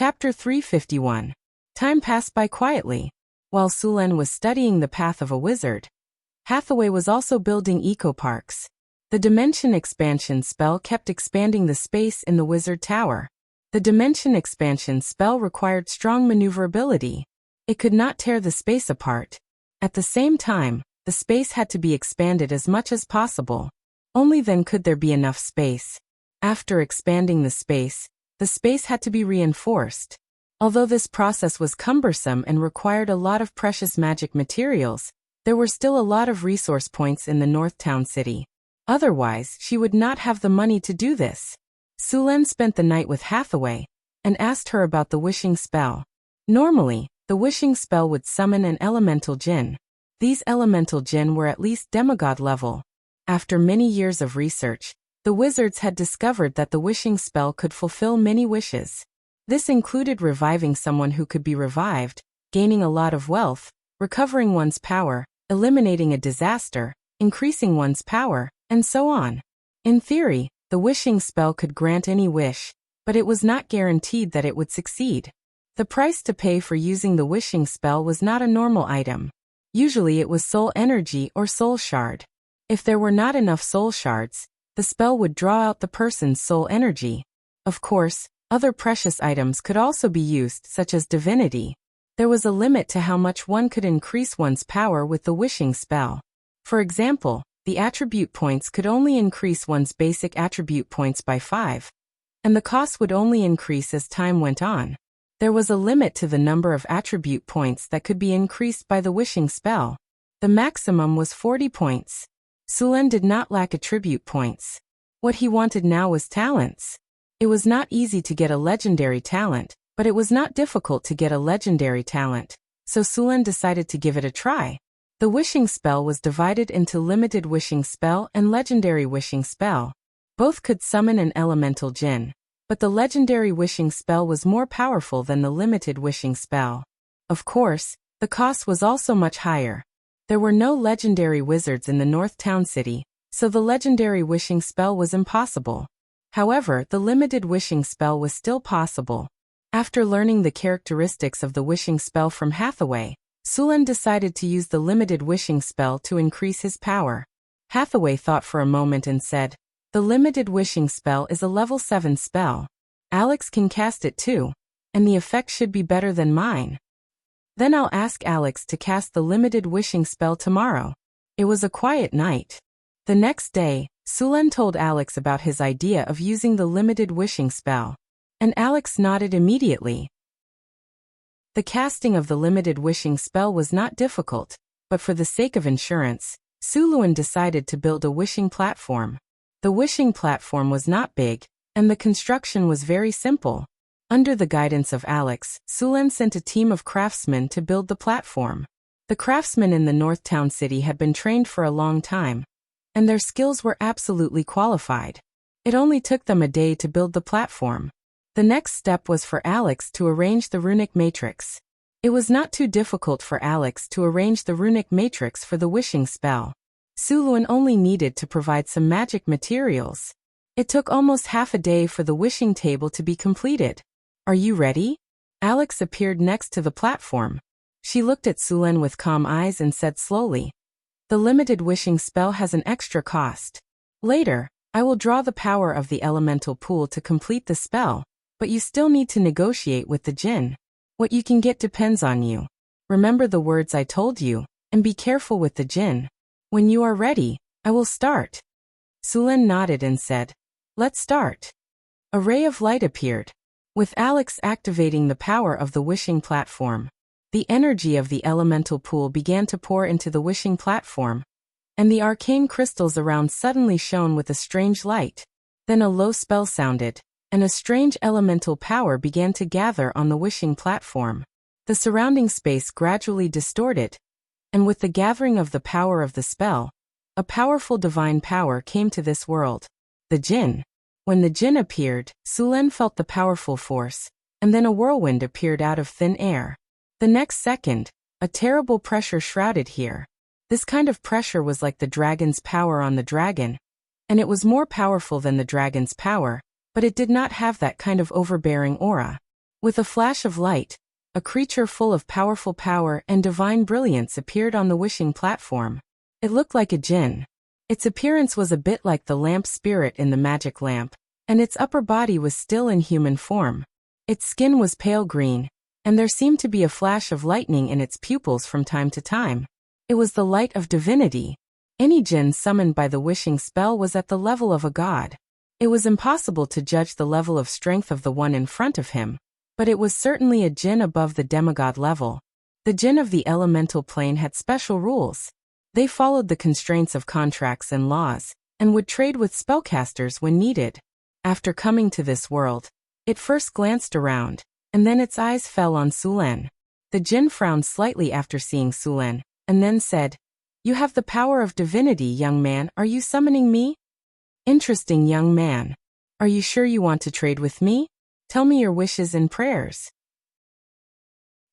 Chapter 351. Time passed by quietly. While Sulen was studying the path of a wizard, Hathaway was also building eco-parks. The dimension expansion spell kept expanding the space in the wizard tower. The dimension expansion spell required strong maneuverability. It could not tear the space apart. At the same time, the space had to be expanded as much as possible. Only then could there be enough space. After expanding the space had to be reinforced. Although this process was cumbersome and required a lot of precious magic materials, there were still a lot of resource points in the North Town City. Otherwise, she would not have the money to do this. Sulen spent the night with Hathaway and asked her about the wishing spell. Normally, the wishing spell would summon an elemental djinn. These elemental djinn were at least demigod level. After many years of research, the wizards had discovered that the wishing spell could fulfill many wishes. This included reviving someone who could be revived, gaining a lot of wealth, recovering one's power, eliminating a disaster, increasing one's power, and so on. In theory, the wishing spell could grant any wish, but it was not guaranteed that it would succeed. The price to pay for using the wishing spell was not a normal item. Usually it was soul energy or soul shard. If there were not enough soul shards, the spell would draw out the person's soul energy. Of course, other precious items could also be used, such as divinity. There was a limit to how much one could increase one's power with the wishing spell. For example, the attribute points could only increase one's basic attribute points by 5, and the cost would only increase as time went on. There was a limit to the number of attribute points that could be increased by the wishing spell. The maximum was 40 points. Sulen did not lack attribute points. What he wanted now was talents. It was not easy to get a legendary talent, but it was not difficult to get a legendary talent, so Sulen decided to give it a try. The wishing spell was divided into limited wishing spell and legendary wishing spell. Both could summon an elemental djinn, but the legendary wishing spell was more powerful than the limited wishing spell. Of course, the cost was also much higher. There were no legendary wizards in the North Town City, so the legendary wishing spell was impossible. However, the limited wishing spell was still possible. After learning the characteristics of the wishing spell from Hathaway, Sulen decided to use the limited wishing spell to increase his power. Hathaway thought for a moment and said, "The limited wishing spell is a level 7 spell. Alex can cast it too, and the effect should be better than mine. Then I'll ask Alex to cast the limited wishing spell tomorrow." It was a quiet night. The next day, Sulen told Alex about his idea of using the limited wishing spell, and Alex nodded immediately. The casting of the limited wishing spell was not difficult, but for the sake of insurance, Sulen decided to build a wishing platform. The wishing platform was not big, and the construction was very simple. Under the guidance of Alex, Sulen sent a team of craftsmen to build the platform. The craftsmen in the North Town City had been trained for a long time, and their skills were absolutely qualified. It only took them a day to build the platform. The next step was for Alex to arrange the runic matrix. It was not too difficult for Alex to arrange the runic matrix for the wishing spell. Sulen only needed to provide some magic materials. It took almost half a day for the wishing table to be completed. "Are you ready?" Alex appeared next to the platform. She looked at Sulen with calm eyes and said slowly, "The limited wishing spell has an extra cost. Later, I will draw the power of the elemental pool to complete the spell, but you still need to negotiate with the djinn. What you can get depends on you. Remember the words I told you, and be careful with the djinn. When you are ready, I will start." Sulen nodded and said, "Let's start." A ray of light appeared. With Alex activating the power of the wishing platform, the energy of the elemental pool began to pour into the wishing platform, and the arcane crystals around suddenly shone with a strange light. Then a low spell sounded, and a strange elemental power began to gather on the wishing platform. The surrounding space gradually distorted, and with the gathering of the power of the spell, a powerful divine power came to this world. The djinn. When the djinn appeared, Sulen felt the powerful force, and then a whirlwind appeared out of thin air. The next second, a terrible pressure shrouded here. This kind of pressure was like the dragon's power on the dragon, and it was more powerful than the dragon's power, but it did not have that kind of overbearing aura. With a flash of light, a creature full of powerful power and divine brilliance appeared on the wishing platform. It looked like a jinn. Its appearance was a bit like the lamp spirit in the magic lamp, and its upper body was still in human form. Its skin was pale green, and there seemed to be a flash of lightning in its pupils from time to time. It was the light of divinity. Any jinn summoned by the wishing spell was at the level of a god. It was impossible to judge the level of strength of the one in front of him, but it was certainly a jinn above the demigod level. The jinn of the elemental plane had special rules. They followed the constraints of contracts and laws, and would trade with spellcasters when needed. After coming to this world, it first glanced around, and then its eyes fell on Sulen. The jinn frowned slightly after seeing Sulen, and then said, "You have the power of divinity, young man. Are you summoning me?" "Interesting, young man. Are you sure you want to trade with me? Tell me your wishes and prayers."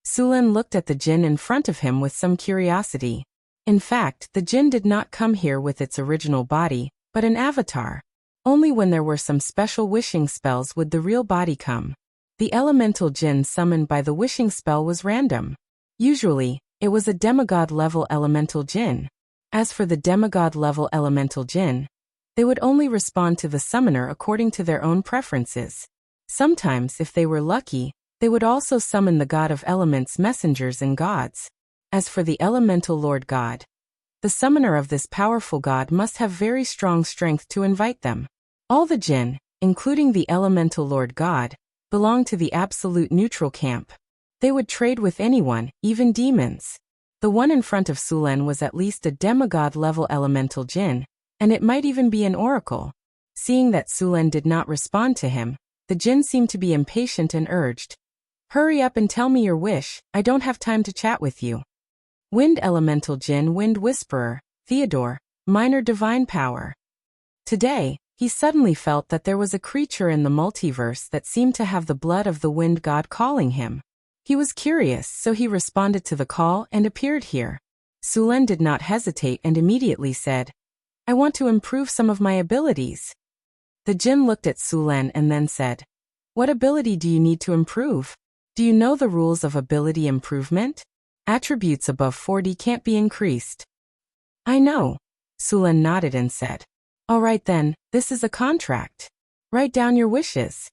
Sulen looked at the jinn in front of him with some curiosity. In fact, the jinn did not come here with its original body, but an avatar. Only when there were some special wishing spells would the real body come. The elemental jinn summoned by the wishing spell was random. Usually, it was a demigod-level elemental jinn. As for the demigod-level elemental jinn, they would only respond to the summoner according to their own preferences. Sometimes, if they were lucky, they would also summon the god of elements, messengers, and gods. As for the elemental lord god, the summoner of this powerful god must have very strong strength to invite them. All the jinn, including the elemental lord god, belonged to the absolute neutral camp. They would trade with anyone, even demons. The one in front of Sulen was at least a demigod-level elemental jinn, and it might even be an oracle. Seeing that Sulen did not respond to him, the jinn seemed to be impatient and urged, "Hurry up and tell me your wish, I don't have time to chat with you." Wind elemental jinn, wind whisperer, Theodore, minor divine power. Today, he suddenly felt that there was a creature in the multiverse that seemed to have the blood of the wind god calling him. He was curious, so he responded to the call and appeared here. Sulen did not hesitate and immediately said, "I want to improve some of my abilities." The jinn looked at Sulen and then said, "What ability do you need to improve? Do you know the rules of ability improvement? Attributes above 40 can't be increased." "I know." Sulen nodded and said, "All right then, this is a contract. Write down your wishes."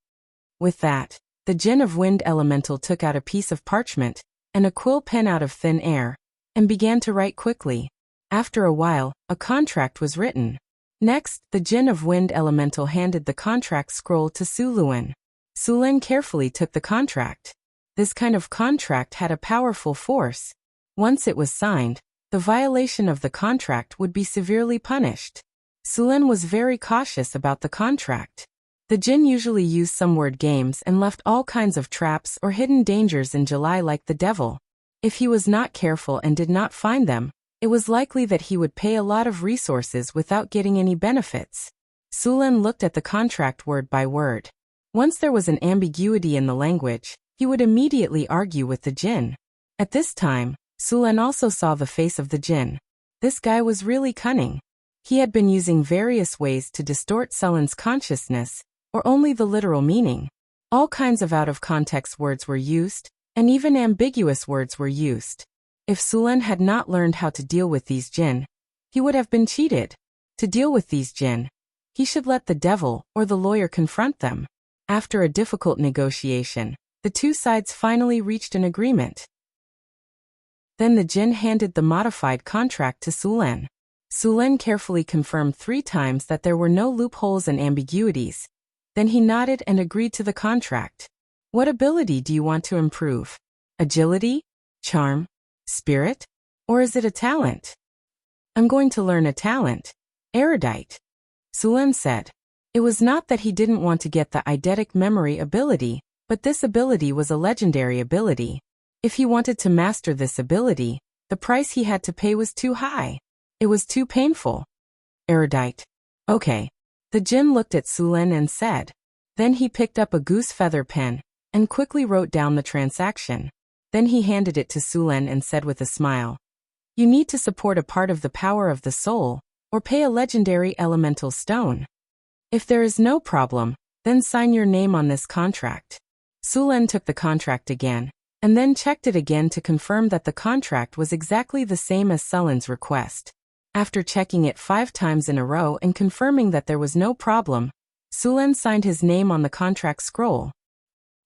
With that, the jinn of wind elemental took out a piece of parchment and a quill pen out of thin air, and began to write quickly. After a while, a contract was written. Next, the jinn of wind elemental handed the contract scroll to Sulen. Sulen carefully took the contract. This kind of contract had a powerful force. Once it was signed, the violation of the contract would be severely punished. Sulen was very cautious about the contract. The jinn usually used some word games and left all kinds of traps or hidden dangers in July like the devil. If he was not careful and did not find them, it was likely that he would pay a lot of resources without getting any benefits. Sulen looked at the contract word by word. Once there was an ambiguity in the language, he would immediately argue with the jinn. At this time, Sulen also saw the face of the jinn. This guy was really cunning. He had been using various ways to distort Sulen's consciousness, or only the literal meaning. All kinds of out-of-context words were used, and even ambiguous words were used. If Sulen had not learned how to deal with these jinn, he would have been cheated. To deal with these jinn, he should let the devil or the lawyer confront them. After a difficult negotiation, the two sides finally reached an agreement. Then the jinn handed the modified contract to Sulen. Sulen carefully confirmed 3 times that there were no loopholes and ambiguities. Then he nodded and agreed to the contract. "What ability do you want to improve? Agility? Charm? Spirit? Or is it a talent?" "I'm going to learn a talent. Erudite," Sulen said. It was not that he didn't want to get the eidetic memory ability, but this ability was a legendary ability. If he wanted to master this ability, the price he had to pay was too high. It was too painful. Erudite. Okay. The jinn looked at Sulen and said. Then he picked up a goose feather pen and quickly wrote down the transaction. Then he handed it to Sulen and said with a smile, "You need to support a part of the power of the soul, or pay a legendary elemental stone. If there is no problem, then sign your name on this contract." Sulen took the contract again, and then checked it again to confirm that the contract was exactly the same as Sulen's request. After checking it 5 times in a row and confirming that there was no problem, Sulen signed his name on the contract scroll.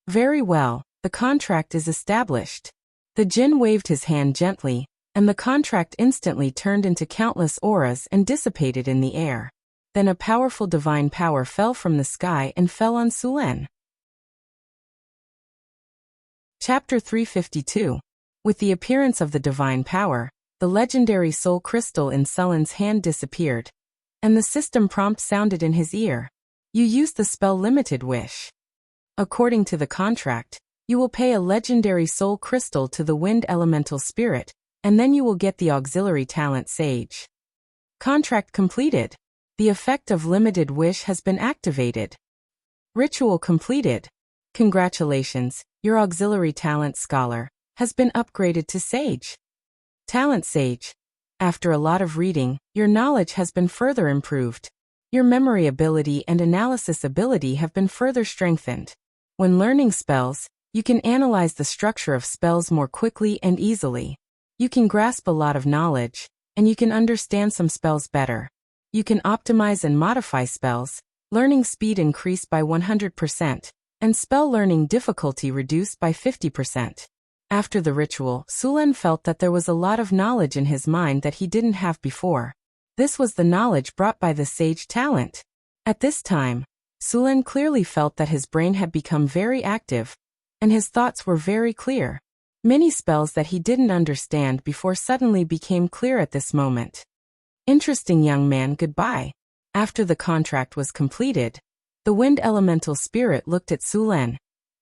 Very well, the contract is established. The jinn waved his hand gently, and the contract instantly turned into countless auras and dissipated in the air. Then a powerful divine power fell from the sky and fell on Sulen. Chapter 352. With the appearance of the divine power, the legendary soul crystal in Sulen's hand disappeared, and the system prompt sounded in his ear. You use the spell Limited Wish. According to the contract, you will pay a legendary soul crystal to the wind elemental spirit, and then you will get the auxiliary talent Sage. Contract completed. The effect of Limited Wish has been activated. Ritual completed. Congratulations, your auxiliary talent Scholar has been upgraded to Sage. Talent Sage. After a lot of reading, your knowledge has been further improved. Your memory ability and analysis ability have been further strengthened. When learning spells, you can analyze the structure of spells more quickly and easily. You can grasp a lot of knowledge, and you can understand some spells better. You can optimize and modify spells, learning speed increased by 100%, and spell learning difficulty reduced by 50%. After the ritual, Sulen felt that there was a lot of knowledge in his mind that he didn't have before. This was the knowledge brought by the Sage talent. At this time, Sulen clearly felt that his brain had become very active, and his thoughts were very clear. Many spells that he didn't understand before suddenly became clear at this moment. Interesting young man, goodbye. After the contract was completed, the wind elemental spirit looked at Sulen,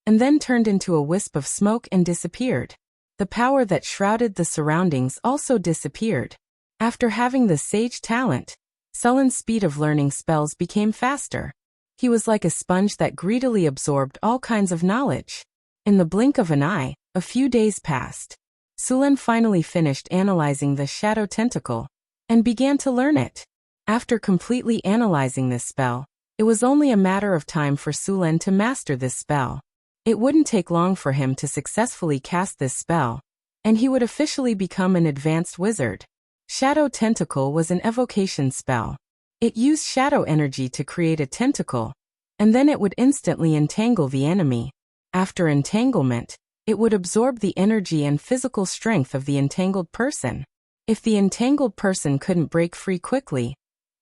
and then turned into a wisp of smoke and disappeared. The power that shrouded the surroundings also disappeared. After having the Sage talent, Sulen's speed of learning spells became faster. He was like a sponge that greedily absorbed all kinds of knowledge. In the blink of an eye, a few days passed. Sulen finally finished analyzing the shadow tentacle, and began to learn it. After completely analyzing this spell, it was only a matter of time for Sulen to master this spell. It wouldn't take long for him to successfully cast this spell, and he would officially become an advanced wizard. Shadow Tentacle was an evocation spell. It used shadow energy to create a tentacle, and then it would instantly entangle the enemy. After entanglement, it would absorb the energy and physical strength of the entangled person. If the entangled person couldn't break free quickly,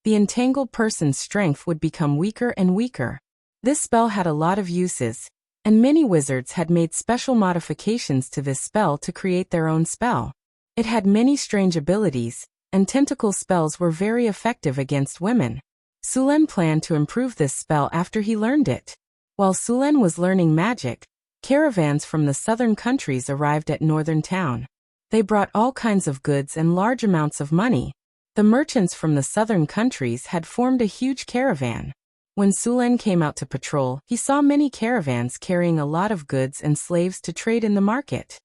the entangled person's strength would become weaker and weaker. This spell had a lot of uses, and many wizards had made special modifications to this spell to create their own spell. It had many strange abilities, and tentacle spells were very effective against women. Sulen planned to improve this spell after he learned it. While Sulen was learning magic, caravans from the southern countries arrived at northern town. They brought all kinds of goods and large amounts of money. The merchants from the southern countries had formed a huge caravan. When Sulen came out to patrol, he saw many caravans carrying a lot of goods and slaves to trade in the market.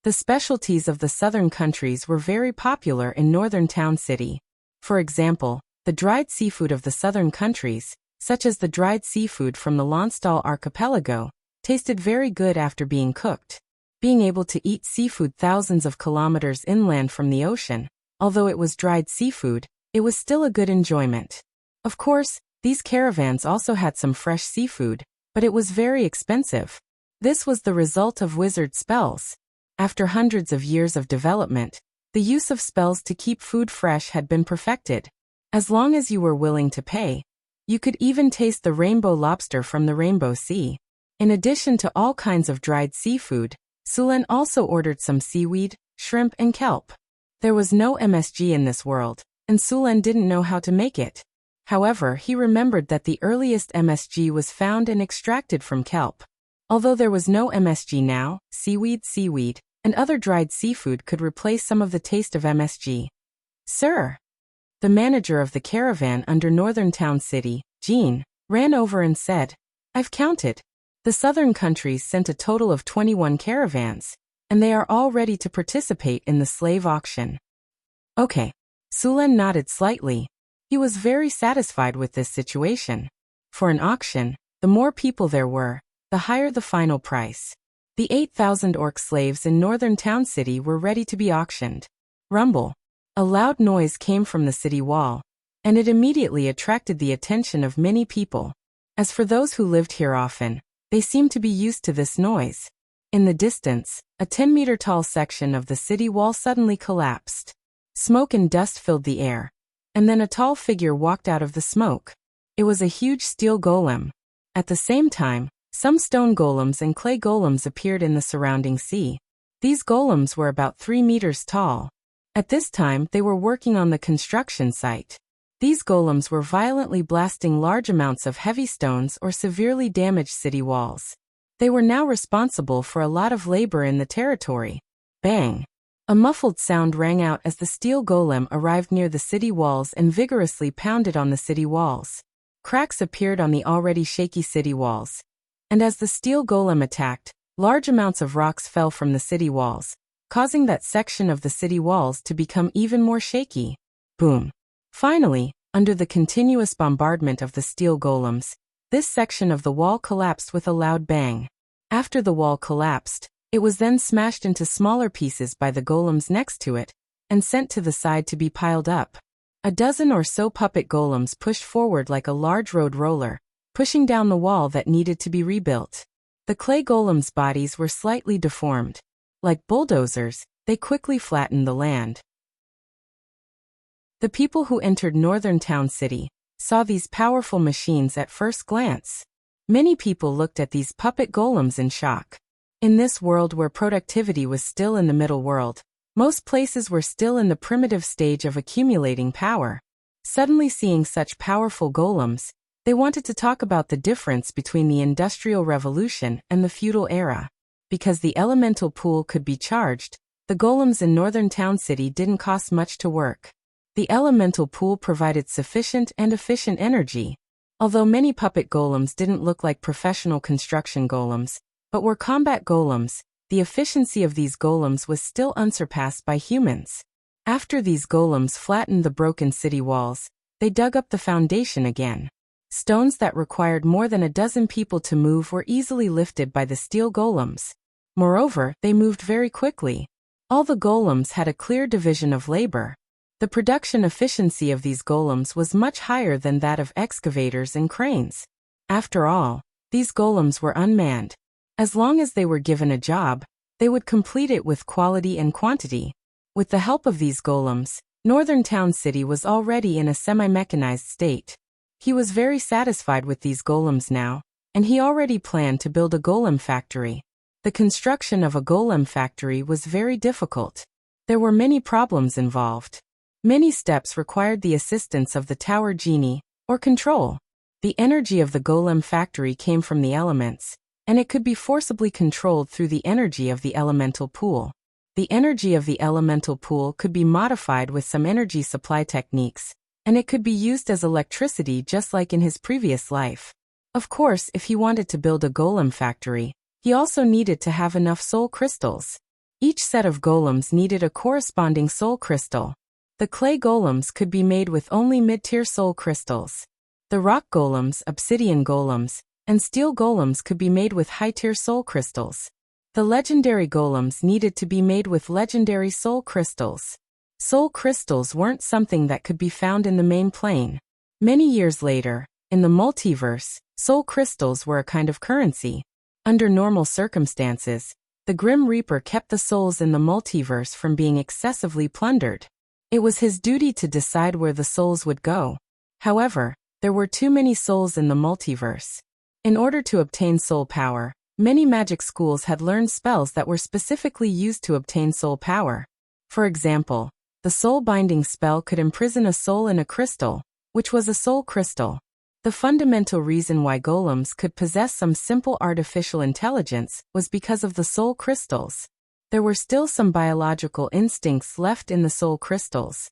The specialties of the southern countries were very popular in northern town city. For example, the dried seafood of the southern countries, such as the dried seafood from the Lonsdal archipelago, tasted very good after being cooked. Being able to eat seafood thousands of kilometers inland from the ocean, although it was dried seafood, it was still a good enjoyment. Of course, these caravans also had some fresh seafood, but it was very expensive. This was the result of wizard spells. After hundreds of years of development, the use of spells to keep food fresh had been perfected. As long as you were willing to pay, you could even taste the rainbow lobster from the Rainbow Sea. In addition to all kinds of dried seafood, Sulen also ordered some seaweed, shrimp and kelp. There was no MSG in this world, and Sulen didn't know how to make it. However, he remembered that the earliest MSG was found and extracted from kelp. Although there was no MSG now, seaweed, and other dried seafood could replace some of the taste of MSG. Sir! The manager of the caravan under northern town city, Jean, ran over and said, I've counted. The southern countries sent a total of 21 caravans, and they are all ready to participate in the slave auction. Okay. Sulen nodded slightly. He was very satisfied with this situation. For an auction, the more people there were, the higher the final price. The 8,000 orc slaves in northern town city were ready to be auctioned. Rumble. A loud noise came from the city wall, and it immediately attracted the attention of many people. As for those who lived here often, they seemed to be used to this noise. In the distance, a 10-meter-tall section of the city wall suddenly collapsed. Smoke and dust filled the air, and then a tall figure walked out of the smoke. It was a huge steel golem. At the same time, some stone golems and clay golems appeared in the surrounding sea. These golems were about 3 meters tall. At this time, they were working on the construction site. These golems were violently blasting large amounts of heavy stones or severely damaged city walls. They were now responsible for a lot of labor in the territory. Bang! A muffled sound rang out as the steel golem arrived near the city walls and vigorously pounded on the city walls. Cracks appeared on the already shaky city walls. And as the steel golem attacked, large amounts of rocks fell from the city walls, causing that section of the city walls to become even more shaky. Boom! Finally, under the continuous bombardment of the steel golems, this section of the wall collapsed with a loud bang. After the wall collapsed, it was then smashed into smaller pieces by the golems next to it, and sent to the side to be piled up. A dozen or so puppet golems pushed forward like a large road roller, pushing down the wall that needed to be rebuilt. The clay golems' bodies were slightly deformed. Like bulldozers, they quickly flattened the land. The people who entered northern town city saw these powerful machines at first glance. Many people looked at these puppet golems in shock. In this world where productivity was still in the middle world, most places were still in the primitive stage of accumulating power. Suddenly seeing such powerful golems, they wanted to talk about the difference between the Industrial Revolution and the feudal era. Because the elemental pool could be charged, the golems in northern town city didn't cost much to work. The elemental pool provided sufficient and efficient energy. Although many puppet golems didn't look like professional construction golems, but were combat golems, the efficiency of these golems was still unsurpassed by humans. After these golems flattened the broken city walls, they dug up the foundation again. Stones that required more than a dozen people to move were easily lifted by the steel golems. Moreover, they moved very quickly. All the golems had a clear division of labor. The production efficiency of these golems was much higher than that of excavators and cranes. After all, these golems were unmanned. As long as they were given a job, they would complete it with quality and quantity. With the help of these golems, northern town city was already in a semi-mechanized state. He was very satisfied with these golems now, and he already planned to build a golem factory. The construction of a golem factory was very difficult. There were many problems involved. Many steps required the assistance of the tower genie, or control. The energy of the golem factory came from the elements, and it could be forcibly controlled through the energy of the elemental pool. The energy of the elemental pool could be modified with some energy supply techniques, and it could be used as electricity just like in his previous life. Of course, if he wanted to build a golem factory, he also needed to have enough soul crystals. Each set of golems needed a corresponding soul crystal. The clay golems could be made with only mid-tier soul crystals. The rock golems, obsidian golems, and steel golems could be made with high-tier soul crystals. The legendary golems needed to be made with legendary soul crystals. Soul crystals weren't something that could be found in the main plane. Many years later, in the multiverse, soul crystals were a kind of currency. Under normal circumstances, the Grim Reaper kept the souls in the multiverse from being excessively plundered. It was his duty to decide where the souls would go. However, there were too many souls in the multiverse. In order to obtain soul power, many magic schools had learned spells that were specifically used to obtain soul power. For example, the soul binding spell could imprison a soul in a crystal, which was a soul crystal. The fundamental reason why golems could possess some simple artificial intelligence was because of the soul crystals. There were still some biological instincts left in the soul crystals.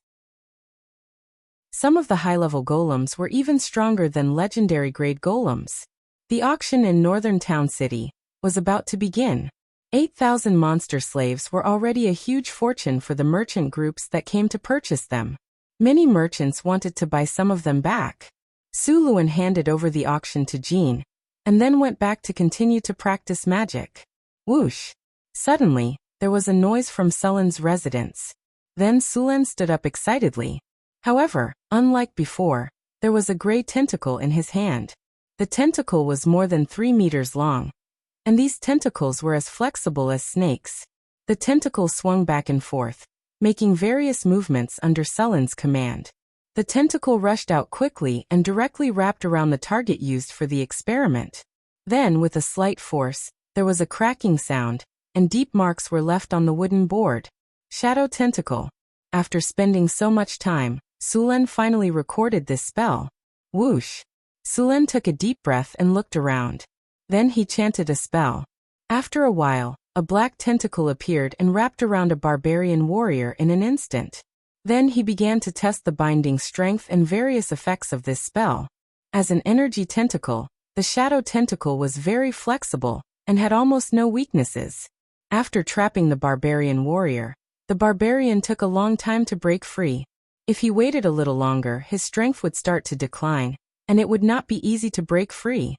Some of the high-level golems were even stronger than legendary-grade golems. The auction in northern town city was about to begin. 8,000 monster slaves were already a huge fortune for the merchant groups that came to purchase them. Many merchants wanted to buy some of them back. Suluan handed over the auction to Jean, and then went back to continue to practice magic. Whoosh! Suddenly, there was a noise from Sulan's residence. Then Sulan stood up excitedly. However, unlike before, there was a gray tentacle in his hand. The tentacle was more than 3 meters long, and these tentacles were as flexible as snakes. The tentacle swung back and forth, making various movements under Sulan's command. The tentacle rushed out quickly and directly wrapped around the target used for the experiment. Then, with a slight force, there was a cracking sound, and deep marks were left on the wooden board. Shadow Tentacle. After spending so much time, Sulan finally recorded this spell. Whoosh! Sulan took a deep breath and looked around. Then he chanted a spell. After a while, a black tentacle appeared and wrapped around a barbarian warrior in an instant. Then he began to test the binding strength and various effects of this spell. As an energy tentacle, the shadow tentacle was very flexible and had almost no weaknesses. After trapping the barbarian warrior, the barbarian took a long time to break free. If he waited a little longer, his strength would start to decline, and it would not be easy to break free.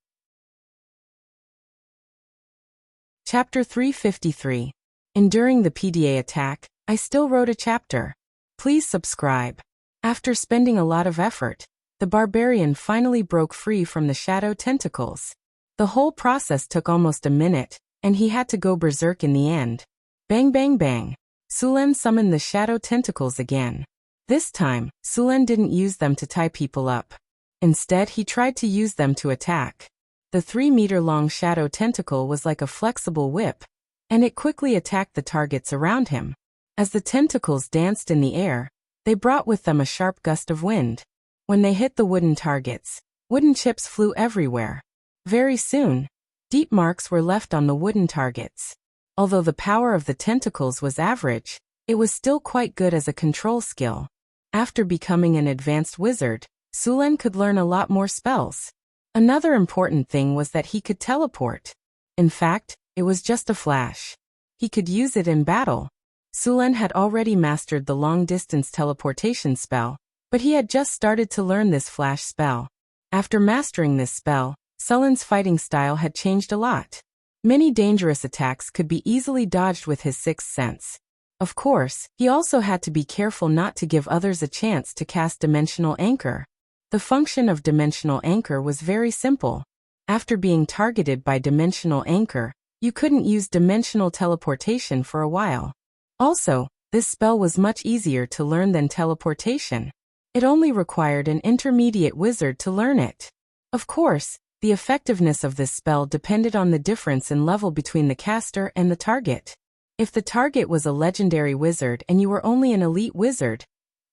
Chapter 353. Enduring the PDA attack, I still wrote a chapter. Please subscribe. After spending a lot of effort, the barbarian finally broke free from the shadow tentacles. The whole process took almost a minute, and he had to go berserk in the end. Bang bang bang. Sulan summoned the shadow tentacles again. This time, Sulan didn't use them to tie people up. Instead, he tried to use them to attack. The 3-meter-long shadow tentacle was like a flexible whip, and it quickly attacked the targets around him. As the tentacles danced in the air, they brought with them a sharp gust of wind. When they hit the wooden targets, wooden chips flew everywhere. Very soon, deep marks were left on the wooden targets. Although the power of the tentacles was average, it was still quite good as a control skill. After becoming an advanced wizard, Sulan could learn a lot more spells. Another important thing was that he could teleport. In fact, it was just a flash. He could use it in battle. Sulan had already mastered the long-distance teleportation spell, but he had just started to learn this flash spell. After mastering this spell, Sulan's fighting style had changed a lot. Many dangerous attacks could be easily dodged with his sixth sense. Of course, he also had to be careful not to give others a chance to cast Dimensional Anchor. The function of Dimensional Anchor was very simple. After being targeted by Dimensional Anchor, you couldn't use dimensional teleportation for a while. Also, this spell was much easier to learn than teleportation. It only required an intermediate wizard to learn it. Of course, the effectiveness of this spell depended on the difference in level between the caster and the target. If the target was a legendary wizard and you were only an elite wizard,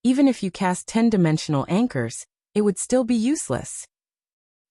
even if you cast 10-dimensional anchors, it would still be useless.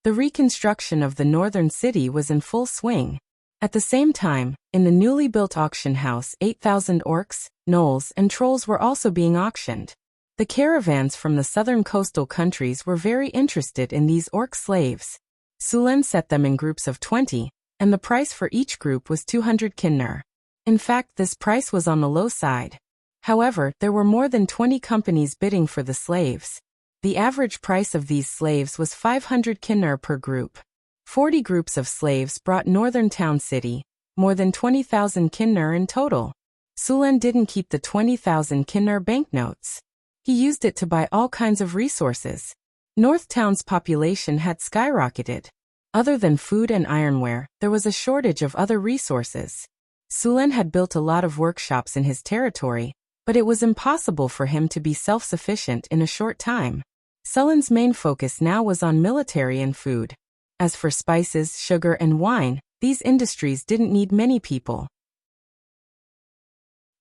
The reconstruction of the northern city was in full swing. At the same time, in the newly built auction house, 8,000 orcs, gnolls, and trolls were also being auctioned. The caravans from the southern coastal countries were very interested in these orc slaves. Sulan set them in groups of 20, and the price for each group was 200 kinner. In fact, this price was on the low side. However, there were more than 20 companies bidding for the slaves. The average price of these slaves was 500 kinner per group. 40 groups of slaves brought Northern Town City, more than 20,000 kinner in total. Sulan didn't keep the 20,000 kinner banknotes. He used it to buy all kinds of resources. North Town's population had skyrocketed. Other than food and ironware, there was a shortage of other resources. Sulan had built a lot of workshops in his territory, but it was impossible for him to be self-sufficient in a short time. Sulan's main focus now was on military and food. As for spices, sugar, and wine, these industries didn't need many people.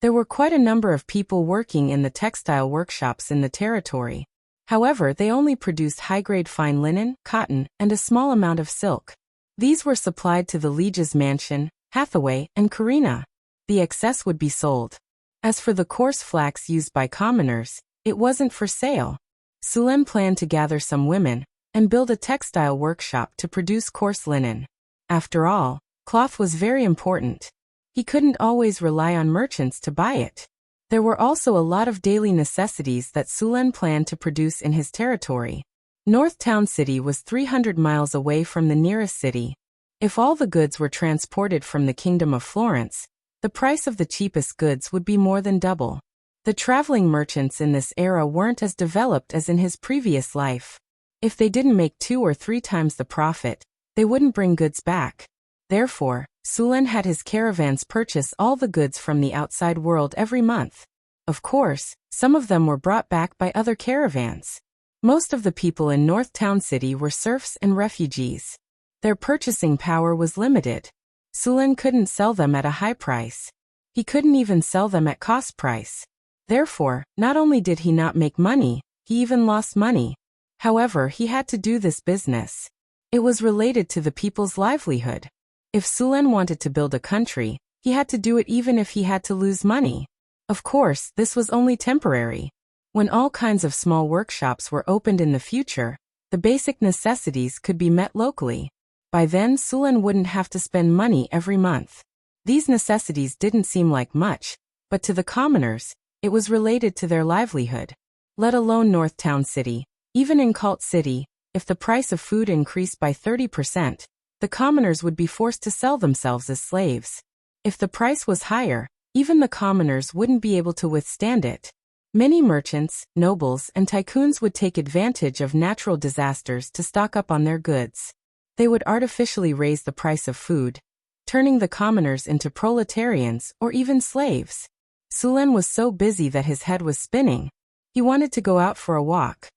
There were quite a number of people working in the textile workshops in the territory. However, they only produced high-grade fine linen, cotton, and a small amount of silk. These were supplied to the Liege's mansion, Hathaway, and Karina. The excess would be sold. As for the coarse flax used by commoners, it wasn't for sale. Sulan planned to gather some women and build a textile workshop to produce coarse linen. After all, cloth was very important. He couldn't always rely on merchants to buy it. There were also a lot of daily necessities that Sulan planned to produce in his territory. North Town City was 300 miles away from the nearest city, If all the goods were transported from the Kingdom of Florence, the price of the cheapest goods would be more than double. The traveling merchants in this era weren't as developed as in his previous life. If they didn't make 2 or 3 times the profit, they wouldn't bring goods back. Therefore, Sulen had his caravans purchase all the goods from the outside world every month. Of course, some of them were brought back by other caravans. Most of the people in North Town City were serfs and refugees. Their purchasing power was limited. Sulen couldn't sell them at a high price. He couldn't even sell them at cost price. Therefore, not only did he not make money, he even lost money. However, he had to do this business. It was related to the people's livelihood. If Sulen wanted to build a country, he had to do it even if he had to lose money. Of course, this was only temporary. When all kinds of small workshops were opened in the future, the basic necessities could be met locally. By then, Sulen wouldn't have to spend money every month. These necessities didn't seem like much, but to the commoners, it was related to their livelihood. Let alone North Town City, even in Cult City, if the price of food increased by 30%, the commoners would be forced to sell themselves as slaves. If the price was higher, even the commoners wouldn't be able to withstand it. Many merchants, nobles, and tycoons would take advantage of natural disasters to stock up on their goods. They would artificially raise the price of food, turning the commoners into proletarians or even slaves. Sulen was so busy that his head was spinning. He wanted to go out for a walk.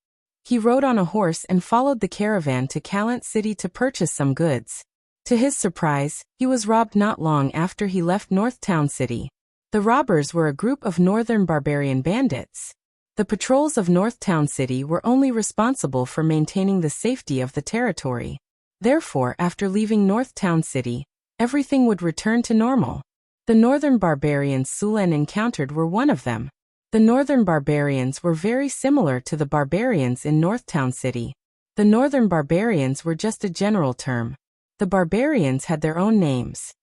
He rode on a horse and followed the caravan to Calant City to purchase some goods. To his surprise, he was robbed not long after he left North Town City. The robbers were a group of northern barbarian bandits. The patrols of North Town City were only responsible for maintaining the safety of the territory. Therefore, after leaving North Town City, everything would return to normal. The northern barbarians Sulen encountered were one of them. The northern barbarians were very similar to the barbarians in North Town City. The northern barbarians were just a general term. The barbarians had their own names.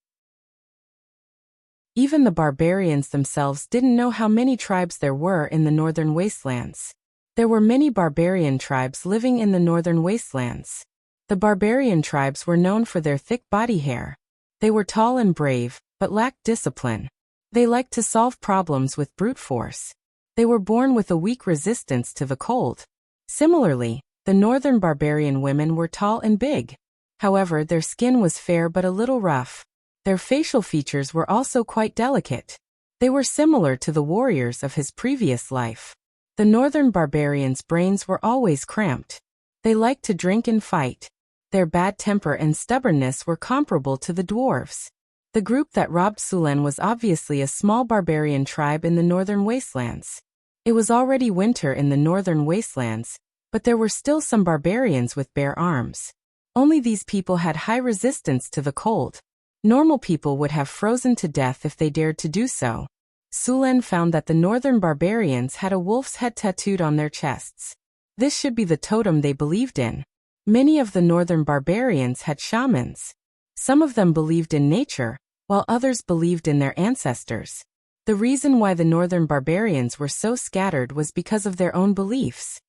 Even the barbarians themselves didn't know how many tribes there were in the northern wastelands. There were many barbarian tribes living in the northern wastelands. The barbarian tribes were known for their thick body hair. They were tall and brave, but lacked discipline. They liked to solve problems with brute force. They were born with a weak resistance to the cold. Similarly, the northern barbarian women were tall and big. However, their skin was fair but a little rough. Their facial features were also quite delicate. They were similar to the warriors of his previous life. The northern barbarians' brains were always cramped. They liked to drink and fight. Their bad temper and stubbornness were comparable to the dwarves. The group that robbed Sulen was obviously a small barbarian tribe in the northern wastelands. It was already winter in the northern wastelands, but there were still some barbarians with bare arms. Only these people had high resistance to the cold. Normal people would have frozen to death if they dared to do so. Sulen found that the northern barbarians had a wolf's head tattooed on their chests. This should be the totem they believed in. Many of the northern barbarians had shamans. Some of them believed in nature, while others believed in their ancestors. The reason why the northern barbarians were so scattered was because of their own beliefs.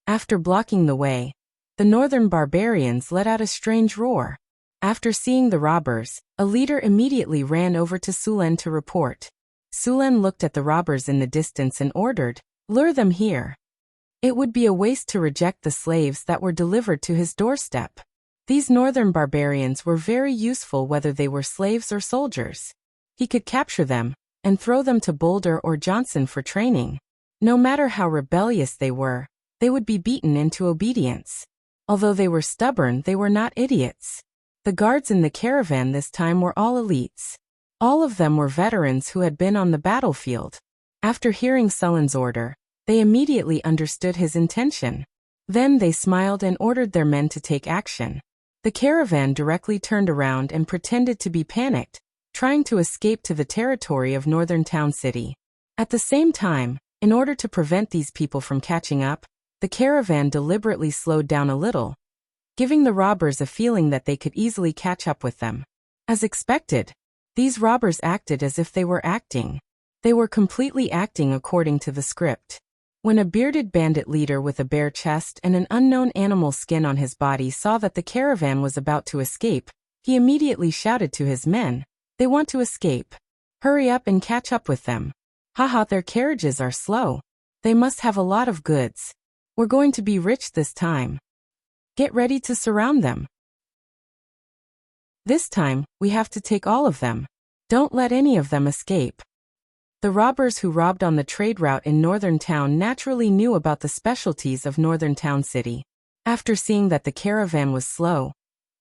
After blocking the way, the northern barbarians let out a strange roar. After seeing the robbers, a leader immediately ran over to Sulen to report. Sulen looked at the robbers in the distance and ordered, "Lure them here." It would be a waste to reject the slaves that were delivered to his doorstep. These northern barbarians were very useful whether they were slaves or soldiers. He could capture them and throw them to Boulder or Johnson for training. No matter how rebellious they would be beaten into obedience. Although they were stubborn, they were not idiots. The guards in the caravan this time were all elites. All of them were veterans who had been on the battlefield. After hearing Sulen's order, they immediately understood his intention. Then they smiled and ordered their men to take action. The caravan directly turned around and pretended to be panicked, trying to escape to the territory of Northern Town City. At the same time, in order to prevent these people from catching up, the caravan deliberately slowed down a little, giving the robbers a feeling that they could easily catch up with them. As expected, these robbers acted as if they were acting. They were completely acting according to the script. When a bearded bandit leader with a bare chest and an unknown animal skin on his body saw that the caravan was about to escape, He immediately shouted to his men, "They want to escape. Hurry up and catch up with them. Haha, their carriages are slow. They must have a lot of goods. We're going to be rich this time. Get ready to surround them. This time, we have to take all of them. Don't let any of them escape." The robbers who robbed on the trade route in Northern Town naturally knew about the specialties of Northern Town City. After seeing that the caravan was slow,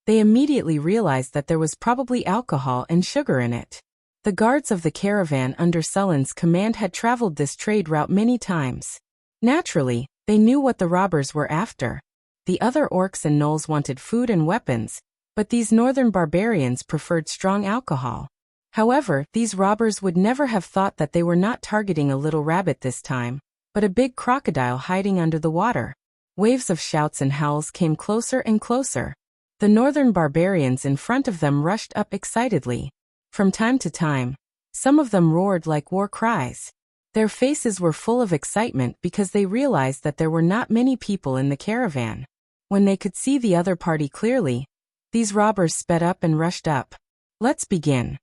they immediately realized that there was probably alcohol and sugar in it. The guards of the caravan under Sullen's command had traveled this trade route many times. Naturally, they knew what the robbers were after. The other orcs and gnolls wanted food and weapons, but these northern barbarians preferred strong alcohol. However, these robbers would never have thought that they were not targeting a little rabbit this time, but a big crocodile hiding under the water. Waves of shouts and howls came closer and closer. The northern barbarians in front of them rushed up excitedly. From time to time, some of them roared like war cries. Their faces were full of excitement because they realized that there were not many people in the caravan. When they could see the other party clearly, these robbers sped up and rushed up. "Let's begin."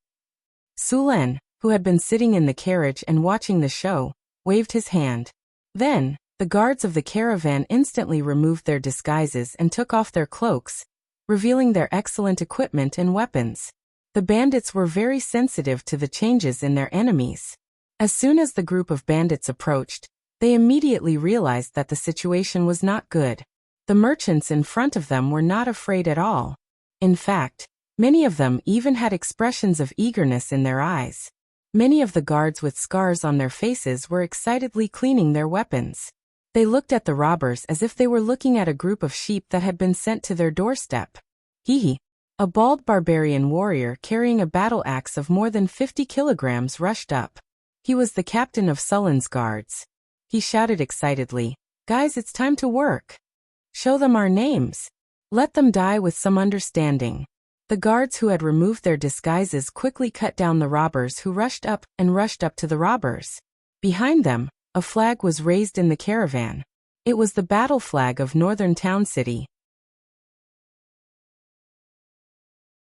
Sulen, who had been sitting in the carriage and watching the show, waved his hand. Then, the guards of the caravan instantly removed their disguises and took off their cloaks, revealing their excellent equipment and weapons. The bandits were very sensitive to the changes in their enemies. As soon as the group of bandits approached, they immediately realized that the situation was not good. The merchants in front of them were not afraid at all. In fact, many of them even had expressions of eagerness in their eyes. Many of the guards with scars on their faces were excitedly cleaning their weapons. They looked at the robbers as if they were looking at a group of sheep that had been sent to their doorstep. Hehe. A bald barbarian warrior carrying a battle axe of more than 50 kilograms rushed up. He was the captain of Sullen's guards. He shouted excitedly, "Guys, it's time to work. Show them our names. Let them die with some understanding." The guards who had removed their disguises quickly cut down the robbers who rushed up to the robbers. Behind them, a flag was raised in the caravan. It was the battle flag of Northern Town City.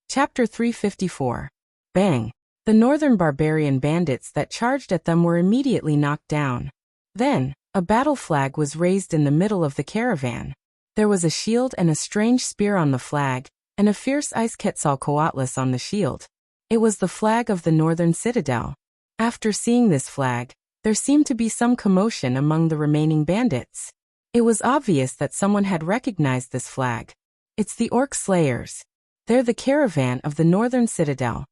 Chapter 354. Bang! The northern barbarian bandits that charged at them were immediately knocked down. Then, a battle flag was raised in the middle of the caravan. There was a shield and a strange spear on the flag, and a fierce ice Quetzalcoatlus on the shield. It was the flag of the northern citadel. After seeing this flag, there seemed to be some commotion among the remaining bandits. It was obvious that someone had recognized this flag. It's the Orc Slayers. They're the caravan of the northern citadel.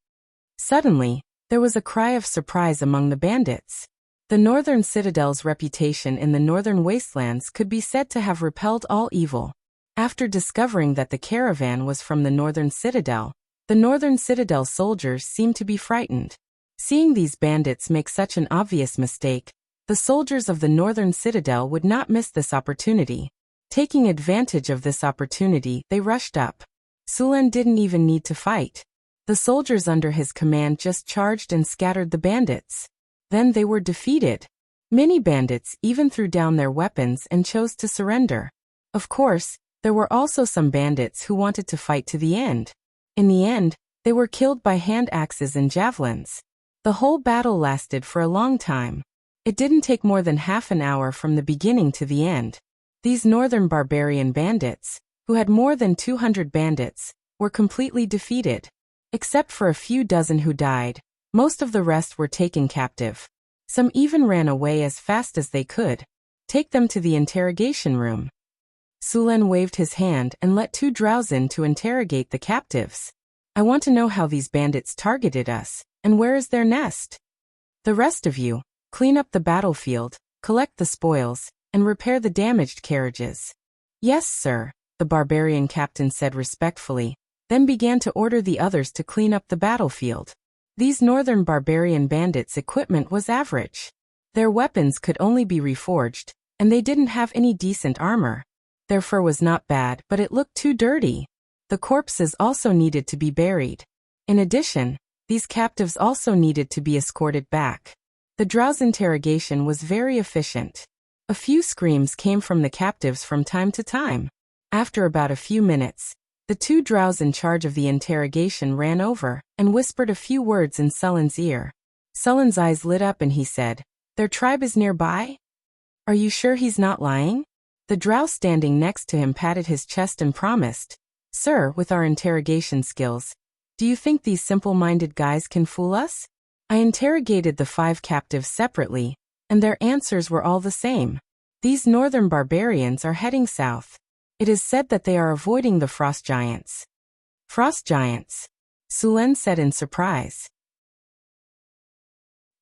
Suddenly, there was a cry of surprise among the bandits. The northern citadel's reputation in the northern wastelands could be said to have repelled all evil. After discovering that the caravan was from the northern citadel, the northern citadel soldiers seemed to be frightened. Seeing these bandits make such an obvious mistake, the soldiers of the northern citadel would not miss this opportunity. Taking advantage of this opportunity, they rushed up. Sulen didn't even need to fight. The soldiers under his command just charged and scattered the bandits. Then they were defeated. Many bandits even threw down their weapons and chose to surrender. Of course, there were also some bandits who wanted to fight to the end. In the end, they were killed by hand axes and javelins. The whole battle lasted for a long time. It didn't take more than half an hour from the beginning to the end. These northern barbarian bandits, who had more than 200 bandits, were completely defeated. Except for a few dozen who died, most of the rest were taken captive. Some even ran away as fast as they could. Take them to the interrogation room. Sulen waved his hand and let two drows in to interrogate the captives. I want to know how these bandits targeted us, and where is their nest? The rest of you, clean up the battlefield, collect the spoils, and repair the damaged carriages. Yes, sir, the barbarian captain said respectfully, then began to order the others to clean up the battlefield. These northern barbarian bandits' equipment was average. Their weapons could only be reforged, and they didn't have any decent armor. Their fur was not bad, but it looked too dirty. The corpses also needed to be buried. In addition, these captives also needed to be escorted back. The drow's interrogation was very efficient. A few screams came from the captives from time to time. After about a few minutes, The two drows in charge of the interrogation ran over and whispered a few words in Sullen's ear. Sullen's eyes lit up and he said, "Their tribe is nearby? Are you sure he's not lying?" The drow standing next to him patted his chest and promised, "Sir, with our interrogation skills, do you think these simple-minded guys can fool us? I interrogated the 5 captives separately, and their answers were all the same. These northern barbarians are heading south. It is said that they are avoiding the frost giants." "Frost giants?" Sulen said in surprise.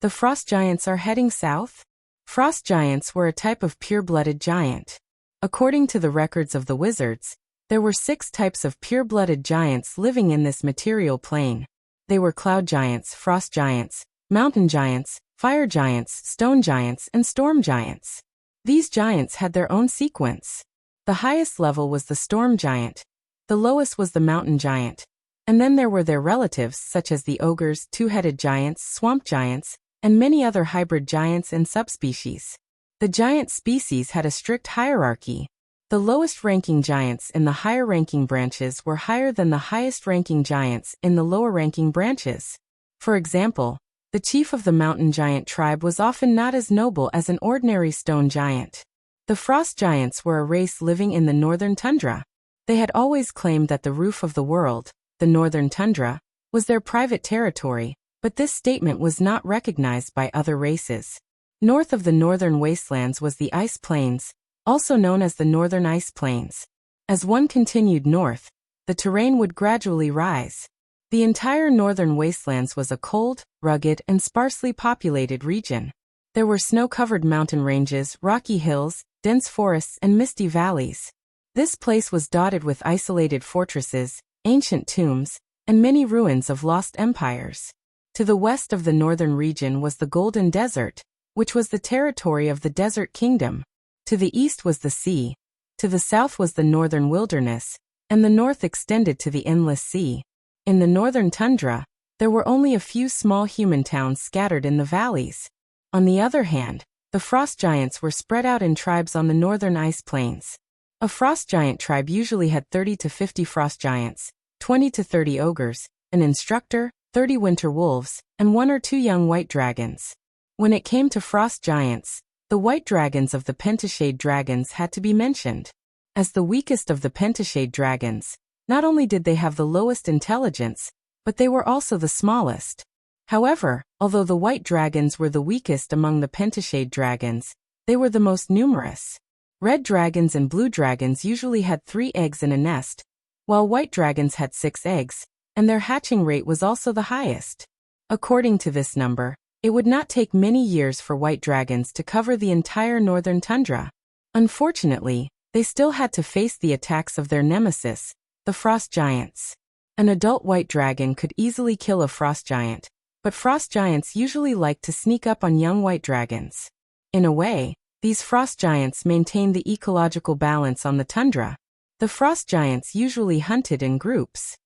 "The frost giants are heading south?" Frost giants were a type of pure-blooded giant. According to the records of the wizards, there were 6 types of pure-blooded giants living in this material plane. They were cloud giants, frost giants, mountain giants, fire giants, stone giants, and storm giants. These giants had their own sequence. The highest level was the storm giant, the lowest was the mountain giant, and then there were their relatives such as the ogres, two-headed giants, swamp giants, and many other hybrid giants and subspecies. The giant species had a strict hierarchy. The lowest-ranking giants in the higher-ranking branches were higher than the highest-ranking giants in the lower-ranking branches. For example, the chief of the mountain giant tribe was often not as noble as an ordinary stone giant. The frost giants were a race living in the northern tundra. They had always claimed that the roof of the world, the northern tundra, was their private territory, but this statement was not recognized by other races. North of the northern wastelands was the ice plains, also known as the northern ice plains. As one continued north, the terrain would gradually rise. The entire northern wastelands was a cold, rugged, and sparsely populated region. There were snow-covered mountain ranges, rocky hills, dense forests, and misty valleys. This place was dotted with isolated fortresses, ancient tombs, and many ruins of lost empires. To the west of the northern region was the Golden Desert, which was the territory of the Desert Kingdom. To the east was the sea. To the south was the northern wilderness, and the north extended to the endless sea. In the northern tundra, there were only a few small human towns scattered in the valleys. On the other hand, the frost giants were spread out in tribes on the northern ice plains. A frost giant tribe usually had 30 to 50 frost giants, 20 to 30 ogres, an instructor, 30 winter wolves, and 1 or 2 young white dragons. When it came to frost giants, the white dragons of the pentashade dragons had to be mentioned. As the weakest of the pentashade dragons, not only did they have the lowest intelligence, but they were also the smallest. However, although the white dragons were the weakest among the pentashade dragons, they were the most numerous. Red dragons and blue dragons usually had 3 eggs in a nest, while white dragons had 6 eggs, and their hatching rate was also the highest. According to this number, it would not take many years for white dragons to cover the entire northern tundra. Unfortunately, they still had to face the attacks of their nemesis, the frost giants. An adult white dragon could easily kill a frost giant, but frost giants usually liked to sneak up on young white dragons. In a way, these frost giants maintained the ecological balance on the tundra. The frost giants usually hunted in groups.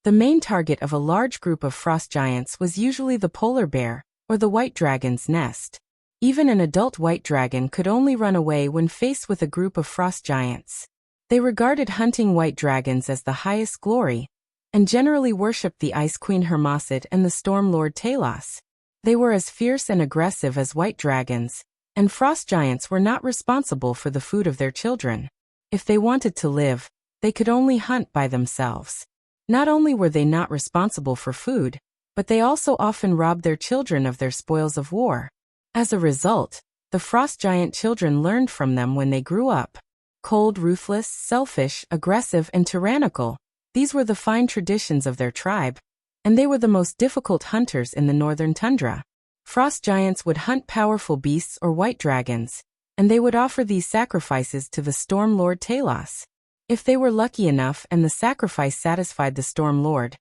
The main target of a large group of frost giants was usually the polar bear, or the white dragon's nest. Even an adult white dragon could only run away when faced with a group of frost giants. They regarded hunting white dragons as the highest glory, and generally worshipped the Ice Queen Hermasid and the Storm Lord Talos. They were as fierce and aggressive as white dragons, and frost giants were not responsible for the food of their children. If they wanted to live, they could only hunt by themselves. Not only were they not responsible for food, but they also often robbed their children of their spoils of war. As a result, the frost giant children learned from them when they grew up. Cold, ruthless, selfish, aggressive, and tyrannical, these were the fine traditions of their tribe, and they were the most difficult hunters in the northern tundra. Frost giants would hunt powerful beasts or white dragons, and they would offer these sacrifices to the Storm Lord Talos. If they were lucky enough and the sacrifice satisfied the Storm Lord,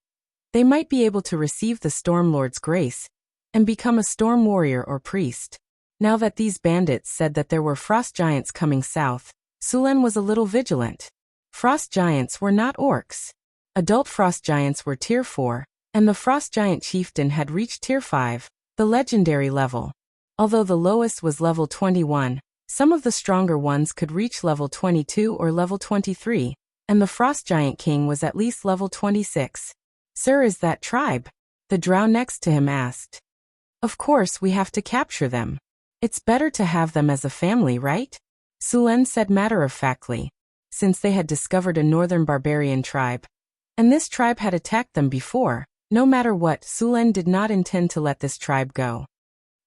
they might be able to receive the Storm Lord's grace and become a storm warrior or priest. Now that these bandits said that there were frost giants coming south, Sulen was a little vigilant. Frost giants were not orcs. Adult frost giants were tier 4, and the frost giant chieftain had reached tier 5, the legendary level. Although the lowest was level 21, some of the stronger ones could reach level 22 or level 23, and the Frost Giant King was at least level 26. Sir, is that tribe? The drow next to him asked. Of course, we have to capture them. It's better to have them as a family, right? Sulen said matter-of-factly, since they had discovered a northern barbarian tribe. And this tribe had attacked them before. No matter what, Sulen did not intend to let this tribe go.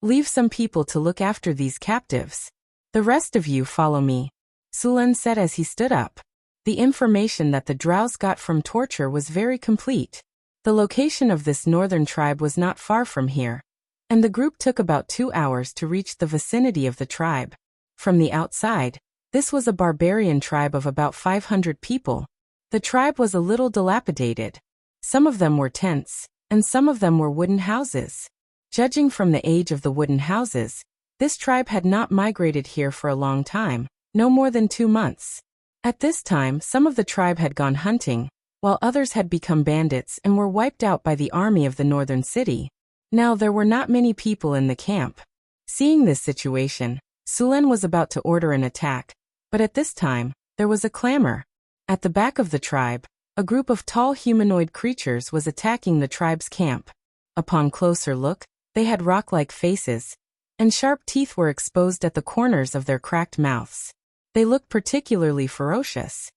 Leave some people to look after these captives. The rest of you follow me, Sulen said as he stood up. The information that the drows got from torture was very complete. The location of this northern tribe was not far from here, and the group took about 2 hours to reach the vicinity of the tribe. From the outside, this was a barbarian tribe of about 500 people. The tribe was a little dilapidated. Some of them were tents, and some of them were wooden houses. Judging from the age of the wooden houses, this tribe had not migrated here for a long time, no more than 2 months. At this time, some of the tribe had gone hunting, while others had become bandits and were wiped out by the army of the northern city. Now there were not many people in the camp. Seeing this situation, Sulen was about to order an attack, but at this time, there was a clamor. At the back of the tribe, a group of tall humanoid creatures was attacking the tribe's camp. Upon closer look, they had rock-like faces, and sharp teeth were exposed at the corners of their cracked mouths. They looked particularly ferocious.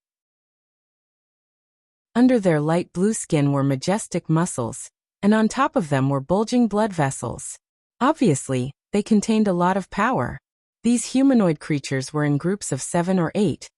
Under their light blue skin were majestic muscles, and on top of them were bulging blood vessels. Obviously, they contained a lot of power. These humanoid creatures were in groups of 7 or 8,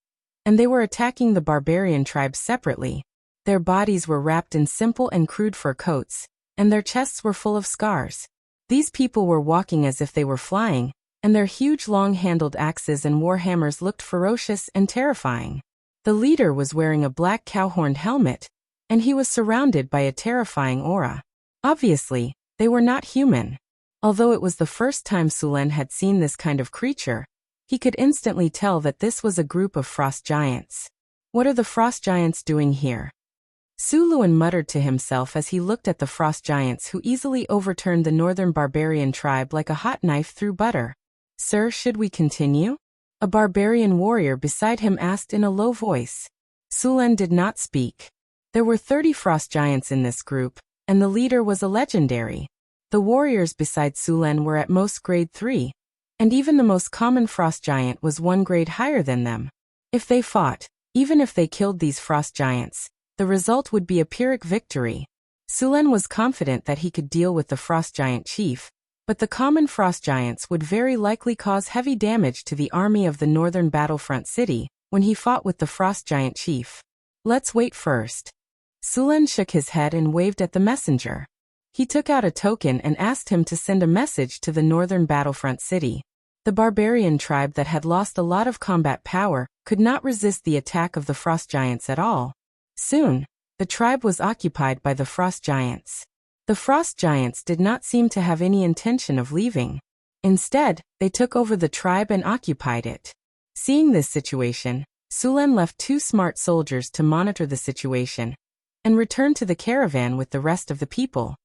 and they were attacking the barbarian tribes separately. Their bodies were wrapped in simple and crude fur coats, and their chests were full of scars. These people were walking as if they were flying, and their huge long-handled axes and warhammers looked ferocious and terrifying. The leader was wearing a black cow-horned helmet, and he was surrounded by a terrifying aura. Obviously, they were not human. Although it was the first time Sulen had seen this kind of creature, he could instantly tell that this was a group of frost giants. What are the frost giants doing here? Suluan muttered to himself as he looked at the frost giants who easily overturned the northern barbarian tribe like a hot knife through butter. Sir, should we continue? A barbarian warrior beside him asked in a low voice. Sulen did not speak. There were 30 frost giants in this group, and the leader was a legendary. The warriors beside Sulen were at most grade 3, and even the most common frost giant was 1 grade higher than them. If they fought, even if they killed these frost giants, the result would be a Pyrrhic victory. Sulen was confident that he could deal with the frost giant chief, but the common frost giants would very likely cause heavy damage to the army of the northern battlefront city when he fought with the frost giant chief. Let's wait first. Sulen shook his head and waved at the messenger. He took out a token and asked him to send a message to the northern battlefront city. The barbarian tribe that had lost a lot of combat power could not resist the attack of the frost giants at all. Soon, the tribe was occupied by the frost giants. The frost giants did not seem to have any intention of leaving. Instead, they took over the tribe and occupied it. Seeing this situation, Sulen left 2 smart soldiers to monitor the situation and returned to the caravan with the rest of the people.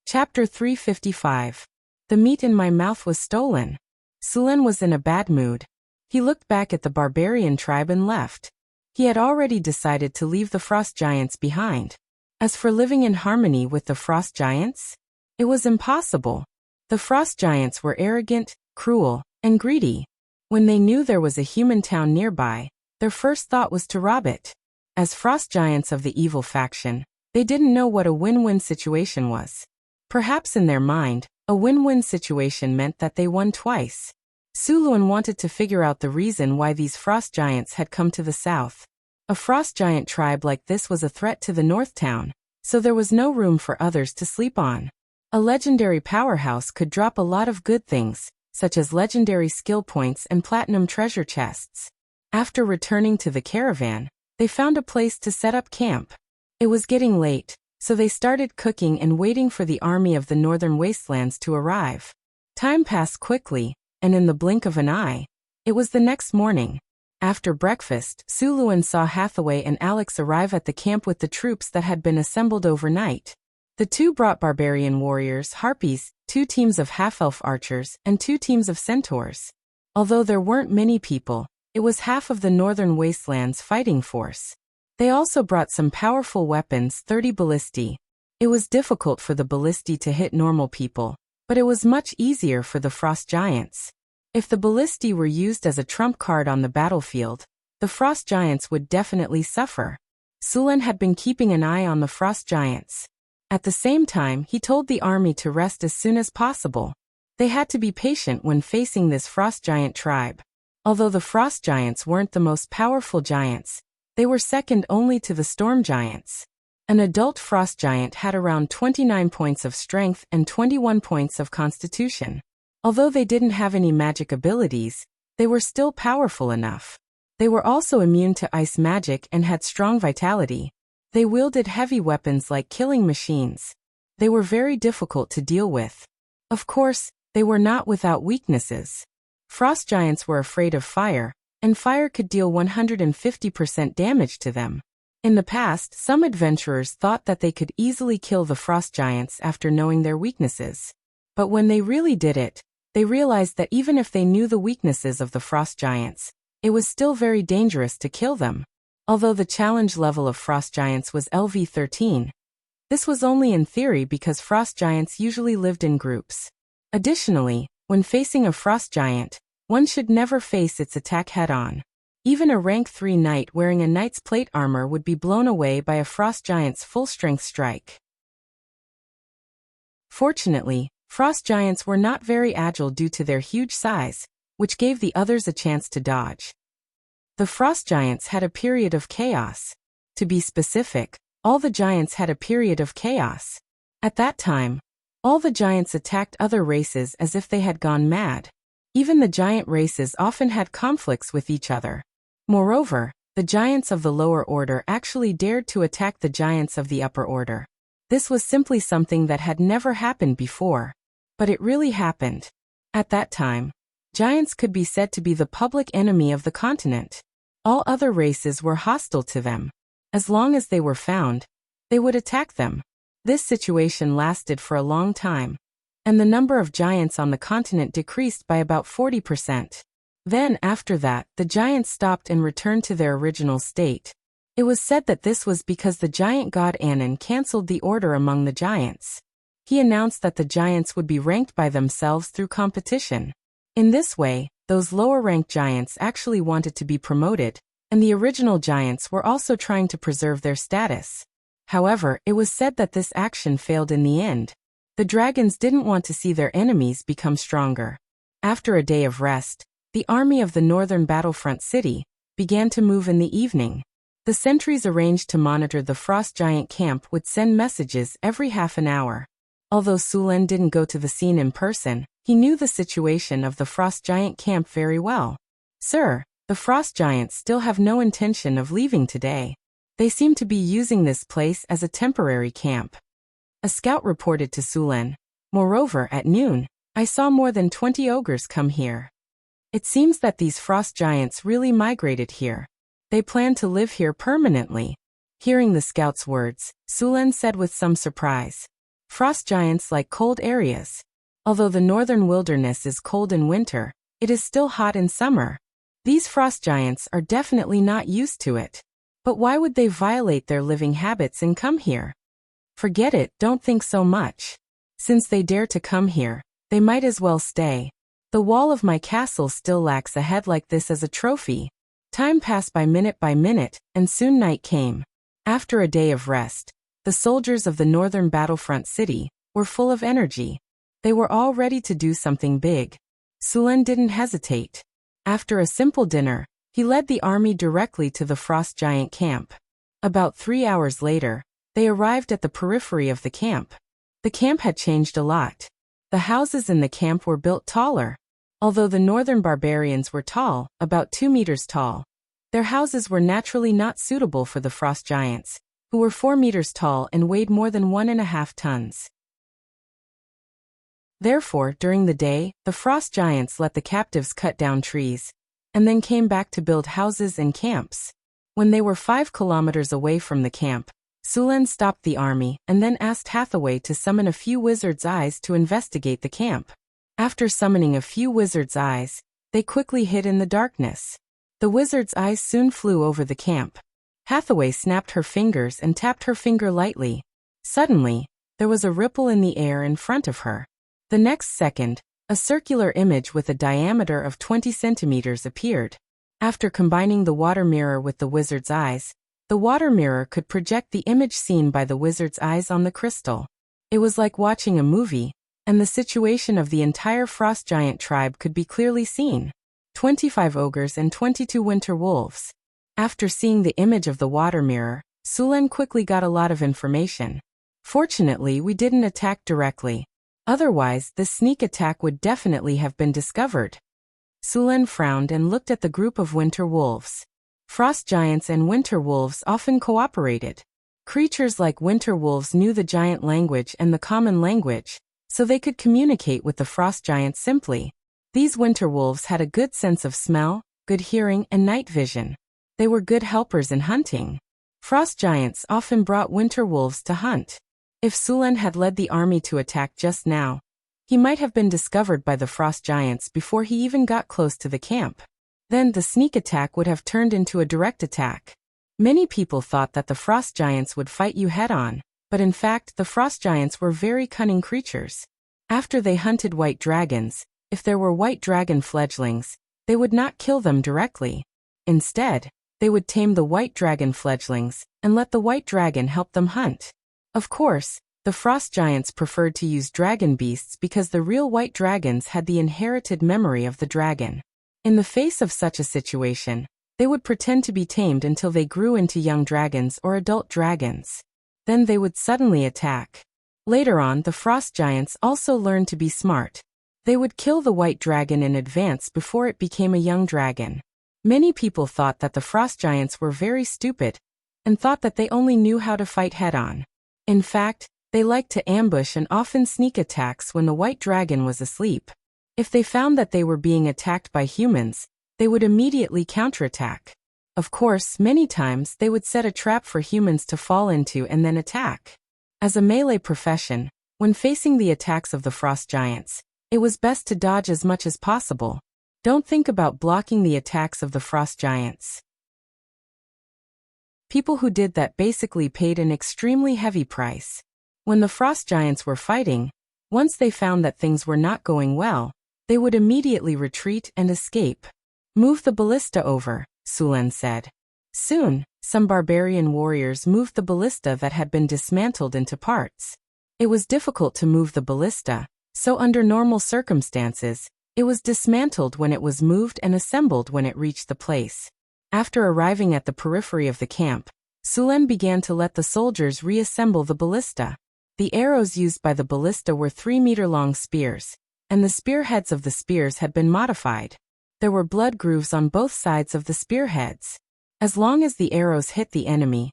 Chapter 355. The meat in my mouth was stolen. Sulen was in a bad mood. He looked back at the barbarian tribe and left. He had already decided to leave the frost giants behind. As for living in harmony with the frost giants, it was impossible. The frost giants were arrogant, cruel, and greedy. When they knew there was a human town nearby, their first thought was to rob it. As frost giants of the evil faction, they didn't know what a win-win situation was. Perhaps in their mind, a win-win situation meant that they won twice. Suluan wanted to figure out the reason why these frost giants had come to the south. A frost giant tribe like this was a threat to the north town, so there was no room for others to sleep on. A legendary powerhouse could drop a lot of good things, such as legendary skill points and platinum treasure chests. After returning to the caravan, they found a place to set up camp. It was getting late, so they started cooking and waiting for the army of the northern wastelands to arrive. Time passed quickly, and in the blink of an eye, it was the next morning. After breakfast, Suluan saw Hathaway and Alex arrive at the camp with the troops that had been assembled overnight. The 2 brought barbarian warriors, harpies, 2 teams of half-elf archers, and 2 teams of centaurs. Although there weren't many people, It was half of the northern wasteland's fighting force. They also brought some powerful weapons, 30 ballistae. It was difficult for the ballistae to hit normal people, but it was much easier for the frost giants. If the ballistae were used as a trump card on the battlefield, the frost giants would definitely suffer. Sulan had been keeping an eye on the frost giants. At the same time, he told the army to rest as soon as possible. They had to be patient when facing this frost giant tribe. Although the frost giants weren't the most powerful giants, they were second only to the storm giants. An adult frost giant had around 29 points of strength and 21 points of constitution. Although they didn't have any magic abilities, they were still powerful enough. They were also immune to ice magic and had strong vitality. They wielded heavy weapons like killing machines. They were very difficult to deal with. Of course, they were not without weaknesses. Frost giants were afraid of fire, and fire could deal 150% damage to them. In the past, some adventurers thought that they could easily kill the frost giants after knowing their weaknesses. But when they really did it, they realized that even if they knew the weaknesses of the frost giants, it was still very dangerous to kill them. Although the challenge level of frost giants was LV13, this was only in theory because frost giants usually lived in groups. Additionally, when facing a frost giant, one should never face its attack head-on. Even a rank 3 knight wearing a knight's plate armor would be blown away by a frost giant's full-strength strike. Fortunately, frost giants were not very agile due to their huge size, which gave the others a chance to dodge. The frost giants had a period of chaos. To be specific, all the giants had a period of chaos. At that time, all the giants attacked other races as if they had gone mad. Even the giant races often had conflicts with each other. Moreover, the giants of the lower order actually dared to attack the giants of the upper order. This was simply something that had never happened before. But it really happened. At that time, giants could be said to be the public enemy of the continent. All other races were hostile to them. As long as they were found, they would attack them. This situation lasted for a long time, and the number of giants on the continent decreased by about 40%. Then, after that, the giants stopped and returned to their original state. It was said that this was because the giant god Anan cancelled the order among the giants. He announced that the giants would be ranked by themselves through competition. In this way, those lower-ranked giants actually wanted to be promoted, and the original giants were also trying to preserve their status. However, it was said that this action failed in the end. The dragons didn't want to see their enemies become stronger. After a day of rest, the army of the northern battlefront city began to move in the evening. The sentries arranged to monitor the frost giant camp would send messages every half an hour. Although Sulan didn't go to the scene in person, he knew the situation of the frost giant camp very well. "Sir, the frost giants still have no intention of leaving today. They seem to be using this place as a temporary camp," a scout reported to Sulan. "Moreover, at noon, I saw more than 20 ogres come here. It seems that these frost giants really migrated here. They plan to live here permanently." Hearing the scout's words, Sulan said with some surprise, "Frost giants like cold areas. Although the northern wilderness is cold in winter, it is still hot in summer. These frost giants are definitely not used to it. But why would they violate their living habits and come here? Forget it, don't think so much. Since they dare to come here, they might as well stay. The wall of my castle still lacks a head like this as a trophy." Time passed by minute, and soon night came. After a day of rest, the soldiers of the northern battlefront city were full of energy. They were all ready to do something big. Sulan didn't hesitate. After a simple dinner, he led the army directly to the frost giant camp. About 3 hours later, they arrived at the periphery of the camp. The camp had changed a lot. The houses in the camp were built taller. Although the northern barbarians were tall, about 2 meters tall, their houses were naturally not suitable for the frost giants, who were 4 meters tall and weighed more than 1.5 tons. Therefore, during the day, the frost giants let the captives cut down trees, and then came back to build houses and camps. When they were 5 kilometers away from the camp, Sulan stopped the army and then asked Hathaway to summon a few wizard's eyes to investigate the camp. After summoning a few wizard's eyes, they quickly hid in the darkness. The wizard's eyes soon flew over the camp. Hathaway snapped her fingers and tapped her finger lightly. Suddenly, there was a ripple in the air in front of her. The next second, a circular image with a diameter of 20 centimeters appeared. After combining the water mirror with the wizard's eyes, the water mirror could project the image seen by the wizard's eyes on the crystal. It was like watching a movie, and the situation of the entire frost giant tribe could be clearly seen. 25 ogres and 22 winter wolves. After seeing the image of the water mirror, Sulen quickly got a lot of information. Fortunately, we didn't attack directly. Otherwise, this sneak attack would definitely have been discovered. Sulen frowned and looked at the group of winter wolves. Frost giants and winter wolves often cooperated. Creatures like winter wolves knew the giant language and the common language, so they could communicate with the frost giants simply. These winter wolves had a good sense of smell, good hearing, and night vision. They were good helpers in hunting. Frost giants often brought winter wolves to hunt. If Sulen had led the army to attack just now, he might have been discovered by the frost giants before he even got close to the camp. Then the sneak attack would have turned into a direct attack. Many people thought that the frost giants would fight you head-on, but in fact the frost giants were very cunning creatures. After they hunted white dragons, if there were white dragon fledglings, they would not kill them directly. Instead, they would tame the white dragon fledglings and let the white dragon help them hunt. Of course, the frost giants preferred to use dragon beasts because the real white dragons had the inherited memory of the dragon. In the face of such a situation, they would pretend to be tamed until they grew into young dragons or adult dragons. Then they would suddenly attack. Later on, the frost giants also learned to be smart. They would kill the white dragon in advance before it became a young dragon. Many people thought that the frost giants were very stupid and thought that they only knew how to fight head-on. In fact, they liked to ambush and often sneak attacks when the white dragon was asleep. If they found that they were being attacked by humans, they would immediately counterattack. Of course, many times they would set a trap for humans to fall into and then attack. As a melee profession, when facing the attacks of the frost giants, it was best to dodge as much as possible. Don't think about blocking the attacks of the frost giants. People who did that basically paid an extremely heavy price. When the frost giants were fighting, once they found that things were not going well, they would immediately retreat and escape. Move the ballista over, Sulen said. Soon, some barbarian warriors moved the ballista that had been dismantled into parts. It was difficult to move the ballista, so under normal circumstances, it was dismantled when it was moved and assembled when it reached the place. After arriving at the periphery of the camp, Sulen began to let the soldiers reassemble the ballista. The arrows used by the ballista were 3-meter-long spears, and the spearheads of the spears had been modified. There were blood grooves on both sides of the spearheads. As long as the arrows hit the enemy,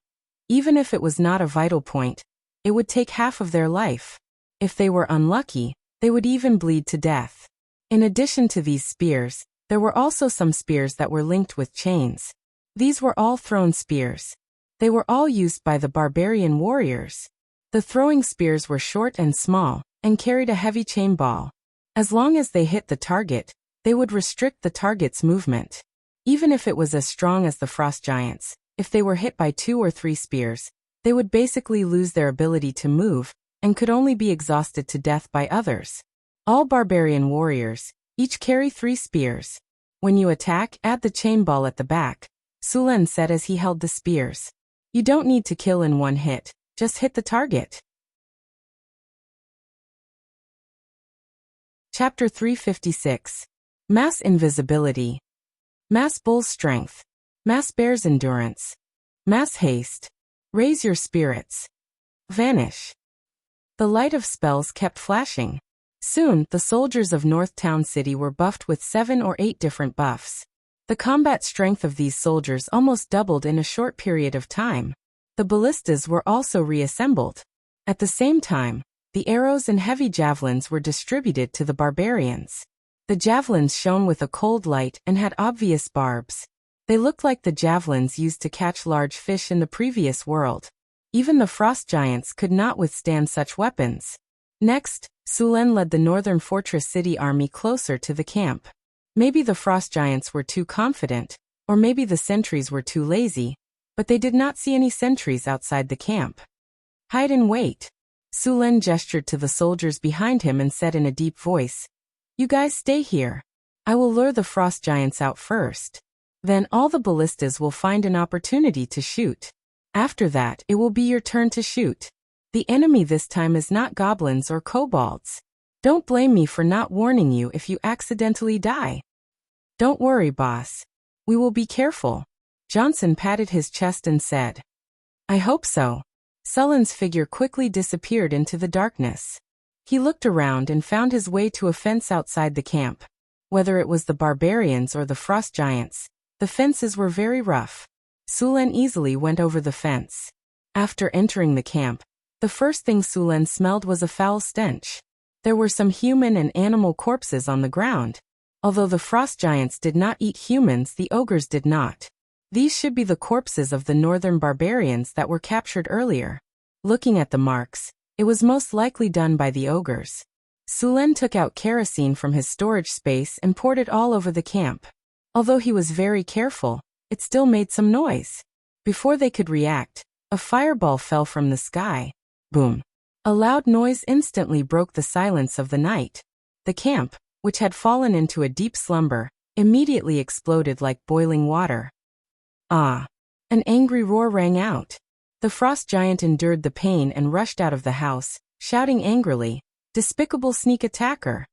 even if it was not a vital point, it would take half of their life. If they were unlucky, they would even bleed to death. In addition to these spears, there were also some spears that were linked with chains. These were all thrown spears. They were all used by the barbarian warriors. The throwing spears were short and small, and carried a heavy chain ball. As long as they hit the target, they would restrict the target's movement. Even if it was as strong as the frost giants, if they were hit by 2 or 3 spears, they would basically lose their ability to move, and could only be exhausted to death by others. All barbarian warriors each carry 3 spears. When you attack, add the chain ball at the back, Sulen said as he held the spears. You don't need to kill in one hit, just hit the target. Chapter 356. Mass Invisibility. Mass Bull's Strength. Mass Bear's Endurance. Mass Haste. Raise your spirits. Vanish. The light of spells kept flashing. Soon, the soldiers of North Town City were buffed with 7 or 8 different buffs. The combat strength of these soldiers almost doubled in a short period of time. The ballistas were also reassembled. At the same time, the arrows and heavy javelins were distributed to the barbarians. The javelins shone with a cold light and had obvious barbs. They looked like the javelins used to catch large fish in the previous world. Even the frost giants could not withstand such weapons. Next, Sulen led the northern fortress city army closer to the camp. Maybe the frost giants were too confident, Or maybe the sentries were too lazy, but they did not see any sentries outside the camp. Hide and wait. Sulen gestured to the soldiers behind him and said in a deep voice, "You guys stay here. I will lure the frost giants out first. Then all the ballistas will find an opportunity to shoot. After that, it will be your turn to shoot. The enemy this time is not goblins or kobolds. Don't blame me for not warning you if you accidentally die." "Don't worry, boss. We will be careful." Johnson patted his chest and said, "I hope so." Sullen's figure quickly disappeared into the darkness. He looked around and found his way to a fence outside the camp. Whether it was the barbarians or the frost giants, the fences were very rough. Sulen easily went over the fence. After entering the camp, the first thing Sulen smelled was a foul stench. There were some human and animal corpses on the ground. Although the frost giants did not eat humans, the ogres did not. These should be the corpses of the northern barbarians that were captured earlier. Looking at the marks, it was most likely done by the ogres. Sulen took out kerosene from his storage space and poured it all over the camp. Although he was very careful, it still made some noise. Before they could react, a fireball fell from the sky. Boom. A loud noise instantly broke the silence of the night. The camp, which had fallen into a deep slumber, immediately exploded like boiling water. Ah! An angry roar rang out. The frost giant endured the pain and rushed out of the house, shouting angrily, "Despicable sneak attacker!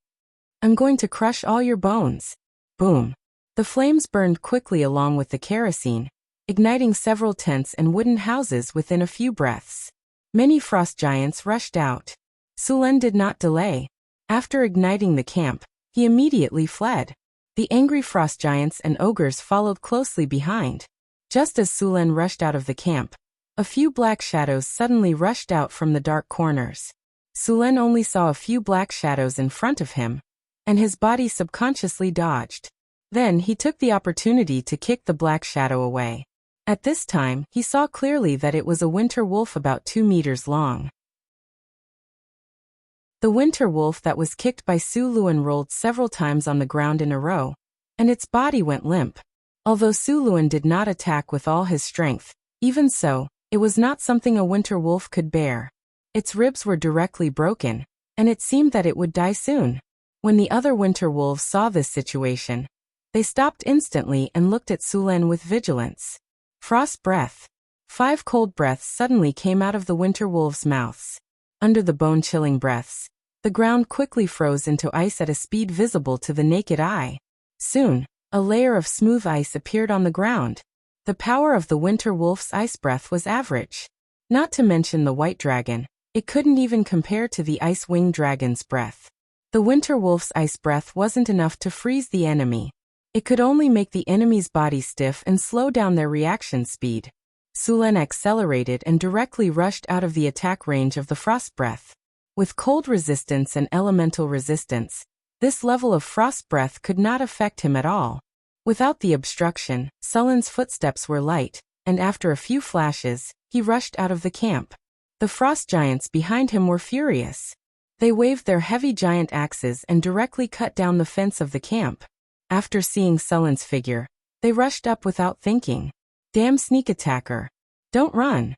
I'm going to crush all your bones." Boom! The flames burned quickly along with the kerosene, igniting several tents and wooden houses within a few breaths. Many frost giants rushed out. Sulen did not delay. After igniting the camp, he immediately fled. The angry frost giants and ogres followed closely behind. Just as Sulen rushed out of the camp, a few black shadows suddenly rushed out from the dark corners. Sulen only saw a few black shadows in front of him, and his body subconsciously dodged. Then he took the opportunity to kick the black shadow away. At this time, he saw clearly that it was a winter wolf about 2 meters long. The winter wolf that was kicked by Sulen rolled several times on the ground in a row, and its body went limp. Although Sulen did not attack with all his strength, even so, it was not something a winter wolf could bear. Its ribs were directly broken, and it seemed that it would die soon. When the other winter wolves saw this situation, they stopped instantly and looked at Sulen with vigilance. Frost breath. 5 cold breaths suddenly came out of the winter wolves' mouths. Under the bone-chilling breaths, the ground quickly froze into ice at a speed visible to the naked eye. Soon, a layer of smooth ice appeared on the ground. The power of the winter wolf's ice breath was average. Not to mention the white dragon, it couldn't even compare to the ice-winged dragon's breath. The winter wolf's ice breath wasn't enough to freeze the enemy. It could only make the enemy's body stiff and slow down their reaction speed. Sulen accelerated and directly rushed out of the attack range of the frost breath. With cold resistance and elemental resistance, this level of frost breath could not affect him at all. Without the obstruction, Sulen's footsteps were light, and after a few flashes, he rushed out of the camp. The frost giants behind him were furious. They waved their heavy giant axes and directly cut down the fence of the camp. After seeing Sulen's figure, they rushed up without thinking. "Damn sneak attacker. Don't run."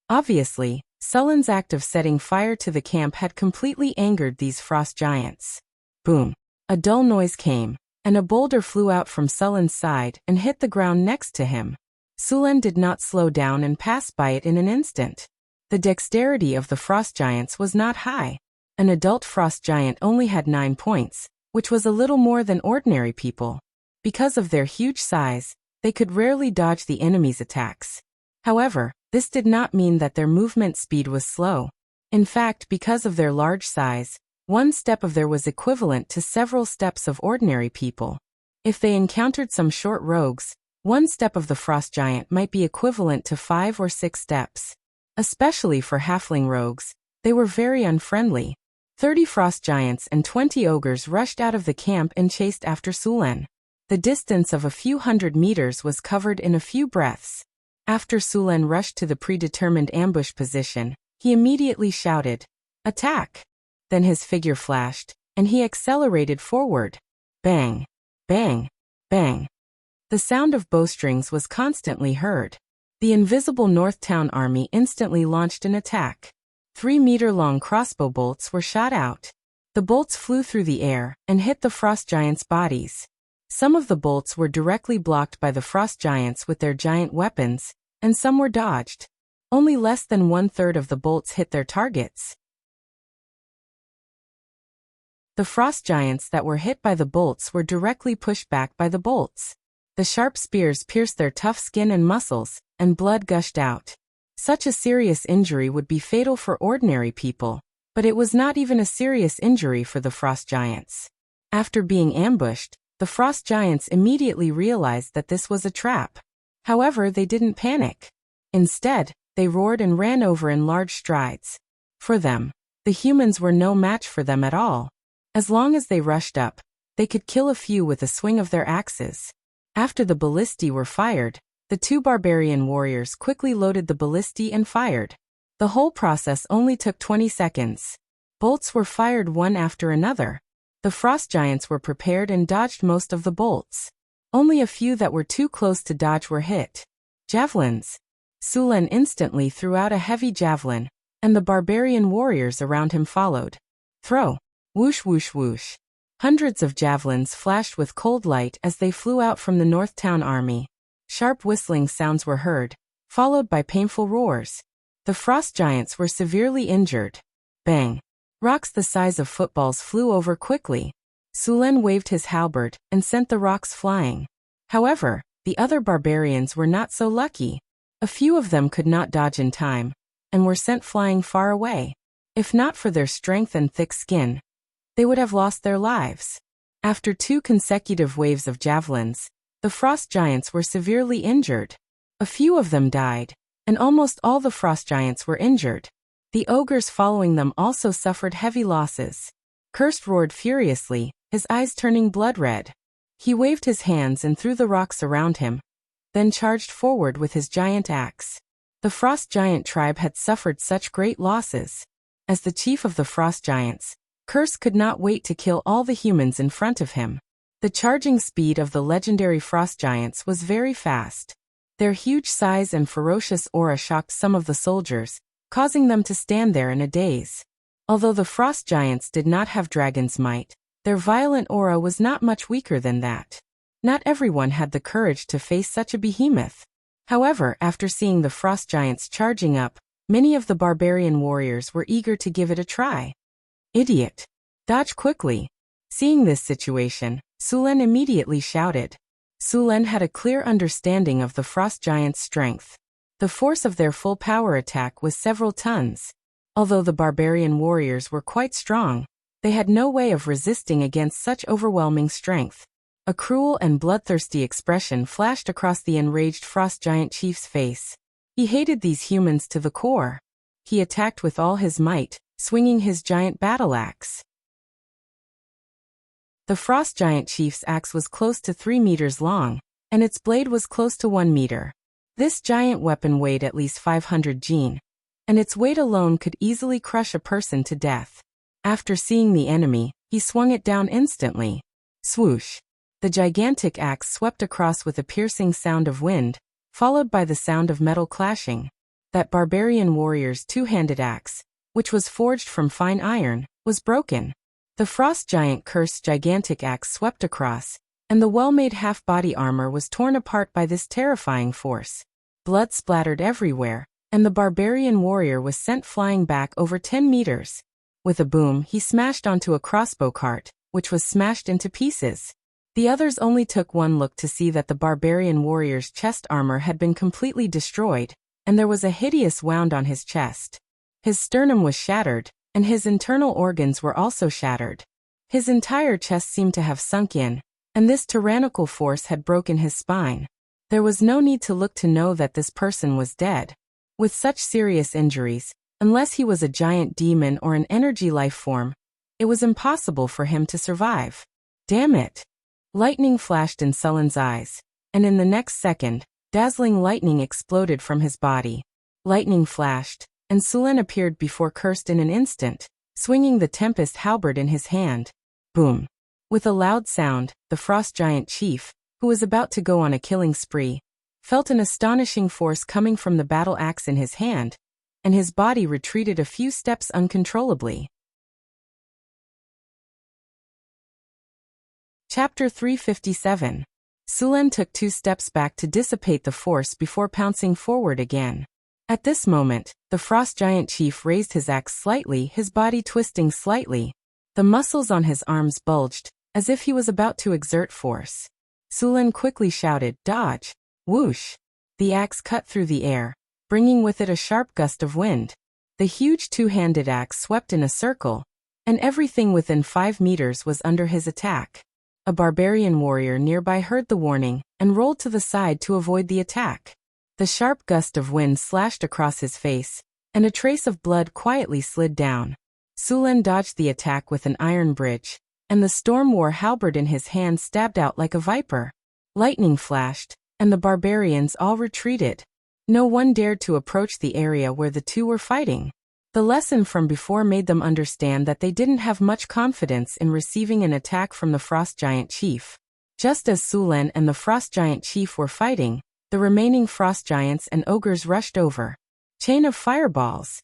Obviously, Sulen's act of setting fire to the camp had completely angered these frost giants. Boom! A dull noise came, and a boulder flew out from Sulen's side and hit the ground next to him. Sulen did not slow down and passed by it in an instant. The dexterity of the frost giants was not high. An adult frost giant only had 9 points, which was a little more than ordinary people. Because of their huge size, they could rarely dodge the enemy's attacks. However, this did not mean that their movement speed was slow. In fact, because of their large size, one step of theirs was equivalent to several steps of ordinary people. If they encountered some short rogues, one step of the frost giant might be equivalent to 5 or 6 steps. Especially for halfling rogues, they were very unfriendly. 30 frost giants and 20 ogres rushed out of the camp and chased after Sulen. The distance of a few hundred meters was covered in a few breaths. After Sulen rushed to the predetermined ambush position, he immediately shouted, "Attack!" Then his figure flashed, and he accelerated forward. Bang! Bang! Bang! The sound of bowstrings was constantly heard. The invisible Northtown army instantly launched an attack. 3-meter-long crossbow bolts were shot out. The bolts flew through the air and hit the frost giants' bodies. Some of the bolts were directly blocked by the frost giants with their giant weapons, and some were dodged. Only less than 1/3 of the bolts hit their targets. The frost giants that were hit by the bolts were directly pushed back by the bolts. The sharp spears pierced their tough skin and muscles, and blood gushed out. Such a serious injury would be fatal for ordinary people, but it was not even a serious injury for the frost giants. After being ambushed, the frost giants immediately realized that this was a trap. However, they didn't panic. Instead, they roared and ran over in large strides. For them, the humans were no match for them at all. As long as they rushed up, they could kill a few with a swing of their axes. After the ballistae were fired, the two barbarian warriors quickly loaded the ballistae and fired. The whole process only took 20 seconds. Bolts were fired one after another. The frost giants were prepared and dodged most of the bolts. Only a few that were too close to dodge were hit. Javelins. Sulen instantly threw out a heavy javelin, and the barbarian warriors around him followed. Throw. Whoosh whoosh whoosh. Hundreds of javelins flashed with cold light as they flew out from the Northtown army. Sharp whistling sounds were heard, followed by painful roars. The frost giants were severely injured. Bang! Rocks the size of footballs flew over quickly. Sulen waved his halberd and sent the rocks flying. However, the other barbarians were not so lucky. A few of them could not dodge in time, and were sent flying far away. If not for their strength and thick skin, they would have lost their lives. After 2 consecutive waves of javelins, the frost giants were severely injured. A few of them died, and almost all the frost giants were injured. The ogres following them also suffered heavy losses. Cursed roared furiously, his eyes turning blood red. He waved his hands and threw the rocks around him, then charged forward with his giant axe. The frost giant tribe had suffered such great losses. As the chief of the frost giants, Curse could not wait to kill all the humans in front of him. The charging speed of the legendary frost giants was very fast. Their huge size and ferocious aura shocked some of the soldiers, causing them to stand there in a daze. Although the frost giants did not have dragon's might, their violent aura was not much weaker than that. Not everyone had the courage to face such a behemoth. However, after seeing the frost giants charging up, many of the barbarian warriors were eager to give it a try. Idiot! Dodge quickly! Seeing this situation, Sulen immediately shouted. Sulen had a clear understanding of the frost giants' strength. The force of their full power attack was several tons. Although the barbarian warriors were quite strong, they had no way of resisting against such overwhelming strength. A cruel and bloodthirsty expression flashed across the enraged frost giant chief's face. He hated these humans to the core. He attacked with all his might, swinging his giant battle axe. The frost giant chief's axe was close to 3 meters long, and its blade was close to 1 meter. This giant weapon weighed at least 500 jin, and its weight alone could easily crush a person to death. After seeing the enemy, he swung it down instantly. Swoosh! The gigantic axe swept across with a piercing sound of wind, followed by the sound of metal clashing. That barbarian warrior's two-handed axe, which was forged from fine iron, was broken. The frost giant Curse's gigantic axe swept across, and the well-made half-body armor was torn apart by this terrifying force. Blood splattered everywhere, and the barbarian warrior was sent flying back over 10 meters. With a boom, he smashed onto a crossbow cart, which was smashed into pieces. The others only took one look to see that the barbarian warrior's chest armor had been completely destroyed, and there was a hideous wound on his chest. His sternum was shattered, and his internal organs were also shattered. His entire chest seemed to have sunk in, and this tyrannical force had broken his spine. There was no need to look to know that this person was dead. With such serious injuries, unless he was a giant demon or an energy life form, it was impossible for him to survive. Damn it! Lightning flashed in Sulen's eyes, and in the next second, dazzling lightning exploded from his body. Lightning flashed, and Sulen appeared before Cursed in an instant, swinging the Tempest halberd in his hand. Boom! With a loud sound, the frost giant chief, who was about to go on a killing spree, felt an astonishing force coming from the battle axe in his hand, and his body retreated a few steps uncontrollably. Chapter 357. Sulen took 2 steps back to dissipate the force before pouncing forward again. At this moment, the frost giant chief raised his axe slightly, his body twisting slightly. The muscles on his arms bulged, as if he was about to exert force. Sulen quickly shouted, "Dodge!" Whoosh! The axe cut through the air, bringing with it a sharp gust of wind. The huge 2-handed axe swept in a circle, and everything within 5 meters was under his attack. A barbarian warrior nearby heard the warning and rolled to the side to avoid the attack. The sharp gust of wind slashed across his face, and a trace of blood quietly slid down. Sulen dodged the attack with an iron bridge, and the storm war halberd in his hand stabbed out like a viper. Lightning flashed, and the barbarians all retreated. No one dared to approach the area where the two were fighting. The lesson from before made them understand that they didn't have much confidence in receiving an attack from the Frost Giant Chief. Just as Sulen and the Frost Giant Chief were fighting, the remaining Frost Giants and Ogres rushed over. Chain of fireballs.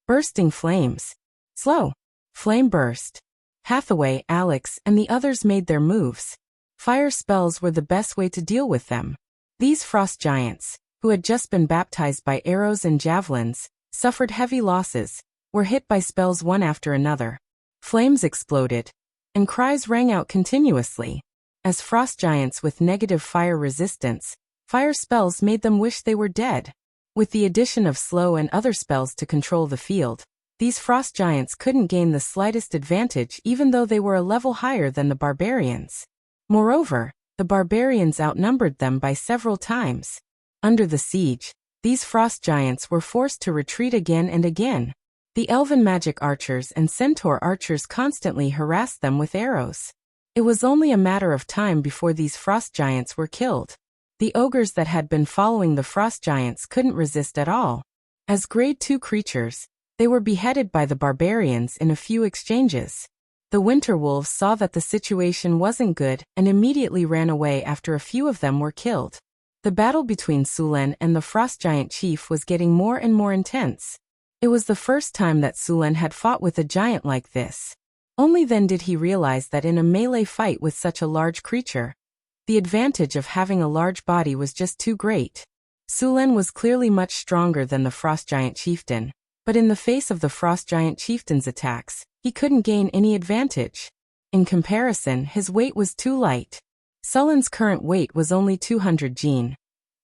Bursting flames. Slow. Flame burst. Hathaway, Alex, and the others made their moves. Fire spells were the best way to deal with them. These Frost Giants, who had just been baptized by arrows and javelins, suffered heavy losses, were hit by spells one after another. Flames exploded, and cries rang out continuously. As frost giants with negative fire resistance, fire spells made them wish they were dead. With the addition of slow and other spells to control the field, these frost giants couldn't gain the slightest advantage even though they were a level higher than the barbarians. Moreover, the barbarians outnumbered them by several times. Under the siege, these frost giants were forced to retreat again and again. The elven magic archers and centaur archers constantly harassed them with arrows. It was only a matter of time before these frost giants were killed. The ogres that had been following the frost giants couldn't resist at all. As grade 2 creatures, they were beheaded by the barbarians in a few exchanges. The winter wolves saw that the situation wasn't good and immediately ran away after a few of them were killed. The battle between Sulen and the Frost Giant Chief was getting more and more intense. It was the first time that Sulen had fought with a giant like this. Only then did he realize that in a melee fight with such a large creature, the advantage of having a large body was just too great. Sulen was clearly much stronger than the Frost Giant Chieftain, but in the face of the Frost Giant Chieftain's attacks, he couldn't gain any advantage. In comparison, his weight was too light. Sulen's current weight was only 200 gene,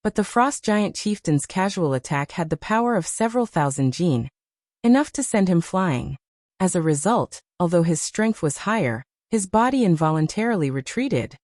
but the Frost Giant Chieftain's casual attack had the power of several thousand gene, enough to send him flying. As a result, although his strength was higher, his body involuntarily retreated.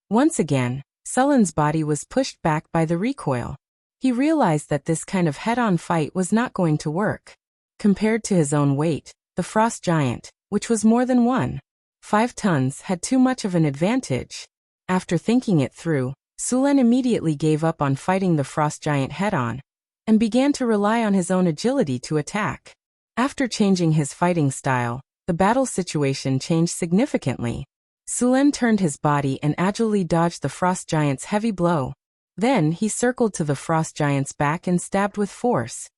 Once again, Sulen's body was pushed back by the recoil. He realized that this kind of head-on fight was not going to work. Compared to his own weight, the Frost Giant, which was more than 1.5 tons, had too much of an advantage. After thinking it through, Sulen immediately gave up on fighting the Frost Giant head-on, and began to rely on his own agility to attack. After changing his fighting style, the battle situation changed significantly. Sulen turned his body and agilely dodged the Frost Giant's heavy blow. Then he circled to the Frost Giant's back and stabbed with force.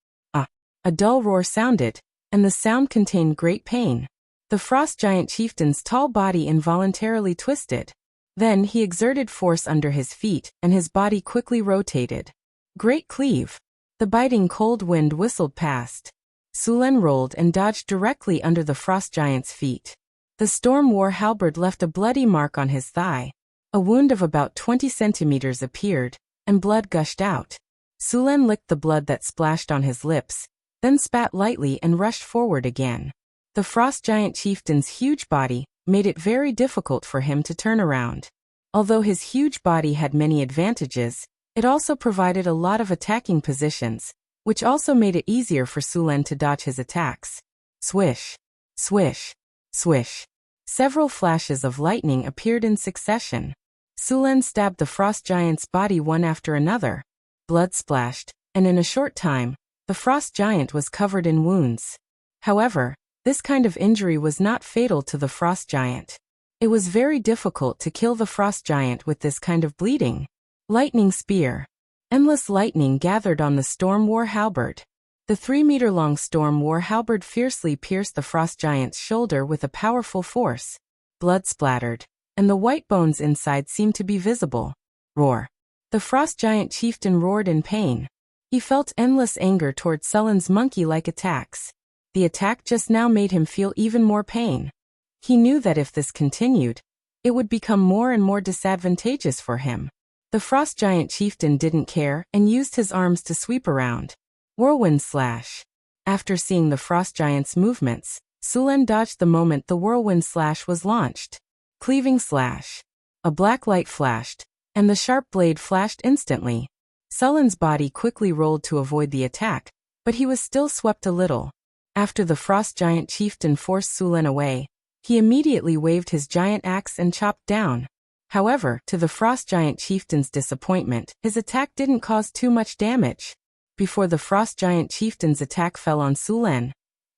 A dull roar sounded, and the sound contained great pain. The Frost Giant Chieftain's tall body involuntarily twisted. Then he exerted force under his feet, and his body quickly rotated. Great cleave. The biting cold wind whistled past. Sulen rolled and dodged directly under the Frost Giant's feet. The Storm War halberd left a bloody mark on his thigh. A wound of about 20 centimeters appeared, and blood gushed out. Sulen licked the blood that splashed on his lips, then spat lightly and rushed forward again. The Frost Giant Chieftain's huge body made it very difficult for him to turn around. Although his huge body had many advantages, it also provided a lot of attacking positions, which also made it easier for Sulen to dodge his attacks. Swish, swish, swish. Several flashes of lightning appeared in succession. Sulen stabbed the Frost Giant's body one after another. Blood splashed, and in a short time, the Frost Giant was covered in wounds. However, this kind of injury was not fatal to the Frost Giant. It was very difficult to kill the frost giant with this kind of bleeding. Lightning spear. Endless lightning gathered on the storm war halberd. The 3-meter-long storm war halberd fiercely pierced the frost giant's shoulder with a powerful force. Blood splattered, and the white bones inside seemed to be visible. Roar. The frost giant chieftain roared in pain. He felt endless anger toward Sullen's monkey-like attacks. The attack just now made him feel even more pain. He knew that if this continued, it would become more and more disadvantageous for him. The frost giant chieftain didn't care and used his arms to sweep around. Whirlwind slash. After seeing the frost giant's movements, Sulen dodged the moment the whirlwind slash was launched. Cleaving slash. A black light flashed, and the sharp blade flashed instantly. Sullen's body quickly rolled to avoid the attack, but he was still swept a little. After the frost giant chieftain forced Sulen away, he immediately waved his giant axe and chopped down. However, to the frost giant chieftain's disappointment, his attack didn't cause too much damage. Before the frost giant chieftain's attack fell on Sulen,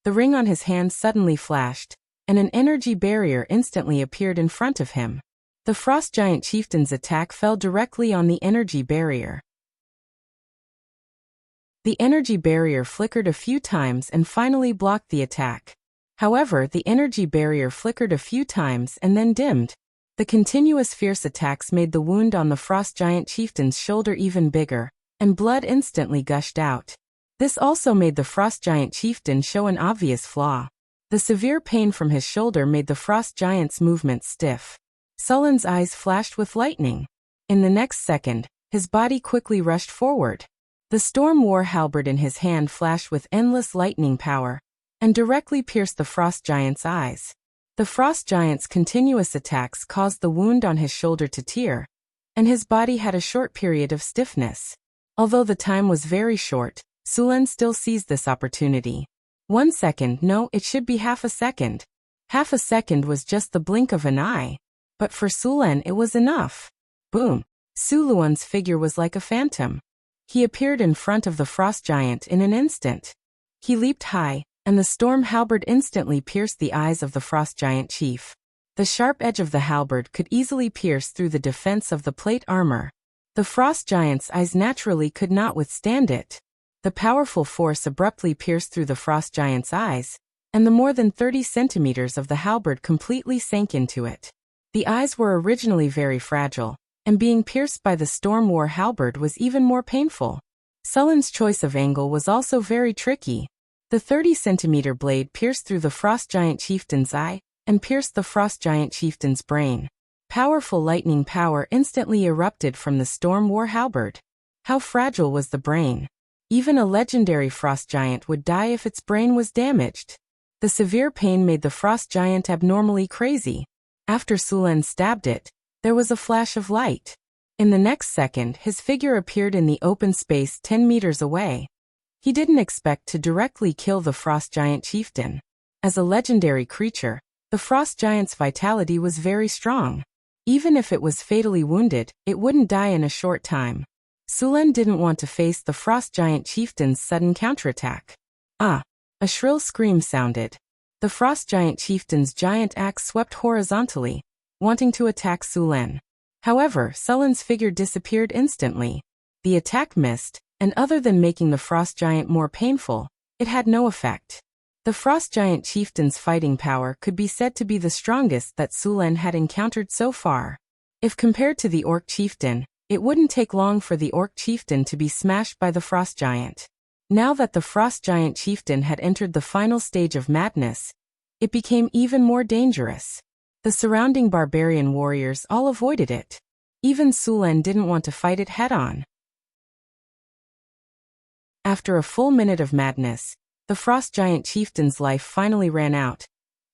the ring on his hand suddenly flashed, and an energy barrier instantly appeared in front of him. The frost giant chieftain's attack fell directly on the energy barrier. The energy barrier flickered a few times and finally blocked the attack. However, the energy barrier flickered a few times and then dimmed. The continuous fierce attacks made the wound on the frost giant chieftain's shoulder even bigger, and blood instantly gushed out. This also made the frost giant chieftain show an obvious flaw. The severe pain from his shoulder made the frost giant's movements stiff. Sullen's eyes flashed with lightning. In the next second, his body quickly rushed forward. The storm war halberd in his hand flashed with endless lightning power, and directly pierced the frost giant's eyes. The frost giant's continuous attacks caused the wound on his shoulder to tear, and his body had a short period of stiffness. Although the time was very short, Sulen still seized this opportunity. 1 second, no, it should be half a second. Half a second was just the blink of an eye. But for Sulen it was enough. Boom! Suluan's figure was like a phantom. He appeared in front of the frost giant in an instant. He leaped high, and the storm halberd instantly pierced the eyes of the frost giant chief. The sharp edge of the halberd could easily pierce through the defense of the plate armor. The frost giant's eyes naturally could not withstand it. The powerful force abruptly pierced through the frost giant's eyes, and the more than 30 centimeters of the halberd completely sank into it. The eyes were originally very fragile, and being pierced by the storm war halberd was even more painful. Sullen's choice of angle was also very tricky. The 30-centimeter blade pierced through the frost giant chieftain's eye, and pierced the frost giant chieftain's brain. Powerful lightning power instantly erupted from the storm war halberd. How fragile was the brain? Even a legendary frost giant would die if its brain was damaged. The severe pain made the frost giant abnormally crazy. After Sulen stabbed it, there was a flash of light. In the next second, his figure appeared in the open space 10 meters away. He didn't expect to directly kill the frost giant chieftain. As a legendary creature, the frost giant's vitality was very strong. Even if it was fatally wounded, it wouldn't die in a short time. Sulen didn't want to face the frost giant chieftain's sudden counterattack. Ah! A shrill scream sounded. The frost giant chieftain's giant axe swept horizontally, wanting to attack Sulen. However, Sullen's figure disappeared instantly. The attack missed, and other than making the frost giant more painful, it had no effect. The frost giant chieftain's fighting power could be said to be the strongest that Sulen had encountered so far. If compared to the orc chieftain, it wouldn't take long for the orc chieftain to be smashed by the frost giant. Now that the frost giant chieftain had entered the final stage of madness, it became even more dangerous. The surrounding barbarian warriors all avoided it. Even Sulen didn't want to fight it head-on. After a full minute of madness, the frost giant chieftain's life finally ran out,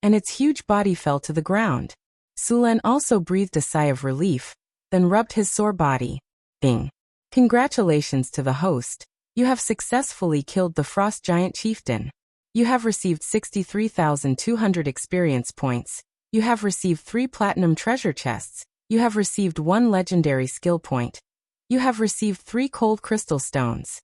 and its huge body fell to the ground. Sulen also breathed a sigh of relief, then rubbed his sore body. Bing! Congratulations to the host. You have successfully killed the frost giant chieftain. You have received 63,200 experience points. You have received 3 platinum treasure chests. You have received 1 legendary skill point. You have received 3 cold crystal stones.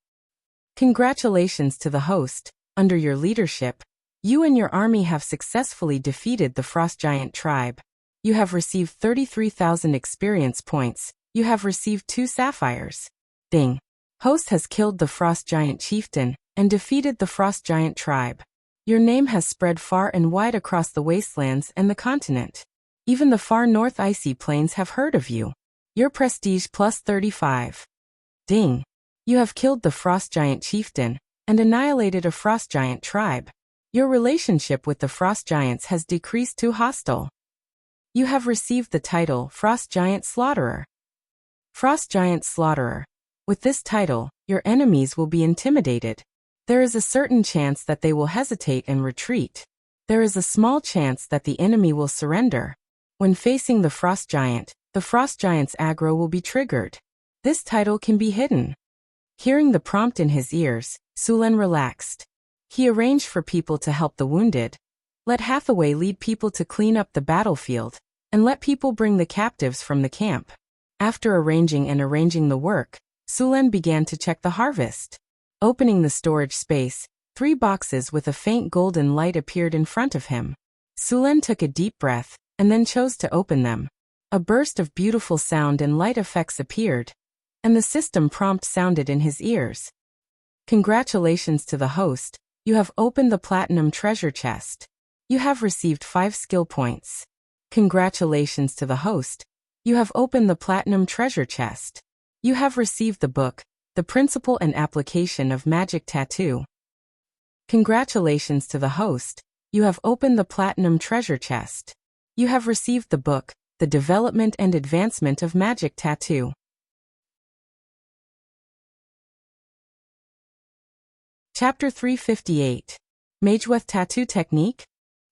Congratulations to the host. Under your leadership, you and your army have successfully defeated the frost giant tribe. You have received 33,000 experience points. You have received 2 sapphires. Ding. Host has killed the Frost Giant Chieftain and defeated the Frost Giant tribe. Your name has spread far and wide across the wastelands and the continent. Even the far north icy plains have heard of you. Your prestige plus 35. Ding. You have killed the Frost Giant Chieftain and annihilated a Frost Giant tribe. Your relationship with the Frost Giants has decreased to hostile. You have received the title Frost Giant Slaughterer. Frost Giant Slaughterer. With this title, your enemies will be intimidated. There is a certain chance that they will hesitate and retreat. There is a small chance that the enemy will surrender. When facing the Frost Giant's aggro will be triggered. This title can be hidden. Hearing the prompt in his ears, Sulen relaxed. He arranged for people to help the wounded. Let Hathaway lead people to clean up the battlefield, and let people bring the captives from the camp. After arranging the work, Sulen began to check the harvest. Opening the storage space, 3 boxes with a faint golden light appeared in front of him. Sulen took a deep breath, and then chose to open them. A burst of beautiful sound and light effects appeared, and the system prompt sounded in his ears. Congratulations to the host, you have opened the Platinum Treasure Chest. You have received 5 skill points. Congratulations to the host, you have opened the Platinum Treasure Chest. You have received the book, The Principle and Application of Magic Tattoo. Congratulations to the host, you have opened the Platinum Treasure Chest. You have received the book, The Development and Advancement of Magic Tattoo. Chapter 358. Mageweth Tattoo Technique?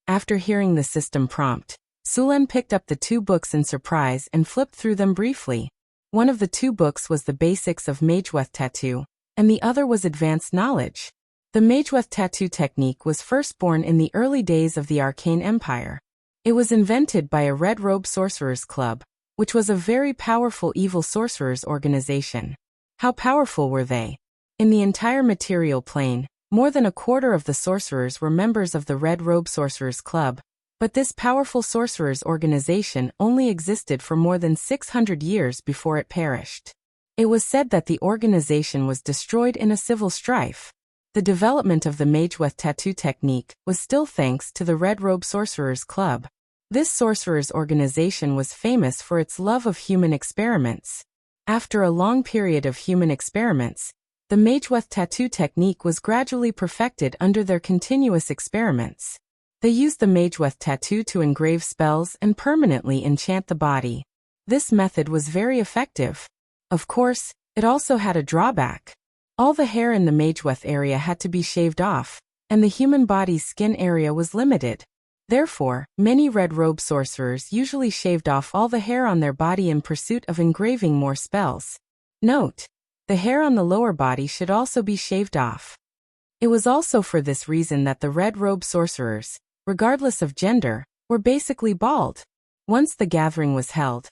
After hearing the system prompt, Sulen picked up the 2 books in surprise and flipped through them briefly. One of the 2 books was The Basics of Mageweth Tattoo, and the other was Advanced Knowledge. The Mageweth Tattoo Technique was first born in the early days of the Arcane Empire. It was invented by a Red Robe Sorcerers Club, which was a very powerful evil sorcerers organization. How powerful were they? In the entire material plane, more than a quarter of the sorcerers were members of the Red Robe Sorcerers Club, but this powerful sorcerers organization only existed for more than 600 years before it perished. It was said that the organization was destroyed in a civil strife. The development of the Mageweth Tattoo Technique was still thanks to the Red Robe Sorcerers Club. This sorcerers organization was famous for its love of human experiments. After a long period of human experiments, the Mageweth Tattoo Technique was gradually perfected under their continuous experiments. They used the Mageweth Tattoo to engrave spells and permanently enchant the body. This method was very effective. Of course, it also had a drawback. All the hair in the Mageweth area had to be shaved off, and the human body's skin area was limited. Therefore, many Red Robe sorcerers usually shaved off all the hair on their body in pursuit of engraving more spells. Note: the hair on the lower body should also be shaved off. It was also for this reason that the Red Robe sorcerers, regardless of gender, were basically bald. Once the gathering was held,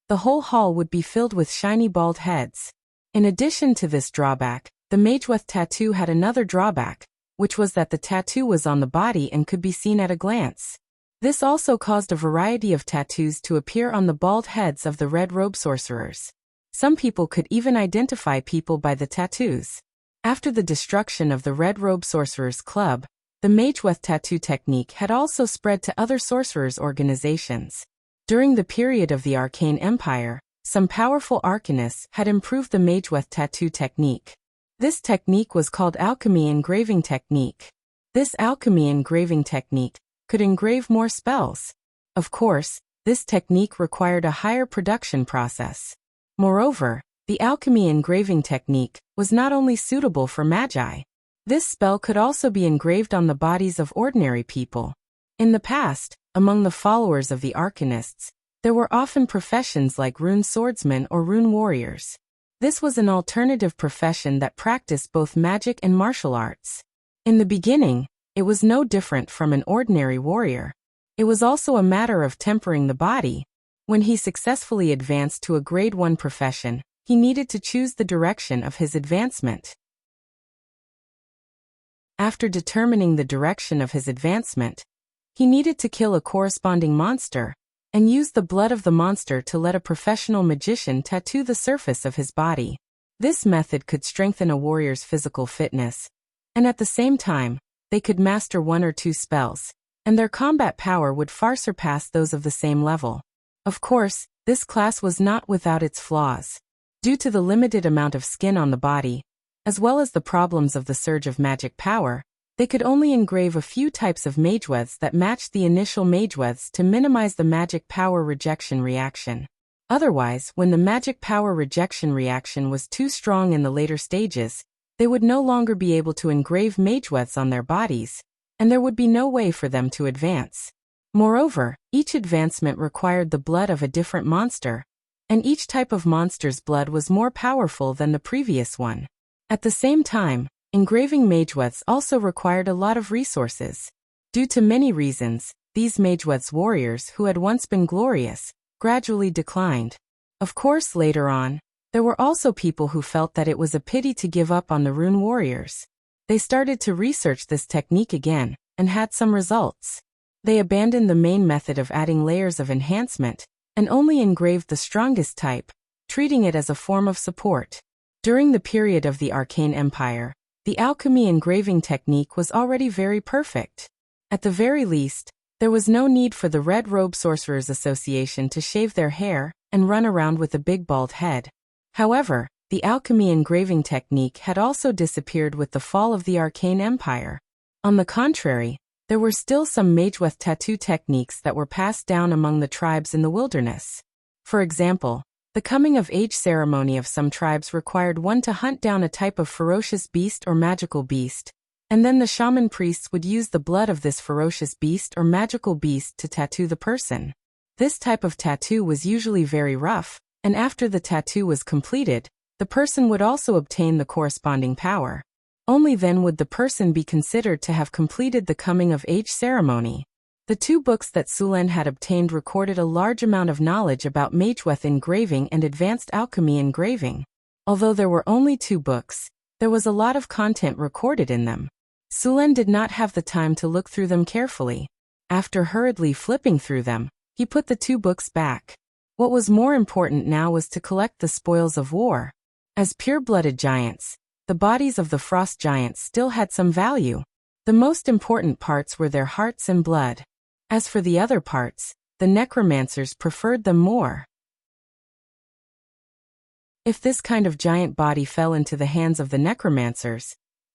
the whole hall would be filled with shiny bald heads. In addition to this drawback, the Mageweth tattoo had another drawback, which was that the tattoo was on the body and could be seen at a glance. This also caused a variety of tattoos to appear on the bald heads of the Red Robe sorcerers. Some people could even identify people by the tattoos. After the destruction of the Red Robe Sorcerers Club, the Mageweth tattoo technique had also spread to other sorcerers' organizations. During the period of the Arcane Empire, some powerful arcanists had improved the Mageweth tattoo technique. This technique was called Alchemy Engraving Technique. This Alchemy Engraving Technique could engrave more spells. Of course, this technique required a higher production process. Moreover, the Alchemy Engraving Technique was not only suitable for magi. This spell could also be engraved on the bodies of ordinary people. In the past, among the followers of the Arcanists, there were often professions like rune swordsmen or rune warriors. This was an alternative profession that practiced both magic and martial arts. In the beginning, it was no different from an ordinary warrior. It was also a matter of tempering the body. When he successfully advanced to a grade 1 profession, he needed to choose the direction of his advancement. After determining the direction of his advancement, he needed to kill a corresponding monster, and used the blood of the monster to let a professional magician tattoo the surface of his body. This method could strengthen a warrior's physical fitness, and at the same time, they could master one or two spells, and their combat power would far surpass those of the same level. Of course, this class was not without its flaws. Due to the limited amount of skin on the body, as well as the problems of the surge of magic power, they could only engrave a few types of mageweths that matched the initial mageweths to minimize the magic power rejection reaction. Otherwise, when the magic power rejection reaction was too strong in the later stages, they would no longer be able to engrave mageweths on their bodies, and there would be no way for them to advance. Moreover, each advancement required the blood of a different monster, and each type of monster's blood was more powerful than the previous one. At the same time, engraving mageweths also required a lot of resources. Due to many reasons, these mageweths warriors who had once been glorious, gradually declined. Of course, later on, there were also people who felt that it was a pity to give up on the rune warriors. They started to research this technique again, and had some results. They abandoned the main method of adding layers of enhancement, and only engraved the strongest type, treating it as a form of support. During the period of the Arcane Empire, the alchemy engraving technique was already very perfect. At the very least, there was no need for the Red Robe Sorcerers Association to shave their hair and run around with a big bald head. However, the alchemy engraving technique had also disappeared with the fall of the Arcane Empire. On the contrary, there were still some mageweth tattoo techniques that were passed down among the tribes in the wilderness. For example, the coming-of-age ceremony of some tribes required one to hunt down a type of ferocious beast or magical beast, and then the shaman priests would use the blood of this ferocious beast or magical beast to tattoo the person. This type of tattoo was usually very rough, and after the tattoo was completed, the person would also obtain the corresponding power. Only then would the person be considered to have completed the coming-of-age ceremony. The two books that Sulen had obtained recorded a large amount of knowledge about mageweth engraving and advanced alchemy engraving. Although there were only 2 books, there was a lot of content recorded in them. Sulen did not have the time to look through them carefully. After hurriedly flipping through them, he put the 2 books back. What was more important now was to collect the spoils of war. As pure-blooded giants, the bodies of the frost giants still had some value. The most important parts were their hearts and blood. As for the other parts, the necromancers preferred them more. If this kind of giant body fell into the hands of the necromancers,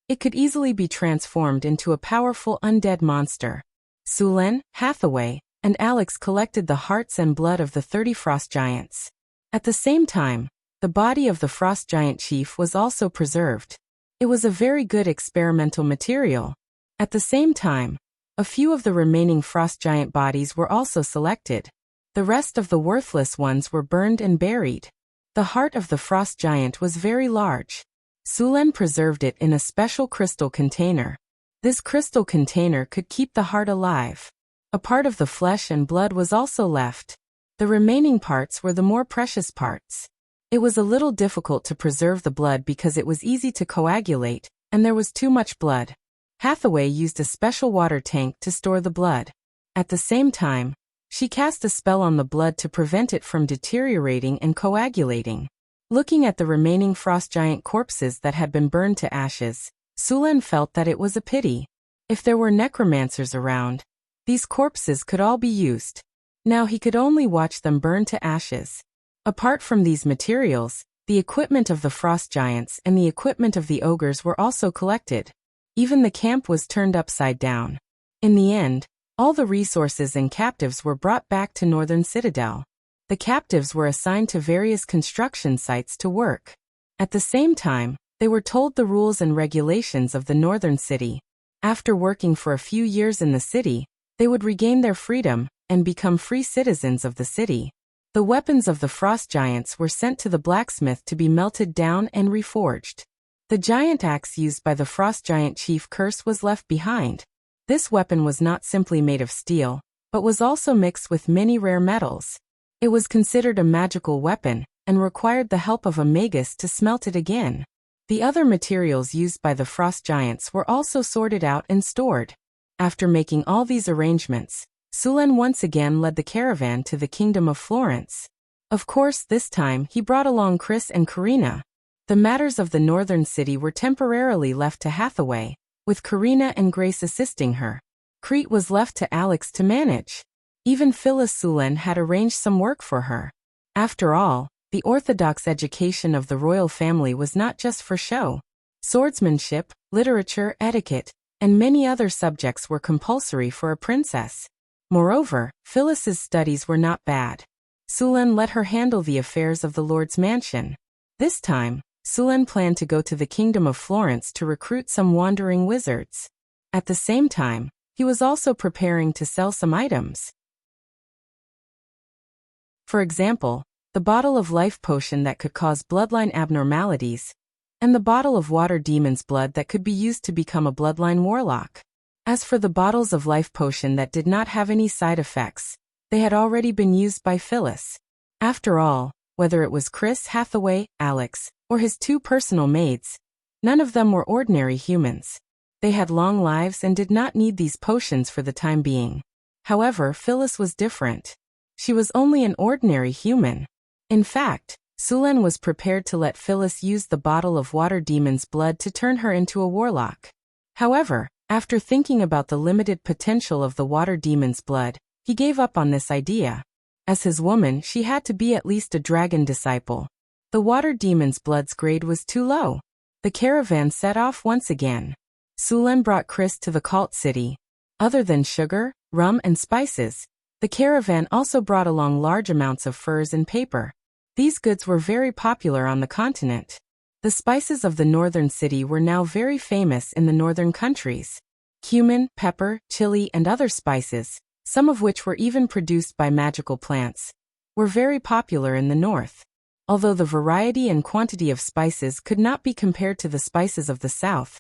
it could easily be transformed into a powerful undead monster. Sulen, Hathaway, and Alex collected the hearts and blood of the 30 frost giants. At the same time, the body of the frost giant chief was also preserved. It was a very good experimental material. At the same time, a few of the remaining frost giant bodies were also selected. The rest of the worthless ones were burned and buried. The heart of the frost giant was very large. Sulen preserved it in a special crystal container. This crystal container could keep the heart alive. A part of the flesh and blood was also left. The remaining parts were the more precious parts. It was a little difficult to preserve the blood because it was easy to coagulate, and there was too much blood. Hathaway used a special water tank to store the blood. At the same time, she cast a spell on the blood to prevent it from deteriorating and coagulating. Looking at the remaining frost giant corpses that had been burned to ashes, Sulen felt that it was a pity. If there were necromancers around, these corpses could all be used. Now he could only watch them burn to ashes. Apart from these materials, the equipment of the frost giants and the equipment of the ogres were also collected. Even the camp was turned upside down. In the end, all the resources and captives were brought back to Northern Citadel. The captives were assigned to various construction sites to work. At the same time, they were told the rules and regulations of the northern city. After working for a few years in the city, they would regain their freedom and become free citizens of the city. The weapons of the frost giants were sent to the blacksmith to be melted down and reforged. The giant axe used by the frost giant chief Curse was left behind. This weapon was not simply made of steel, but was also mixed with many rare metals. It was considered a magical weapon, and required the help of a magus to smelt it again. The other materials used by the frost giants were also sorted out and stored. After making all these arrangements, Sulen once again led the caravan to the kingdom of Florence. Of course, this time he brought along Chris and Karina. The matters of the northern city were temporarily left to Hathaway, with Karina and Grace assisting her. Crete was left to Alex to manage. Even Phyllis Sulen had arranged some work for her. After all, the orthodox education of the royal family was not just for show. Swordsmanship, literature, etiquette, and many other subjects were compulsory for a princess. Moreover, Phyllis's studies were not bad. Sulen let her handle the affairs of the Lord's mansion. This time, Sulen planned to go to the kingdom of Florence to recruit some wandering wizards. At the same time, he was also preparing to sell some items. For example, the bottle of life potion that could cause bloodline abnormalities, and the bottle of water demon's blood that could be used to become a bloodline warlock. As for the bottles of life potion that did not have any side effects, they had already been used by Phyllis. After all, whether it was Chris Hathaway, Alex, or his two personal maids, none of them were ordinary humans. They had long lives and did not need these potions for the time being. However, Phyllis was different. She was only an ordinary human. In fact, Sulen was prepared to let Phyllis use the bottle of water demon's blood to turn her into a warlock. However, after thinking about the limited potential of the water demon's blood, he gave up on this idea. As his woman, she had to be at least a dragon disciple. The water demon's blood's grade was too low. The caravan set off once again. Sulen brought Chris to the cult city. Other than sugar, rum and spices, the caravan also brought along large amounts of furs and paper. These goods were very popular on the continent. The spices of the northern city were now very famous in the northern countries. Cumin, pepper, chili and other spices, some of which were even produced by magical plants, were very popular in the north. Although the variety and quantity of spices could not be compared to the spices of the south,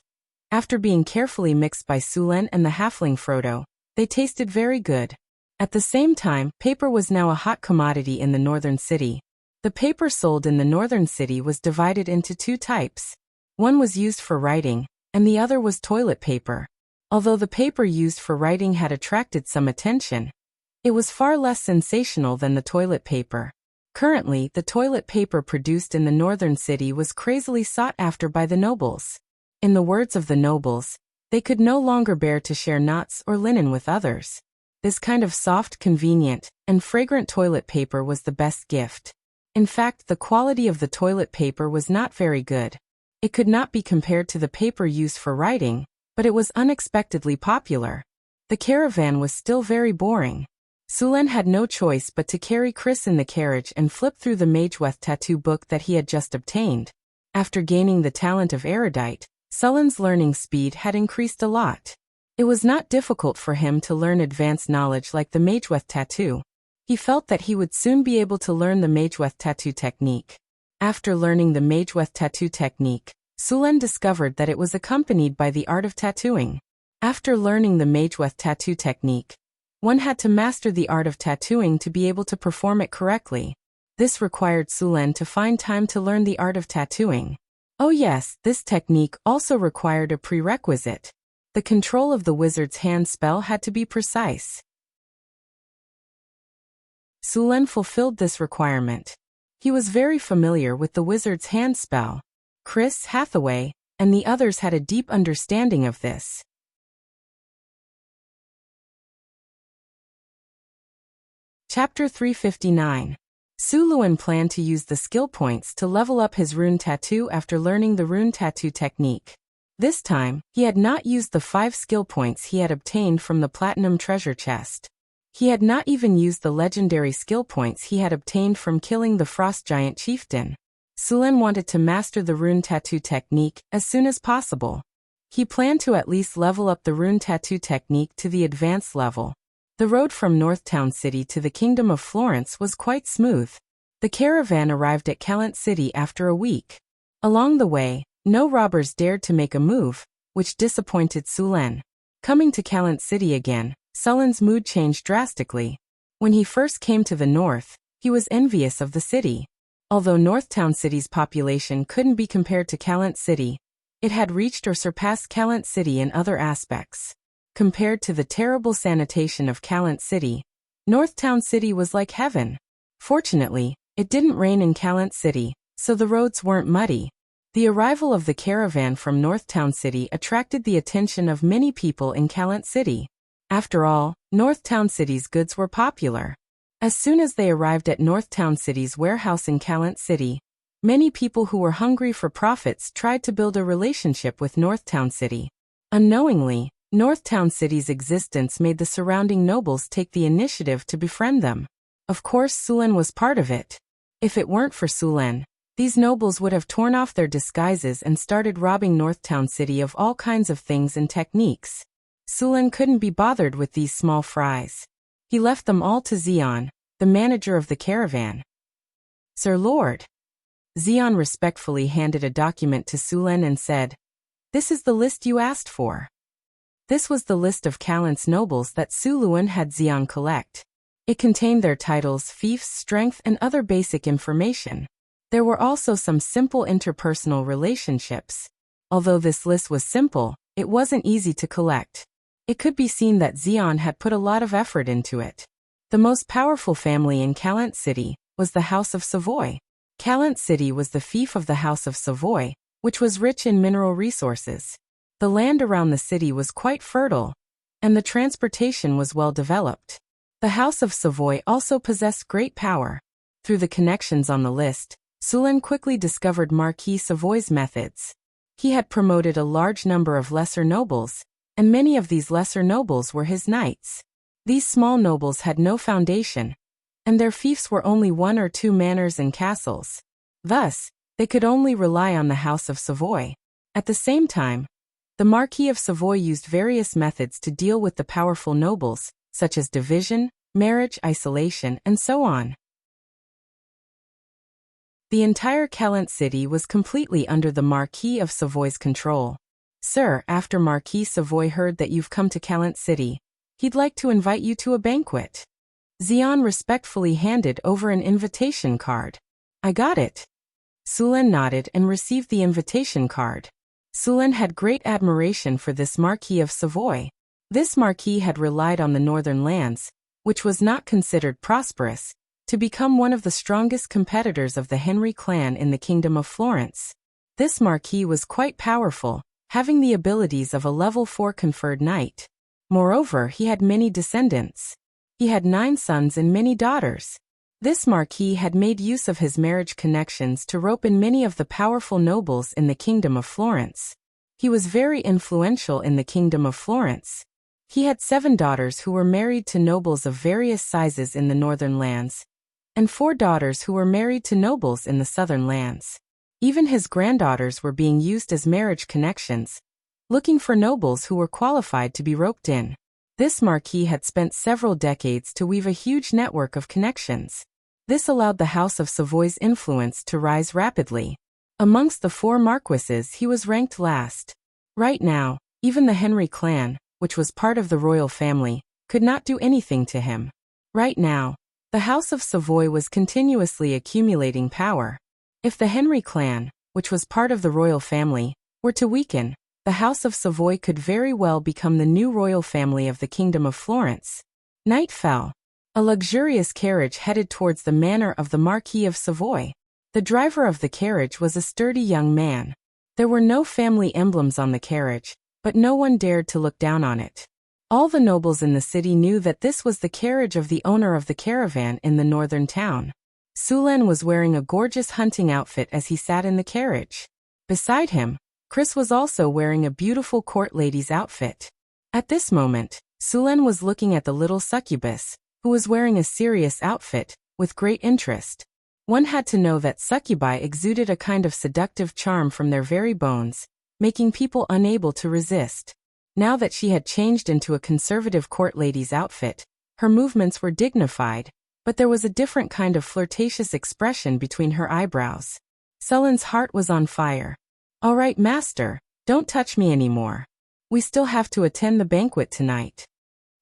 after being carefully mixed by Sulen and the halfling Frodo, they tasted very good. At the same time, paper was now a hot commodity in the northern city. The paper sold in the northern city was divided into two types. One was used for writing, and the other was toilet paper. Although the paper used for writing had attracted some attention, it was far less sensational than the toilet paper. Currently, the toilet paper produced in the northern city was crazily sought after by the nobles. In the words of the nobles, they could no longer bear to share knots or linen with others. This kind of soft, convenient, and fragrant toilet paper was the best gift. In fact, the quality of the toilet paper was not very good. It could not be compared to the paper used for writing, but it was unexpectedly popular. The caravan was still very boring. Sulen had no choice but to carry Chris in the carriage and flip through the Mageweth tattoo book that he had just obtained. After gaining the talent of erudite, Sulen's learning speed had increased a lot. It was not difficult for him to learn advanced knowledge like the Mageweth tattoo. He felt that he would soon be able to learn the Mageweth tattoo technique. After learning the Mageweth tattoo technique, Sulen discovered that it was accompanied by the art of tattooing. After learning the Mageweth tattoo technique, one had to master the art of tattooing to be able to perform it correctly. This required Sulen to find time to learn the art of tattooing. Oh yes, this technique also required a prerequisite. The control of the wizard's hand spell had to be precise. Sulen fulfilled this requirement. He was very familiar with the wizard's hand spell. Chris Hathaway and the others had a deep understanding of this. Chapter 359. Suluan planned to use the skill points to level up his rune tattoo after learning the rune tattoo technique. This time, he had not used the 5 skill points he had obtained from the platinum treasure chest. He had not even used the legendary skill points he had obtained from killing the frost giant chieftain. Sulen wanted to master the rune tattoo technique as soon as possible. He planned to at least level up the rune tattoo technique to the advanced level. The road from Northtown City to the Kingdom of Florence was quite smooth. The caravan arrived at Calent City after a week. Along the way, no robbers dared to make a move, which disappointed Sulen. Coming to Calent City again, Sulen's mood changed drastically. When he first came to the north, he was envious of the city. Although Northtown City's population couldn't be compared to Calent City, it had reached or surpassed Calent City in other aspects. Compared to the terrible sanitation of Calent City, Northtown City was like heaven. Fortunately, it didn't rain in Calent City, so the roads weren't muddy. The arrival of the caravan from Northtown City attracted the attention of many people in Calent City. After all, Northtown City's goods were popular. As soon as they arrived at Northtown City's warehouse in Calent City, many people who were hungry for profits tried to build a relationship with Northtown City. Unknowingly, Northtown City's existence made the surrounding nobles take the initiative to befriend them. Of course, Sulen was part of it. If it weren't for Sulen, these nobles would have torn off their disguises and started robbing Northtown City of all kinds of things and techniques. Sulen couldn't be bothered with these small fries. He left them all to Xion, the manager of the caravan. "Sir Lord." Xion respectfully handed a document to Sulen and said, "This is the list you asked for." This was the list of Calent's nobles that Suluan had Xion collect. It contained their titles, fiefs, strength, and other basic information. There were also some simple interpersonal relationships. Although this list was simple, it wasn't easy to collect. It could be seen that Xion had put a lot of effort into it. The most powerful family in Calent City was the House of Savoy. Calent City was the fief of the House of Savoy, which was rich in mineral resources. The land around the city was quite fertile, and the transportation was well developed. The House of Savoy also possessed great power. Through the connections on the list, Sulen quickly discovered Marquis Savoy's methods. He had promoted a large number of lesser nobles, and many of these lesser nobles were his knights. These small nobles had no foundation, and their fiefs were only 1 or 2 manors and castles. Thus, they could only rely on the House of Savoy. At the same time, the Marquis of Savoy used various methods to deal with the powerful nobles, such as division, marriage, isolation, and so on. The entire Calent City was completely under the Marquis of Savoy's control. "Sir, after Marquis Savoy heard that you've come to Calent City, he'd like to invite you to a banquet." Xion respectfully handed over an invitation card. "I got it." Sulen nodded and received the invitation card. Sulen had great admiration for this Marquis of Savoy. This Marquis had relied on the northern lands, which was not considered prosperous, to become one of the strongest competitors of the Henry clan in the Kingdom of Florence. This Marquis was quite powerful, having the abilities of a level 4 conferred knight. Moreover, he had many descendants. He had 9 sons and many daughters. This Marquis had made use of his marriage connections to rope in many of the powerful nobles in the Kingdom of Florence. He was very influential in the Kingdom of Florence. He had 7 daughters who were married to nobles of various sizes in the northern lands, and 4 daughters who were married to nobles in the southern lands. Even his granddaughters were being used as marriage connections, looking for nobles who were qualified to be roped in. This Marquis had spent several decades to weave a huge network of connections. This allowed the House of Savoy's influence to rise rapidly. Amongst the 4 marquises, he was ranked last. Right now, even the Henry clan, which was part of the royal family, could not do anything to him. Right now, the House of Savoy was continuously accumulating power. If the Henry clan, which was part of the royal family, were to weaken, the House of Savoy could very well become the new royal family of the Kingdom of Florence. Night fell. A luxurious carriage headed towards the manor of the Marquis of Savoy. The driver of the carriage was a sturdy young man. There were no family emblems on the carriage, but no one dared to look down on it. All the nobles in the city knew that this was the carriage of the owner of the caravan in the northern town. Sulen was wearing a gorgeous hunting outfit as he sat in the carriage. Beside him, Chris was also wearing a beautiful court lady's outfit. At this moment, Sulen was looking at the little succubus, who was wearing a serious outfit, with great interest. One had to know that succubi exuded a kind of seductive charm from their very bones, making people unable to resist. Now that she had changed into a conservative court lady's outfit, her movements were dignified, but there was a different kind of flirtatious expression between her eyebrows. Sulen's heart was on fire. "All right, master, don't touch me anymore. We still have to attend the banquet tonight,"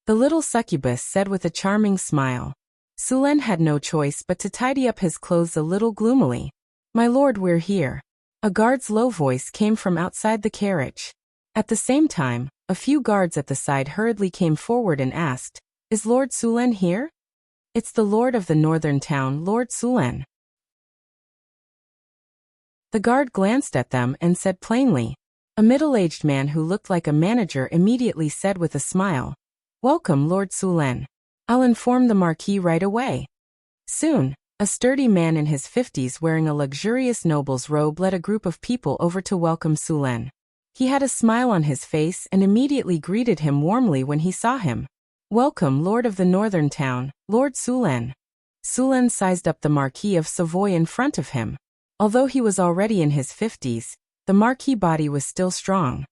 the little succubus said with a charming smile. Sulen had no choice but to tidy up his clothes a little gloomily. "My lord, we're here." A guard's low voice came from outside the carriage. At the same time, A few guards at the side hurriedly came forward and asked, "Is Lord Sulen here?" "It's the lord of the northern town, Lord Sulen." The guard glanced at them and said plainly. A middle-aged man who looked like a manager immediately said with a smile, "Welcome, Lord Sulen. I'll inform the Marquis right away." Soon, a sturdy man in his 50s wearing a luxurious noble's robe led a group of people over to welcome Sulen. He had a smile on his face and immediately greeted him warmly when he saw him. "Welcome, Lord of the Northern Town, Lord Sulen." Sulen sized up the Marquis of Savoy in front of him. Although he was already in his 50s, the Marquis body was still strong.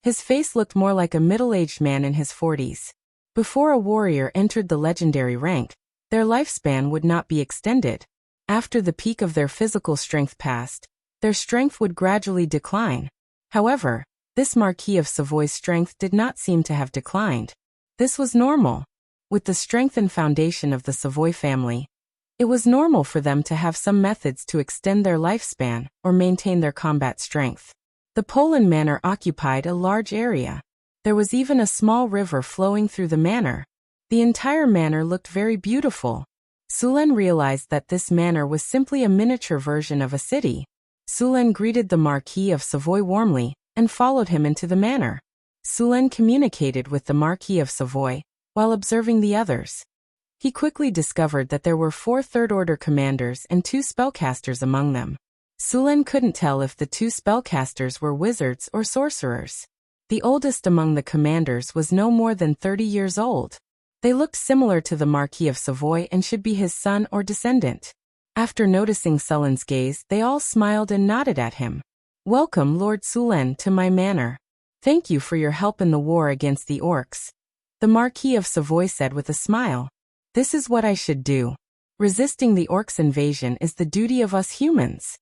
His face looked more like a middle-aged man in his 40s. Before a warrior entered the legendary rank, their lifespan would not be extended. After the peak of their physical strength passed, their strength would gradually decline. However, this Marquis of Savoy's strength did not seem to have declined. This was normal. With the strength and foundation of the Savoy family, it was normal for them to have some methods to extend their lifespan or maintain their combat strength. The Poland manor occupied a large area. There was even a small river flowing through the manor. The entire manor looked very beautiful. Sulen realized that this manor was simply a miniature version of a city. Sulen greeted the Marquis of Savoy warmly and followed him into the manor. Sulen communicated with the Marquis of Savoy while observing the others. He quickly discovered that there were 4 third-order commanders and 2 spellcasters among them. Sulen couldn't tell if the 2 spellcasters were wizards or sorcerers. The oldest among the commanders was no more than 30 years old. They looked similar to the Marquis of Savoy and should be his son or descendant. After noticing Sulen's gaze, they all smiled and nodded at him. "Welcome, Lord Sulen, to my manor. Thank you for your help in the war against the orcs," the Marquis of Savoy said with a smile. "This is what I should do. Resisting the orcs' invasion is the duty of us humans,"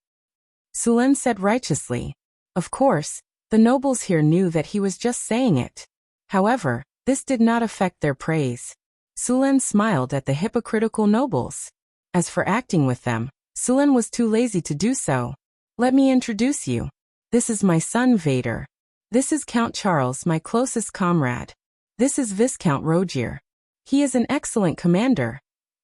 Sulen said righteously. Of course, the nobles here knew that he was just saying it. However, this did not affect their praise. Sulen smiled at the hypocritical nobles. As for acting with them, Sulen was too lazy to do so. "Let me introduce you. This is my son Vader. This is Count Charles, my closest comrade. This is Viscount Rogier. He is an excellent commander."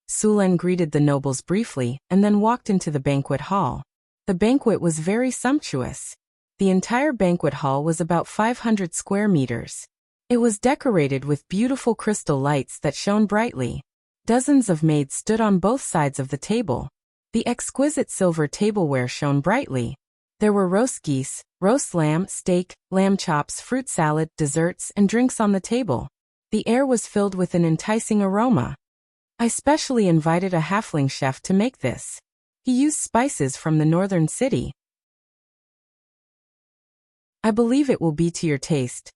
Sulen greeted the nobles briefly and then walked into the banquet hall. The banquet was very sumptuous. The entire banquet hall was about 500 square meters. It was decorated with beautiful crystal lights that shone brightly. Dozens of maids stood on both sides of the table. The exquisite silver tableware shone brightly. There were roast geese, roast lamb, steak, lamb chops, fruit salad, desserts, and drinks on the table. The air was filled with an enticing aroma. I specially invited a halfling chef to make this. He used spices from the northern city. I believe it will be to your taste,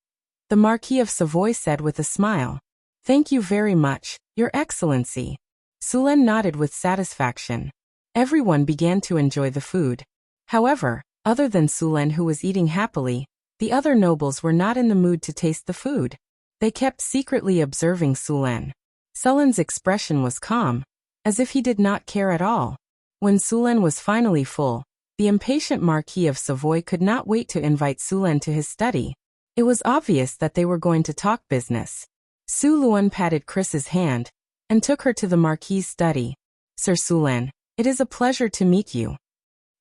the Marquis of Savoy said with a smile. "Thank you very much, Your Excellency." Sulen nodded with satisfaction. Everyone began to enjoy the food. However, other than Sulen, who was eating happily, the other nobles were not in the mood to taste the food. They kept secretly observing Sulen. Sulen's expression was calm, as if he did not care at all. When Sulen was finally full, the impatient Marquis of Savoy could not wait to invite Sulen to his study. It was obvious that they were going to talk business. Su Luan patted Chris's hand and took her to the Marquis's study. "Sir Sulen, it is a pleasure to meet you."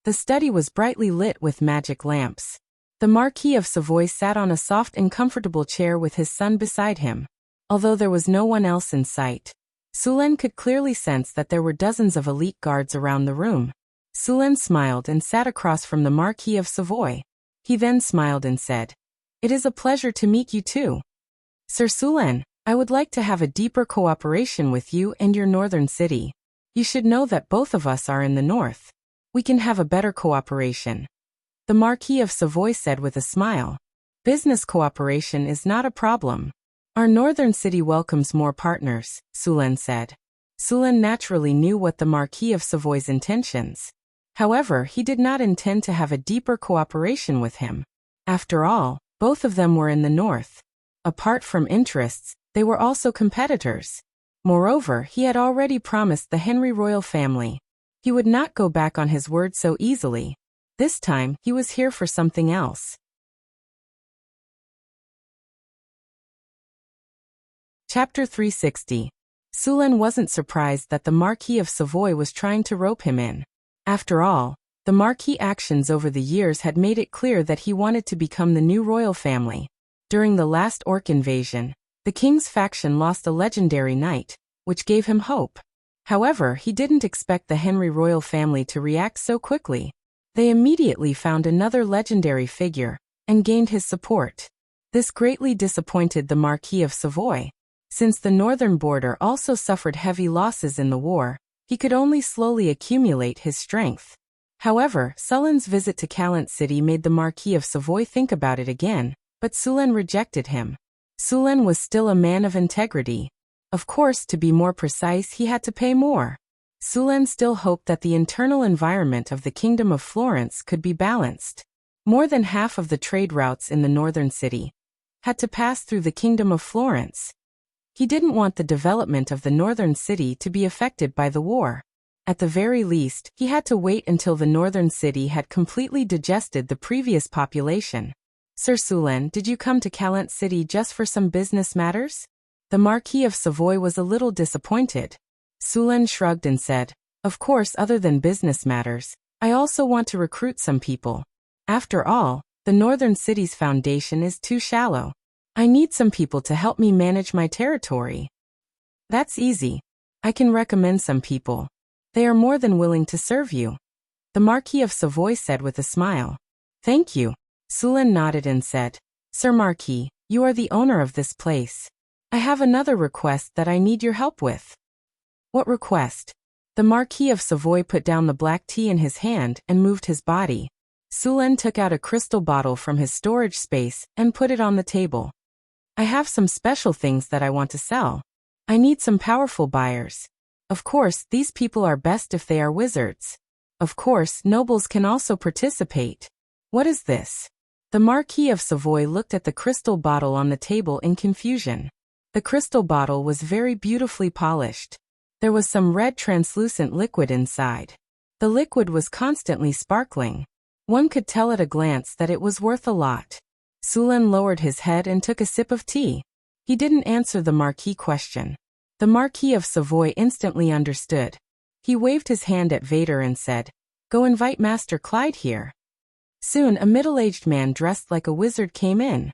The study was brightly lit with magic lamps. The Marquis of Savoy sat on a soft and comfortable chair with his son beside him. Although there was no one else in sight, Sulen could clearly sense that there were dozens of elite guards around the room. Sulen smiled and sat across from the Marquis of Savoy. He then smiled and said, "It is a pleasure to meet you too. Sir Sulen, I would like to have a deeper cooperation with you and your northern city. You should know that both of us are in the north. We can have a better cooperation," the Marquis of Savoy said with a smile. "Business cooperation is not a problem. Our northern city welcomes more partners," Sulen said. Sulen naturally knew what the Marquis of Savoy's intentions. However, he did not intend to have a deeper cooperation with him. After all, both of them were in the north. Apart from interests, they were also competitors. Moreover, he had already promised the Henry royal family. He would not go back on his word so easily. This time, he was here for something else. Chapter 360. Sulan wasn't surprised that the Marquis of Savoy was trying to rope him in. After all, the Marquis' actions over the years had made it clear that he wanted to become the new royal family. During the last orc invasion, the king's faction lost a legendary knight, which gave him hope. However, he didn't expect the Henry royal family to react so quickly. They immediately found another legendary figure and gained his support. This greatly disappointed the Marquis of Savoy. Since the northern border also suffered heavy losses in the war, he could only slowly accumulate his strength. However, Sulan's visit to Callant City made the Marquis of Savoy think about it again, but Sulan rejected him. Sulan was still a man of integrity. Of course, to be more precise, he had to pay more. Sulan still hoped that the internal environment of the Kingdom of Florence could be balanced. More than half of the trade routes in the northern city had to pass through the Kingdom of Florence. He didn't want the development of the northern city to be affected by the war. At the very least, he had to wait until the northern city had completely digested the previous population. Sir Sulan, did you come to Callant City just for some business matters? The Marquis of Savoy was a little disappointed. Sulan shrugged and said, of course, other than business matters, I also want to recruit some people. After all, the northern city's foundation is too shallow. I need some people to help me manage my territory. That's easy. I can recommend some people. They are more than willing to serve you. The Marquis of Savoy said with a smile. Thank you. Sulan nodded and said, Sir Marquis, you are the owner of this place. I have another request that I need your help with. What request? The Marquis of Savoy put down the black tea in his hand and moved his body. Sulan took out a crystal bottle from his storage space and put it on the table. I have some special things that I want to sell. I need some powerful buyers. Of course, these people are best if they are wizards. Of course, nobles can also participate. What is this? The Marquis of Savoy looked at the crystal bottle on the table in confusion. The crystal bottle was very beautifully polished. There was some red translucent liquid inside. The liquid was constantly sparkling. One could tell at a glance that it was worth a lot. Sulan lowered his head and took a sip of tea. He didn't answer the Marquis' question. The Marquis of Savoy instantly understood. He waved his hand at Vader and said, Go invite Master Clyde here. Soon a middle-aged man dressed like a wizard came in.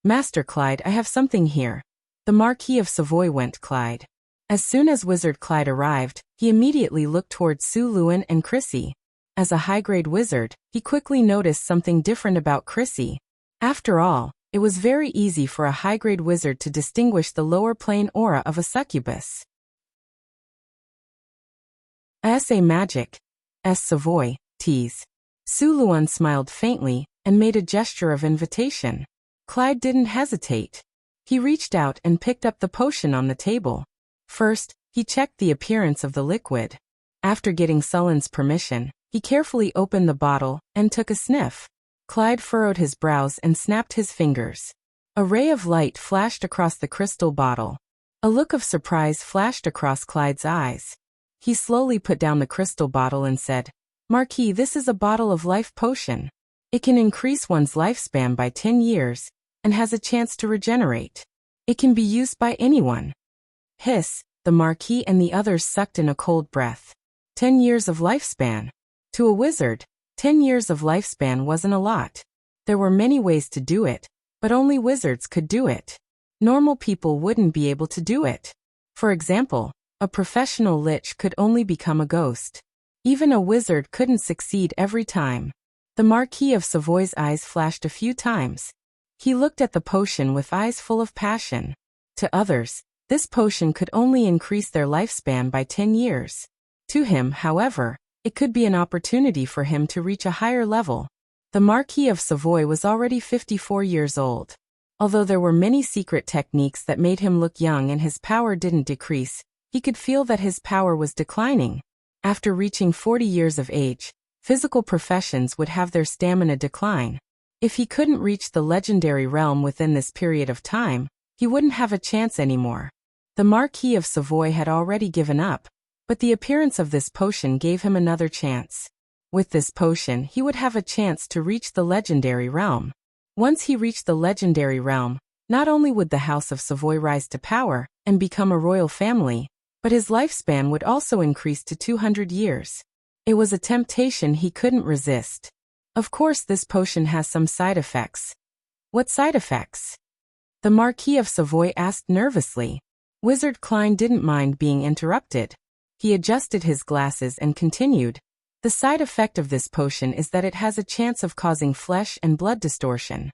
Master Clyde, I have something here. The Marquis of Savoy went Clyde. As soon as Wizard Clyde arrived, he immediately looked towards Su Luan and Chrissy. As a high-grade wizard, he quickly noticed something different about Chrissy. After all, it was very easy for a high-grade wizard to distinguish the lower plane aura of a succubus. S.A. Magic. S. Savoy, tease. Su Luan smiled faintly and made a gesture of invitation. Clyde didn't hesitate. He reached out and picked up the potion on the table. First, he checked the appearance of the liquid. After getting Sulan's permission, he carefully opened the bottle and took a sniff. Clyde furrowed his brows and snapped his fingers. A ray of light flashed across the crystal bottle. A look of surprise flashed across Clyde's eyes. He slowly put down the crystal bottle and said, Marquis, this is a bottle of life potion. It can increase one's lifespan by 10 years and has a chance to regenerate. It can be used by anyone. Hiss, the Marquis and the others sucked in a cold breath. 10 years of lifespan. To a wizard, 10 years of lifespan wasn't a lot. There were many ways to do it, but only wizards could do it. Normal people wouldn't be able to do it. For example, a professional lich could only become a ghost. Even a wizard couldn't succeed every time. The Marquis of Savoy's eyes flashed a few times. He looked at the potion with eyes full of passion. To others, this potion could only increase their lifespan by 10 years. To him, however, it could be an opportunity for him to reach a higher level. The Marquis of Savoy was already 54 years old. Although there were many secret techniques that made him look young and his power didn't decrease, he could feel that his power was declining. After reaching 40 years of age, physical professions would have their stamina decline. If he couldn't reach the legendary realm within this period of time, he wouldn't have a chance anymore. The Marquis of Savoy had already given up, but the appearance of this potion gave him another chance. With this potion, he would have a chance to reach the legendary realm. Once he reached the legendary realm, not only would the House of Savoy rise to power, and become a royal family, but his lifespan would also increase to 200 years. It was a temptation he couldn't resist. Of course, this potion has some side effects. What side effects? The Marquis of Savoy asked nervously. Wizard Klein didn't mind being interrupted. He adjusted his glasses and continued. The side effect of this potion is that it has a chance of causing flesh and blood distortion.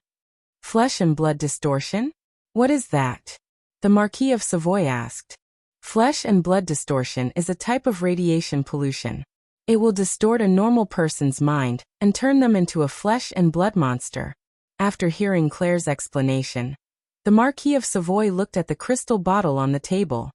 Flesh and blood distortion? What is that? The Marquis of Savoy asked. Flesh and blood distortion is a type of radiation pollution. It will distort a normal person's mind and turn them into a flesh and blood monster. After hearing Claire's explanation, the Marquis of Savoy looked at the crystal bottle on the table.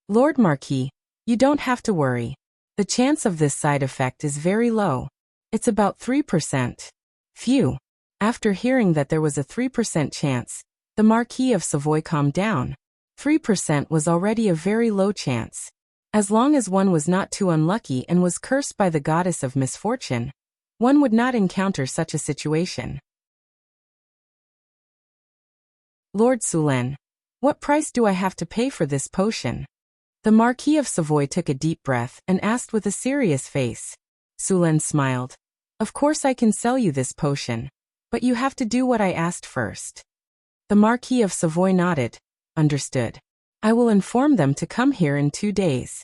Lord Marquis, you don't have to worry. The chance of this side effect is very low. It's about 3%. Phew. After hearing that there was a 3% chance, the Marquis of Savoy calmed down. 3% was already a very low chance. As long as one was not too unlucky and was cursed by the goddess of misfortune, one would not encounter such a situation. Lord Sulen, what price do I have to pay for this potion? The Marquis of Savoy took a deep breath and asked with a serious face. Sulen smiled. Of course I can sell you this potion, but you have to do what I asked first. The Marquis of Savoy nodded. Understood. I will inform them to come here in 2 days.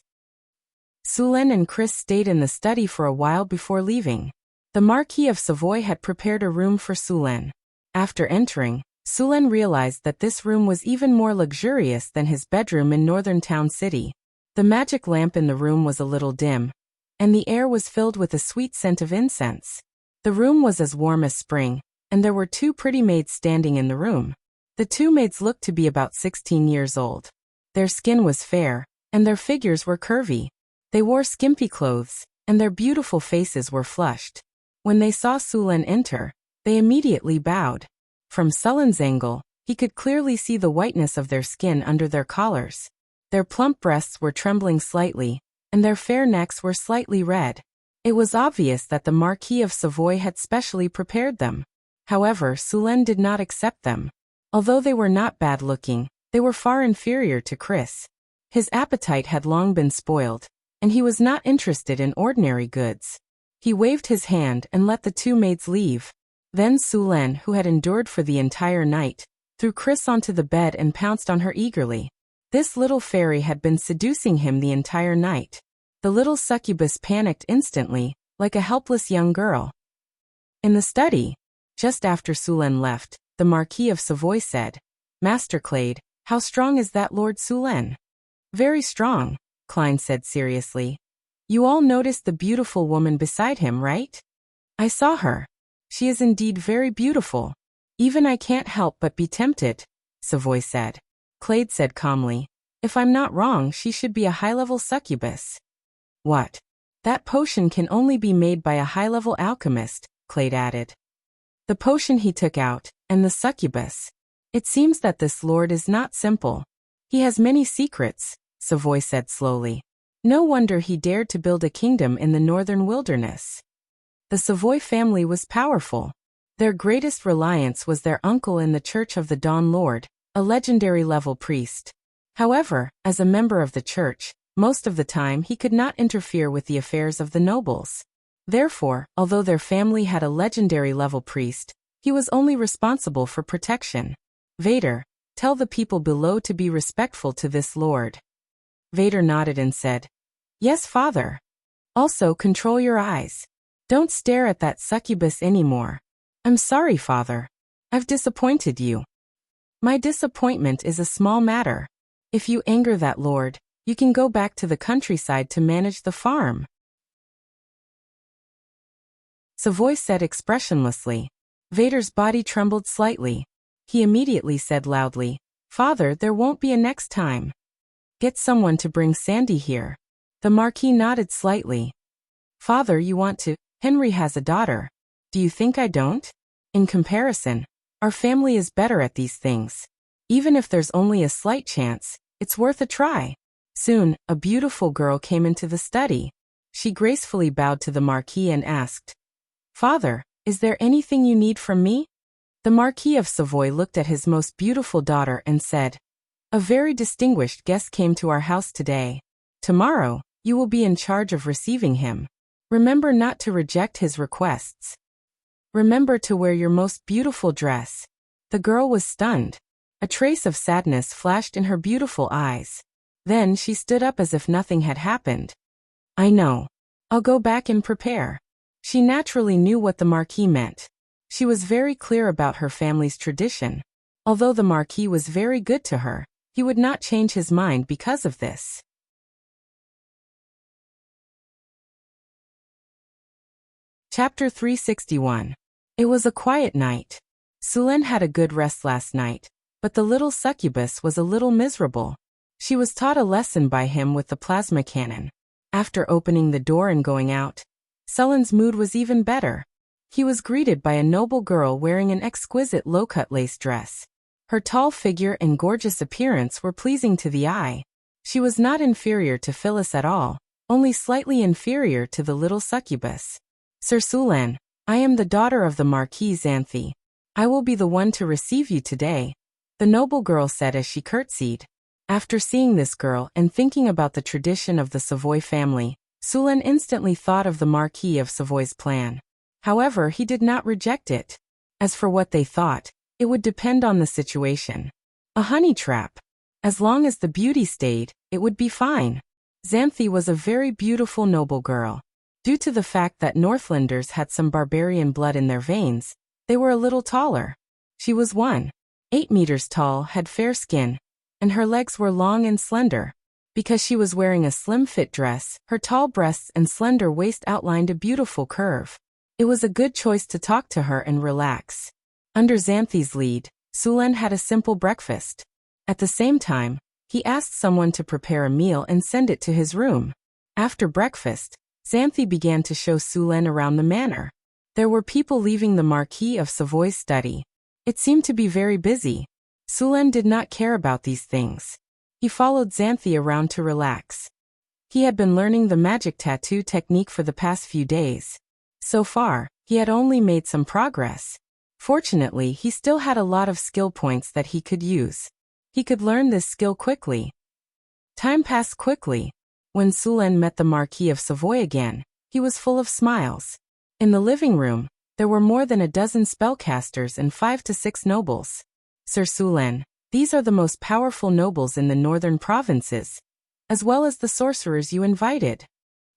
Sulen and Chris stayed in the study for a while before leaving. The Marquis of Savoy had prepared a room for Sulen. After entering, Sulen realized that this room was even more luxurious than his bedroom in Northern Town City. The magic lamp in the room was a little dim, and the air was filled with a sweet scent of incense. The room was as warm as spring, and there were 2 pretty maids standing in the room. The 2 maids looked to be about 16 years old. Their skin was fair, and their figures were curvy. They wore skimpy clothes, and their beautiful faces were flushed. When they saw Sulen enter, they immediately bowed. From Sulen's angle, he could clearly see the whiteness of their skin under their collars. Their plump breasts were trembling slightly, and their fair necks were slightly red. It was obvious that the Marquis of Savoy had specially prepared them. However, Sulen did not accept them. Although they were not bad-looking, they were far inferior to Chris. His appetite had long been spoiled, and he was not interested in ordinary goods. He waved his hand and let the 2 maids leave. Then Sulen, who had endured for the entire night, threw Chris onto the bed and pounced on her eagerly. This little fairy had been seducing him the entire night. The little succubus panicked instantly, like a helpless young girl. In the study, just after Sulen left, the Marquis of Savoy said, Master Clade, how strong is that Lord Sulen? Very strong, Klein said seriously. You all noticed the beautiful woman beside him, right? I saw her. She is indeed very beautiful. Even I can't help but be tempted, Savoy said. Clade said calmly, if I'm not wrong, she should be a high-level succubus. What? That potion can only be made by a high-level alchemist, Clade added. The potion he took out, and the succubus. It seems that this lord is not simple. He has many secrets, Savoy said slowly. No wonder he dared to build a kingdom in the northern wilderness. The Savoy family was powerful. Their greatest reliance was their uncle in the Church of the Dawn Lord, a legendary level priest. However, as a member of the church, most of the time he could not interfere with the affairs of the nobles. Therefore, although their family had a legendary level priest, he was only responsible for protection. Vader, tell the people below to be respectful to this lord. Vader nodded and said, Yes, Father. Also, control your eyes. Don't stare at that succubus anymore. I'm sorry, Father. I've disappointed you. My disappointment is a small matter. If you anger that lord, you can go back to the countryside to manage the farm. Savoy said expressionlessly. Vader's body trembled slightly. He immediately said loudly, Father, there won't be a next time. Get someone to bring Sandy here. The Marquis nodded slightly. Father, you want to? Henry has a daughter. Do you think I don't? In comparison, our family is better at these things. Even if there's only a slight chance, it's worth a try. Soon, a beautiful girl came into the study. She gracefully bowed to the Marquis and asked, Father, is there anything you need from me? The Marquis of Savoy looked at his most beautiful daughter and said, A very distinguished guest came to our house today. Tomorrow, you will be in charge of receiving him. Remember not to reject his requests. Remember to wear your most beautiful dress." The girl was stunned. A trace of sadness flashed in her beautiful eyes. Then she stood up as if nothing had happened. "I know. I'll go back and prepare." She naturally knew what the Marquis meant. She was very clear about her family's tradition. Although the Marquis was very good to her, he would not change his mind because of this. Chapter 361. It was a quiet night. Sulen had a good rest last night, but the little succubus was a little miserable. She was taught a lesson by him with the plasma cannon. After opening the door and going out, Sulen's mood was even better. He was greeted by a noble girl wearing an exquisite low-cut lace dress. Her tall figure and gorgeous appearance were pleasing to the eye. She was not inferior to Phyllis at all, only slightly inferior to the little succubus. "Sir Sulen, I am the daughter of the Marquis Xanthi. I will be the one to receive you today," the noble girl said as she curtsied. After seeing this girl and thinking about the tradition of the Savoy family, Sulen instantly thought of the Marquis of Savoy's plan. However, he did not reject it. As for what they thought, it would depend on the situation. A honey trap. As long as the beauty stayed, it would be fine. Xanthi was a very beautiful noble girl. Due to the fact that Northlanders had some barbarian blood in their veins, they were a little taller. She was 1.8 meters tall, had fair skin, and her legs were long and slender. Because she was wearing a slim-fit dress, her tall breasts and slender waist outlined a beautiful curve. It was a good choice to talk to her and relax. Under Xanthi's lead, Sulen had a simple breakfast. At the same time, he asked someone to prepare a meal and send it to his room. After breakfast, Xanthi began to show Sulen around the manor. There were people leaving the Marquis of Savoy's study. It seemed to be very busy. Sulen did not care about these things. He followed Xanthi around to relax. He had been learning the magic tattoo technique for the past few days. So far, he had only made some progress. Fortunately, he still had a lot of skill points that he could use. He could learn this skill quickly. Time passed quickly. When Sulen met the Marquis of Savoy again, he was full of smiles. In the living room, there were more than a dozen spellcasters and 5 to 6 nobles. "Sir Sulen, these are the most powerful nobles in the northern provinces, as well as the sorcerers you invited."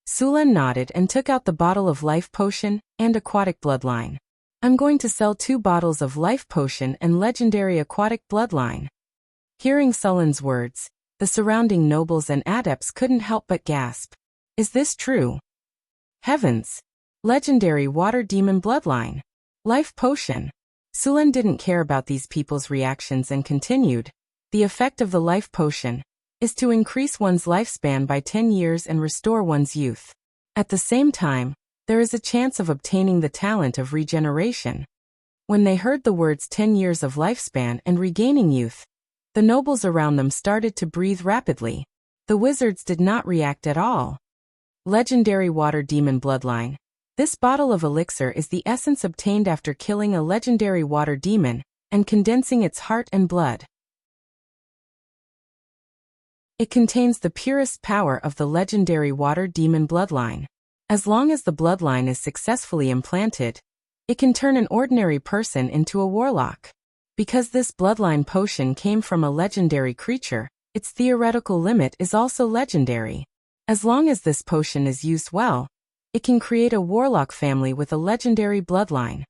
Sulen nodded and took out the bottle of life potion and aquatic bloodline. "I'm going to sell 2 bottles of life potion and legendary aquatic bloodline." Hearing Sulen's words, the surrounding nobles and adepts couldn't help but gasp. Is this true? Heavens! Legendary water demon bloodline. Life potion. Sulen didn't care about these people's reactions and continued. The effect of the life potion is to increase one's lifespan by 10 years and restore one's youth. At the same time, there is a chance of obtaining the talent of regeneration. When they heard the words 10 years of lifespan and regaining youth, the nobles around them started to breathe rapidly. The wizards did not react at all. Legendary water demon bloodline. This bottle of elixir is the essence obtained after killing a legendary water demon and condensing its heart and blood. It contains the purest power of the legendary water demon bloodline. As long as the bloodline is successfully implanted, it can turn an ordinary person into a warlock. Because this bloodline potion came from a legendary creature, its theoretical limit is also legendary. As long as this potion is used well, it can create a warlock family with a legendary bloodline.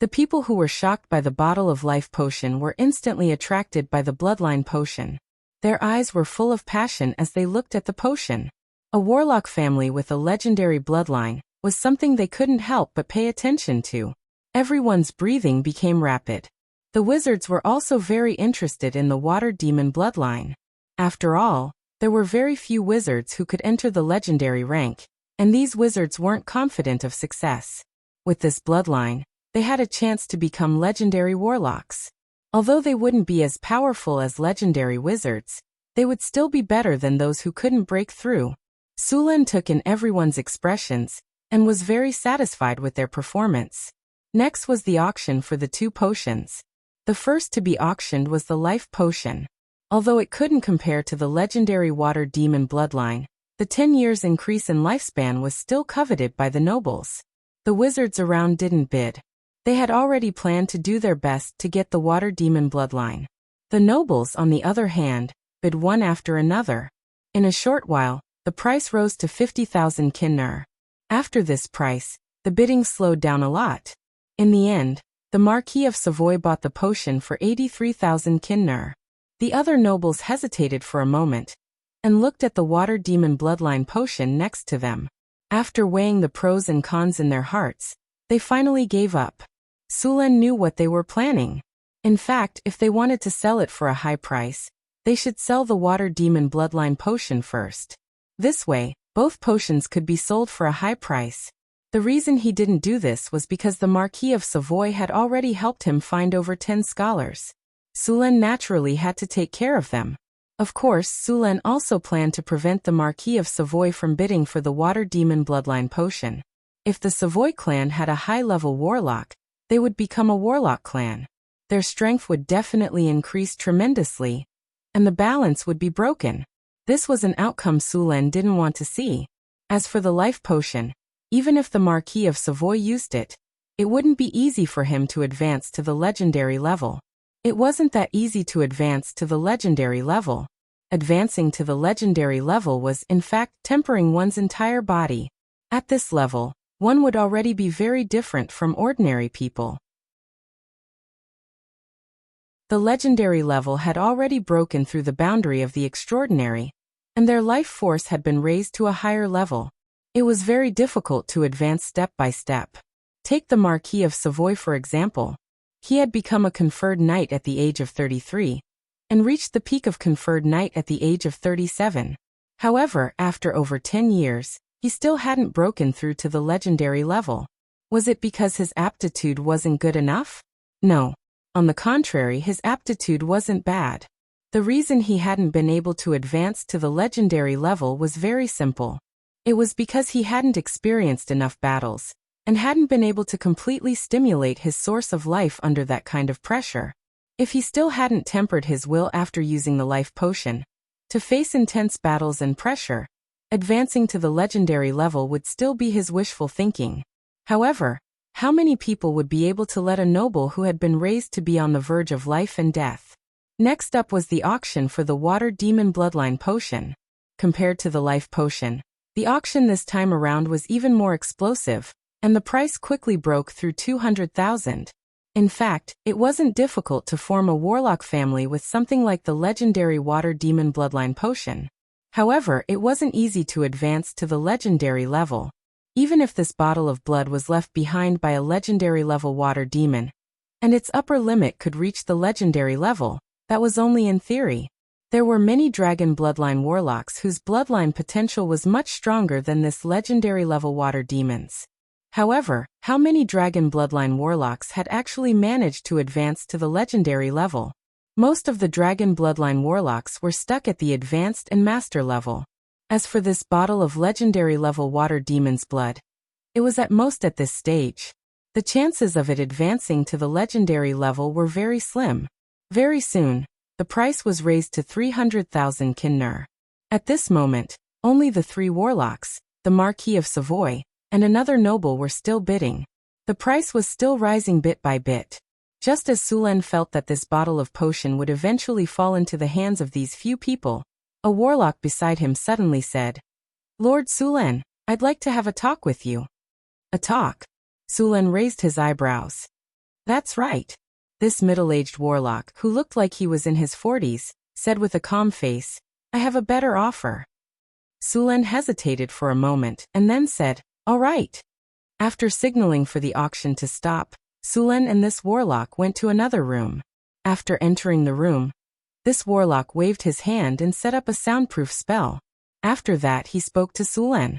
The people who were shocked by the bottle of life potion were instantly attracted by the bloodline potion. Their eyes were full of passion as they looked at the potion. A warlock family with a legendary bloodline was something they couldn't help but pay attention to. Everyone's breathing became rapid. The wizards were also very interested in the water demon bloodline. After all, there were very few wizards who could enter the legendary rank, and these wizards weren't confident of success. With this bloodline, they had a chance to become legendary warlocks. Although they wouldn't be as powerful as legendary wizards, they would still be better than those who couldn't break through. Sulen took in everyone's expressions and was very satisfied with their performance. Next was the auction for the 2 potions. The first to be auctioned was the life potion. Although it couldn't compare to the legendary water demon bloodline, the 10 years increase in lifespan was still coveted by the nobles. The wizards around didn't bid. They had already planned to do their best to get the water demon bloodline. The nobles, on the other hand, bid one after another. In a short while, the price rose to 50,000 kinner. After this price, the bidding slowed down a lot. In the end, the Marquis of Savoy bought the potion for 83,000 kinner. The other nobles hesitated for a moment and looked at the water demon bloodline potion next to them. After weighing the pros and cons in their hearts, they finally gave up. Sulen knew what they were planning. In fact, if they wanted to sell it for a high price, they should sell the water demon bloodline potion first. This way, both potions could be sold for a high price. The reason he didn't do this was because the Marquis of Savoy had already helped him find over 10 scholars. Sulen naturally had to take care of them. Of course, Sulen also planned to prevent the Marquis of Savoy from bidding for the water demon bloodline potion. If the Savoy clan had a high-level warlock, they would become a warlock clan. Their strength would definitely increase tremendously, and the balance would be broken. This was an outcome Sulen didn't want to see. As for the life potion, even if the Marquis of Savoy used it, it wouldn't be easy for him to advance to the legendary level. It wasn't that easy to advance to the legendary level. Advancing to the legendary level was, in fact, tempering one's entire body. At this level, one would already be very different from ordinary people. The legendary level had already broken through the boundary of the extraordinary, and their life force had been raised to a higher level. It was very difficult to advance step by step. Take the Marquis of Savoy for example. He had become a conferred knight at the age of 33, and reached the peak of conferred knight at the age of 37. However, after over 10 years, he still hadn't broken through to the legendary level. Was it because his aptitude wasn't good enough? No. On the contrary, his aptitude wasn't bad. The reason he hadn't been able to advance to the legendary level was very simple. It was because he hadn't experienced enough battles, and hadn't been able to completely stimulate his source of life under that kind of pressure. If he still hadn't tempered his will after using the life potion to face intense battles and pressure, advancing to the legendary level would still be his wishful thinking. However, how many people would be able to let a noble who had been raised to be on the verge of life and death? Next up was the auction for the water demon bloodline potion. Compared to the life potion, the auction this time around was even more explosive, and the price quickly broke through 200,000. In fact, it wasn't difficult to form a warlock family with something like the legendary water demon bloodline potion. However, it wasn't easy to advance to the legendary level. Even if this bottle of blood was left behind by a legendary level water demon, and its upper limit could reach the legendary level, that was only in theory. There were many dragon bloodline warlocks whose bloodline potential was much stronger than this legendary level water demons. However, how many dragon bloodline warlocks had actually managed to advance to the legendary level? Most of the dragon bloodline warlocks were stuck at the advanced and master level. As for this bottle of legendary level water demon's blood, it was at most at this stage. The chances of it advancing to the legendary level were very slim. Very soon, the price was raised to 300,000 kinner. At this moment, only the 3 warlocks, the Marquis of Savoy, and another noble were still bidding. The price was still rising bit by bit. Just as Sulen felt that this bottle of potion would eventually fall into the hands of these few people, a warlock beside him suddenly said, "Lord Sulen, I'd like to have a talk with you." A talk? Sulen raised his eyebrows. That's right. This middle-aged warlock, who looked like he was in his 40s, said with a calm face, "I have a better offer." Sulen hesitated for a moment and then said, "All right." After signaling for the auction to stop, Sulen and this warlock went to another room. After entering the room, this warlock waved his hand and set up a soundproof spell. After that he spoke to Sulen.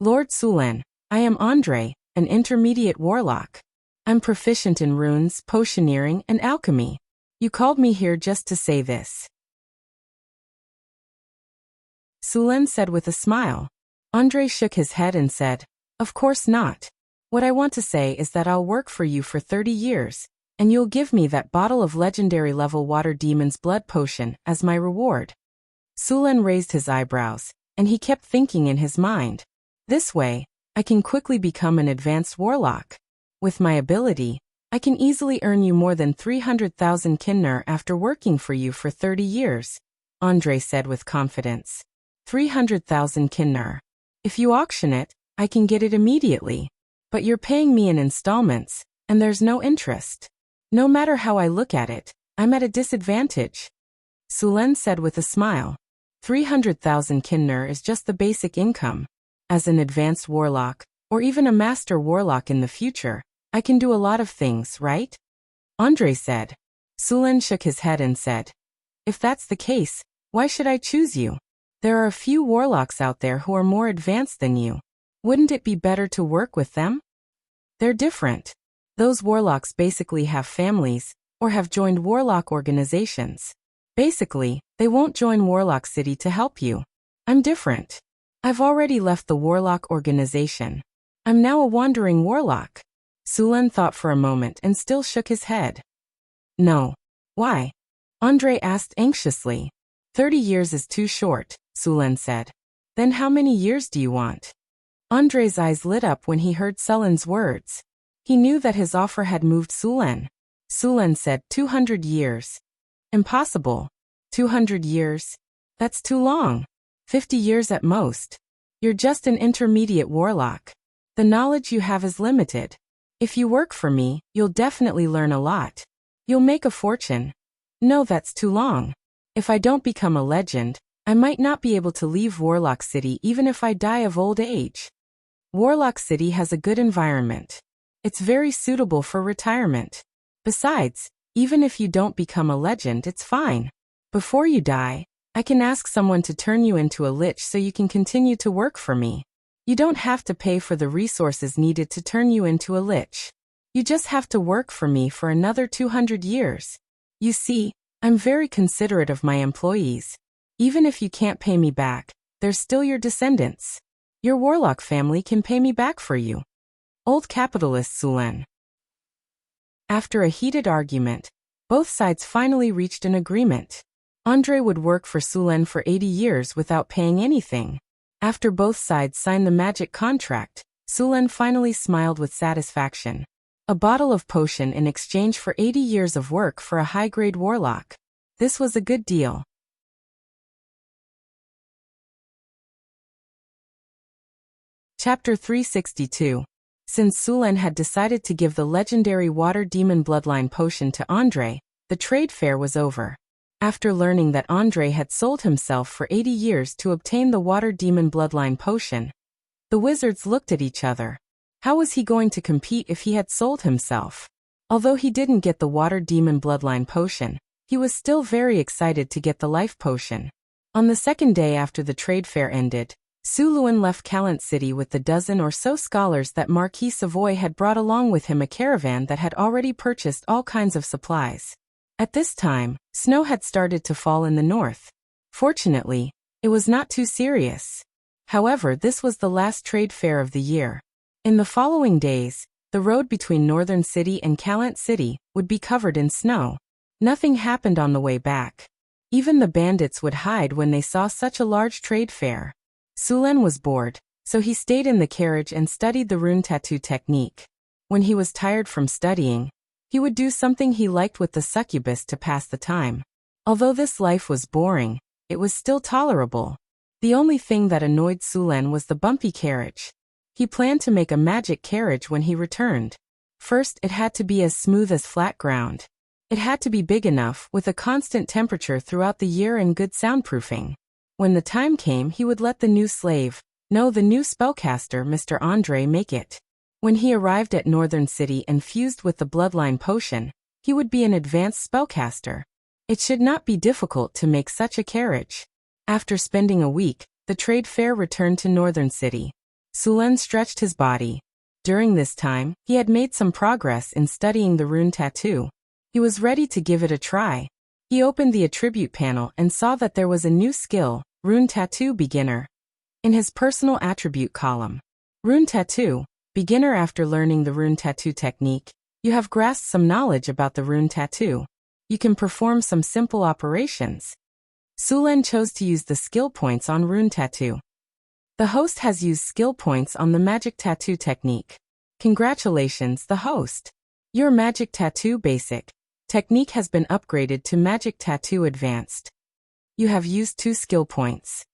"Lord Sulen, I am Andre, an intermediate warlock. I'm proficient in runes, potioneering, and alchemy. You called me here just to say this." Sulen said with a smile. Andre shook his head and said, "Of course not. What I want to say is that I'll work for you for 30 years, and you'll give me that bottle of legendary level water demon's blood potion as my reward. Sulen raised his eyebrows, and he kept thinking in his mind. This way, I can quickly become an advanced warlock. With my ability, I can easily earn you more than 300,000 kinner after working for you for 30 years, Andre said with confidence. 300,000 kinner. If you auction it, I can get it immediately. But you're paying me in installments, and there's no interest. No matter how I look at it, I'm at a disadvantage. Sulen said with a smile. 300,000 kinner is just the basic income. As an advanced warlock, or even a master warlock in the future, I can do a lot of things, right? Andre said. Sulen shook his head and said, if that's the case, why should I choose you? There are a few warlocks out there who are more advanced than you. Wouldn't it be better to work with them? They're different. Those warlocks basically have families, or have joined warlock organizations. Basically, they won't join Warlock City to help you. I'm different. I've already left the warlock organization. I'm now a wandering warlock. Sulen thought for a moment and still shook his head. No. Why? Andre asked anxiously. 30 years is too short, Sulen said. Then how many years do you want? Andre's eyes lit up when he heard Sulen's words. He knew that his offer had moved Sulen. Sulen said 200 years. Impossible. 200 years? That's too long. 50 years at most. You're just an intermediate warlock. The knowledge you have is limited. If you work for me, you'll definitely learn a lot. You'll make a fortune. No, that's too long. If I don't become a legend, I might not be able to leave Warlock City even if I die of old age. Warlock City has a good environment. It's very suitable for retirement. Besides, even if you don't become a legend, it's fine. Before you die, I can ask someone to turn you into a lich so you can continue to work for me. You don't have to pay for the resources needed to turn you into a lich. You just have to work for me for another 200 years. You see, I'm very considerate of my employees. Even if you can't pay me back, they're still your descendants. Your warlock family can pay me back for you. Old capitalist Sulen. After a heated argument, both sides finally reached an agreement. Andre would work for Sulen for 80 years without paying anything. After both sides signed the magic contract, Sulen finally smiled with satisfaction. A bottle of potion in exchange for 80 years of work for a high-grade warlock. This was a good deal. Chapter 362. Since Sulen had decided to give the legendary water demon bloodline potion to Andre, the trade fair was over. After learning that Andre had sold himself for 80 years to obtain the water demon bloodline potion, the wizards looked at each other. How was he going to compete if he had sold himself? Although he didn't get the water demon bloodline potion, he was still very excited to get the life potion. On the second day after the trade fair ended, Suluan left Calent City with the dozen or so scholars that Marquis Savoy had brought along with him, a caravan that had already purchased all kinds of supplies. At this time, snow had started to fall in the north. Fortunately, it was not too serious. However, this was the last trade fair of the year. In the following days, the road between Northern City and Calent City would be covered in snow. Nothing happened on the way back. Even the bandits would hide when they saw such a large trade fair. Sulen was bored, so he stayed in the carriage and studied the rune tattoo technique. When he was tired from studying, he would do something he liked with the succubus to pass the time. Although this life was boring, it was still tolerable. The only thing that annoyed Sulen was the bumpy carriage. He planned to make a magic carriage when he returned. First, it had to be as smooth as flat ground. It had to be big enough, with a constant temperature throughout the year and good soundproofing. When the time came, he would let the new slave, no, the new spellcaster, Mr. Andre, make it. When he arrived at Northern City and fused with the bloodline potion, he would be an advanced spellcaster. It should not be difficult to make such a carriage. After spending a week, the trade fair returned to Northern City. Sulen stretched his body. During this time, he had made some progress in studying the rune tattoo. He was ready to give it a try. He opened the attribute panel and saw that there was a new skill, Rune Tattoo Beginner. In his personal attribute column, Rune Tattoo, Beginner. After learning the rune tattoo technique, You have grasped some knowledge about the rune tattoo. You can perform some simple operations. Sulen chose to use the skill points on rune tattoo. The host has used skill points on the magic tattoo technique. Congratulations, the host. Your magic tattoo basic technique has been upgraded to magic tattoo advanced. You have used 2 skill points.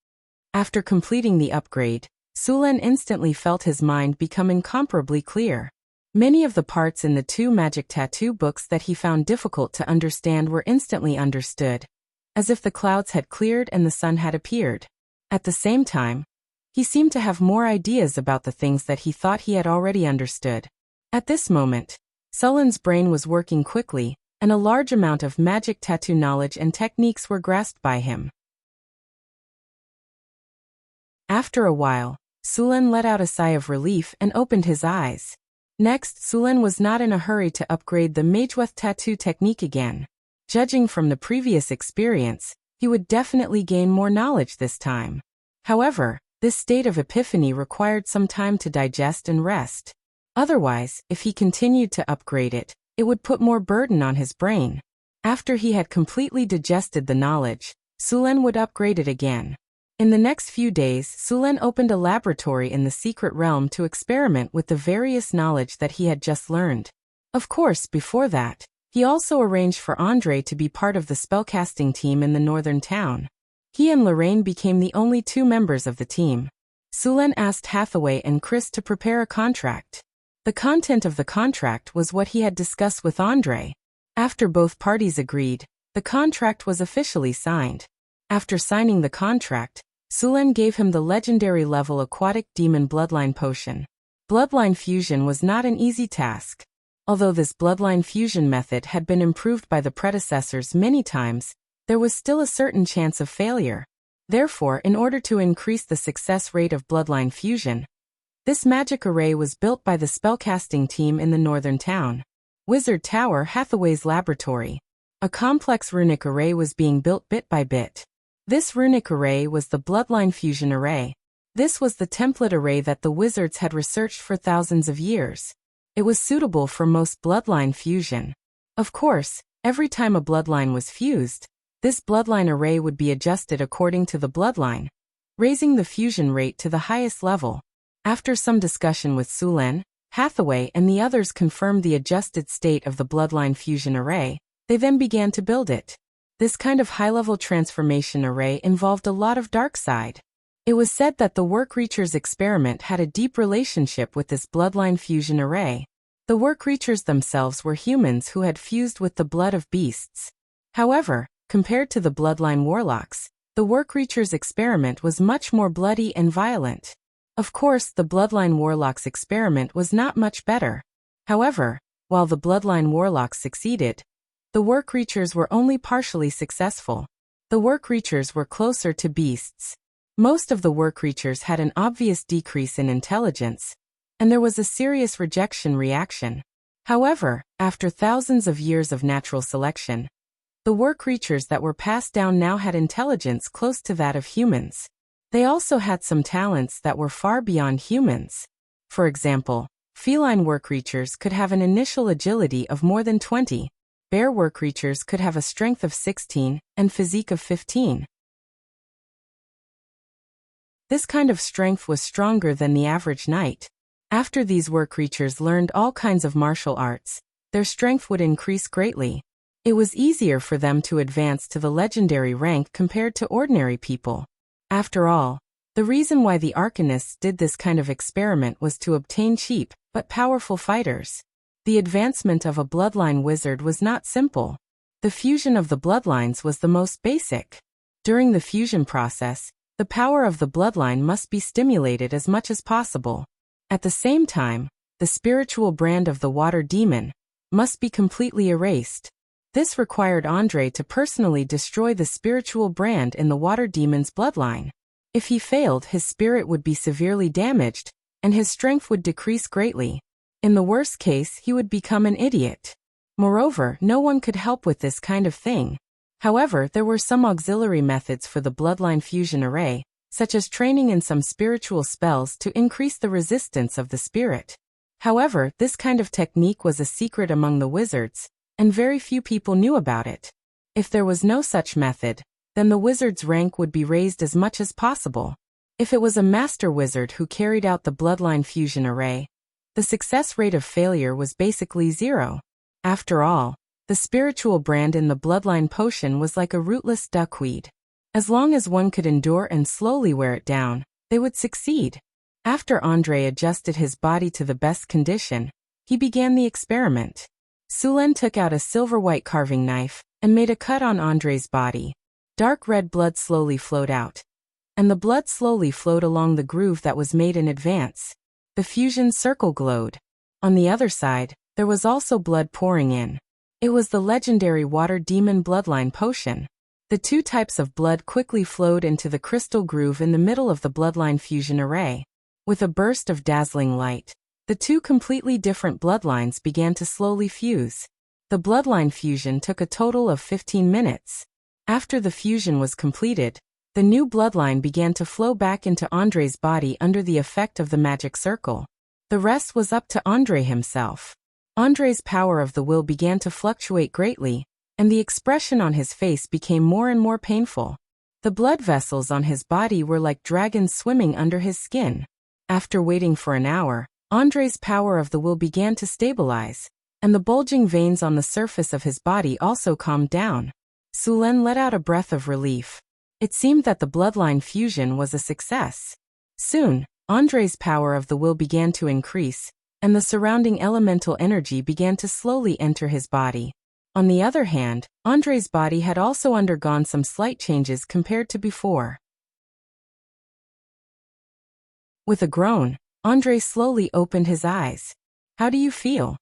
After completing the upgrade, Sulen instantly felt his mind become incomparably clear. Many of the parts in the 2 magic tattoo books that he found difficult to understand were instantly understood, as if the clouds had cleared and the sun had appeared. At the same time, he seemed to have more ideas about the things that he thought he had already understood. At this moment, Sulen's brain was working quickly, and a large amount of magic tattoo knowledge and techniques were grasped by him. After a while, Sulen let out a sigh of relief and opened his eyes. Next, Sulen was not in a hurry to upgrade the Mageweth tattoo technique again. Judging from the previous experience, he would definitely gain more knowledge this time. However, this state of epiphany required some time to digest and rest. Otherwise, if he continued to upgrade it, it would put more burden on his brain. After he had completely digested the knowledge, Sulen would upgrade it again. In the next few days, Sulen opened a laboratory in the secret realm to experiment with the various knowledge that he had just learned. Of course, before that, he also arranged for Andre to be part of the spellcasting team in the northern town. He and Lorraine became the only 2 members of the team. Sulen asked Hathaway and Chris to prepare a contract. The content of the contract was what he had discussed with Andre. After both parties agreed, the contract was officially signed. After signing the contract, Sulen gave him the legendary level aquatic demon bloodline potion. Bloodline fusion was not an easy task. Although this bloodline fusion method had been improved by the predecessors many times, there was still a certain chance of failure. Therefore, in order to increase the success rate of bloodline fusion, this magic array was built by the spellcasting team in the northern town. Wizard Tower, Hathaway's laboratory. A complex runic array was being built bit by bit. This runic array was the bloodline fusion array. This was the template array that the wizards had researched for thousands of years. It was suitable for most bloodline fusion. Of course, every time a bloodline was fused, this bloodline array would be adjusted according to the bloodline, raising the fusion rate to the highest level. After some discussion with Sulen, Hathaway and the others confirmed the adjusted state of the bloodline fusion array. They then began to build it. This kind of high-level transformation array involved a lot of dark side. It was said that the Workreachers experiment had a deep relationship with this bloodline fusion array. The Workreachers themselves were humans who had fused with the blood of beasts. However, compared to the bloodline warlocks, the Workreachers experiment was much more bloody and violent. Of course, the bloodline warlocks experiment was not much better. However, while the bloodline warlocks succeeded, the Workreachers were only partially successful. The Workreachers were closer to beasts. Most of the Workreachers had an obvious decrease in intelligence, and there was a serious rejection reaction. However, after thousands of years of natural selection, the Workreachers that were passed down now had intelligence close to that of humans. They also had some talents that were far beyond humans. For example, feline Workreachers could have an initial agility of more than 20. Bear Workreachers could have a strength of 16 and physique of 15. This kind of strength was stronger than the average knight. After these Workreachers learned all kinds of martial arts, their strength would increase greatly. It was easier for them to advance to the legendary rank compared to ordinary people. After all, the reason why the Arcanists did this kind of experiment was to obtain cheap but powerful fighters. The advancement of a bloodline wizard was not simple. The fusion of the bloodlines was the most basic. During the fusion process, the power of the bloodline must be stimulated as much as possible. At the same time, the spiritual brand of the water demon must be completely erased. This required Andre to personally destroy the spiritual brand in the water demon's bloodline. If he failed, his spirit would be severely damaged, and his strength would decrease greatly. In the worst case, he would become an idiot. Moreover, no one could help with this kind of thing. However, there were some auxiliary methods for the bloodline fusion array, such as training in some spiritual spells to increase the resistance of the spirit. However, this kind of technique was a secret among the wizards, and very few people knew about it. If there was no such method, then the wizard's rank would be raised as much as possible. If it was a master wizard who carried out the bloodline fusion array, the success rate of failure was basically zero. After all, the spiritual brand in the bloodline potion was like a rootless duckweed. As long as one could endure and slowly wear it down, they would succeed. After Andre adjusted his body to the best condition, he began the experiment. Sulen took out a silver-white carving knife and made a cut on Andre's body. Dark red blood slowly flowed out, and the blood slowly flowed along the groove that was made in advance. The fusion circle glowed. On the other side, there was also blood pouring in. It was the legendary water demon bloodline potion. The two types of blood quickly flowed into the crystal groove in the middle of the bloodline fusion array. With a burst of dazzling light, the two completely different bloodlines began to slowly fuse. The bloodline fusion took a total of 15 minutes. After the fusion was completed, the new bloodline began to flow back into Andre's body under the effect of the magic circle. The rest was up to Andre himself. Andre's power of the will began to fluctuate greatly, and the expression on his face became more and more painful. The blood vessels on his body were like dragons swimming under his skin. After waiting for an hour, Andre's power of the will began to stabilize, and the bulging veins on the surface of his body also calmed down. Sulen let out a breath of relief. It seemed that the bloodline fusion was a success. Soon, Andre's power of the will began to increase, and the surrounding elemental energy began to slowly enter his body. On the other hand, Andre's body had also undergone some slight changes compared to before. With a groan, Andre slowly opened his eyes. "How do you feel?"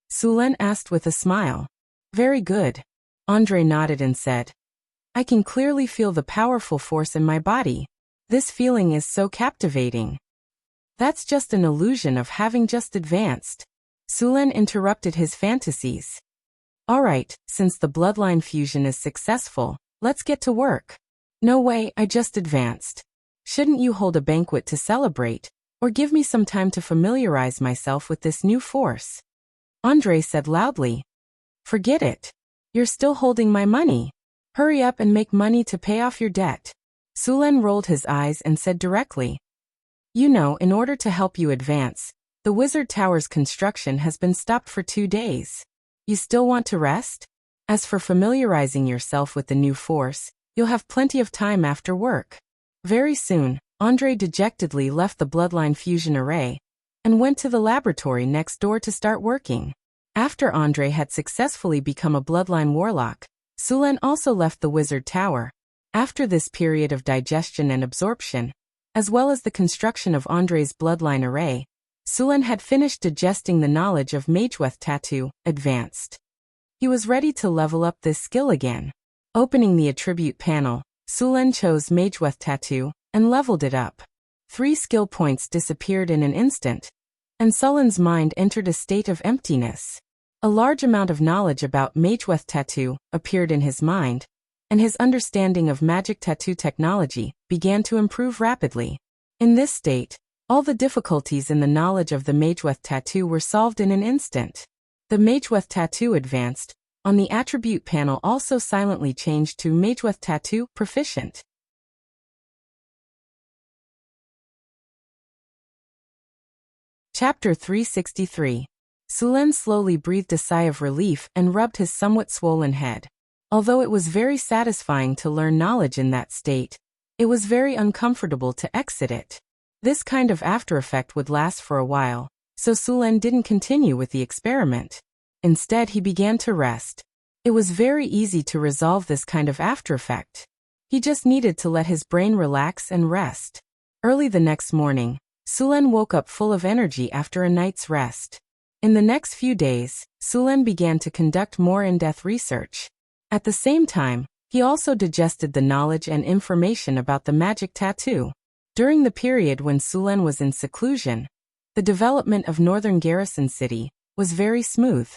Sulen asked with a smile. "Very good." Andre nodded and said, "I can clearly feel the powerful force in my body. This feeling is so captivating." "That's just an illusion of having just advanced." Sulen interrupted his fantasies. "All right, since the bloodline fusion is successful, let's get to work." "No way, I just advanced. Shouldn't you hold a banquet to celebrate, or give me some time to familiarize myself with this new force?" Andre said loudly. "Forget it. You're still holding my money. Hurry up and make money to pay off your debt." Sulen rolled his eyes and said directly, "You know, in order to help you advance, the Wizard Tower's construction has been stopped for 2 days. You still want to rest? As for familiarizing yourself with the new force, you'll have plenty of time after work." Very soon, Andre dejectedly left the bloodline fusion array and went to the laboratory next door to start working. After Andre had successfully become a bloodline warlock, Sulen also left the Wizard Tower. After this period of digestion and absorption, as well as the construction of Andre's bloodline array, Sulen had finished digesting the knowledge of Mageweth Tattoo, advanced. He was ready to level up this skill again. Opening the attribute panel, Sulen chose Mageweth Tattoo and leveled it up. 3 skill points disappeared in an instant, and Sulen's mind entered a state of emptiness. A large amount of knowledge about Mageweth Tattoo appeared in his mind, and his understanding of magic tattoo technology began to improve rapidly. In this state, all the difficulties in the knowledge of the Mageweth Tattoo were solved in an instant. The Mageweth Tattoo advanced on the attribute panel also silently changed to Mageweth Tattoo Proficient. Chapter 363. Sulen slowly breathed a sigh of relief and rubbed his somewhat swollen head. Although it was very satisfying to learn knowledge in that state, it was very uncomfortable to exit it. This kind of after effect would last for a while, so Sulen didn't continue with the experiment. Instead, he began to rest. It was very easy to resolve this kind of after effect. He just needed to let his brain relax and rest. Early the next morning, Sulen woke up full of energy after a night's rest. In the next few days, Sulen began to conduct more in-depth research. At the same time, he also digested the knowledge and information about the magic tattoo. During the period when Sulen was in seclusion, the development of Northern Garrison City was very smooth.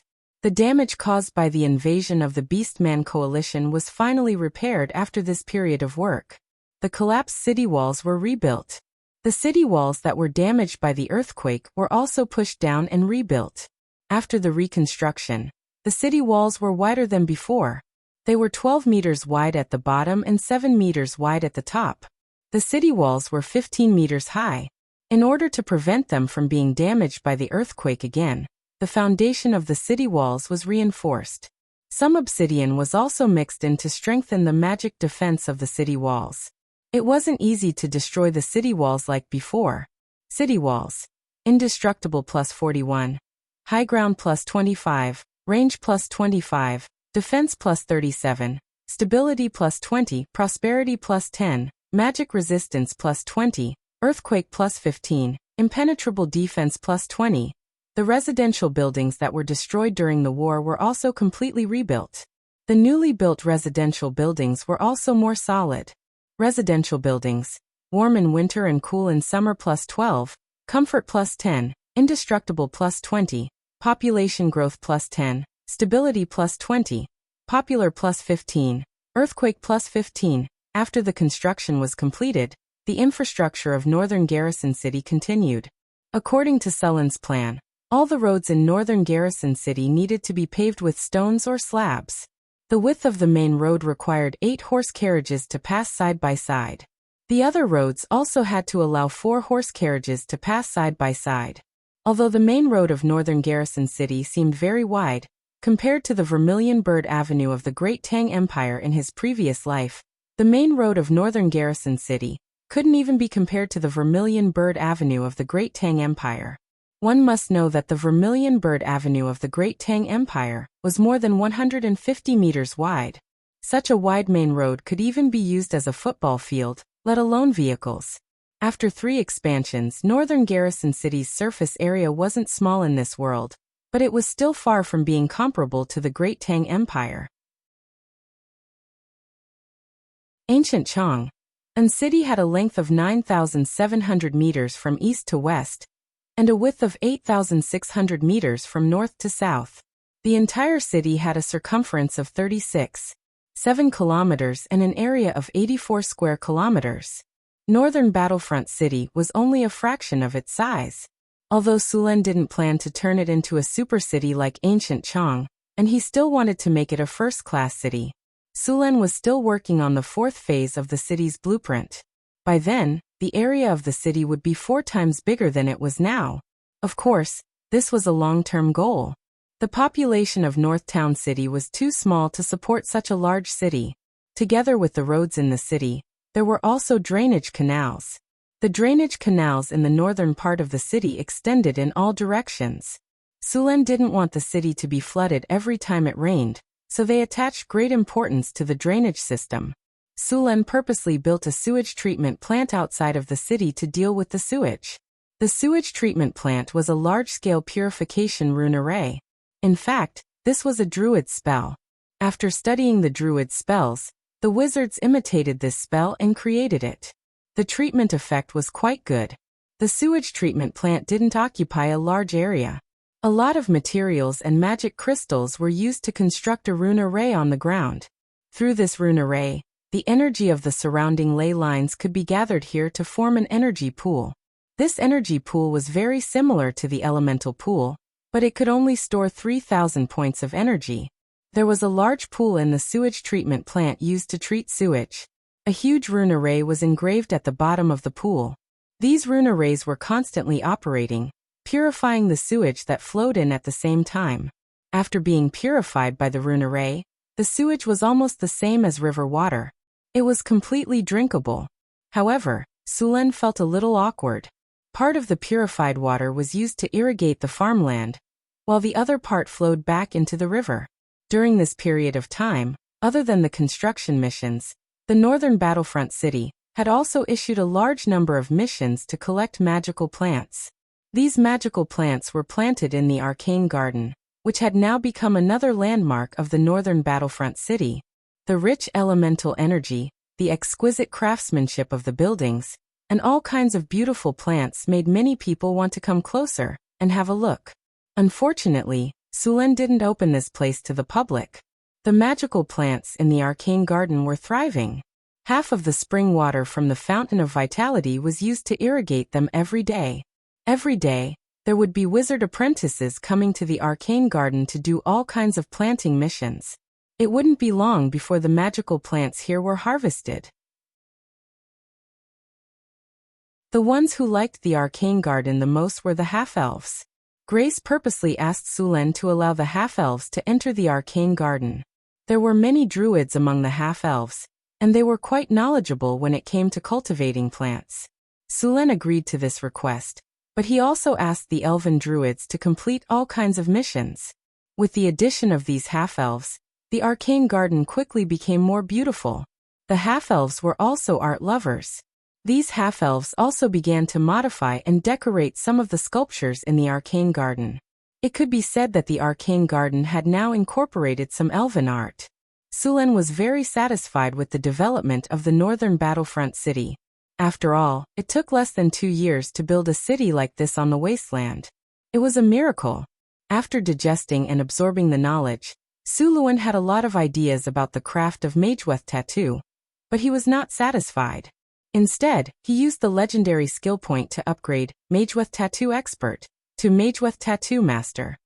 The damage caused by the invasion of the Beastman Coalition was finally repaired after this period of work. The collapsed city walls were rebuilt. The city walls that were damaged by the earthquake were also pushed down and rebuilt. After the reconstruction, the city walls were wider than before. They were 12 meters wide at the bottom and 7 meters wide at the top. The city walls were 15 meters high. In order to prevent them from being damaged by the earthquake again, the foundation of the city walls was reinforced. Some obsidian was also mixed in to strengthen the magic defense of the city walls. It wasn't easy to destroy the city walls like before. City walls. Indestructible plus 41. High ground plus 25. Range plus 25. Defense plus 37. Stability plus 20. Prosperity plus 10. Magic resistance plus 20. Earthquake plus 15. Impenetrable defense plus 20. The residential buildings that were destroyed during the war were also completely rebuilt. The newly built residential buildings were also more solid. Residential buildings. Warm in winter and cool in summer plus 12. Comfort plus 10. Indestructible plus 20. Population growth plus 10. Stability plus 20. Popular plus 15. Earthquake plus 15. After the construction was completed, the infrastructure of Northern Garrison City continued. According to Sullen's plan, all the roads in Northern Garrison City needed to be paved with stones or slabs. The width of the main road required 8 horse carriages to pass side by side. The other roads also had to allow 4 horse carriages to pass side by side. Although the main road of Northern Garrison City seemed very wide, compared to the Vermilion Bird Avenue of the Great Tang Empire in his previous life, the main road of Northern Garrison City couldn't even be compared to the Vermilion Bird Avenue of the Great Tang Empire. One must know that the Vermilion Bird Avenue of the Great Tang Empire was more than 150 meters wide. Such a wide main road could even be used as a football field, let alone vehicles. After 3 expansions, Northern Garrison City's surface area wasn't small in this world, but it was still far from being comparable to the Great Tang Empire. Ancient Chang. An city had a length of 9,700 meters from east to west, and a width of 8,600 meters from north to south. The entire city had a circumference of 36.7 kilometers and an area of 84 square kilometers. Northern Battlefront City was only a fraction of its size. Although Sulen didn't plan to turn it into a super city like Ancient Chang, and he still wanted to make it a first-class city, Sulen was still working on the 4th phase of the city's blueprint. By then, the area of the city would be 4 times bigger than it was now. Of course, this was a long-term goal. The population of North Town City was too small to support such a large city. Together with the roads in the city, there were also drainage canals. The drainage canals in the northern part of the city extended in all directions. Sulen didn't want the city to be flooded every time it rained, so they attached great importance to the drainage system. Sulen purposely built a sewage treatment plant outside of the city to deal with the sewage. The sewage treatment plant was a large-scale purification rune array. In fact, this was a druid spell. After studying the druid spells, the wizards imitated this spell and created it. The treatment effect was quite good. The sewage treatment plant didn't occupy a large area. A lot of materials and magic crystals were used to construct a rune array on the ground. Through this rune array, the energy of the surrounding ley lines could be gathered here to form an energy pool. This energy pool was very similar to the elemental pool, but it could only store 3,000 points of energy. There was a large pool in the sewage treatment plant used to treat sewage. A huge rune array was engraved at the bottom of the pool. These rune arrays were constantly operating, purifying the sewage that flowed in at the same time. After being purified by the rune array, the sewage was almost the same as river water. It was completely drinkable. However, Sulen felt a little awkward. Part of the purified water was used to irrigate the farmland, while the other part flowed back into the river. During this period of time, other than the construction missions, the Northern Battlefront City had also issued a large number of missions to collect magical plants. These magical plants were planted in the Arcane Garden, which had now become another landmark of the Northern Battlefront City. The rich elemental energy, the exquisite craftsmanship of the buildings, and all kinds of beautiful plants made many people want to come closer and have a look. Unfortunately, Sulen didn't open this place to the public. The magical plants in the Arcane Garden were thriving. Half of the spring water from the Fountain of Vitality was used to irrigate them every day. Every day, there would be wizard apprentices coming to the arcane garden to do all kinds of planting missions. It wouldn't be long before the magical plants here were harvested. The ones who liked the arcane garden the most were the half-elves. Grace purposely asked Sulen to allow the half-elves to enter the arcane garden. There were many druids among the half-elves, and they were quite knowledgeable when it came to cultivating plants. Sulen agreed to this request, but he also asked the elven druids to complete all kinds of missions. With the addition of these half-elves, the arcane garden quickly became more beautiful. The half-elves were also art lovers. These half-elves also began to modify and decorate some of the sculptures in the arcane garden. It could be said that the arcane garden had now incorporated some elven art. Sulen was very satisfied with the development of the northern battlefront city. After all, it took less than 2 years to build a city like this on the wasteland. It was a miracle. After digesting and absorbing the knowledge, Suluan had a lot of ideas about the craft of Mageweth tattoo, but he was not satisfied. Instead, he used the legendary skill point to upgrade Mageweth Tattoo Expert to Mageweth Tattoo Master.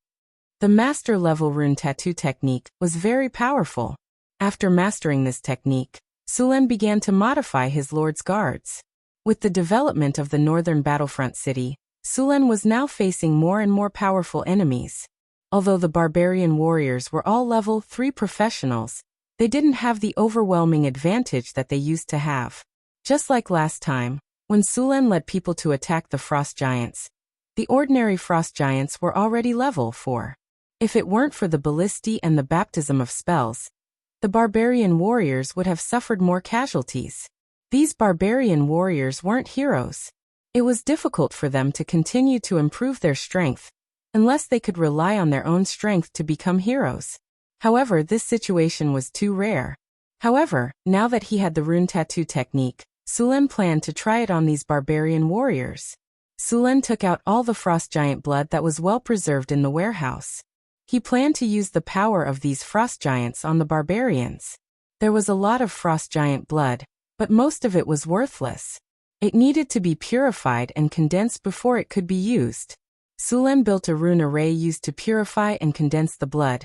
The master level rune tattoo technique was very powerful. After mastering this technique, Sulen began to modify his lord's guards. With the development of the northern battlefront city, Sulen was now facing more and more powerful enemies. Although the barbarian warriors were all level 3 professionals, they didn't have the overwhelming advantage that they used to have. Just like last time, when Sulen led people to attack the frost giants, the ordinary frost giants were already level 4. If it weren't for the ballistae and the baptism of spells, the barbarian warriors would have suffered more casualties. These barbarian warriors weren't heroes. It was difficult for them to continue to improve their strength, unless they could rely on their own strength to become heroes. However, this situation was too rare. However, now that he had the rune tattoo technique, Sulen planned to try it on these barbarian warriors. Sulen took out all the frost giant blood that was well preserved in the warehouse. He planned to use the power of these frost giants on the barbarians. There was a lot of frost giant blood, but most of it was worthless. It needed to be purified and condensed before it could be used. Sulen built a rune array used to purify and condense the blood,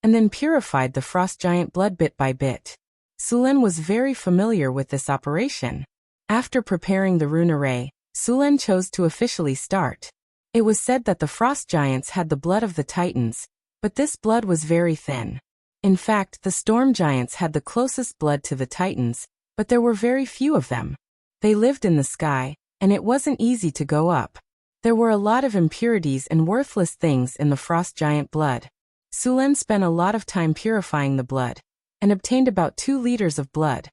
and then purified the frost giant blood bit by bit. Sulen was very familiar with this operation. After preparing the rune array, Sulen chose to officially start. It was said that the frost giants had the blood of the titans, but this blood was very thin. In fact, the storm giants had the closest blood to the titans, but there were very few of them. They lived in the sky, and it wasn't easy to go up. There were a lot of impurities and worthless things in the frost giant blood. Sulen spent a lot of time purifying the blood, and obtained about 2 liters of blood.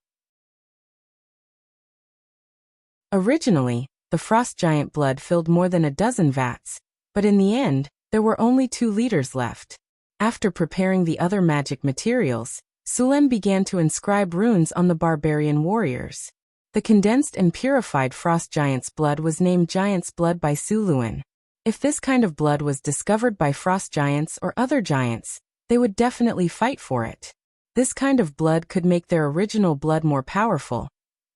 Originally, the frost giant blood filled more than a dozen vats, but in the end, there were only 2 liters left. After preparing the other magic materials, Sulen began to inscribe runes on the barbarian warriors. The condensed and purified frost giant's blood was named Giant's Blood by Suluan. If this kind of blood was discovered by frost giants or other giants, they would definitely fight for it. This kind of blood could make their original blood more powerful,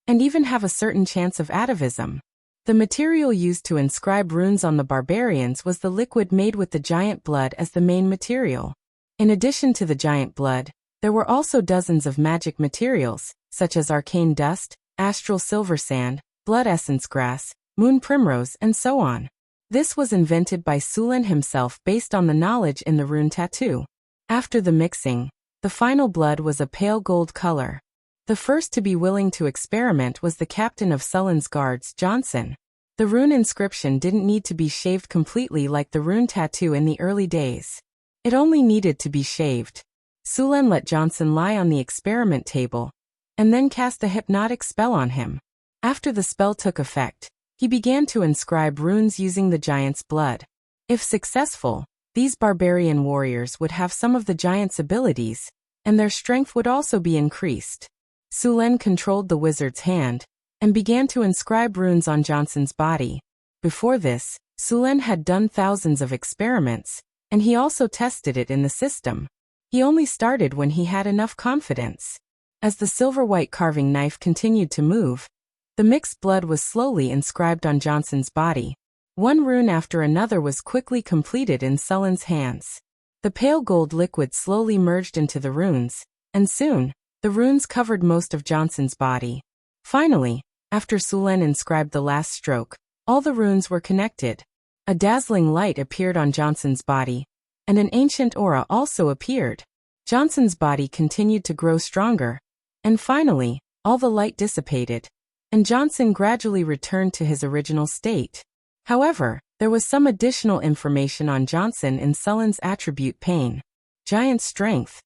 and even have a certain chance of atavism. The material used to inscribe runes on the barbarians was the liquid made with the giant blood as the main material. In addition to the giant blood, there were also dozens of magic materials, such as arcane dust, astral silver sand, blood essence grass, moon primrose, and so on. This was invented by Sulen himself based on the knowledge in the rune tattoo. After the mixing, the final blood was a pale gold color. The first to be willing to experiment was the captain of Sullen's guards, Johnson. The rune inscription didn't need to be shaved completely like the rune tattoo in the early days. It only needed to be shaved. Sulen let Johnson lie on the experiment table, and then cast a hypnotic spell on him. After the spell took effect, he began to inscribe runes using the giant's blood. If successful, these barbarian warriors would have some of the giant's abilities, and their strength would also be increased. Sulen controlled the wizard's hand, and began to inscribe runes on Johnson's body. Before this, Sulen had done thousands of experiments, and he also tested it in the system. He only started when he had enough confidence. As the silver-white carving knife continued to move, the mixed blood was slowly inscribed on Johnson's body. One rune after another was quickly completed in Sullen's hands. The pale gold liquid slowly merged into the runes, and soon, the runes covered most of Johnson's body. Finally, after Sullen inscribed the last stroke, all the runes were connected. A dazzling light appeared on Johnson's body, and an ancient aura also appeared. Johnson's body continued to grow stronger, and finally, all the light dissipated, and Johnson gradually returned to his original state. However, there was some additional information on Johnson in Sullen's attribute pain. Giant strength.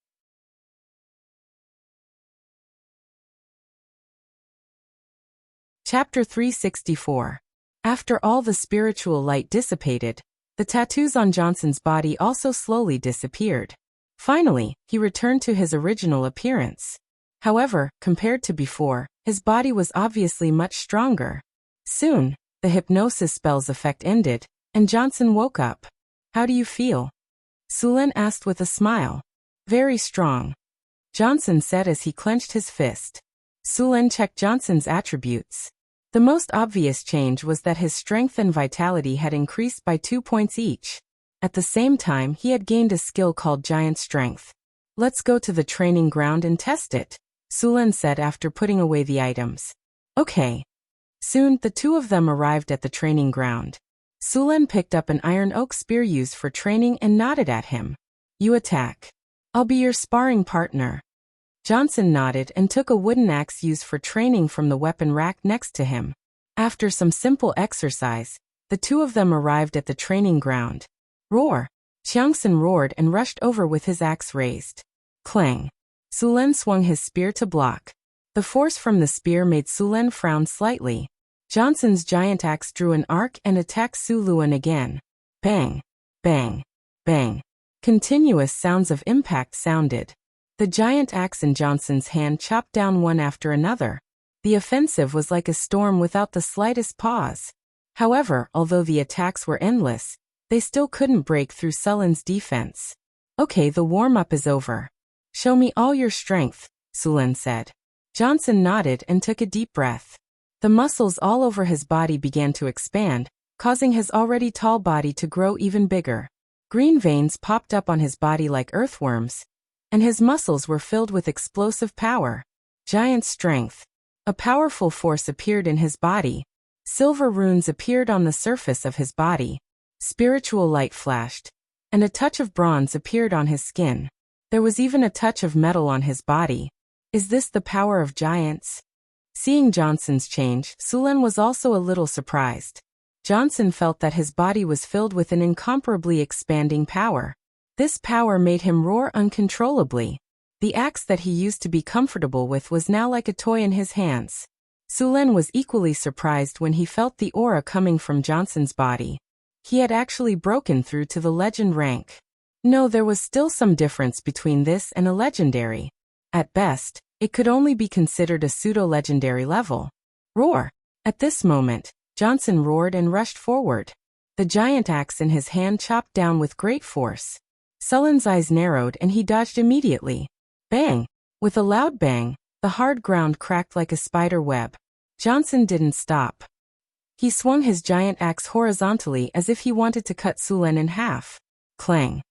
Chapter 364. After all the spiritual light dissipated, the tattoos on Johnson's body also slowly disappeared. Finally, he returned to his original appearance. However, compared to before, his body was obviously much stronger. Soon, the hypnosis spell's effect ended, and Johnson woke up. "How do you feel?" Sullen asked with a smile. "Very strong," Johnson said as he clenched his fist. Sullen checked Johnson's attributes. The most obvious change was that his strength and vitality had increased by 2 points each. At the same time, he had gained a skill called Giant Strength. "Let's go to the training ground and test it," Sullen said after putting away the items. "Okay." Soon, the two of them arrived at the training ground. Sullen picked up an iron oak spear used for training and nodded at him. "You attack. I'll be your sparring partner." Johnson nodded and took a wooden axe used for training from the weapon rack next to him. After some simple exercise, the two of them arrived at the training ground. "Roar!" Johnson roared and rushed over with his axe raised. Clang! Sullen swung his spear to block. The force from the spear made Sullen frown slightly. Johnson's giant axe drew an arc and attacked Sullen again. Bang! Bang! Bang! Continuous sounds of impact sounded. The giant axe in Johnson's hand chopped down one after another. The offensive was like a storm without the slightest pause. However, although the attacks were endless, they still couldn't break through Sullen's defense. "Okay, the warm-up is over. Show me all your strength," Sullen said. Johnson nodded and took a deep breath. The muscles all over his body began to expand, causing his already tall body to grow even bigger. Green veins popped up on his body like earthworms, and his muscles were filled with explosive power. Giant strength. A powerful force appeared in his body. Silver runes appeared on the surface of his body. Spiritual light flashed, and a touch of bronze appeared on his skin. There was even a touch of metal on his body. Is this the power of giants? Seeing Johnson's change, Sullen was also a little surprised. Johnson felt that his body was filled with an incomparably expanding power. This power made him roar uncontrollably. The axe that he used to be comfortable with was now like a toy in his hands. Sullen was equally surprised when he felt the aura coming from Johnson's body. He had actually broken through to the legend rank. No, there was still some difference between this and a legendary. At best, it could only be considered a pseudo-legendary level. Roar! At this moment, Johnson roared and rushed forward. The giant axe in his hand chopped down with great force. Sullen's eyes narrowed and he dodged immediately. Bang! With a loud bang, the hard ground cracked like a spider web. Johnson didn't stop. He swung his giant axe horizontally as if he wanted to cut Sullen in half. Clang!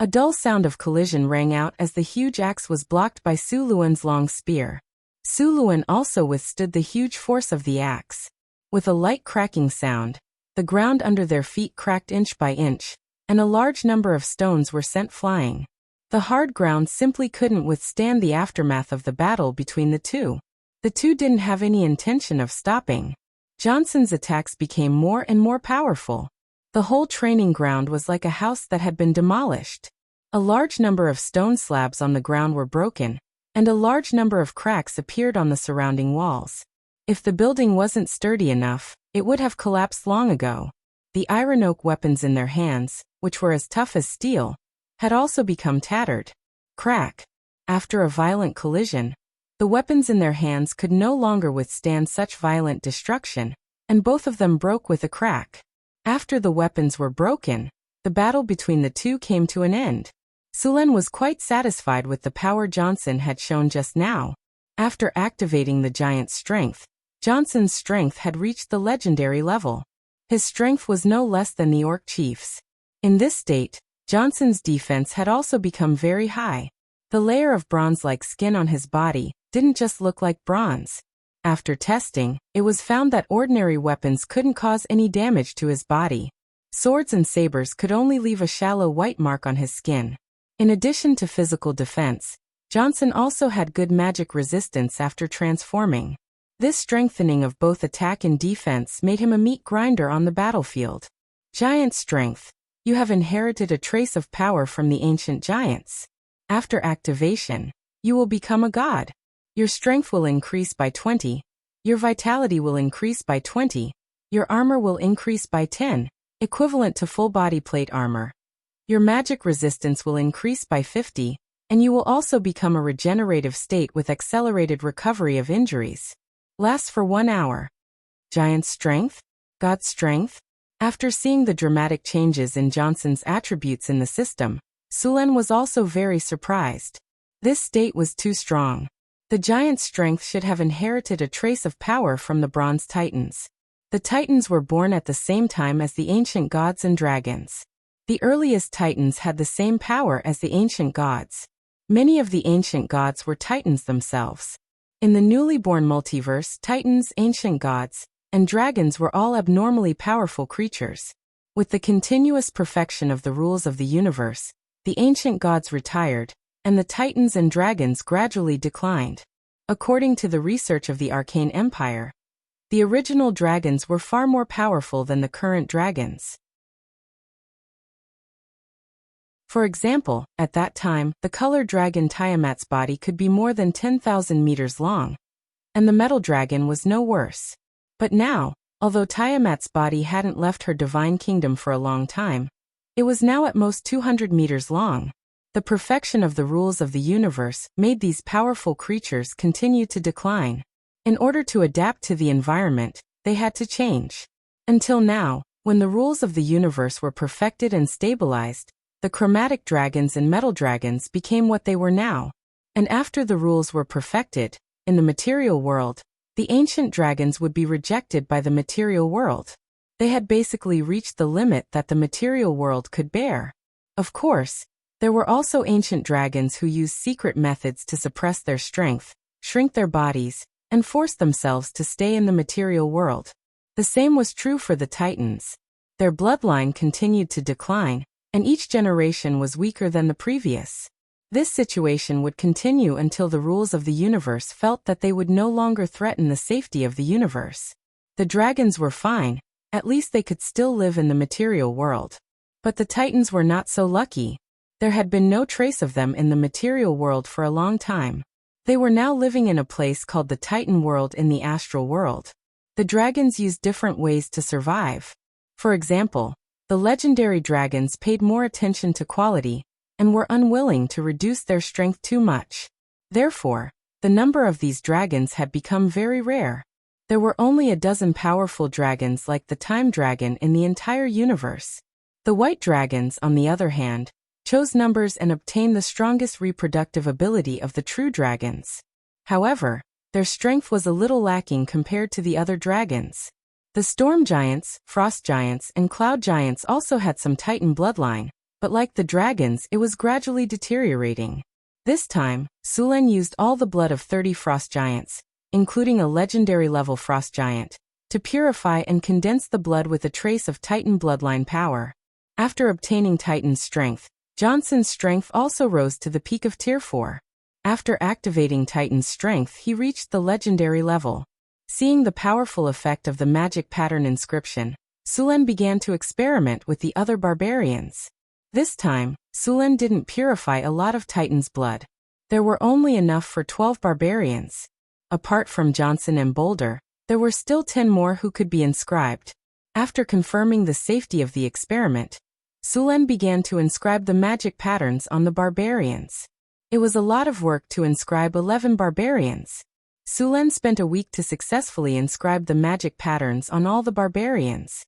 A dull sound of collision rang out as the huge axe was blocked by Sullen's long spear. Sullen also withstood the huge force of the axe. With a light cracking sound, the ground under their feet cracked inch by inch, and a large number of stones were sent flying. The hard ground simply couldn't withstand the aftermath of the battle between the two. The two didn't have any intention of stopping. Johnson's attacks became more and more powerful. The whole training ground was like a house that had been demolished. A large number of stone slabs on the ground were broken, and a large number of cracks appeared on the surrounding walls. If the building wasn't sturdy enough, it would have collapsed long ago. The iron oak weapons in their hands, which were as tough as steel, had also become tattered. Crack! After a violent collision, the weapons in their hands could no longer withstand such violent destruction, and both of them broke with a crack. After the weapons were broken, the battle between the two came to an end. Sulen was quite satisfied with the power Johnson had shown just now. After activating the giant's strength, Johnson's strength had reached the legendary level. His strength was no less than the Orc Chief's. In this state, Johnson's defense had also become very high. The layer of bronze-like skin on his body didn't just look like bronze. After testing, it was found that ordinary weapons couldn't cause any damage to his body. Swords and sabers could only leave a shallow white mark on his skin. In addition to physical defense, Johnson also had good magic resistance after transforming. This strengthening of both attack and defense made him a meat grinder on the battlefield. Giant strength. You have inherited a trace of power from the ancient giants. After activation, you will become a god. Your strength will increase by 20. Your vitality will increase by 20. Your armor will increase by 10, equivalent to full body plate armor. Your magic resistance will increase by 50, and you will also become a regenerative state with accelerated recovery of injuries. Lasts for 1 hour. Giant strength? God strength? After seeing the dramatic changes in Johnson's attributes in the system, Sulen was also very surprised. This state was too strong. The giant's strength should have inherited a trace of power from the Bronze Titans. The Titans were born at the same time as the ancient gods and dragons. The earliest Titans had the same power as the ancient gods. Many of the ancient gods were Titans themselves. In the newly born multiverse, Titans, ancient gods, and dragons were all abnormally powerful creatures. With the continuous perfection of the rules of the universe, the ancient gods retired, and the Titans and dragons gradually declined. According to the research of the Arcane Empire, the original dragons were far more powerful than the current dragons. For example, at that time, the color dragon Tiamat's body could be more than 10,000 meters long, and the metal dragon was no worse. But now, although Tiamat's body hadn't left her divine kingdom for a long time, it was now at most 200 meters long. The perfection of the rules of the universe made these powerful creatures continue to decline. In order to adapt to the environment, they had to change. Until now, when the rules of the universe were perfected and stabilized, the chromatic dragons and metal dragons became what they were now. And after the rules were perfected, in the material world, the ancient dragons would be rejected by the material world. They had basically reached the limit that the material world could bear. Of course, there were also ancient dragons who used secret methods to suppress their strength, shrink their bodies, and force themselves to stay in the material world. The same was true for the Titans. Their bloodline continued to decline, and each generation was weaker than the previous. This situation would continue until the rules of the universe felt that they would no longer threaten the safety of the universe. The dragons were fine, at least they could still live in the material world. But the Titans were not so lucky. There had been no trace of them in the material world for a long time. They were now living in a place called the Titan world in the astral world. The dragons used different ways to survive. For example, the legendary dragons paid more attention to quality, and were unwilling to reduce their strength too much. Therefore, the number of these dragons had become very rare. There were only a dozen powerful dragons like the Time Dragon in the entire universe. The white dragons, on the other hand, chose numbers and obtained the strongest reproductive ability of the true dragons. However, their strength was a little lacking compared to the other dragons. The storm giants, frost giants, and cloud giants also had some Titan bloodline, but like the dragons, it was gradually deteriorating. This time, Sulen used all the blood of 30 frost giants, including a legendary level frost giant, to purify and condense the blood with a trace of Titan bloodline power. After obtaining Titan's strength, Johnson's strength also rose to the peak of Tier 4. After activating Titan's strength, he reached the legendary level. Seeing the powerful effect of the magic pattern inscription, Sulen began to experiment with the other barbarians. This time, Sulen didn't purify a lot of Titan's blood. There were only enough for 12 barbarians. Apart from Johnson and Boulder, there were still 10 more who could be inscribed. After confirming the safety of the experiment, Sulen began to inscribe the magic patterns on the barbarians. It was a lot of work to inscribe 11 barbarians. Sulen spent a week to successfully inscribe the magic patterns on all the barbarians.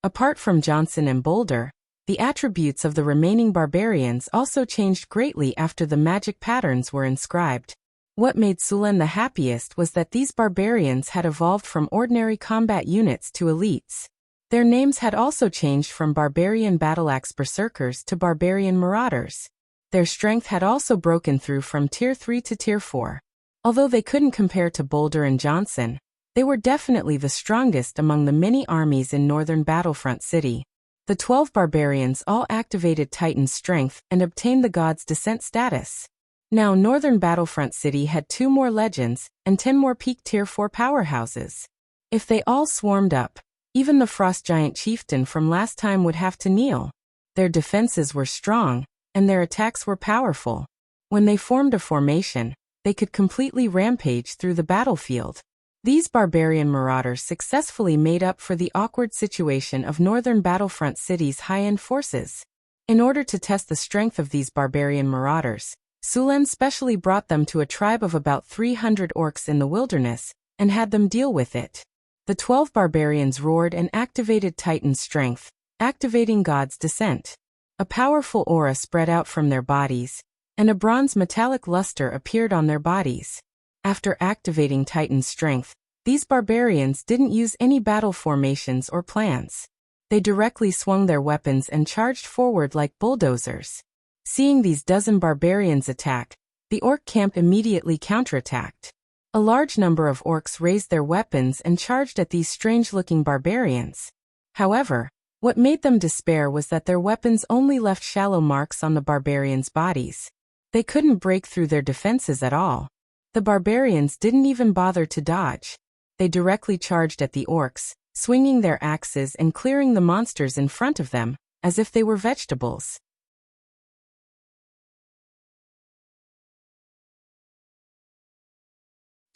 Apart from Johnson and Boulder, The attributes of the remaining barbarians also changed greatly after the magic patterns were inscribed. What made Sulen the happiest was that these barbarians had evolved from ordinary combat units to elites. Their names had also changed from barbarian battle-axe berserkers to barbarian marauders. Their strength had also broken through from Tier 3 to Tier 4. Although they couldn't compare to Boulder and Johnson, they were definitely the strongest among the many armies in northern Battlefront City. The 12 barbarians all activated Titan's strength and obtained the God's Descent status. Now northern Battlefront City had 2 more legends and 10 more peak Tier 4 powerhouses. If they all swarmed up, even the Frost Giant Chieftain from last time would have to kneel. Their defenses were strong, and their attacks were powerful. When they formed a formation, they could completely rampage through the battlefield. These barbarian marauders successfully made up for the awkward situation of northern Battlefront City's high-end forces. In order to test the strength of these barbarian marauders, Sulen specially brought them to a tribe of about 300 orcs in the wilderness, and had them deal with it. The 12 barbarians roared and activated Titan's strength, activating God's Descent. A powerful aura spread out from their bodies, and a bronze metallic luster appeared on their bodies. After activating Titan's strength, these barbarians didn't use any battle formations or plans. They directly swung their weapons and charged forward like bulldozers. Seeing these dozen barbarians attack, the orc camp immediately counterattacked. A large number of orcs raised their weapons and charged at these strange-looking barbarians. However, what made them despair was that their weapons only left shallow marks on the barbarians' bodies. They couldn't break through their defenses at all. The barbarians didn't even bother to dodge. They directly charged at the orcs, swinging their axes and clearing the monsters in front of them, as if they were vegetables.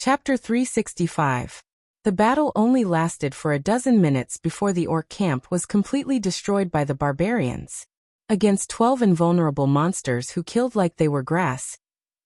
Chapter 365. The battle only lasted for a dozen minutes before the orc camp was completely destroyed by the barbarians. Against 12 invulnerable monsters who killed like they were grass,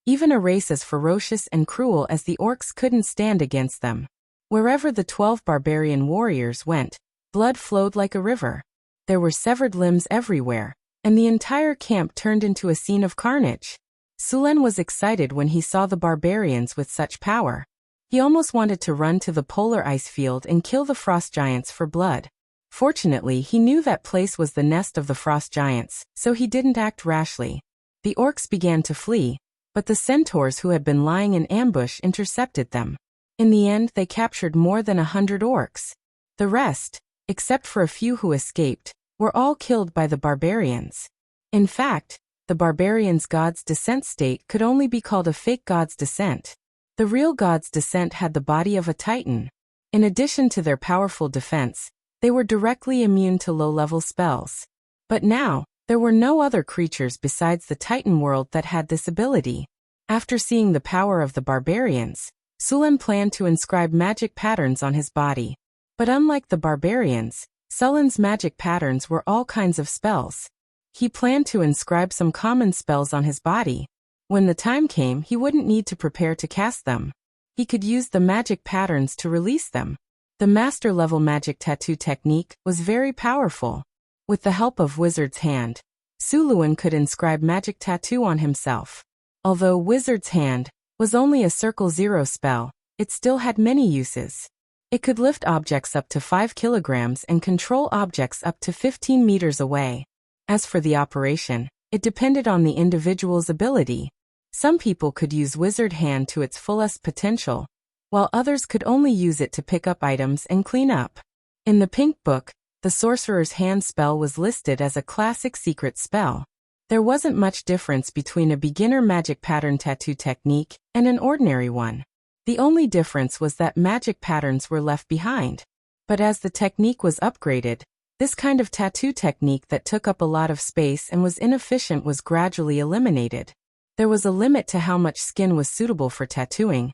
even a race as ferocious and cruel as the orcs couldn't stand against them. Wherever the 12 barbarian warriors went, blood flowed like a river. There were severed limbs everywhere, and the entire camp turned into a scene of carnage. Sulen was excited when he saw the barbarians with such power. He almost wanted to run to the polar ice field and kill the frost giants for blood. Fortunately, he knew that place was the nest of the frost giants, so he didn't act rashly. The orcs began to flee, but the centaurs who had been lying in ambush intercepted them. In the end, they captured more than 100 orcs. The rest, except for a few who escaped, were all killed by the barbarians. In fact, the barbarians' God's Descent state could only be called a fake God's Descent. The real God's Descent had the body of a titan. In addition to their powerful defense, they were directly immune to low-level spells. But now, there were no other creatures besides the Titan world that had this ability. After seeing the power of the barbarians, Sulen planned to inscribe magic patterns on his body. But unlike the barbarians, Sulen's magic patterns were all kinds of spells. He planned to inscribe some common spells on his body. When the time came, he wouldn't need to prepare to cast them. He could use the magic patterns to release them. The master-level magic tattoo technique was very powerful. With the help of Wizard's Hand, Sulen could inscribe magic tattoo on himself. Although Wizard's Hand was only a Circle Zero spell, it still had many uses. It could lift objects up to 5 kilograms and control objects up to 15 meters away. As for the operation, it depended on the individual's ability. Some people could use Wizard Hand to its fullest potential, while others could only use it to pick up items and clean up. In the Pink Book, the Sorcerer's Hand spell was listed as a classic secret spell. There wasn't much difference between a beginner magic pattern tattoo technique and an ordinary one. The only difference was that magic patterns were left behind. But as the technique was upgraded, this kind of tattoo technique that took up a lot of space and was inefficient was gradually eliminated. There was a limit to how much skin was suitable for tattooing,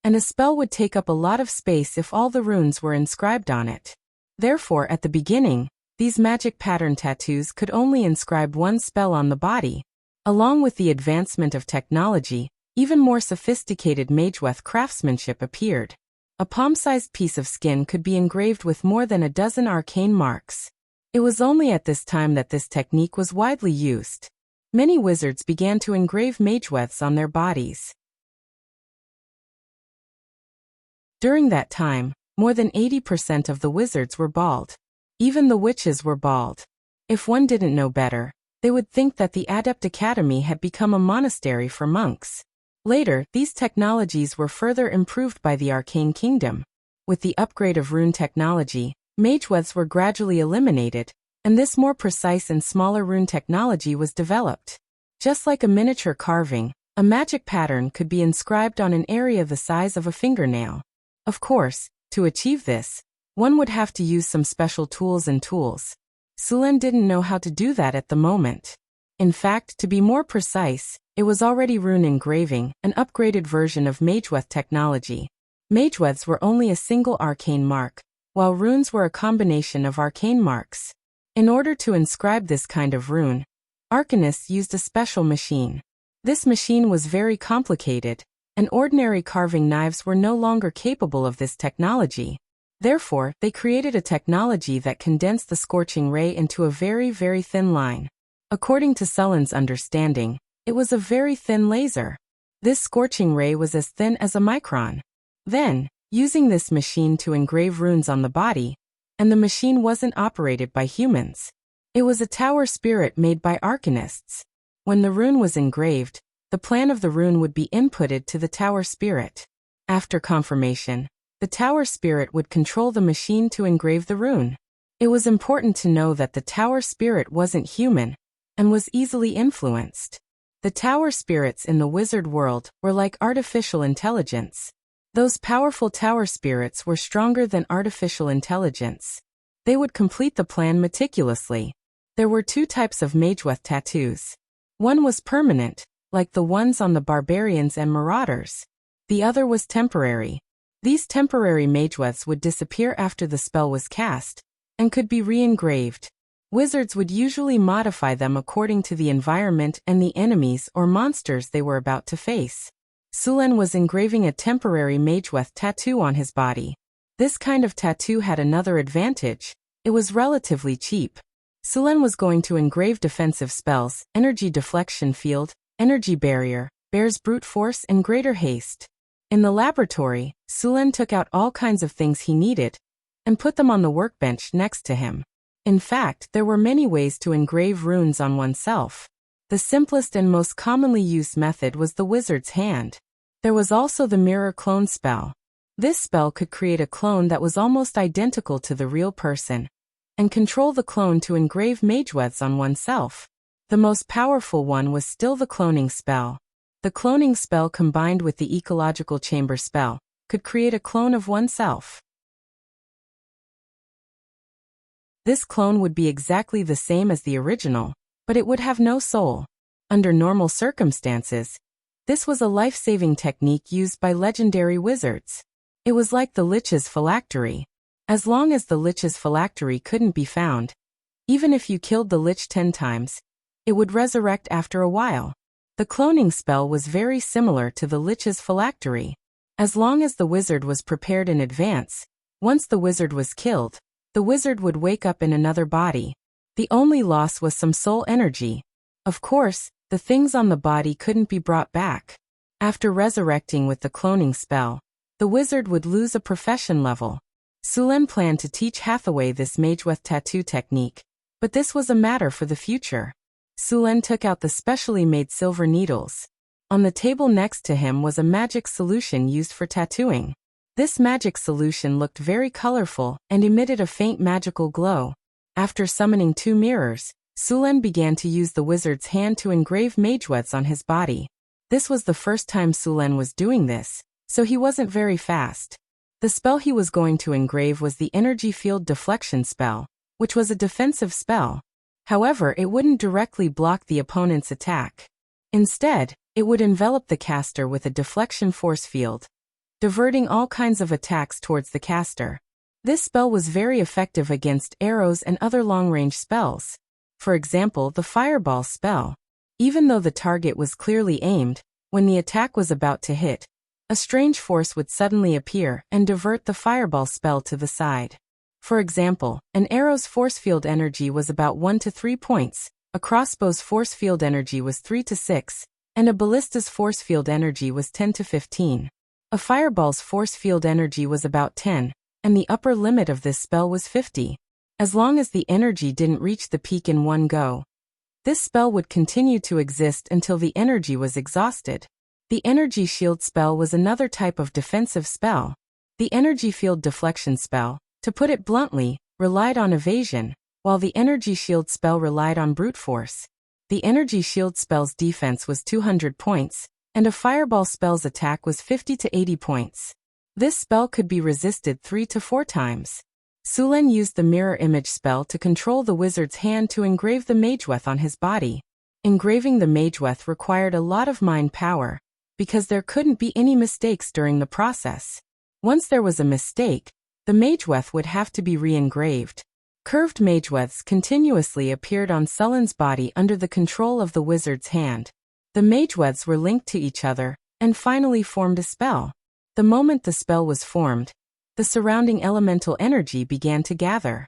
and a spell would take up a lot of space if all the runes were inscribed on it. Therefore, at the beginning, these magic pattern tattoos could only inscribe one spell on the body. Along with the advancement of technology, even more sophisticated Mageweth craftsmanship appeared. A palm-sized piece of skin could be engraved with more than a dozen arcane marks. It was only at this time that this technique was widely used. Many wizards began to engrave mageweths on their bodies. During that time, more than 80% of the wizards were bald. Even the witches were bald. If one didn't know better, they would think that the Adept Academy had become a monastery for monks. Later, these technologies were further improved by the Arcane Kingdom. With the upgrade of rune technology, mageweths were gradually eliminated, and this more precise and smaller rune technology was developed. Just like a miniature carving, a magic pattern could be inscribed on an area the size of a fingernail. Of course, to achieve this, one would have to use some special tools. Sulen didn't know how to do that at the moment. In fact, to be more precise, it was already rune engraving, an upgraded version of mageweth technology. Mageweths were only a single arcane mark, while runes were a combination of arcane marks. In order to inscribe this kind of rune, arcanists used a special machine. This machine was very complicated, and ordinary carving knives were no longer capable of this technology. Therefore, they created a technology that condensed the scorching ray into a very, very thin line. According to Sulen's understanding, it was a very thin laser. This scorching ray was as thin as a micron. Then, using this machine to engrave runes on the body, and the machine wasn't operated by humans. It was a tower spirit made by arcanists. When the rune was engraved, the plan of the rune would be inputted to the tower spirit. After confirmation, the tower spirit would control the machine to engrave the rune. It was important to know that the tower spirit wasn't human, and was easily influenced. The tower spirits in the wizard world were like artificial intelligence. Those powerful tower spirits were stronger than artificial intelligence. They would complete the plan meticulously. There were two types of mageweth tattoos. One was permanent, like the ones on the barbarians and marauders. The other was temporary. These temporary mageweths would disappear after the spell was cast, and could be re-engraved. Wizards would usually modify them according to the environment and the enemies or monsters they were about to face. Sulen was engraving a temporary mageweth tattoo on his body. This kind of tattoo had another advantage. It was relatively cheap. Sulen was going to engrave defensive spells, energy deflection field, energy barrier, bear's brute force, and greater haste. In the laboratory, Sulen took out all kinds of things he needed, and put them on the workbench next to him. In fact, there were many ways to engrave runes on oneself. The simplest and most commonly used method was the wizard's hand. There was also the mirror clone spell. This spell could create a clone that was almost identical to the real person, and control the clone to engrave mageweths on oneself. The most powerful one was still the cloning spell. The cloning spell combined with the ecological chamber spell could create a clone of oneself. This clone would be exactly the same as the original, but it would have no soul. Under normal circumstances, this was a life-saving technique used by legendary wizards. It was like the Lich's phylactery. As long as the Lich's phylactery couldn't be found, even if you killed the Lich 10 times, it would resurrect after a while. The cloning spell was very similar to the Lich's phylactery. As long as the wizard was prepared in advance, once the wizard was killed, the wizard would wake up in another body. The only loss was some soul energy. Of course, the things on the body couldn't be brought back. After resurrecting with the cloning spell, the wizard would lose a profession level. Sulen planned to teach Hathaway this mageweth tattoo technique, but this was a matter for the future. Sulen took out the specially made silver needles. On the table next to him was a magic solution used for tattooing. This magic solution looked very colorful and emitted a faint magical glow. After summoning 2 mirrors, Sulen began to use the wizard's hand to engrave mageweths on his body. This was the first time Sulen was doing this, so he wasn't very fast. The spell he was going to engrave was the energy field deflection spell, which was a defensive spell. However, it wouldn't directly block the opponent's attack. Instead, it would envelop the caster with a deflection force field, diverting all kinds of attacks towards the caster. This spell was very effective against arrows and other long-range spells. For example, the fireball spell. Even though the target was clearly aimed, when the attack was about to hit, a strange force would suddenly appear and divert the fireball spell to the side. For example, an arrow's force field energy was about 1 to 3 points, a crossbow's force field energy was 3 to 6, and a ballista's force field energy was 10 to 15. A fireball's force field energy was about 10, and the upper limit of this spell was 50. As long as the energy didn't reach the peak in one go, this spell would continue to exist until the energy was exhausted. The energy shield spell was another type of defensive spell. The energy field deflection spell, to put it bluntly, relied on evasion, while the energy shield spell relied on brute force. The energy shield spell's defense was 200 points, and a fireball spell's attack was 50 to 80 points. This spell could be resisted 3 to 4 times. Sulen used the mirror image spell to control the wizard's hand to engrave the mageweth on his body. Engraving the mageweth required a lot of mind power, because there couldn't be any mistakes during the process. Once there was a mistake, the mageweth would have to be re-engraved. Curved mageweths continuously appeared on Sulen's body under the control of the wizard's hand. The mageweths were linked to each other, and finally formed a spell. The moment the spell was formed, the surrounding elemental energy began to gather.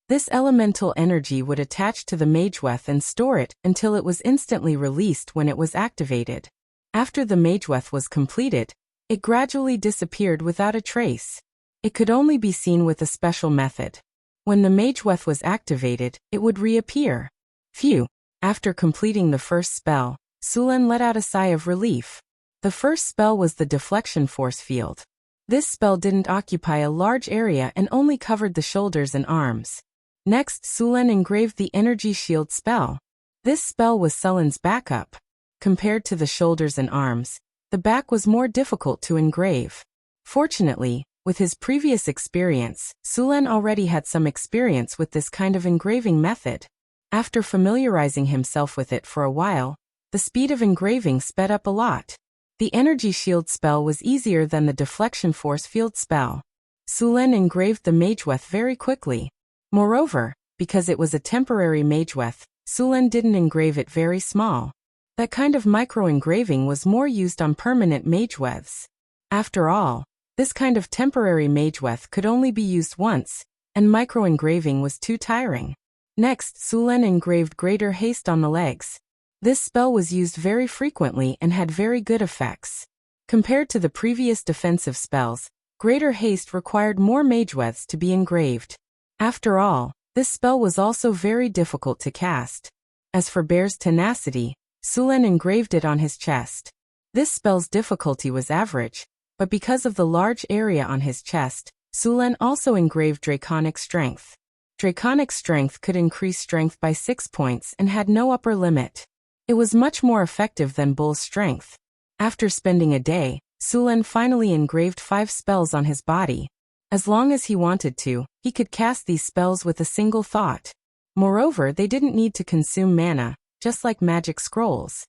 This elemental energy would attach to the mageweth and store it until it was instantly released when it was activated. After the mageweth was completed, it gradually disappeared without a trace. It could only be seen with a special method. When the mageweth was activated, it would reappear. Phew! After completing the first spell, Sulen let out a sigh of relief. The first spell was the deflection force field. This spell didn't occupy a large area and only covered the shoulders and arms. Next, Sulen engraved the energy shield spell. This spell was Sulen's backup. Compared to the shoulders and arms, the back was more difficult to engrave. Fortunately, with his previous experience, Sulen already had some experience with this kind of engraving method. After familiarizing himself with it for a while, the speed of engraving sped up a lot. The energy shield spell was easier than the deflection force field spell. Sulen engraved the mageweth very quickly. Moreover, because it was a temporary mageweth, Sulen didn't engrave it very small. That kind of micro-engraving was more used on permanent mageweths. After all, this kind of temporary mageweth could only be used once, and micro-engraving was too tiring. Next, Sulen engraved Greater Haste on the legs. This spell was used very frequently and had very good effects. Compared to the previous defensive spells, Greater Haste required more mageweths to be engraved. After all, this spell was also very difficult to cast. As for Bear's Tenacity, Sulen engraved it on his chest. This spell's difficulty was average, but because of the large area on his chest, Sulen also engraved Draconic Strength. Draconic Strength could increase strength by 6 points and had no upper limit. It was much more effective than Bull's Strength. After spending a day, Sulen finally engraved 5 spells on his body. As long as he wanted to, he could cast these spells with a single thought. Moreover, they didn't need to consume mana, just like magic scrolls.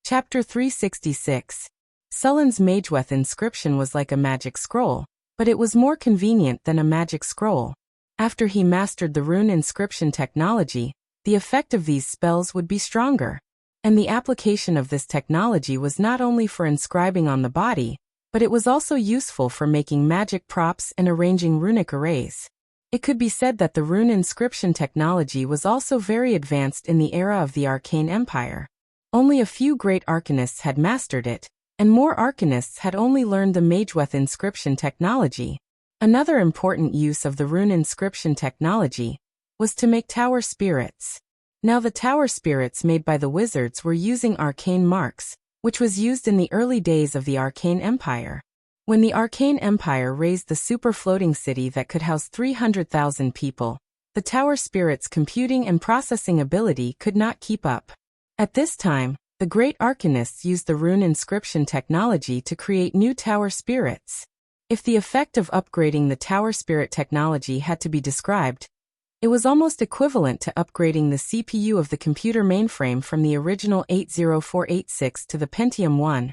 Chapter 366. Sulen's mageweth inscription was like a magic scroll, but it was more convenient than a magic scroll. After he mastered the rune inscription technology, the effect of these spells would be stronger. And the application of this technology was not only for inscribing on the body, but it was also useful for making magic props and arranging runic arrays. It could be said that the rune inscription technology was also very advanced in the era of the Arcane Empire. Only a few great arcanists had mastered it, and more arcanists had only learned the mageweth inscription technology. Another important use of the rune inscription technology was to make tower spirits. Now the tower spirits made by the wizards were using arcane marks, which was used in the early days of the Arcane Empire. When the Arcane Empire raised the super-floating city that could house 300,000 people, the tower spirits' computing and processing ability could not keep up. At this time, the great arcanists used the rune inscription technology to create new tower spirits. If the effect of upgrading the tower spirit technology had to be described, it was almost equivalent to upgrading the CPU of the computer mainframe from the original 80486 to the Pentium 1,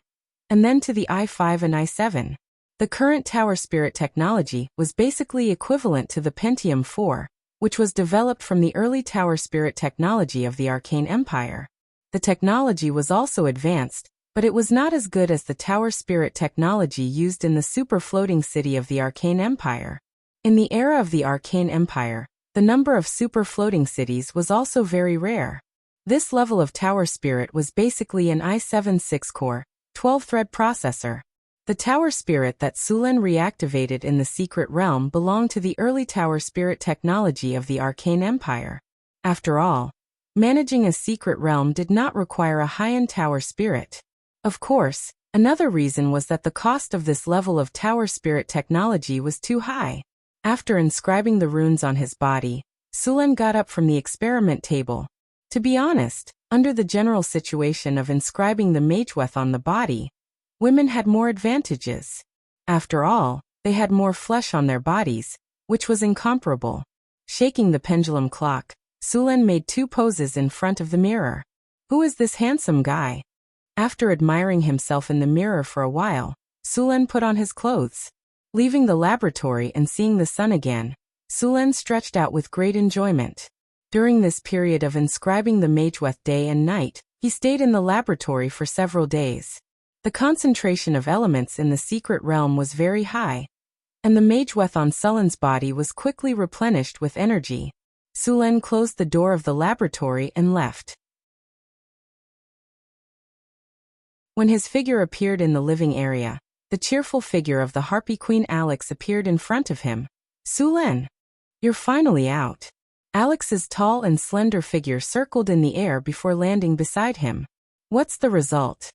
and then to the i5 and i7. The current tower spirit technology was basically equivalent to the Pentium 4, which was developed from the early tower spirit technology of the Arcane Empire. The technology was also advanced, but it was not as good as the tower spirit technology used in the super-floating city of the Arcane Empire. In the era of the Arcane Empire, the number of super-floating cities was also very rare. This level of tower spirit was basically an i7 6-core, 12-thread processor. The tower spirit that Sulen reactivated in the secret realm belonged to the early tower spirit technology of the Arcane Empire. After all, managing a secret realm did not require a high-end tower spirit. Of course, another reason was that the cost of this level of tower spirit technology was too high. After inscribing the runes on his body, Sulen got up from the experiment table. To be honest, under the general situation of inscribing the Mageweth on the body, women had more advantages. After all, they had more flesh on their bodies, which was incomparable. Shaking the pendulum clock, Sulen made 2 poses in front of the mirror. Who is this handsome guy? After admiring himself in the mirror for a while, Sulen put on his clothes. Leaving the laboratory and seeing the sun again, Sulen stretched out with great enjoyment. During this period of inscribing the Mageweth day and night, he stayed in the laboratory for several days. The concentration of elements in the secret realm was very high, and the Mageweth on Sulen's body was quickly replenished with energy. Sulen closed the door of the laboratory and left. When his figure appeared in the living area, the cheerful figure of the Harpy Queen Alex appeared in front of him. Sulen, you're finally out. Alex's tall and slender figure circled in the air before landing beside him. What's the result?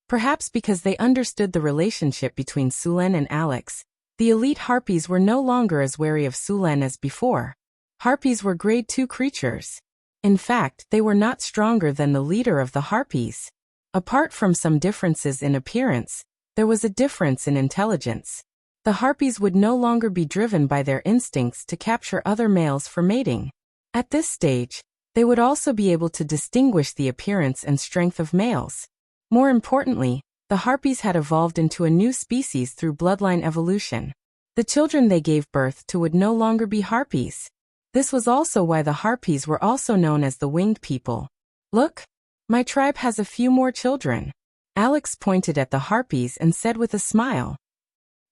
Perhaps because they understood the relationship between Sulen and Alex, the elite Harpies were no longer as wary of Sulen as before. Harpies were grade 2 creatures. In fact, they were not stronger than the leader of the Harpies. Apart from some differences in appearance, there was a difference in intelligence. The Harpies would no longer be driven by their instincts to capture other males for mating. At this stage, they would also be able to distinguish the appearance and strength of males. More importantly, the Harpies had evolved into a new species through bloodline evolution. The children they gave birth to would no longer be Harpies. This was also why the Harpies were also known as the Winged People. Look, my tribe has a few more children. Alex pointed at the Harpies and said with a smile.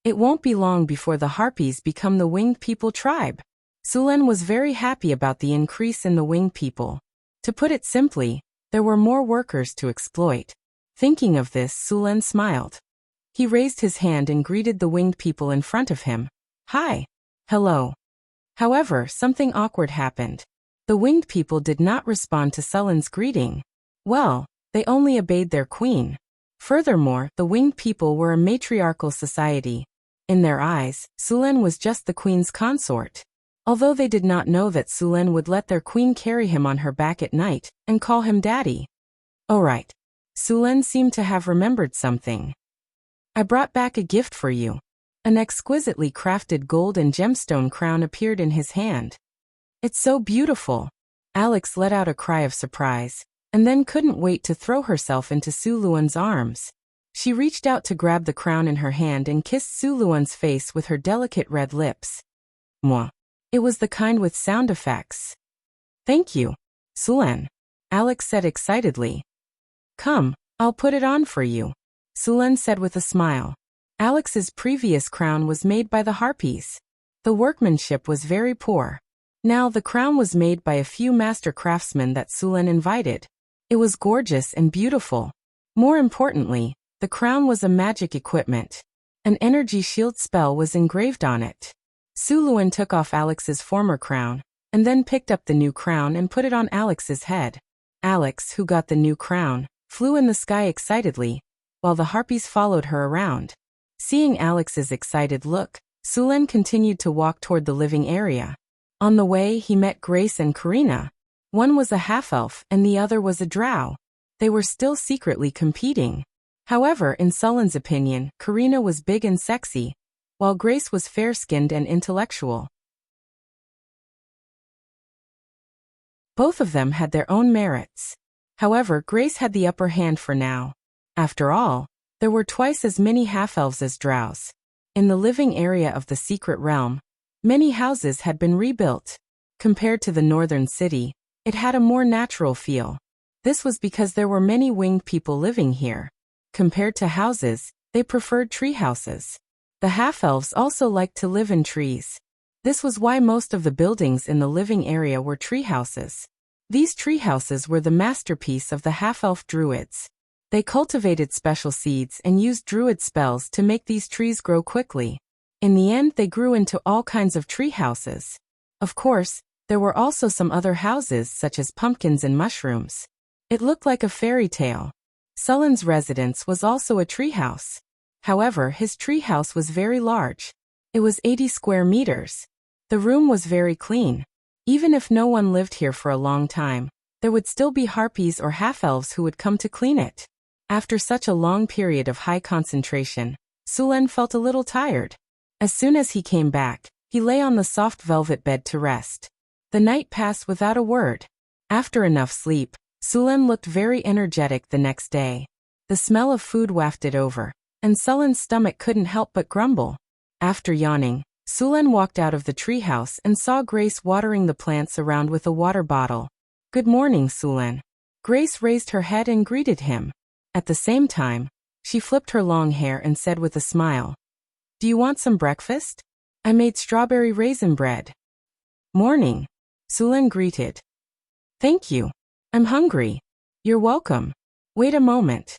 It won't be long before the Harpies become the Winged People tribe. Sulen was very happy about the increase in the Winged People. To put it simply, there were more workers to exploit. Thinking of this, Sulen smiled. He raised his hand and greeted the Winged People in front of him. Hi. Hello. However, something awkward happened. The Winged People did not respond to Sulen's greeting. Well, they only obeyed their queen. Furthermore, the Winged People were a matriarchal society. In their eyes, Sulen was just the queen's consort. Although they did not know that Sulen would let their queen carry him on her back at night and call him daddy. Oh right. Sulen seemed to have remembered something. I brought back a gift for you. An exquisitely crafted gold and gemstone crown appeared in his hand. It's so beautiful. Alex let out a cry of surprise, and then couldn't wait to throw herself into Suluan's arms. She reached out to grab the crown in her hand and kissed Suluan's face with her delicate red lips. Mwah. It was the kind with sound effects. Thank you, Sulen, Alex said excitedly. Come, I'll put it on for you, Sulen said with a smile. Alex's previous crown was made by the Harpies. The workmanship was very poor. Now the crown was made by a few master craftsmen that Sulen invited. It was gorgeous and beautiful. More importantly, the crown was a magic equipment. An energy shield spell was engraved on it. Suluan took off Alex's former crown, and then picked up the new crown and put it on Alex's head. Alex, who got the new crown, flew in the sky excitedly, while the Harpies followed her around. Seeing Alex's excited look, Sulen continued to walk toward the living area. On the way, he met Grace and Karina. One was a half-elf and the other was a drow. They were still secretly competing. However, in Sulen's opinion, Karina was big and sexy, while Grace was fair-skinned and intellectual. Both of them had their own merits. However, Grace had the upper hand for now. After all, there were twice as many half-elves as drows. In the living area of the secret realm, many houses had been rebuilt. Compared to the northern city, it had a more natural feel. This was because there were many winged people living here. Compared to houses, they preferred tree houses. The half-elves also liked to live in trees. This was why most of the buildings in the living area were tree houses. These tree houses were the masterpiece of the half-elf druids. They cultivated special seeds and used druid spells to make these trees grow quickly. In the end, they grew into all kinds of tree houses. Of course, there were also some other houses such as pumpkins and mushrooms. It looked like a fairy tale. Sullen's residence was also a treehouse. However, his treehouse was very large. It was 80 square meters. The room was very clean. Even if no one lived here for a long time, there would still be harpies or half-elves who would come to clean it. After such a long period of high concentration, Sullen felt a little tired. As soon as he came back, he lay on the soft velvet bed to rest. The night passed without a word. After enough sleep, Sullen looked very energetic the next day. The smell of food wafted over, and Sullen's stomach couldn't help but grumble. After yawning, Sullen walked out of the treehouse and saw Grace watering the plants around with a water bottle. "Good morning, Sullen." Grace raised her head and greeted him. At the same time, she flipped her long hair and said with a smile, "Do you want some breakfast? I made strawberry raisin bread." "Morning," Sullen greeted. "Thank you. I'm hungry." "You're welcome. Wait a moment."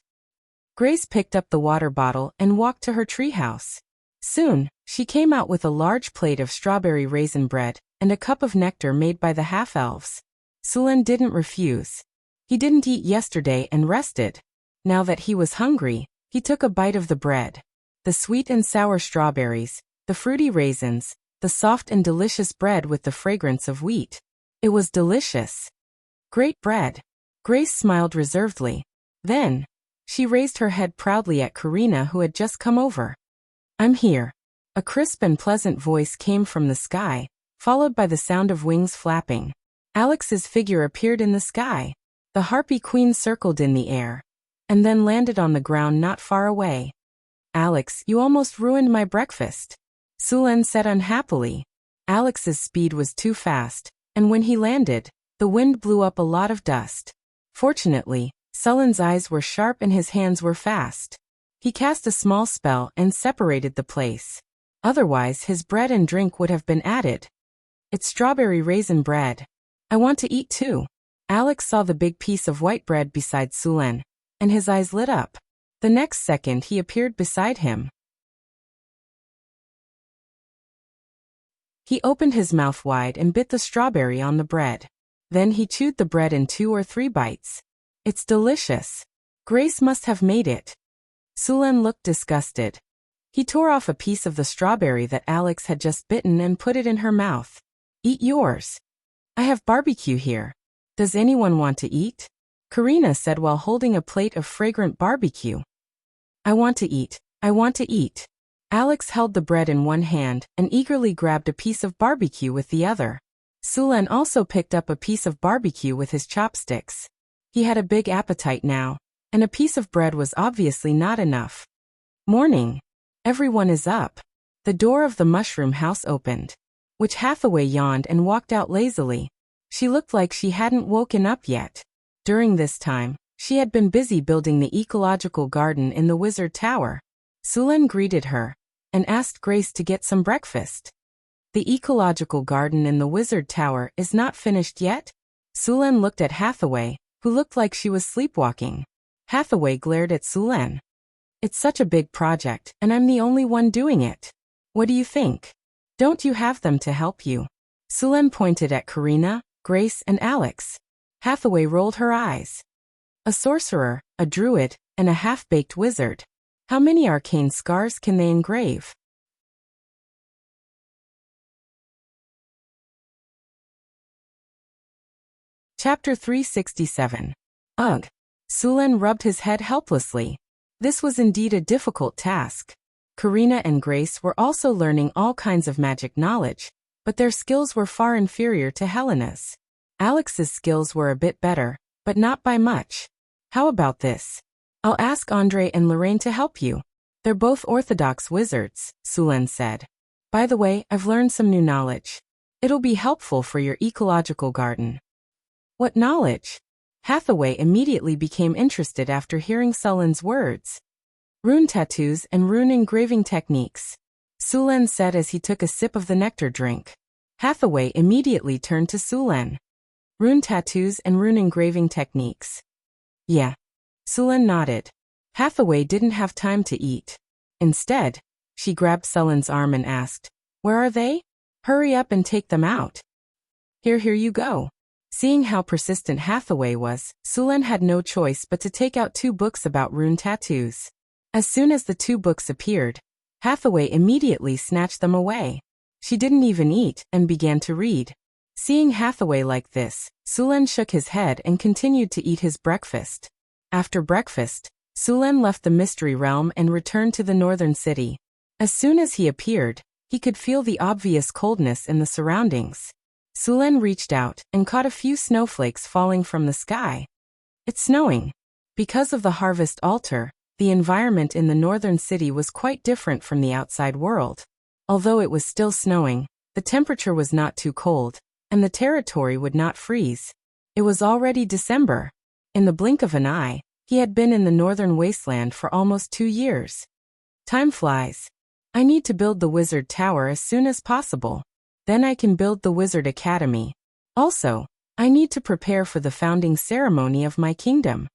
Grace picked up the water bottle and walked to her treehouse. Soon, she came out with a large plate of strawberry raisin bread and a cup of nectar made by the half-elves. Sullen didn't refuse. He didn't eat yesterday and rested. Now that he was hungry, he took a bite of the bread. The sweet and sour strawberries, the fruity raisins, the soft and delicious bread with the fragrance of wheat. It was delicious. "Great bread." Grace smiled reservedly. Then, she raised her head proudly at Karina, who had just come over. "I'm here." A crisp and pleasant voice came from the sky, followed by the sound of wings flapping. Alex's figure appeared in the sky. The Harpy Queen circled in the air, and then landed on the ground not far away. "Alex, you almost ruined my breakfast," Sullen said unhappily. Alex's speed was too fast, and when he landed, the wind blew up a lot of dust. Fortunately, Sullen's eyes were sharp and his hands were fast. He cast a small spell and separated the place. Otherwise, his bread and drink would have been added. "It's strawberry raisin bread. I want to eat too." Alex saw the big piece of white bread beside Sullen, and his eyes lit up. The next second he appeared beside him. He opened his mouth wide and bit the strawberry on the bread. Then he chewed the bread in 2 or 3 bites. "It's delicious. Grace must have made it." Sullen looked disgusted. He tore off a piece of the strawberry that Alex had just bitten and put it in her mouth. "Eat yours. I have barbecue here. Does anyone want to eat?" Karina said while holding a plate of fragrant barbecue. "I want to eat. I want to eat." Alex held the bread in one hand and eagerly grabbed a piece of barbecue with the other. Sullen also picked up a piece of barbecue with his chopsticks. He had a big appetite now, and a piece of bread was obviously not enough. "Morning. Everyone is up." The door of the mushroom house opened. Witch Hathaway yawned and walked out lazily. She looked like she hadn't woken up yet. During this time, she had been busy building the ecological garden in the Wizard Tower. Sullen greeted her and asked Grace to get some breakfast. "The ecological garden in the Wizard Tower is not finished yet?" Sullen looked at Hathaway, who looked like she was sleepwalking. Hathaway glared at Sullen. "It's such a big project, and I'm the only one doing it. What do you think? Don't you have them to help you?" Sullen pointed at Karina, Grace, and Alex. Hathaway rolled her eyes. "A sorcerer, a druid, and a half-baked wizard. How many arcane scars can they engrave?" Chapter 367. Ugh. Sullen rubbed his head helplessly. This was indeed a difficult task. Karina and Grace were also learning all kinds of magic knowledge, but their skills were far inferior to Helena's. Alex's skills were a bit better, but not by much. "How about this? I'll ask Andre and Lorraine to help you. They're both orthodox wizards," Sullen said. "By the way, I've learned some new knowledge. It'll be helpful for your ecological garden." "What knowledge?" Hathaway immediately became interested after hearing Sulan's words. Rune tattoos and rune engraving techniques, Sulan said as he took a sip of the nectar drink. Hathaway immediately turned to Sulan. Rune tattoos and rune engraving techniques. Yeah. Sulan nodded. Hathaway didn't have time to eat. Instead, she grabbed Sulan's arm and asked, "Where are they? Hurry up and take them out." Here you go." Seeing how persistent Hathaway was, Sulan had no choice but to take out 2 books about rune tattoos. As soon as the 2 books appeared, Hathaway immediately snatched them away. She didn't even eat and began to read. Seeing Hathaway like this, Sulan shook his head and continued to eat his breakfast. After breakfast, Sulan left the mystery realm and returned to the northern city. As soon as he appeared, he could feel the obvious coldness in the surroundings. Sulan reached out and caught a few snowflakes falling from the sky. It's snowing. Because of the harvest altar, the environment in the northern city was quite different from the outside world. Although it was still snowing, the temperature was not too cold, and the territory would not freeze. It was already December. In the blink of an eye, he had been in the northern wasteland for almost 2 years. Time flies. I need to build the wizard tower as soon as possible. Then I can build the wizard academy. Also, I need to prepare for the founding ceremony of my kingdom.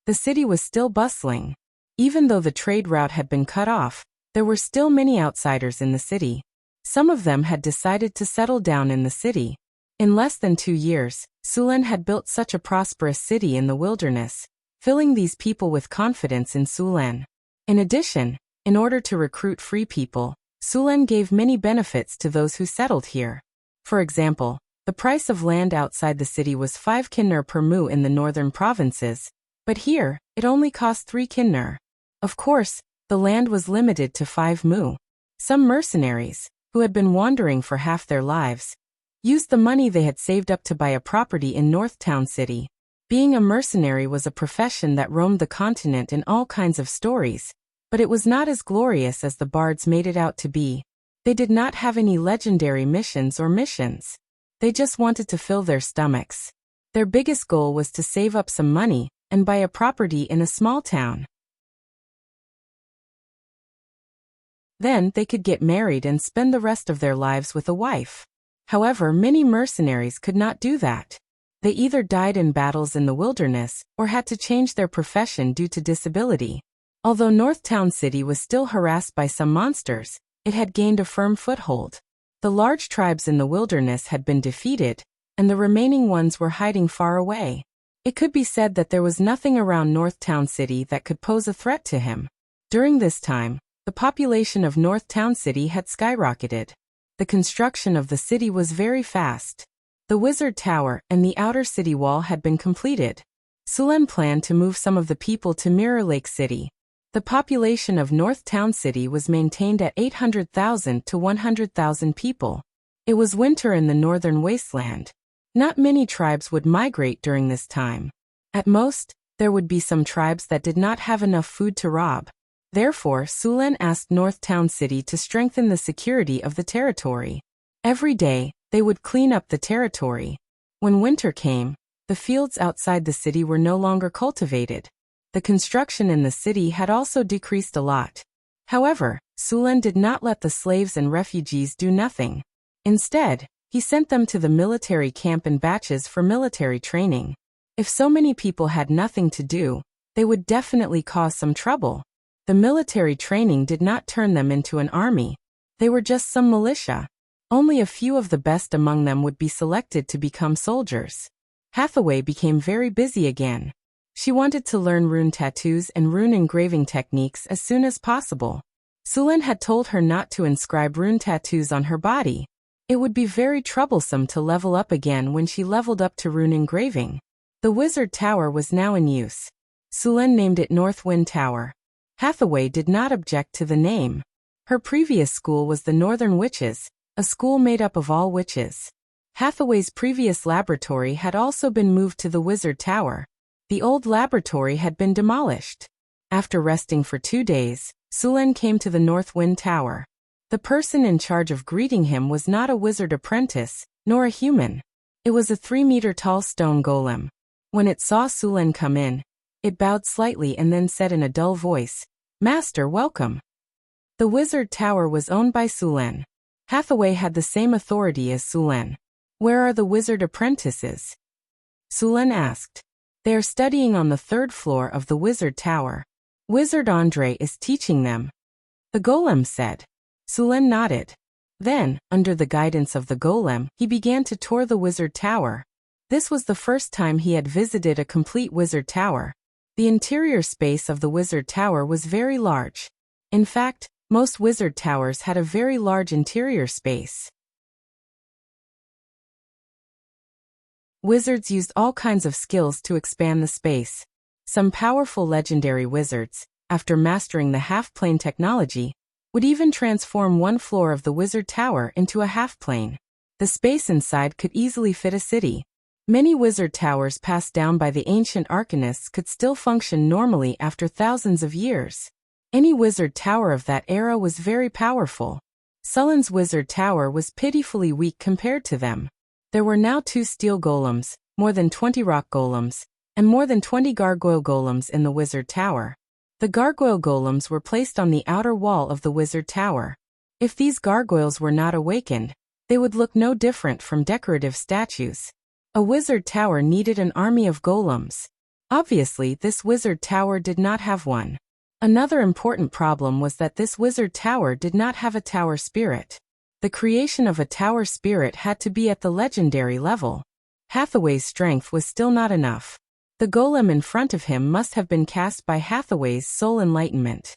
The city was still bustling. Even though the trade route had been cut off, there were still many outsiders in the city. Some of them had decided to settle down in the city. In less than 2 years, Sulan had built such a prosperous city in the wilderness, filling these people with confidence in Sulan. In addition, in order to recruit free people, Sulan gave many benefits to those who settled here. For example, the price of land outside the city was 5 kinner per mu in the northern provinces, but here, it only cost 3 kinner. Of course, the land was limited to 5 mu. Some mercenaries, who had been wandering for half their lives, used the money they had saved up to buy a property in Northtown City. Being a mercenary was a profession that roamed the continent in all kinds of stories, but it was not as glorious as the bards made it out to be. They did not have any legendary missions or missions. They just wanted to fill their stomachs. Their biggest goal was to save up some money and buy a property in a small town. Then they could get married and spend the rest of their lives with a wife. However, many mercenaries could not do that. They either died in battles in the wilderness or had to change their profession due to disability. Although Northtown City was still harassed by some monsters, it had gained a firm foothold. The large tribes in the wilderness had been defeated, and the remaining ones were hiding far away. It could be said that there was nothing around Northtown City that could pose a threat to him. During this time, the population of Northtown City had skyrocketed. The construction of the city was very fast. The Wizard Tower and the outer city wall had been completed. Sulan planned to move some of the people to Mirror Lake City. The population of Northtown City was maintained at 800,000 to 100,000 people. It was winter in the northern wasteland. Not many tribes would migrate during this time. At most, there would be some tribes that did not have enough food to rob. Therefore, Sulan asked Northtown City to strengthen the security of the territory. Every day, they would clean up the territory. When winter came, the fields outside the city were no longer cultivated. The construction in the city had also decreased a lot. However, Sulan did not let the slaves and refugees do nothing. Instead, he sent them to the military camp in batches for military training. If so many people had nothing to do, they would definitely cause some trouble. The military training did not turn them into an army. They were just some militia. Only a few of the best among them would be selected to become soldiers. Hathaway became very busy again. She wanted to learn rune tattoos and rune engraving techniques as soon as possible. Sulan had told her not to inscribe rune tattoos on her body. It would be very troublesome to level up again when she leveled up to rune engraving. The Wizard Tower was now in use. Sulan named it Northwind Tower. Hathaway did not object to the name. Her previous school was the Northern Witches, a school made up of all witches. Hathaway's previous laboratory had also been moved to the Wizard Tower. The old laboratory had been demolished. After resting for 2 days, Sulan came to the Northwind Tower. The person in charge of greeting him was not a wizard apprentice, nor a human. It was a 3-meter-tall stone golem. When it saw Sulen come in, it bowed slightly and then said in a dull voice, "Master, welcome." The wizard tower was owned by Sulen. Hathaway had the same authority as Sulen. "Where are the wizard apprentices?" Sulen asked. "They are studying on the 3rd floor of the wizard tower. Wizard Andre is teaching them," the golem said. Sulen nodded. Then, under the guidance of the golem, he began to tour the wizard tower. This was the first time he had visited a complete wizard tower. The interior space of the wizard tower was very large. In fact, most wizard towers had a very large interior space. Wizards used all kinds of skills to expand the space. Some powerful legendary wizards, after mastering the half-plane technology, would even transform one floor of the wizard tower into a half-plane. The space inside could easily fit a city. Many wizard towers passed down by the ancient arcanists could still function normally after thousands of years. Any wizard tower of that era was very powerful. Sulen's wizard tower was pitifully weak compared to them. There were now 2 steel golems, more than 20 rock golems, and more than 20 gargoyle golems in the wizard tower. The gargoyle golems were placed on the outer wall of the wizard tower. If these gargoyles were not awakened, they would look no different from decorative statues. A wizard tower needed an army of golems. Obviously, this wizard tower did not have one. Another important problem was that this wizard tower did not have a tower spirit. The creation of a tower spirit had to be at the legendary level. Hathaway's strength was still not enough. The golem in front of him must have been cast by Hathaway's soul enlightenment.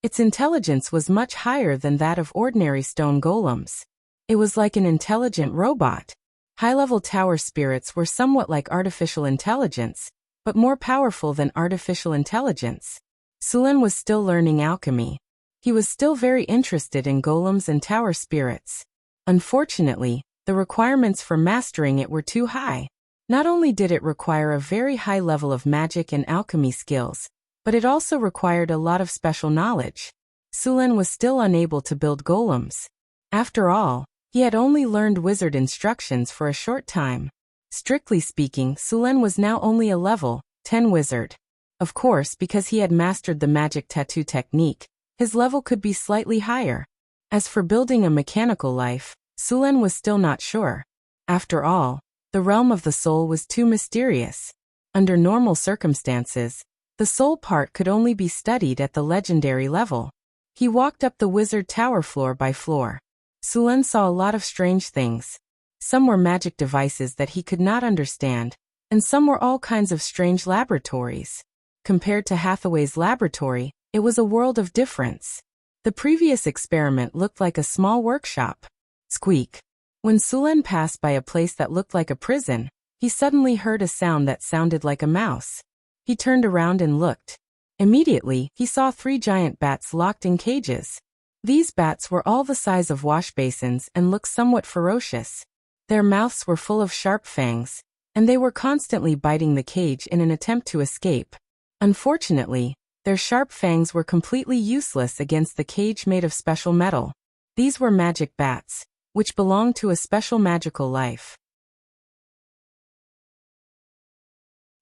Its intelligence was much higher than that of ordinary stone golems. It was like an intelligent robot. High-level tower spirits were somewhat like artificial intelligence, but more powerful than artificial intelligence. Sulen was still learning alchemy. He was still very interested in golems and tower spirits. Unfortunately, the requirements for mastering it were too high. Not only did it require a very high level of magic and alchemy skills, but it also required a lot of special knowledge. Sulen was still unable to build golems. After all, he had only learned wizard instructions for a short time. Strictly speaking, Sulen was now only a level 10 wizard. Of course, because he had mastered the magic tattoo technique, his level could be slightly higher. As for building a mechanical life, Sulen was still not sure. After all, the realm of the soul was too mysterious. Under normal circumstances, the soul part could only be studied at the legendary level. He walked up the wizard tower floor by floor. Sulen saw a lot of strange things. Some were magic devices that he could not understand, and some were all kinds of strange laboratories. Compared to Hathaway's laboratory, it was a world of difference. The previous experiment looked like a small workshop. Squeak. When Sulen passed by a place that looked like a prison, he suddenly heard a sound that sounded like a mouse. He turned around and looked. Immediately, he saw 3 giant bats locked in cages. These bats were all the size of wash basins and looked somewhat ferocious. Their mouths were full of sharp fangs, and they were constantly biting the cage in an attempt to escape. Unfortunately, their sharp fangs were completely useless against the cage made of special metal. These were magic bats, which belonged to a special magical life.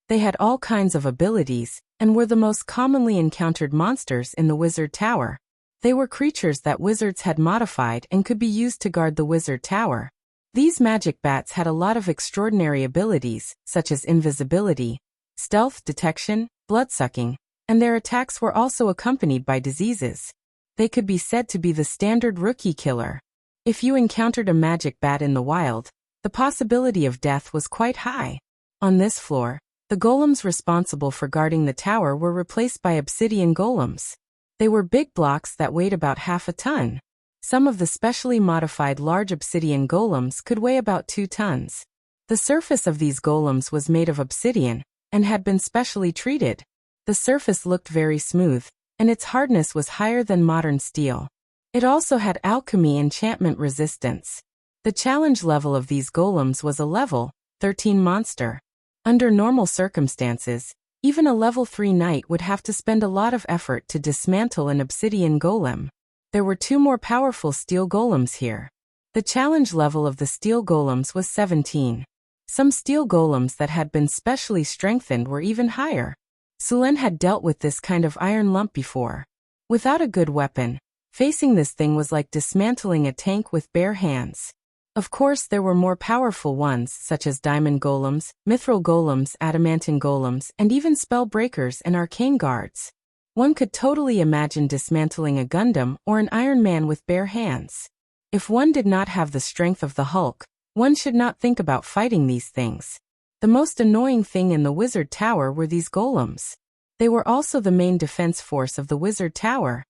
They had all kinds of abilities, and were the most commonly encountered monsters in the wizard tower. They were creatures that wizards had modified and could be used to guard the wizard tower. These magic bats had a lot of extraordinary abilities, such as invisibility, stealth detection, bloodsucking, and their attacks were also accompanied by diseases. They could be said to be the standard rookie killer. If you encountered a magic bat in the wild, the possibility of death was quite high. On this floor, the golems responsible for guarding the tower were replaced by obsidian golems. They were big blocks that weighed about half a ton. Some of the specially modified large obsidian golems could weigh about 2 tons. The surface of these golems was made of obsidian, and had been specially treated. The surface looked very smooth, and its hardness was higher than modern steel. It also had alchemy enchantment resistance. The challenge level of these golems was a level 13 monster. Under normal circumstances, even a level 3 knight would have to spend a lot of effort to dismantle an obsidian golem. There were 2 more powerful steel golems here. The challenge level of the steel golems was 17. Some steel golems that had been specially strengthened were even higher. Sulen had dealt with this kind of iron lump before. Without a good weapon, facing this thing was like dismantling a tank with bare hands. Of course, there were more powerful ones, such as diamond golems, mithril golems, adamantine golems, and even spell breakers and arcane guards. One could totally imagine dismantling a Gundam or an Iron Man with bare hands. If one did not have the strength of the Hulk, one should not think about fighting these things. The most annoying thing in the Wizard Tower were these golems. They were also the main defense force of the Wizard Tower.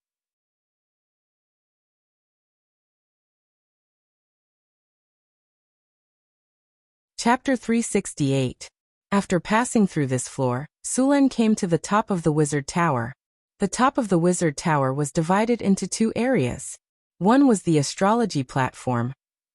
Chapter 368. After passing through this floor, Sulen came to the top of the Wizard Tower. The top of the Wizard Tower was divided into two areas. One was the astrology platform,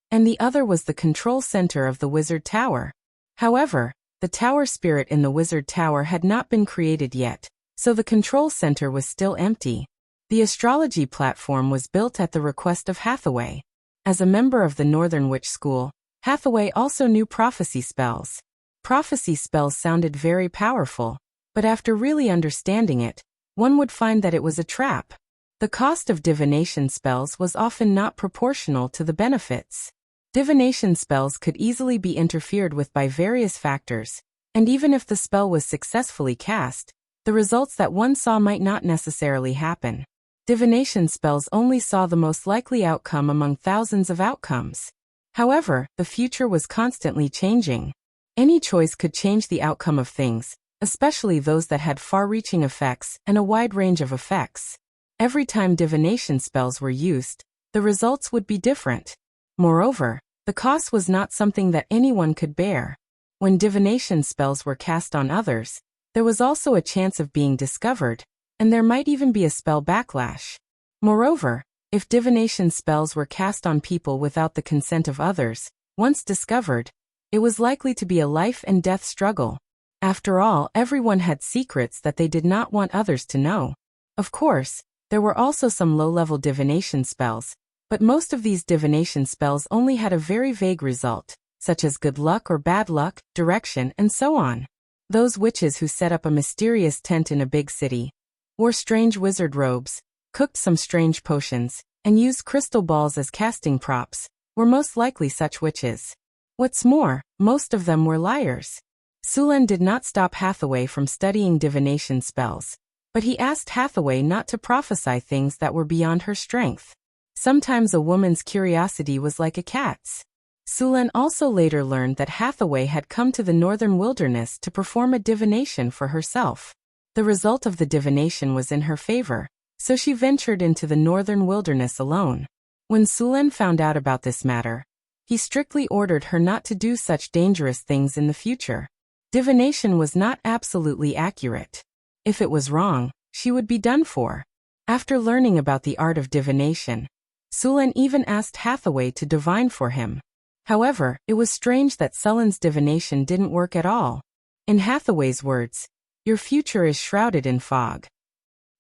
and the other was the control center of the Wizard Tower. However, the tower spirit in the Wizard Tower had not been created yet, so the control center was still empty. The astrology platform was built at the request of Hathaway. As a member of the Northern Witch School, Hathaway also knew prophecy spells. Prophecy spells sounded very powerful, but after really understanding it, one would find that it was a trap. The cost of divination spells was often not proportional to the benefits. Divination spells could easily be interfered with by various factors, and even if the spell was successfully cast, the results that one saw might not necessarily happen. Divination spells only saw the most likely outcome among thousands of outcomes. However, the future was constantly changing. Any choice could change the outcome of things, especially those that had far-reaching effects and a wide range of effects. Every time divination spells were used, the results would be different. Moreover, the cost was not something that anyone could bear. When divination spells were cast on others, there was also a chance of being discovered, and there might even be a spell backlash. Moreover, if divination spells were cast on people without the consent of others, once discovered, it was likely to be a life and death struggle. After all, everyone had secrets that they did not want others to know. Of course, there were also some low-level divination spells, but most of these divination spells only had a very vague result, such as good luck or bad luck, direction, and so on. Those witches who set up a mysterious tent in a big city, wore strange wizard robes, cooked some strange potions, and used crystal balls as casting props, were most likely such witches. What's more, most of them were liars. Sulen did not stop Hathaway from studying divination spells, but he asked Hathaway not to prophesy things that were beyond her strength. Sometimes a woman's curiosity was like a cat's. Sulen also later learned that Hathaway had come to the northern wilderness to perform a divination for herself. The result of the divination was in her favor, so she ventured into the northern wilderness alone. When Sulen found out about this matter, he strictly ordered her not to do such dangerous things in the future. Divination was not absolutely accurate. If it was wrong, she would be done for. After learning about the art of divination, Sulen even asked Hathaway to divine for him. However, it was strange that Sulen's divination didn't work at all. In Hathaway's words, "Your future is shrouded in fog."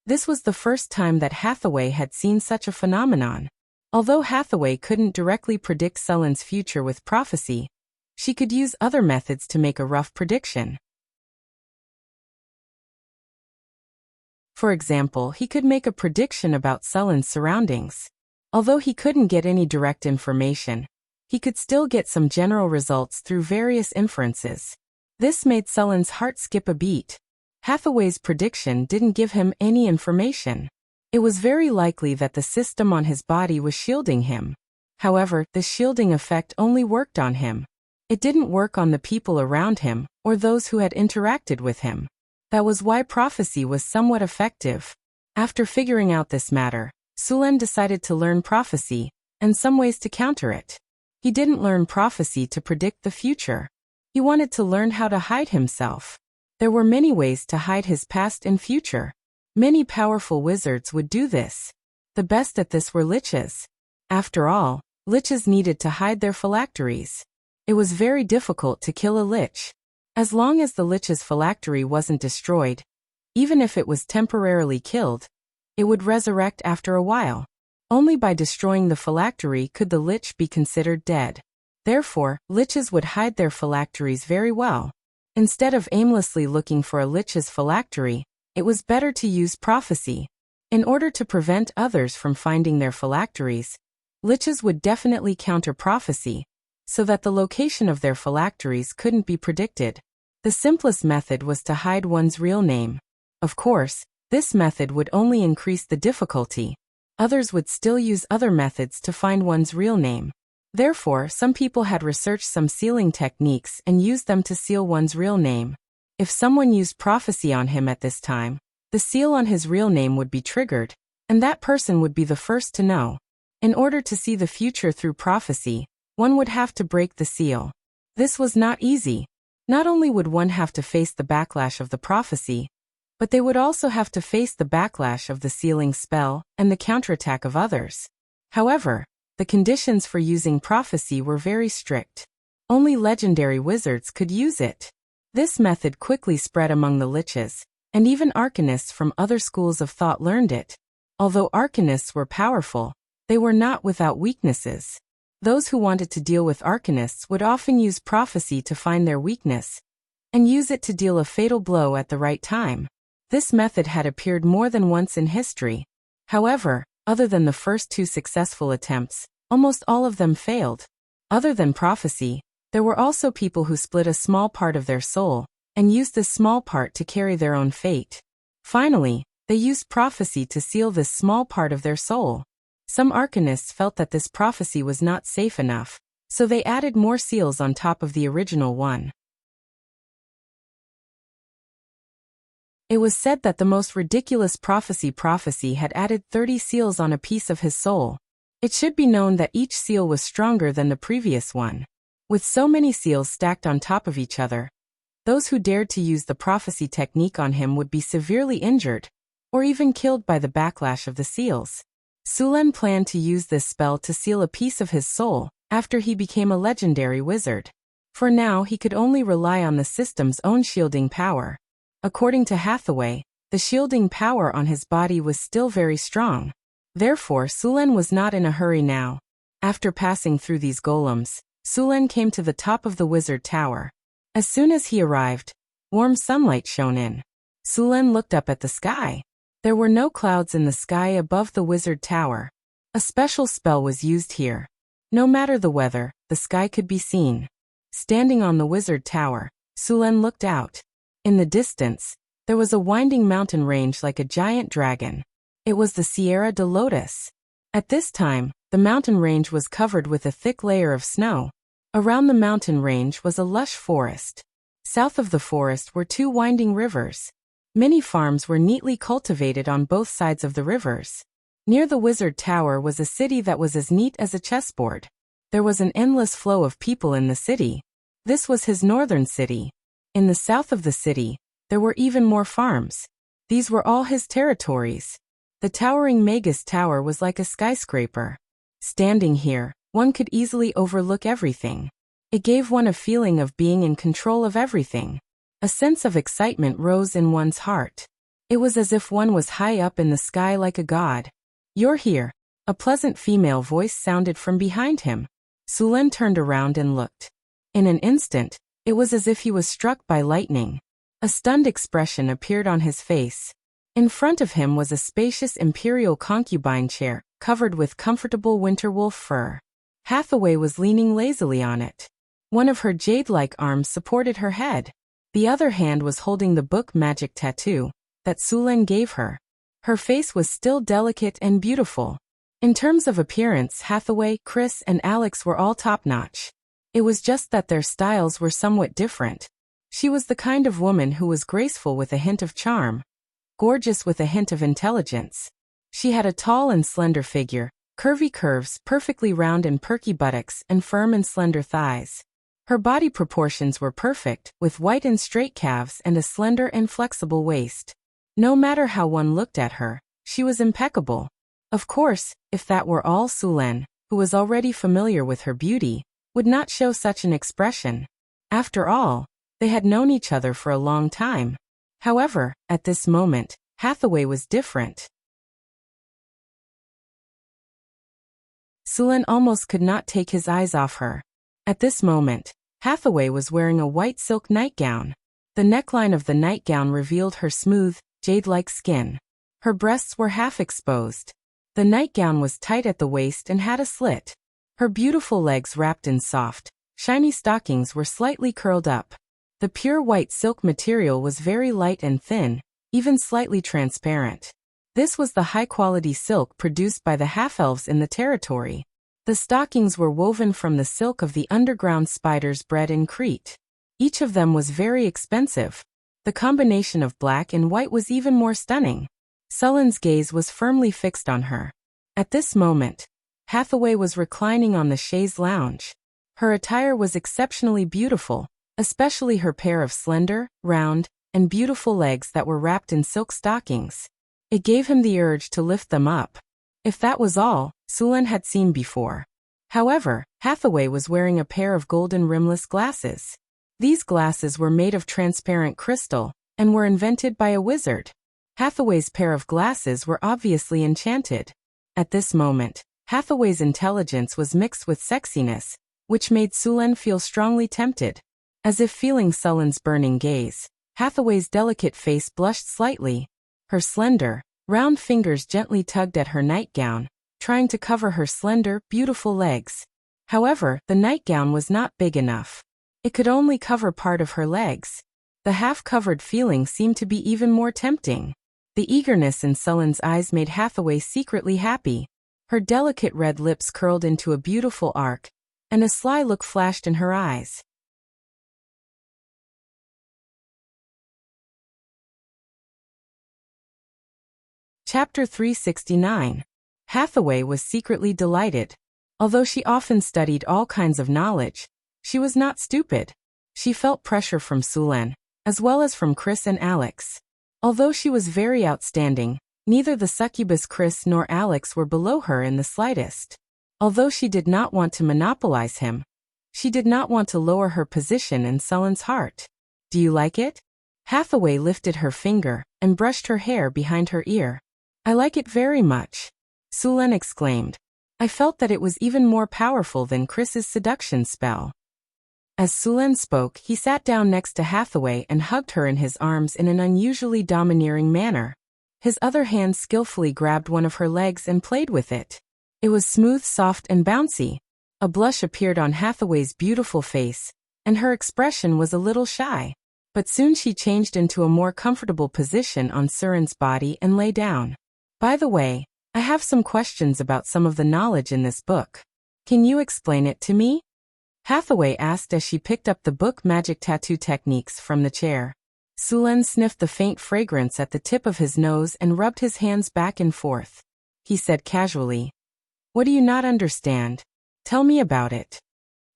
This was the first time that Hathaway had seen such a phenomenon. Although Hathaway couldn't directly predict Sulen's future with prophecy, she could use other methods to make a rough prediction. For example, he could make a prediction about Sulen's surroundings. Although he couldn't get any direct information, he could still get some general results through various inferences. This made Sulen's heart skip a beat. Hathaway's prediction didn't give him any information. It was very likely that the system on his body was shielding him. However, the shielding effect only worked on him. It didn't work on the people around him or those who had interacted with him. That was why prophecy was somewhat effective. After figuring out this matter, Sulen decided to learn prophecy and some ways to counter it. He didn't learn prophecy to predict the future. He wanted to learn how to hide himself. There were many ways to hide his past and future. Many powerful wizards would do this. The best at this were liches. After all, liches needed to hide their phylacteries. It was very difficult to kill a lich. As long as the lich's phylactery wasn't destroyed, even if it was temporarily killed, it would resurrect after a while. Only by destroying the phylactery could the lich be considered dead. Therefore, liches would hide their phylacteries very well. Instead of aimlessly looking for a lich's phylactery, it was better to use prophecy. In order to prevent others from finding their phylacteries, liches would definitely counter prophecy, so that the location of their phylacteries couldn't be predicted. The simplest method was to hide one's real name. Of course, this method would only increase the difficulty. Others would still use other methods to find one's real name. Therefore, some people had researched some sealing techniques and used them to seal one's real name. If someone used prophecy on him at this time, the seal on his real name would be triggered, and that person would be the first to know. In order to see the future through prophecy, one would have to break the seal. This was not easy. Not only would one have to face the backlash of the prophecy, but they would also have to face the backlash of the sealing spell and the counterattack of others. However, the conditions for using prophecy were very strict. Only legendary wizards could use it. This method quickly spread among the liches, and even arcanists from other schools of thought learned it. Although arcanists were powerful, they were not without weaknesses. Those who wanted to deal with arcanists would often use prophecy to find their weakness, and use it to deal a fatal blow at the right time. This method had appeared more than once in history. However, other than the first two successful attempts, almost all of them failed. Other than prophecy, there were also people who split a small part of their soul, and used this small part to carry their own fate. Finally, they used prophecy to seal this small part of their soul. Some arcanists felt that this prophecy was not safe enough, so they added more seals on top of the original one. It was said that the most ridiculous prophecy had added 30 seals on a piece of his soul. It should be known that each seal was stronger than the previous one. With so many seals stacked on top of each other, those who dared to use the prophecy technique on him would be severely injured, or even killed by the backlash of the seals. Sulen planned to use this spell to seal a piece of his soul after he became a legendary wizard. For now, he could only rely on the system's own shielding power. According to Hathaway, the shielding power on his body was still very strong. Therefore, Sulen was not in a hurry now. After passing through these golems, Sulen came to the top of the wizard tower. As soon as he arrived, warm sunlight shone in. Sulen looked up at the sky. There were no clouds in the sky above the wizard tower. A special spell was used here. No matter the weather, the sky could be seen. Standing on the wizard tower, Sulen looked out. In the distance, there was a winding mountain range like a giant dragon. It was the Sierra de Lotus. At this time, the mountain range was covered with a thick layer of snow. Around the mountain range was a lush forest. South of the forest were two winding rivers. Many farms were neatly cultivated on both sides of the rivers. Near the wizard tower was a city that was as neat as a chessboard. There was an endless flow of people in the city. This was his northern city. In the south of the city, there were even more farms. These were all his territories. The towering Magus Tower was like a skyscraper. Standing here, one could easily overlook everything. It gave one a feeling of being in control of everything. A sense of excitement rose in one's heart. It was as if one was high up in the sky like a god. "You're here." A pleasant female voice sounded from behind him. Sulen turned around and looked. In an instant, it was as if he was struck by lightning. A stunned expression appeared on his face. In front of him was a spacious imperial concubine chair, covered with comfortable winter wolf fur. Hathaway was leaning lazily on it. One of her jade-like arms supported her head. The other hand was holding the book magic tattoo that Sulen gave her. Her face was still delicate and beautiful. In terms of appearance, Hathaway, Chris, and Alex were all top-notch. It was just that their styles were somewhat different. She was the kind of woman who was graceful with a hint of charm, gorgeous with a hint of intelligence. She had a tall and slender figure, curvy curves, perfectly round and perky buttocks, and firm and slender thighs. Her body proportions were perfect, with white and straight calves and a slender and flexible waist. No matter how one looked at her, she was impeccable. Of course, if that were all, Sulen, who was already familiar with her beauty, would not show such an expression. After all, they had known each other for a long time. However, at this moment, Hathaway was different. Sulen almost could not take his eyes off her. At this moment, Hathaway was wearing a white silk nightgown. The neckline of the nightgown revealed her smooth, jade-like skin. Her breasts were half exposed. The nightgown was tight at the waist and had a slit. Her beautiful legs wrapped in soft, shiny stockings were slightly curled up. The pure white silk material was very light and thin, even slightly transparent. This was the high-quality silk produced by the half-elves in the territory. The stockings were woven from the silk of the underground spiders bred in Crete. Each of them was very expensive. The combination of black and white was even more stunning. Sullen's gaze was firmly fixed on her. At this moment, Hathaway was reclining on the chaise lounge. Her attire was exceptionally beautiful, especially her pair of slender, round, and beautiful legs that were wrapped in silk stockings. It gave him the urge to lift them up. If that was all, Sulen had seen before. However, Hathaway was wearing a pair of golden rimless glasses. These glasses were made of transparent crystal, and were invented by a wizard. Hathaway's pair of glasses were obviously enchanted. At this moment, Hathaway's intelligence was mixed with sexiness, which made Sulen feel strongly tempted. As if feeling Sullen's burning gaze, Hathaway's delicate face blushed slightly. Her slender, round fingers gently tugged at her nightgown, trying to cover her slender, beautiful legs. However, the nightgown was not big enough. It could only cover part of her legs. The half-covered feeling seemed to be even more tempting. The eagerness in Sullen's eyes made Hathaway secretly happy. Her delicate red lips curled into a beautiful arc, and a sly look flashed in her eyes. Chapter 369. Hathaway was secretly delighted. Although she often studied all kinds of knowledge, she was not stupid. She felt pressure from Sulen, as well as from Chris and Alex. Although she was very outstanding, neither the succubus Chris nor Alex were below her in the slightest. Although she did not want to monopolize him, she did not want to lower her position in Sullen's heart. Do you like it? Hathaway lifted her finger and brushed her hair behind her ear. I like it very much, Sulen exclaimed. I felt that it was even more powerful than Chris's seduction spell. As Sulen spoke, he sat down next to Hathaway and hugged her in his arms in an unusually domineering manner. His other hand skillfully grabbed one of her legs and played with it. It was smooth, soft, and bouncy. A blush appeared on Hathaway's beautiful face, and her expression was a little shy. But soon she changed into a more comfortable position on Suren's body and lay down. By the way, I have some questions about some of the knowledge in this book. Can you explain it to me? Hathaway asked as she picked up the book Magic Tattoo Techniques from the chair. Sulen sniffed the faint fragrance at the tip of his nose and rubbed his hands back and forth. He said casually, "What do you not understand? Tell me about it."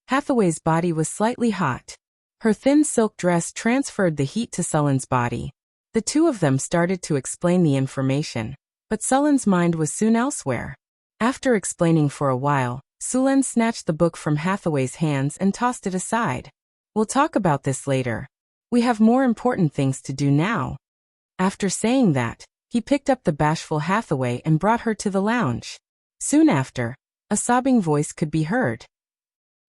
Hathaway's body was slightly hot. Her thin silk dress transferred the heat to Sullen's body. The two of them started to explain the information, but Sullen's mind was soon elsewhere. After explaining for a while, Sulen snatched the book from Hathaway's hands and tossed it aside. We'll talk about this later. We have more important things to do now. After saying that, he picked up the bashful Hathaway and brought her to the lounge. Soon after, a sobbing voice could be heard.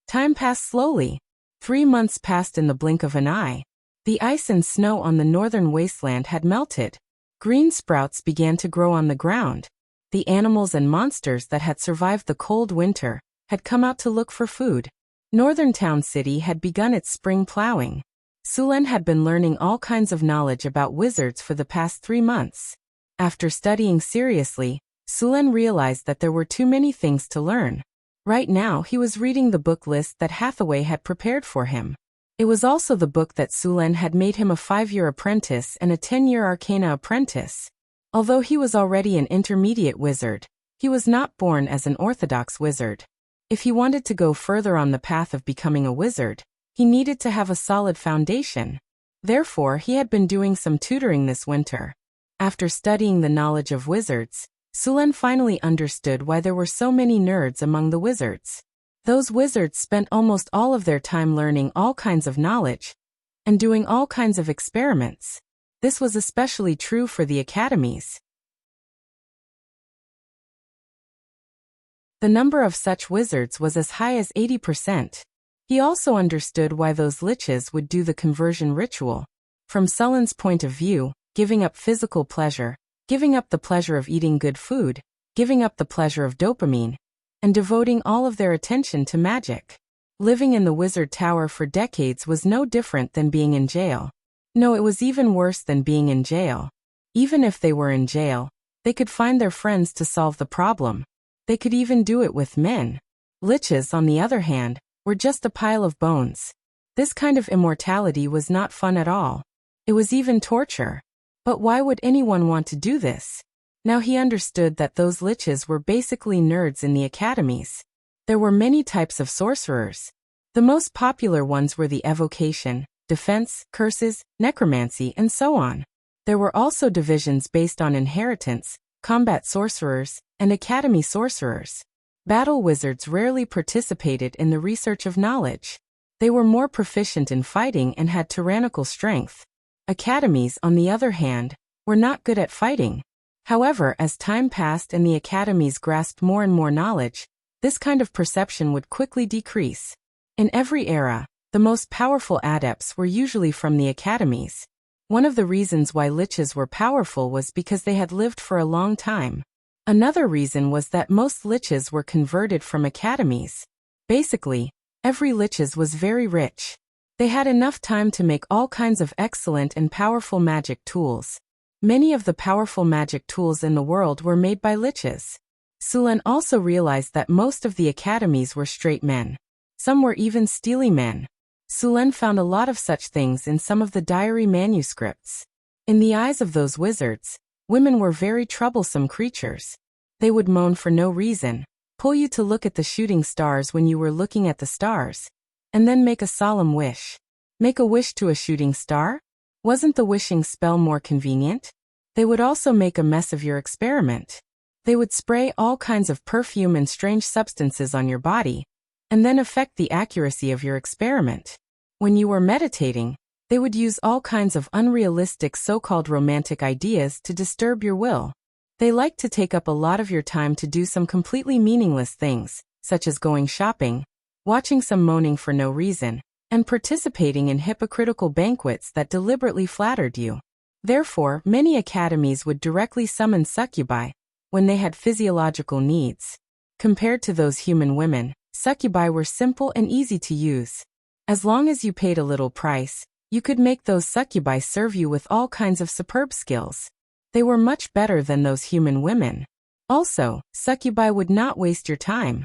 Time passed slowly. 3 months passed in the blink of an eye. The ice and snow on the northern wasteland had melted. Green sprouts began to grow on the ground. The animals and monsters that had survived the cold winter had come out to look for food. Northern Town City had begun its spring plowing. Sulen had been learning all kinds of knowledge about wizards for the past 3 months. After studying seriously, Sulen realized that there were too many things to learn. Right now he was reading the book list that Hathaway had prepared for him. It was also the book that Sulen had made him a 5-year apprentice and a 10-year arcana apprentice. Although he was already an intermediate wizard, he was not born as an orthodox wizard. If he wanted to go further on the path of becoming a wizard, he needed to have a solid foundation. Therefore, he had been doing some tutoring this winter. After studying the knowledge of wizards, Sulen finally understood why there were so many nerds among the wizards. Those wizards spent almost all of their time learning all kinds of knowledge and doing all kinds of experiments. This was especially true for the academies. The number of such wizards was as high as 80%. He also understood why those liches would do the conversion ritual. From Sulan's point of view, giving up physical pleasure, giving up the pleasure of eating good food, giving up the pleasure of dopamine, and devoting all of their attention to magic. Living in the Wizard Tower for decades was no different than being in jail. No, it was even worse than being in jail. Even if they were in jail, they could find their friends to solve the problem. They could even do it with men. Liches, on the other hand, were just a pile of bones. This kind of immortality was not fun at all. It was even torture. But why would anyone want to do this? Now he understood that those liches were basically nerds in the academies. There were many types of sorcerers. The most popular ones were the evocation, defense, curses, necromancy, and so on. There were also divisions based on inheritance, combat sorcerers, and academy sorcerers. Battle wizards rarely participated in the research of knowledge. They were more proficient in fighting and had tyrannical strength. Academies, on the other hand, were not good at fighting. However, as time passed and the academies grasped more and more knowledge, this kind of perception would quickly decrease. In every era, the most powerful adepts were usually from the academies. One of the reasons why liches were powerful was because they had lived for a long time. Another reason was that most liches were converted from academies. Basically, every liches was very rich. They had enough time to make all kinds of excellent and powerful magic tools. Many of the powerful magic tools in the world were made by liches. Sulan also realized that most of the academies were straight men. Some were even steely men. Sulan found a lot of such things in some of the diary manuscripts. In the eyes of those wizards, women were very troublesome creatures. They would moan for no reason, pull you to look at the shooting stars when you were looking at the stars, and then make a solemn wish. Make a wish to a shooting star? Wasn't the wishing spell more convenient? They would also make a mess of your experiment. They would spray all kinds of perfume and strange substances on your body, and then affect the accuracy of your experiment. When you were meditating, they would use all kinds of unrealistic so-called romantic ideas to disturb your will. They liked to take up a lot of your time to do some completely meaningless things, such as going shopping, watching some moaning for no reason, and participating in hypocritical banquets that deliberately flattered you. Therefore, many academies would directly summon succubi when they had physiological needs. Compared to those human women, succubi were simple and easy to use. As long as you paid a little price, you could make those succubi serve you with all kinds of superb skills. They were much better than those human women. Also, succubi would not waste your time.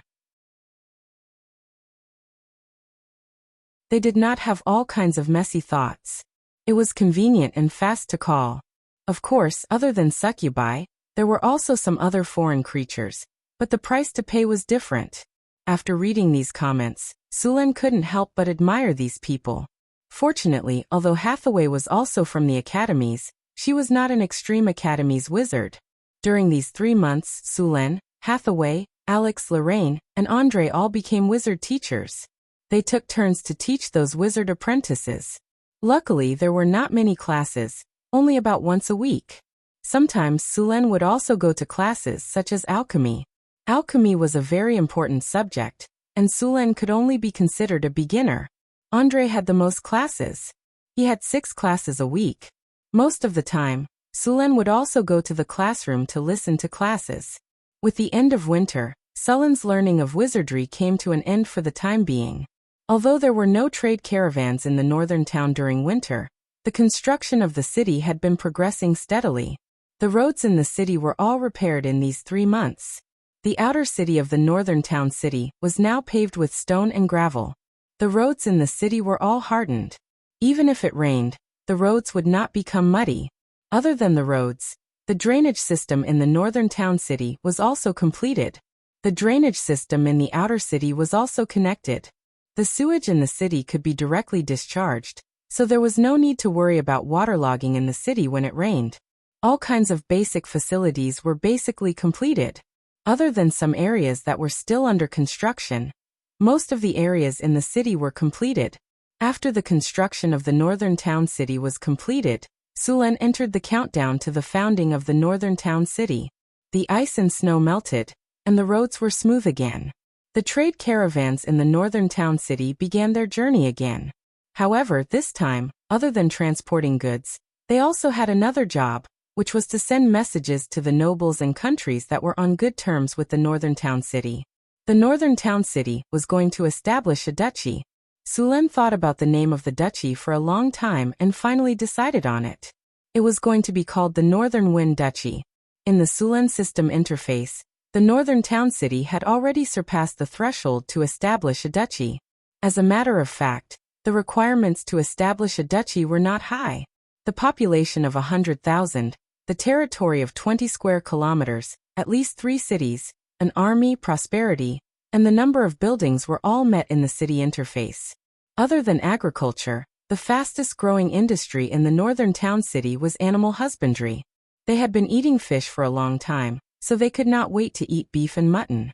They did not have all kinds of messy thoughts. It was convenient and fast to call. Of course, other than succubi, there were also some other foreign creatures, but the price to pay was different. After reading these comments, Sulan couldn't help but admire these people. Fortunately, although Hathaway was also from the academies, she was not an extreme academies wizard. During these 3 months, Sulan, Hathaway, Alex, Lorraine, and Andre all became wizard teachers. They took turns to teach those wizard apprentices. Luckily, there were not many classes, only about once a week. Sometimes Sulan would also go to classes such as alchemy. Alchemy was a very important subject, and Sulan could only be considered a beginner. Andre had the most classes. He had 6 classes a week. Most of the time, Sulan would also go to the classroom to listen to classes. With the end of winter, Sulan's learning of wizardry came to an end for the time being. Although there were no trade caravans in the northern town during winter, the construction of the city had been progressing steadily. The roads in the city were all repaired in these 3 months. The outer city of the northern town city was now paved with stone and gravel. The roads in the city were all hardened. Even if it rained, the roads would not become muddy. Other than the roads, the drainage system in the northern town city was also completed. The drainage system in the outer city was also connected. The sewage in the city could be directly discharged, so there was no need to worry about waterlogging in the city when it rained. All kinds of basic facilities were basically completed. Other than some areas that were still under construction, most of the areas in the city were completed. After the construction of the northern town city was completed, Sulan entered the countdown to the founding of the northern town city. The ice and snow melted, and the roads were smooth again. The trade caravans in the northern town city began their journey again. However, this time, other than transporting goods, they also had another job, which was to send messages to the nobles and countries that were on good terms with the northern town city. The northern town city was going to establish a duchy. Sulen thought about the name of the duchy for a long time and finally decided on it. It was going to be called the Northern Wind Duchy. In the Sulen system interface, the northern town city had already surpassed the threshold to establish a duchy. As a matter of fact, the requirements to establish a duchy were not high. The population of 100,000, the territory of 20 square kilometers, at least 3 cities, an army, prosperity, and the number of buildings were all met in the city interface. Other than agriculture, the fastest growing industry in the northern town city was animal husbandry. They had been eating fish for a long time, so they could not wait to eat beef and mutton.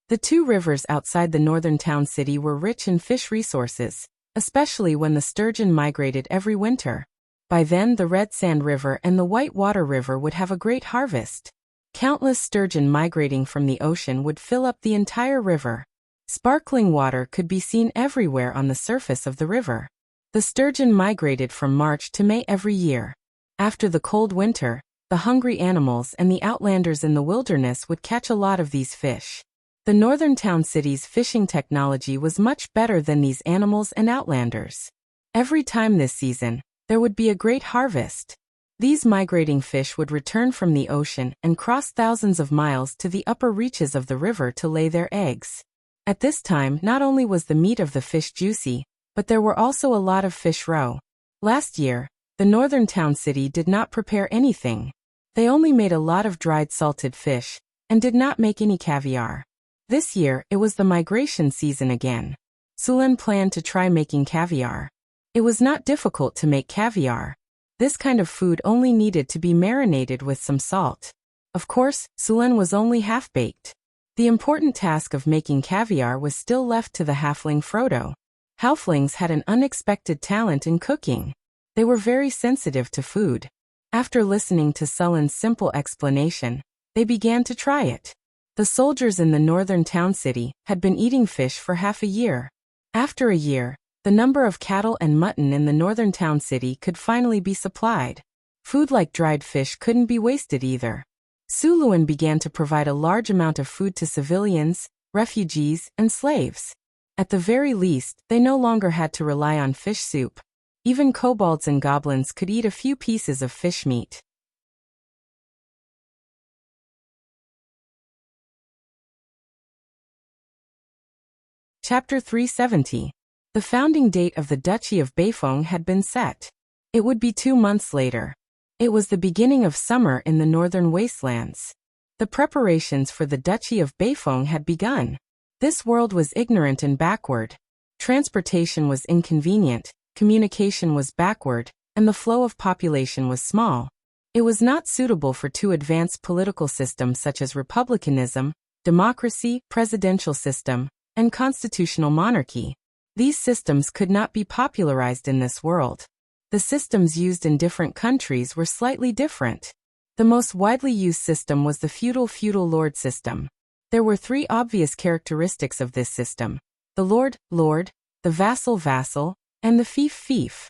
The 2 rivers outside the northern town city were rich in fish resources, especially when the sturgeon migrated every winter. By then the Red Sand River and the White Water River would have a great harvest. Countless sturgeon migrating from the ocean would fill up the entire river. Sparkling water could be seen everywhere on the surface of the river. The sturgeon migrated from March to May every year. After the cold winter, the hungry animals and the outlanders in the wilderness would catch a lot of these fish. The northern town city's fishing technology was much better than these animals and outlanders. Every time this season, there would be a great harvest. These migrating fish would return from the ocean and cross thousands of miles to the upper reaches of the river to lay their eggs. At this time, not only was the meat of the fish juicy, but there were also a lot of fish roe. Last year, the northern town city did not prepare anything. They only made a lot of dried salted fish, and did not make any caviar. This year, it was the migration season again. Sulen planned to try making caviar. It was not difficult to make caviar. This kind of food only needed to be marinated with some salt. Of course, Sulen was only half-baked. The important task of making caviar was still left to the halfling Frodo. Halflings had an unexpected talent in cooking. They were very sensitive to food. After listening to Sulen's simple explanation, they began to try it. The soldiers in the northern town city had been eating fish for half a year. After a year, the number of cattle and mutton in the northern town city could finally be supplied. Food like dried fish couldn't be wasted either. Suluan began to provide a large amount of food to civilians, refugees, and slaves. At the very least, they no longer had to rely on fish soup. Even kobolds and goblins could eat a few pieces of fish meat. Chapter 370. The founding date of the Duchy of Beifong had been set. It would be 2 months later. It was the beginning of summer in the northern wastelands. The preparations for the Duchy of Beifong had begun. This world was ignorant and backward. Transportation was inconvenient, communication was backward, and the flow of population was small. It was not suitable for 2 advanced political systems such as republicanism, democracy, presidential system, and constitutional monarchy. These systems could not be popularized in this world. The systems used in different countries were slightly different. The most widely used system was the feudal lord system. There were 3 obvious characteristics of this system: the lord, the vassal, and the fief.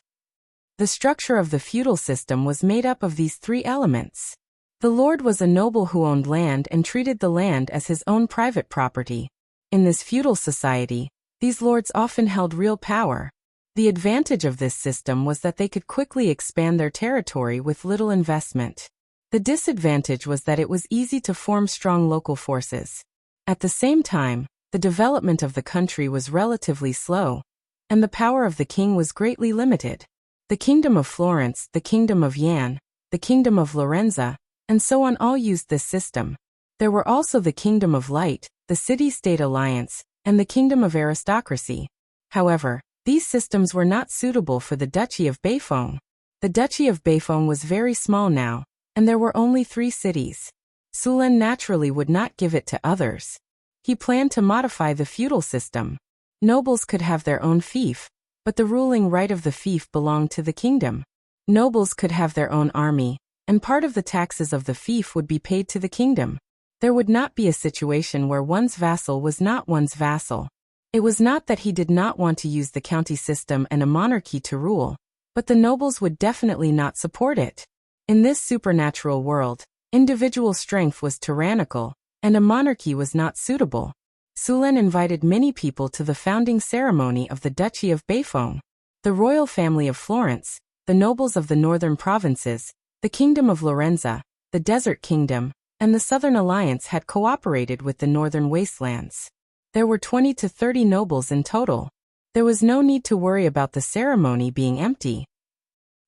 The structure of the feudal system was made up of these 3 elements. The lord was a noble who owned land and treated the land as his own private property. In this feudal society, these lords often held real power. The advantage of this system was that they could quickly expand their territory with little investment. The disadvantage was that it was easy to form strong local forces. At the same time, the development of the country was relatively slow, and the power of the king was greatly limited. The Kingdom of Florence, the Kingdom of Yan, the Kingdom of Lorenza, and so on all used this system. There were also the Kingdom of Light, the City-State Alliance, and the Kingdom of Aristocracy. However, these systems were not suitable for the Duchy of Beifong. The Duchy of Beifong was very small now, and there were only 3 cities. Sulen naturally would not give it to others. He planned to modify the feudal system. Nobles could have their own fief, but the ruling right of the fief belonged to the kingdom. Nobles could have their own army, and part of the taxes of the fief would be paid to the kingdom. There would not be a situation where one's vassal was not one's vassal. It was not that he did not want to use the county system and a monarchy to rule, but the nobles would definitely not support it. In this supernatural world, individual strength was tyrannical, and a monarchy was not suitable. Sulen invited many people to the founding ceremony of the Duchy of Bayfong. The royal family of Florence, the nobles of the northern provinces, the Kingdom of Lorenza, the Desert Kingdom, and the Southern Alliance had cooperated with the northern wastelands. There were 20 to 30 nobles in total. There was no need to worry about the ceremony being empty.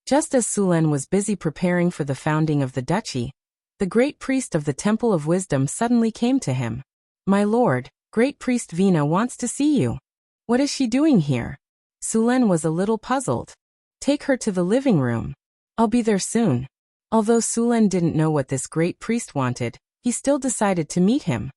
Just as Sulen was busy preparing for the founding of the duchy, the great priest of the Temple of Wisdom suddenly came to him. "My lord, Great Priest Vina wants to see you." "What is she doing here?" Sulen was a little puzzled. "Take her to the living room. I'll be there soon." Although Sulen didn't know what this great priest wanted, he still decided to meet him.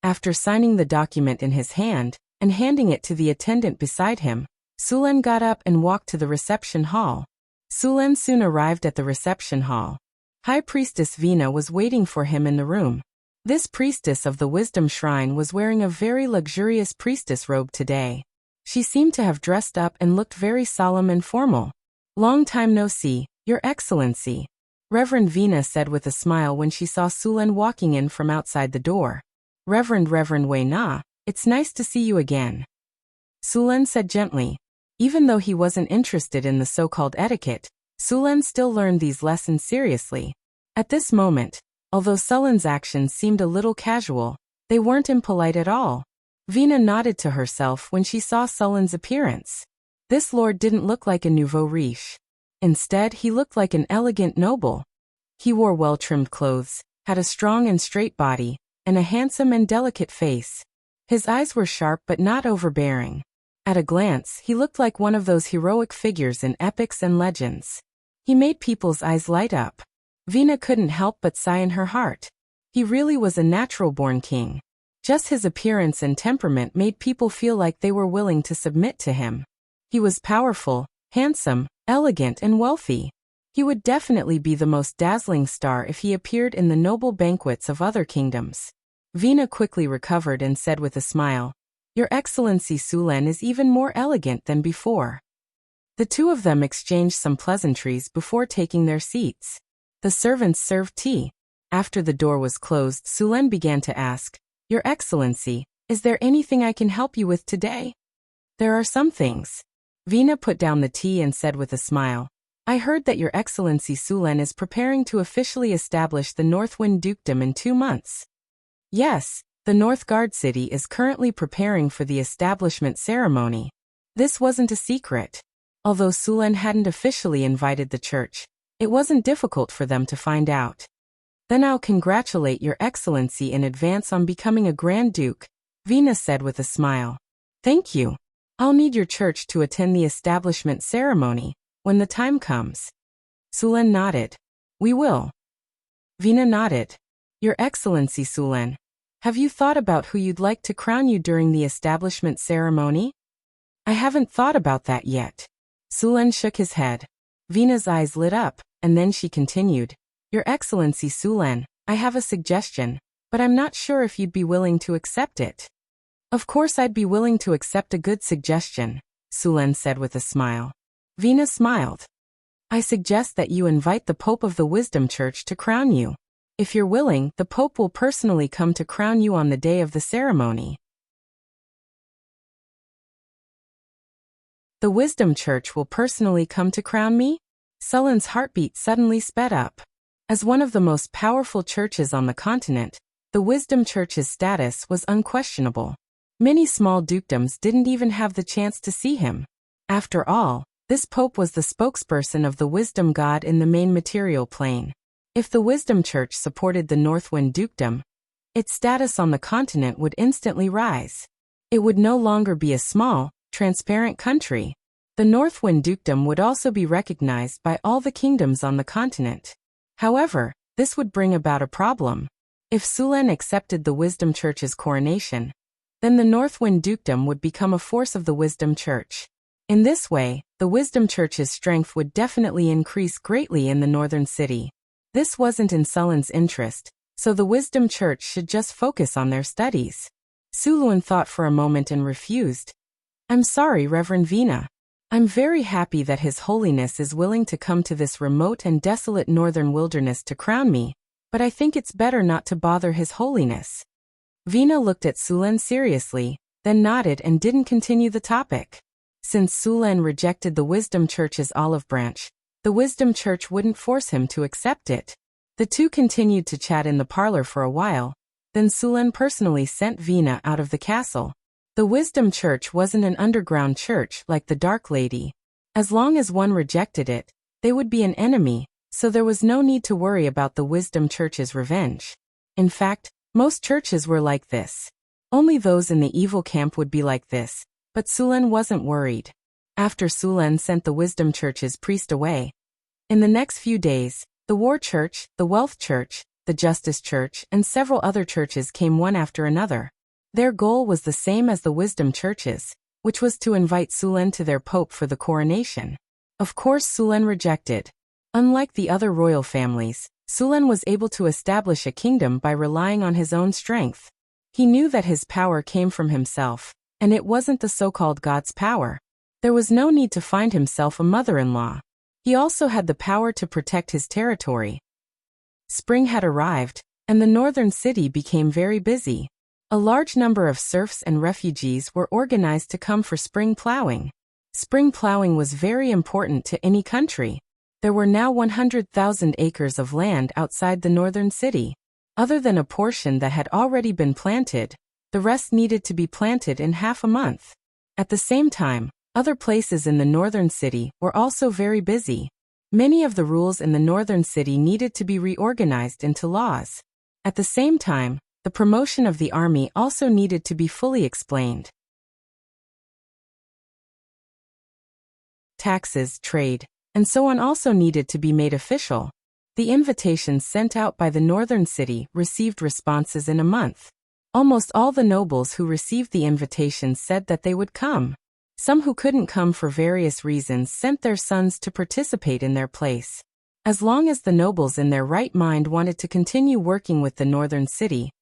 After signing the document in his hand and handing it to the attendant beside him, Sulen got up and walked to the reception hall. Sulen soon arrived at the reception hall. High Priestess Vina was waiting for him in the room. This priestess of the Wisdom Shrine was wearing a very luxurious priestess robe today. She seemed to have dressed up and looked very solemn and formal. "Long time no see, Your Excellency," Reverend Vina said with a smile when she saw Sulen walking in from outside the door. Reverend Wei Na, it's nice to see you again," Sulen said gently. Even though he wasn't interested in the so-called etiquette, Sulen still learned these lessons seriously. At this moment, although Sulen's actions seemed a little casual, they weren't impolite at all. Vina nodded to herself when she saw Sulen's appearance. This lord didn't look like a nouveau riche. Instead, he looked like an elegant noble. He wore well-trimmed clothes, had a strong and straight body, and a handsome and delicate face. His eyes were sharp but not overbearing. At a glance, he looked like one of those heroic figures in epics and legends. He made people's eyes light up. Vina couldn't help but sigh in her heart. He really was a natural-born king. Just his appearance and temperament made people feel like they were willing to submit to him. He was powerful, handsome, elegant, and wealthy. He would definitely be the most dazzling star if he appeared in the noble banquets of other kingdoms. Vina quickly recovered and said with a smile, "Your Excellency Sulen is even more elegant than before." The two of them exchanged some pleasantries before taking their seats. The servants served tea. After the door was closed, Sulen began to ask, "Your Excellency, is there anything I can help you with today?" "There are some things." Vina put down the tea and said with a smile, "I heard that Your Excellency Sulen is preparing to officially establish the Northwind Dukedom in 2 months. Yes, the Northgard city is currently preparing for the establishment ceremony. This wasn't a secret. Although Sulen hadn't officially invited the church, it wasn't difficult for them to find out. "Then I'll congratulate Your Excellency in advance on becoming a Grand Duke," Vina said with a smile. "Thank you. I'll need your church to attend the establishment ceremony when the time comes." Sulen nodded. "We will." Vina nodded. "Your Excellency Sulen, have you thought about who you'd like to crown you during the establishment ceremony?" "I haven't thought about that yet." Sulen shook his head. Vina's eyes lit up, and then she continued, "Your Excellency Sulen, I have a suggestion, but I'm not sure if you'd be willing to accept it." "Of course I'd be willing to accept a good suggestion," Sulen said with a smile. Vina smiled. "I suggest that you invite the Pope of the Wisdom Church to crown you. If you're willing, the Pope will personally come to crown you on the day of the ceremony." "The Wisdom Church will personally come to crown me?" Sulen's heartbeat suddenly sped up. As one of the most powerful churches on the continent, the Wisdom Church's status was unquestionable. Many small dukedoms didn't even have the chance to see him. After all, this Pope was the spokesperson of the Wisdom God in the main material plane. If the Wisdom Church supported the Northwind Dukedom, its status on the continent would instantly rise. It would no longer be a small, transparent country. The Northwind Dukedom would also be recognized by all the kingdoms on the continent. However, this would bring about a problem. If Sulen accepted the Wisdom Church's coronation, then the Northwind Dukedom would become a force of the Wisdom Church. In this way, the Wisdom Church's strength would definitely increase greatly in the northern city. This wasn't in Sulan's interest, so the Wisdom Church should just focus on their studies. Suluan thought for a moment and refused. I'm sorry, Reverend Vina. I'm very happy that His Holiness is willing to come to this remote and desolate northern wilderness to crown me, but I think it's better not to bother His Holiness. Vina looked at Sulan seriously, then nodded and didn't continue the topic. Since Sulan rejected the Wisdom Church's olive branch, the Wisdom Church wouldn't force him to accept it. The two continued to chat in the parlor for a while, then Sulan personally sent Vina out of the castle. The Wisdom Church wasn't an underground church like the Dark Lady. As long as one rejected it, they would be an enemy, so there was no need to worry about the Wisdom Church's revenge. In fact, most churches were like this. Only those in the evil camp would be like this, but Sulan wasn't worried. After Sulan sent the Wisdom Church's priest away, in the next few days, the War Church, the Wealth Church, the Justice Church, and several other churches came one after another. Their goal was the same as the Wisdom Churches, which was to invite Sulan to their pope for the coronation. Of course, Sulan rejected. Unlike the other royal families, Sulan was able to establish a kingdom by relying on his own strength. He knew that his power came from himself, and it wasn't the so-called God's power. There was no need to find himself a mother-in-law. He also had the power to protect his territory. Spring had arrived, and the northern city became very busy. A large number of serfs and refugees were organized to come for spring plowing. Spring plowing was very important to any country. There were now 100,000 acres of land outside the northern city. Other than a portion that had already been planted, the rest needed to be planted in half a month. At the same time, other places in the northern city were also very busy. Many of the rules in the northern city needed to be reorganized into laws. At the same time, the promotion of the army also needed to be fully explained. Taxes, trade, and so on also needed to be made official. The invitations sent out by the northern city received responses in a month. Almost all the nobles who received the invitations said that they would come. Some who couldn't come for various reasons sent their sons to participate in their place. As long as the nobles in their right mind wanted to continue working with the northern city,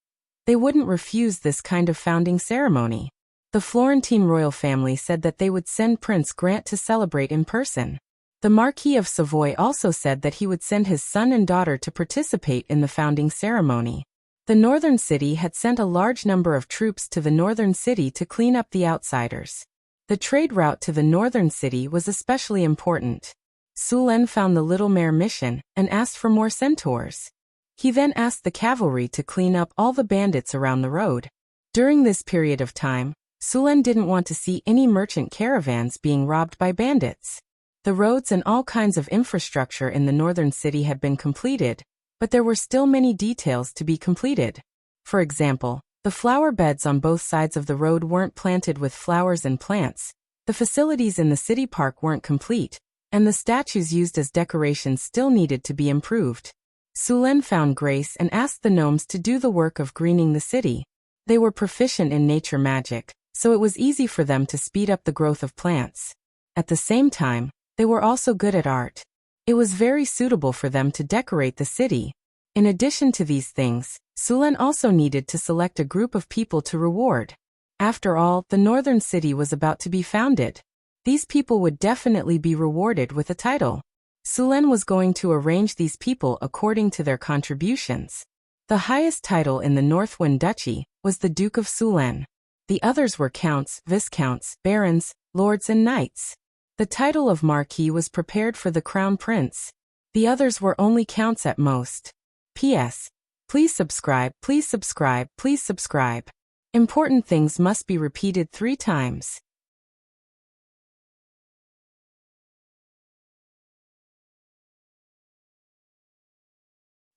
they wouldn't refuse this kind of founding ceremony. The Florentine royal family said that they would send Prince Grant to celebrate in person. The Marquis of Savoy also said that he would send his son and daughter to participate in the founding ceremony. The northern city had sent a large number of troops to the northern city to clean up the outsiders. The trade route to the northern city was especially important. Sulan found the Little Mare mission and asked for more centaurs. He then asked the cavalry to clean up all the bandits around the road. During this period of time, Sulan didn't want to see any merchant caravans being robbed by bandits. The roads and all kinds of infrastructure in the northern city had been completed, but there were still many details to be completed. For example, the flower beds on both sides of the road weren't planted with flowers and plants, the facilities in the city park weren't complete, and the statues used as decorations still needed to be improved. Sulan found Grace and asked the gnomes to do the work of greening the city. They were proficient in nature magic, so it was easy for them to speed up the growth of plants. At the same time, they were also good at art. It was very suitable for them to decorate the city. In addition to these things, Sulan also needed to select a group of people to reward. After all, the northern city was about to be founded. These people would definitely be rewarded with a title. Sulan was going to arrange these people according to their contributions. The highest title in the Northwind Duchy was the Duke of Sulan. The others were counts, viscounts, barons, lords and knights. The title of Marquis was prepared for the Crown Prince. The others were only counts at most. P.S. Please subscribe, please subscribe, please subscribe. Important things must be repeated 3 times.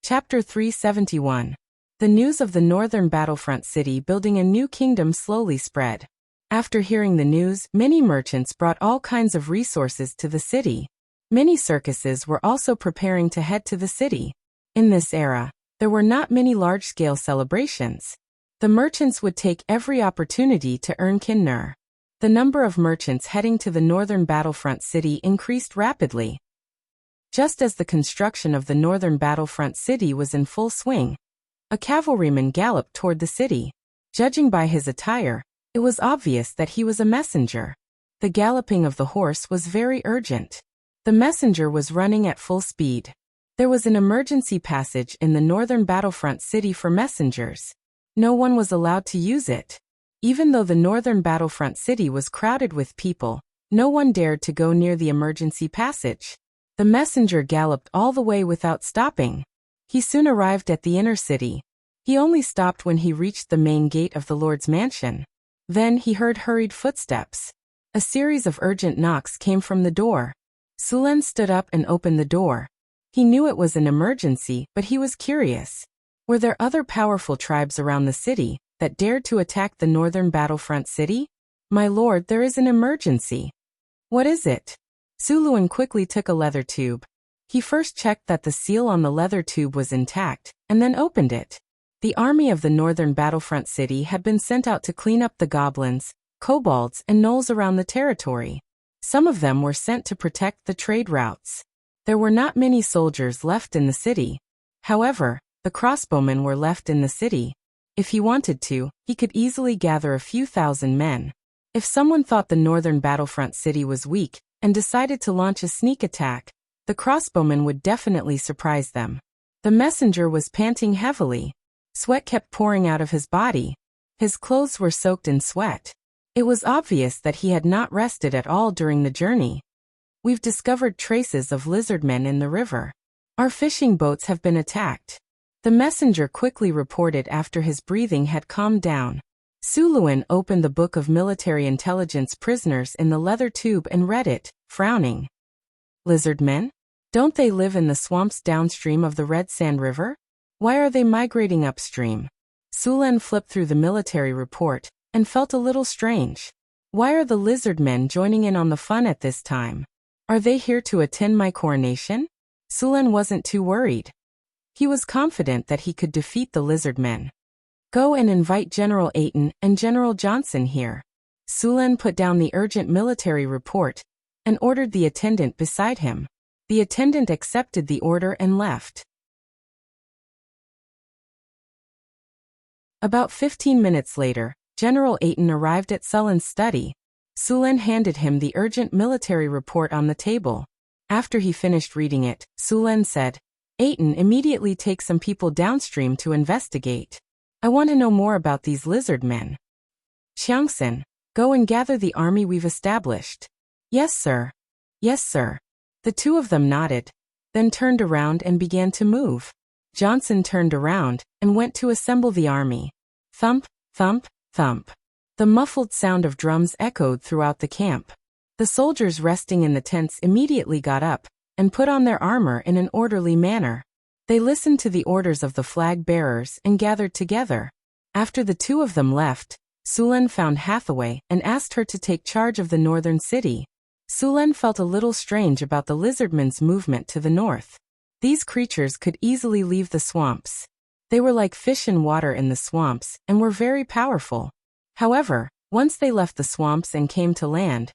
Chapter 371. The news of the northern battlefront city building a new kingdom slowly spread. After hearing the news, many merchants brought all kinds of resources to the city. Many circuses were also preparing to head to the city. In this era, there were not many large-scale celebrations. The merchants would take every opportunity to earn kinner. The number of merchants heading to the northern battlefront city increased rapidly. Just as the construction of the northern battlefront city was in full swing, a cavalryman galloped toward the city. Judging by his attire, it was obvious that he was a messenger. The galloping of the horse was very urgent. The messenger was running at full speed. There was an emergency passage in the northern battlefront city for messengers. No one was allowed to use it. Even though the northern battlefront city was crowded with people, no one dared to go near the emergency passage. The messenger galloped all the way without stopping. He soon arrived at the inner city. He only stopped when he reached the main gate of the Lord's mansion. Then he heard hurried footsteps. A series of urgent knocks came from the door. Sulen stood up and opened the door. He knew it was an emergency, but he was curious. Were there other powerful tribes around the city that dared to attack the northern battlefront city? My lord, there is an emergency. What is it? Suluan quickly took a leather tube. He first checked that the seal on the leather tube was intact, and then opened it. The army of the northern battlefront city had been sent out to clean up the goblins, kobolds, and gnolls around the territory. Some of them were sent to protect the trade routes. There were not many soldiers left in the city. However, the crossbowmen were left in the city. If he wanted to, he could easily gather a few thousand men. If someone thought the northern battlefront city was weak and decided to launch a sneak attack, the crossbowmen would definitely surprise them. The messenger was panting heavily. Sweat kept pouring out of his body. His clothes were soaked in sweat. It was obvious that he had not rested at all during the journey. We've discovered traces of lizardmen in the river. Our fishing boats have been attacked. The messenger quickly reported after his breathing had calmed down. Suluan opened the book of military intelligence prisoners in the leather tube and read it, frowning. Lizardmen? Don't they live in the swamps downstream of the Red Sand River? Why are they migrating upstream? Sulen flipped through the military report and felt a little strange. Why are the lizardmen joining in on the fun at this time? Are they here to attend my coronation? Sulen wasn't too worried. He was confident that he could defeat the lizardmen. Go and invite General Ayton and General Johnson here. Sulen put down the urgent military report and ordered the attendant beside him. The attendant accepted the order and left. About 15 minutes later, General Ayton arrived at Sulen's study. Sulen handed him the urgent military report on the table. After he finished reading it, Sulen said, Ayton, immediately take some people downstream to investigate. I want to know more about these lizardmen. Xiangsan, go and gather the army we've established. Yes, sir. Yes, sir. The two of them nodded, then turned around and began to move. Johnson turned around and went to assemble the army. Thump, thump, thump. The muffled sound of drums echoed throughout the camp. The soldiers resting in the tents immediately got up and put on their armor in an orderly manner. They listened to the orders of the flag bearers and gathered together. After the two of them left, Sulen found Hathaway and asked her to take charge of the northern city. Sulen felt a little strange about the lizardmen's movement to the north. These creatures could easily leave the swamps. They were like fish in water in the swamps and were very powerful. However, once they left the swamps and came to land,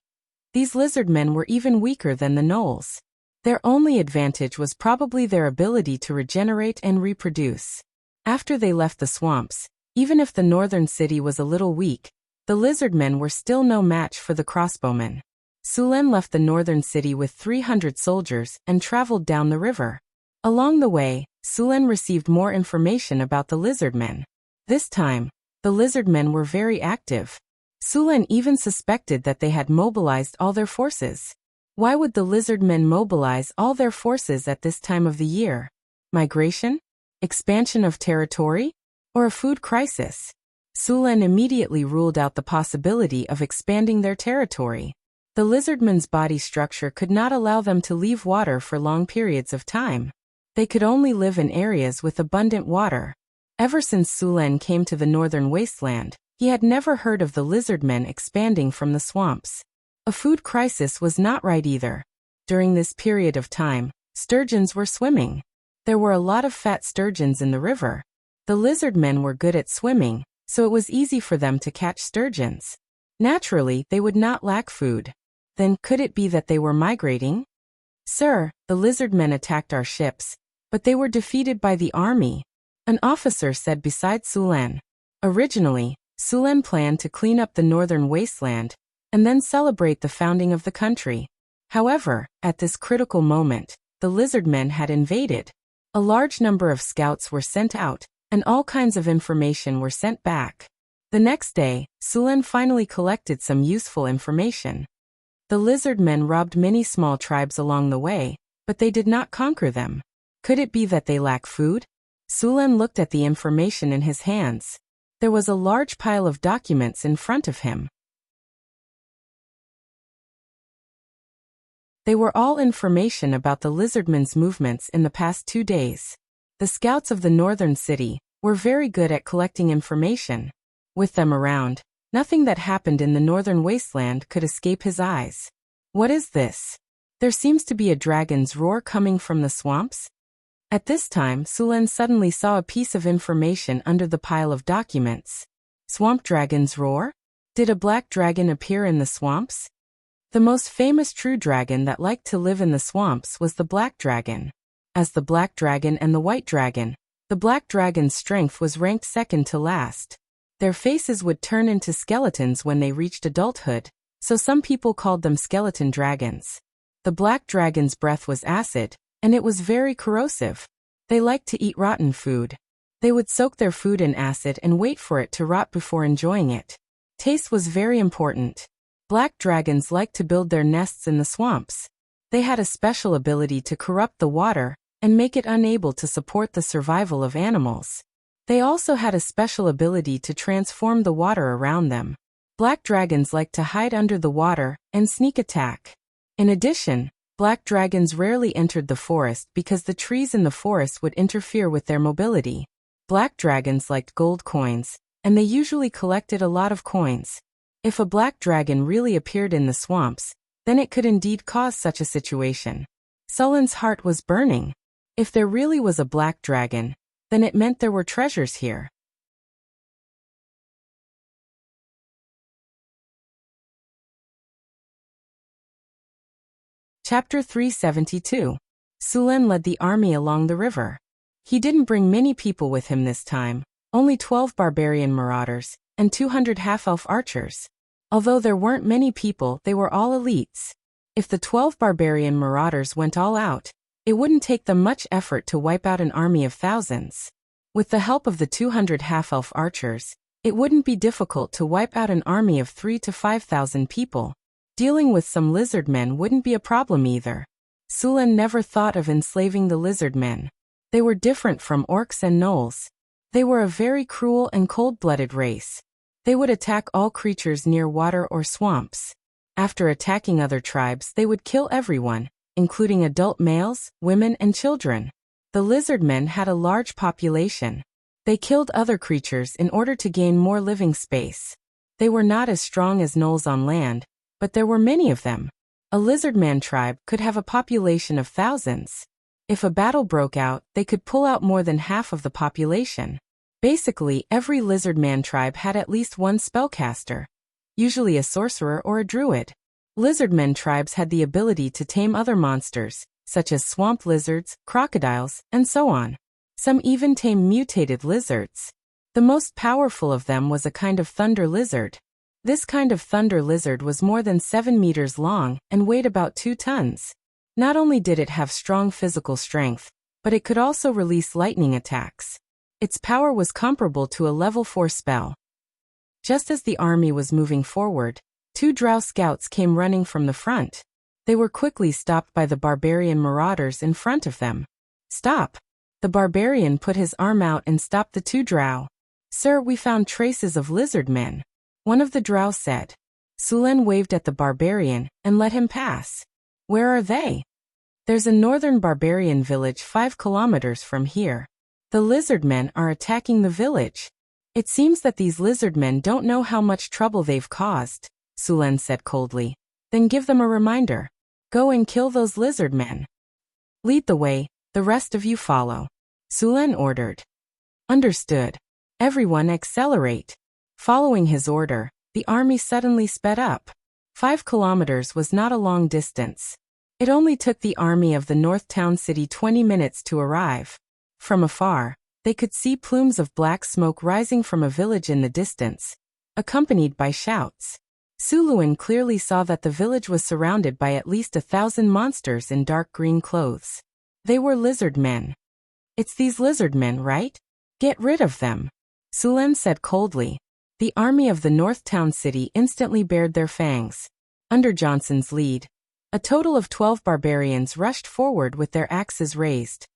these lizardmen were even weaker than the gnolls. Their only advantage was probably their ability to regenerate and reproduce. After they left the swamps, even if the northern city was a little weak, the lizardmen were still no match for the crossbowmen. Sulen left the northern city with 300 soldiers and traveled down the river. Along the way, Sulen received more information about the lizardmen. This time, the lizardmen were very active. Sulen even suspected that they had mobilized all their forces. Why would the lizardmen mobilize all their forces at this time of the year? Migration? Expansion of territory? Or a food crisis? Sulen immediately ruled out the possibility of expanding their territory. The lizardmen's body structure could not allow them to leave water for long periods of time. They could only live in areas with abundant water. Ever since Sulen came to the northern wasteland, he had never heard of the lizardmen expanding from the swamps. A food crisis was not right either. During this period of time, sturgeons were swimming. There were a lot of fat sturgeons in the river. The lizardmen were good at swimming, so it was easy for them to catch sturgeons. Naturally, they would not lack food. Then, could it be that they were migrating? "Sir, the lizard men attacked our ships, but they were defeated by the army," an officer said beside Sulan. Originally, Sulan planned to clean up the northern wasteland and then celebrate the founding of the country. However, at this critical moment, the lizard men had invaded. A large number of scouts were sent out, and all kinds of information were sent back. The next day, Sulan finally collected some useful information. The lizard men robbed many small tribes along the way, but they did not conquer them. Could it be that they lack food? Sulan looked at the information in his hands. There was a large pile of documents in front of him. They were all information about the lizardmen's movements in the past 2 days. The scouts of the northern city were very good at collecting information. With them around, nothing that happened in the northern wasteland could escape his eyes. What is this? There seems to be a dragon's roar coming from the swamps. At this time, Sulan suddenly saw a piece of information under the pile of documents. Swamp dragon's roar? Did a black dragon appear in the swamps? The most famous true dragon that liked to live in the swamps was the black dragon. As the black dragon and the white dragon, the black dragon's strength was ranked second to last. Their faces would turn into skeletons when they reached adulthood, so some people called them skeleton dragons. The black dragon's breath was acid, and it was very corrosive. They liked to eat rotten food. They would soak their food in acid and wait for it to rot before enjoying it. Taste was very important. Black dragons liked to build their nests in the swamps. They had a special ability to corrupt the water and make it unable to support the survival of animals. They also had a special ability to transform the water around them. Black dragons liked to hide under the water and sneak attack. In addition, black dragons rarely entered the forest because the trees in the forest would interfere with their mobility. Black dragons liked gold coins, and they usually collected a lot of coins. If a black dragon really appeared in the swamps, then it could indeed cause such a situation. Sulan's heart was burning. If there really was a black dragon, then it meant there were treasures here. Chapter 372. Sulan led the army along the river. He didn't bring many people with him this time, only 12 barbarian marauders, and 200 half-elf archers. Although there weren't many people, they were all elites. If the 12 barbarian marauders went all out, it wouldn't take them much effort to wipe out an army of thousands. With the help of the 200 half-elf archers, it wouldn't be difficult to wipe out an army of 3,000 to 5,000 people. Dealing with some lizard men wouldn't be a problem either. Sulan never thought of enslaving the lizard men. They were different from orcs and gnolls. They were a very cruel and cold-blooded race. They would attack all creatures near water or swamps. After attacking other tribes, they would kill everyone, including adult males, women, and children. The lizard men had a large population. They killed other creatures in order to gain more living space. They were not as strong as gnolls on land, but there were many of them. A lizardman tribe could have a population of thousands. If a battle broke out, they could pull out more than half of the population. Basically, every lizardman tribe had at least one spellcaster, usually a sorcerer or a druid. Lizardmen tribes had the ability to tame other monsters, such as swamp lizards, crocodiles, and so on. Some even tamed mutated lizards. The most powerful of them was a kind of thunder lizard. This kind of thunder lizard was more than 7 meters long and weighed about 2 tons. Not only did it have strong physical strength, but it could also release lightning attacks. Its power was comparable to a level 4 spell. Just as the army was moving forward, 2 drow scouts came running from the front. They were quickly stopped by the barbarian marauders in front of them. "Stop!" The barbarian put his arm out and stopped the 2 drow. "Sir, we found traces of lizard men," one of the drow said. Sulan waved at the barbarian and let him pass. "Where are they?" "There's a northern barbarian village 5 kilometers from here. The lizard men are attacking the village. It seems that these lizard men don't know how much trouble they've caused," Sulan said coldly. "Then give them a reminder. Go and kill those lizard men. Lead the way, the rest of you follow," Sulan ordered. "Understood. Everyone accelerate." Following his order, the army suddenly sped up. 5 kilometers was not a long distance. It only took the army of the North Town City 20 minutes to arrive. From afar, they could see plumes of black smoke rising from a village in the distance, accompanied by shouts. Suluan clearly saw that the village was surrounded by at least 1,000 monsters in dark green clothes. They were lizard men. It's these lizard men, right? Get rid of them, Sulen said coldly. The army of the North Town City instantly bared their fangs. Under Johnson's lead, a total of 12 barbarians rushed forward with their axes raised.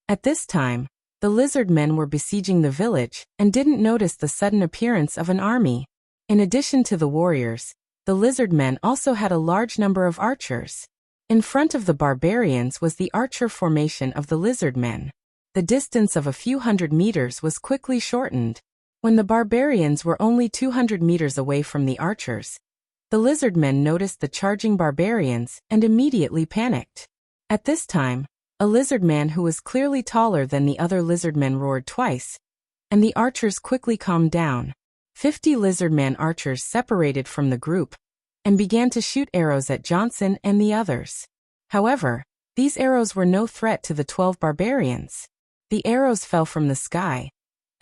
At this time, the lizard men were besieging the village and didn't notice the sudden appearance of an army. In addition to the warriors, the lizard men also had a large number of archers. In front of the barbarians was the archer formation of the lizard men. The distance of a few hundred meters was quickly shortened. When the barbarians were only 200 meters away from the archers, the lizard men noticed the charging barbarians and immediately panicked. At this time, a lizard man who was clearly taller than the other lizard men roared twice, and the archers quickly calmed down. 50 lizard man archers separated from the group and began to shoot arrows at Johnson and the others. However, these arrows were no threat to the 12 barbarians. The arrows fell from the sky,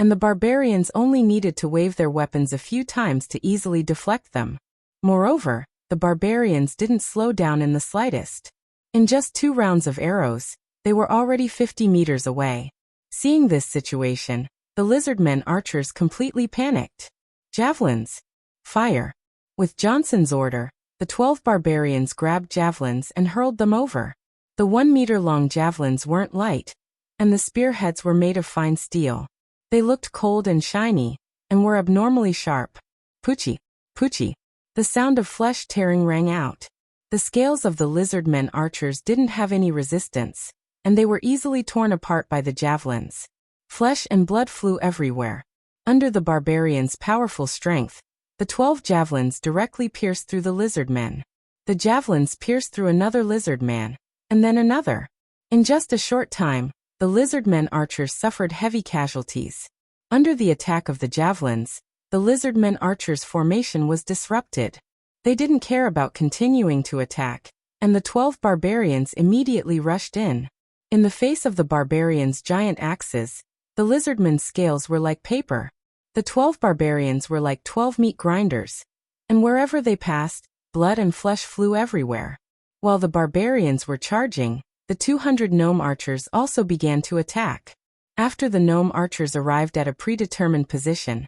and the barbarians only needed to wave their weapons a few times to easily deflect them. Moreover, the barbarians didn't slow down in the slightest. In just 2 rounds of arrows, they were already 50 meters away. Seeing this situation, the lizard men archers completely panicked. Javelins. Fire. With Johnson's order, the 12 barbarians grabbed javelins and hurled them over. The 1-meter-long javelins weren't light, and the spearheads were made of fine steel. They looked cold and shiny, and were abnormally sharp. Poochie, poochie. The sound of flesh tearing rang out. The scales of the lizard men archers didn't have any resistance, and they were easily torn apart by the javelins. Flesh and blood flew everywhere. Under the barbarians' powerful strength, the 12 javelins directly pierced through the lizard men. The javelins pierced through another lizard man, and then another. In just a short time, the lizard men archers suffered heavy casualties. Under the attack of the javelins, the lizard men archers' formation was disrupted. They didn't care about continuing to attack, and the 12 barbarians immediately rushed in. In the face of the barbarians' giant axes, the lizardmen's scales were like paper. The 12 barbarians were like 12 meat grinders, and wherever they passed, blood and flesh flew everywhere. While the barbarians were charging, the 200 gnome archers also began to attack. After the gnome archers arrived at a predetermined position,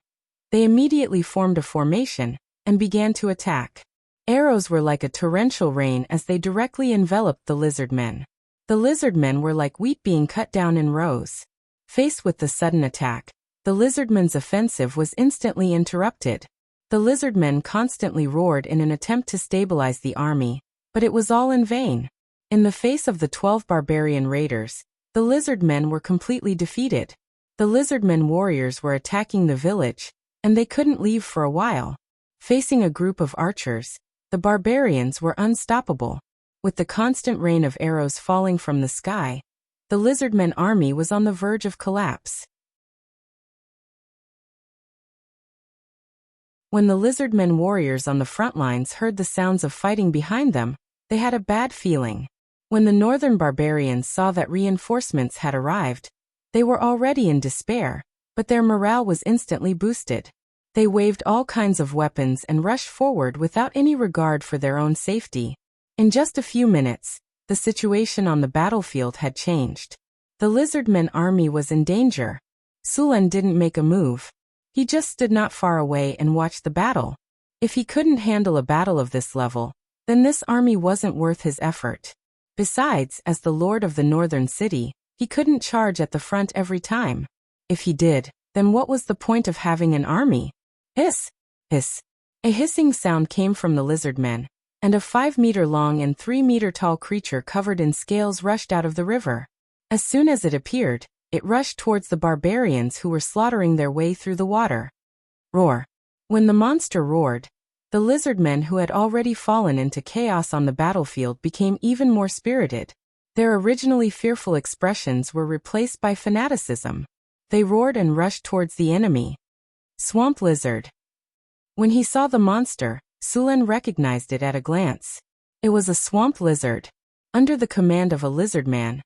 they immediately formed a formation and began to attack. Arrows were like a torrential rain as they directly enveloped the lizard men. The lizard men were like wheat being cut down in rows. Faced with the sudden attack, the lizardmen's offensive was instantly interrupted. The lizardmen constantly roared in an attempt to stabilize the army, but it was all in vain. In the face of the 12 barbarian raiders, the lizardmen were completely defeated. The lizardmen warriors were attacking the village, and they couldn't leave for a while. Facing a group of archers, the barbarians were unstoppable. With the constant rain of arrows falling from the sky, the lizardmen army was on the verge of collapse. When the lizardmen warriors on the front lines heard the sounds of fighting behind them, they had a bad feeling. When the northern barbarians saw that reinforcements had arrived, they were already in despair, but their morale was instantly boosted. They waved all kinds of weapons and rushed forward without any regard for their own safety. In just a few minutes, the situation on the battlefield had changed. The lizardmen army was in danger. Sulen didn't make a move. He just stood not far away and watched the battle. If he couldn't handle a battle of this level, then this army wasn't worth his effort. Besides, as the lord of the northern city, he couldn't charge at the front every time. If he did, then what was the point of having an army? Hiss! Hiss! A hissing sound came from the lizardmen, and a 5-meter-long and 3-meter-tall creature covered in scales rushed out of the river. As soon as it appeared, it rushed towards the barbarians who were slaughtering their way through the water. Roar! When the monster roared, the lizardmen who had already fallen into chaos on the battlefield became even more spirited. Their originally fearful expressions were replaced by fanaticism. They roared and rushed towards the enemy. Swamp lizard. When he saw the monster, Sulen recognized it at a glance. It was a swamp lizard. Under the command of a lizard man,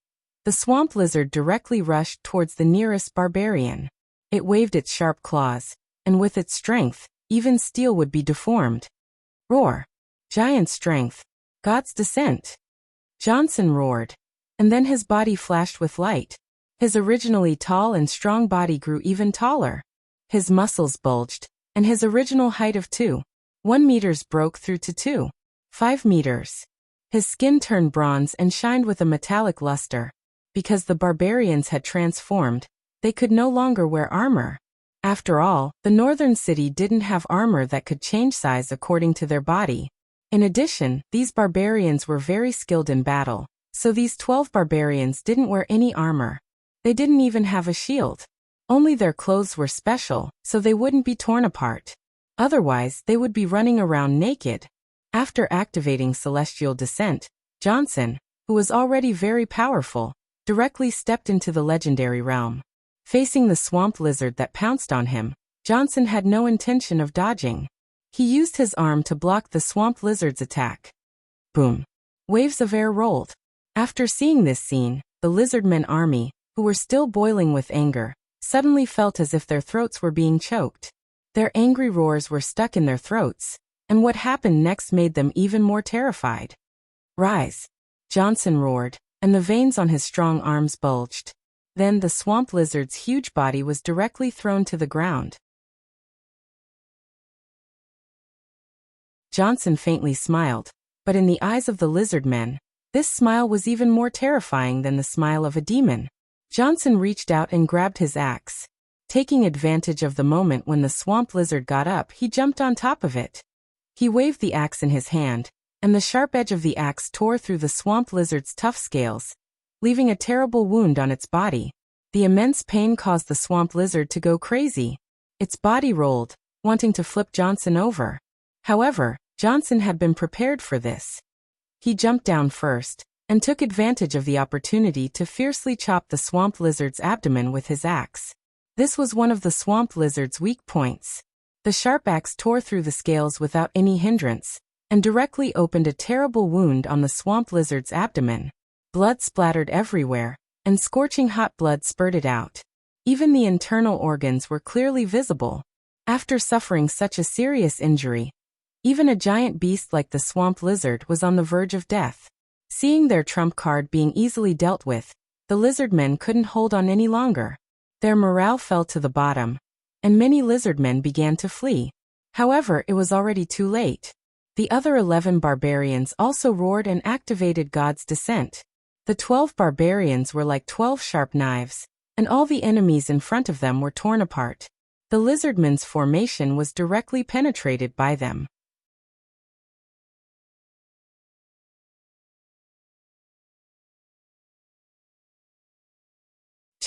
the swamp lizard directly rushed towards the nearest barbarian. It waved its sharp claws, and with its strength, even steel would be deformed. Roar! Giant strength. God's descent. Johnson roared, and then his body flashed with light. His originally tall and strong body grew even taller. His muscles bulged, and his original height of 2.1 meters broke through to 2.5 meters. His skin turned bronze and shined with a metallic luster. Because the barbarians had transformed, they could no longer wear armor. After all, the northern city didn't have armor that could change size according to their body. In addition, these barbarians were very skilled in battle, so these 12 barbarians didn't wear any armor. They didn't even have a shield. Only their clothes were special, so they wouldn't be torn apart. Otherwise, they would be running around naked. After activating Celestial Descent, Johnson, who was already very powerful, directly stepped into the legendary realm. Facing the swamp lizard that pounced on him, Johnson had no intention of dodging. He used his arm to block the swamp lizard's attack. Boom! Waves of air rolled. After seeing this scene, the lizardmen army, who were still boiling with anger, suddenly felt as if their throats were being choked. Their angry roars were stuck in their throats, and what happened next made them even more terrified. Rise! Johnson roared, and the veins on his strong arms bulged. Then the swamp lizard's huge body was directly thrown to the ground. Johnson faintly smiled, but in the eyes of the lizard men, this smile was even more terrifying than the smile of a demon. Johnson reached out and grabbed his axe. Taking advantage of the moment when the swamp lizard got up, he jumped on top of it. He waved the axe in his hand, and the sharp edge of the axe tore through the swamp lizard's tough scales, leaving a terrible wound on its body. The immense pain caused the swamp lizard to go crazy. Its body rolled, wanting to flip Johnson over. However, Johnson had been prepared for this. He jumped down first, and took advantage of the opportunity to fiercely chop the swamp lizard's abdomen with his axe. This was one of the swamp lizard's weak points. The sharp axe tore through the scales without any hindrance, and directly opened a terrible wound on the swamp lizard's abdomen. Blood splattered everywhere, and scorching hot blood spurted out. Even the internal organs were clearly visible. After suffering such a serious injury, even a giant beast like the swamp lizard was on the verge of death. Seeing their trump card being easily dealt with, the lizardmen couldn't hold on any longer. Their morale fell to the bottom, and many lizardmen began to flee. However, it was already too late. The other 11 barbarians also roared and activated God's Descent. The 12 barbarians were like 12 sharp knives, and all the enemies in front of them were torn apart. The lizardmen's formation was directly penetrated by them.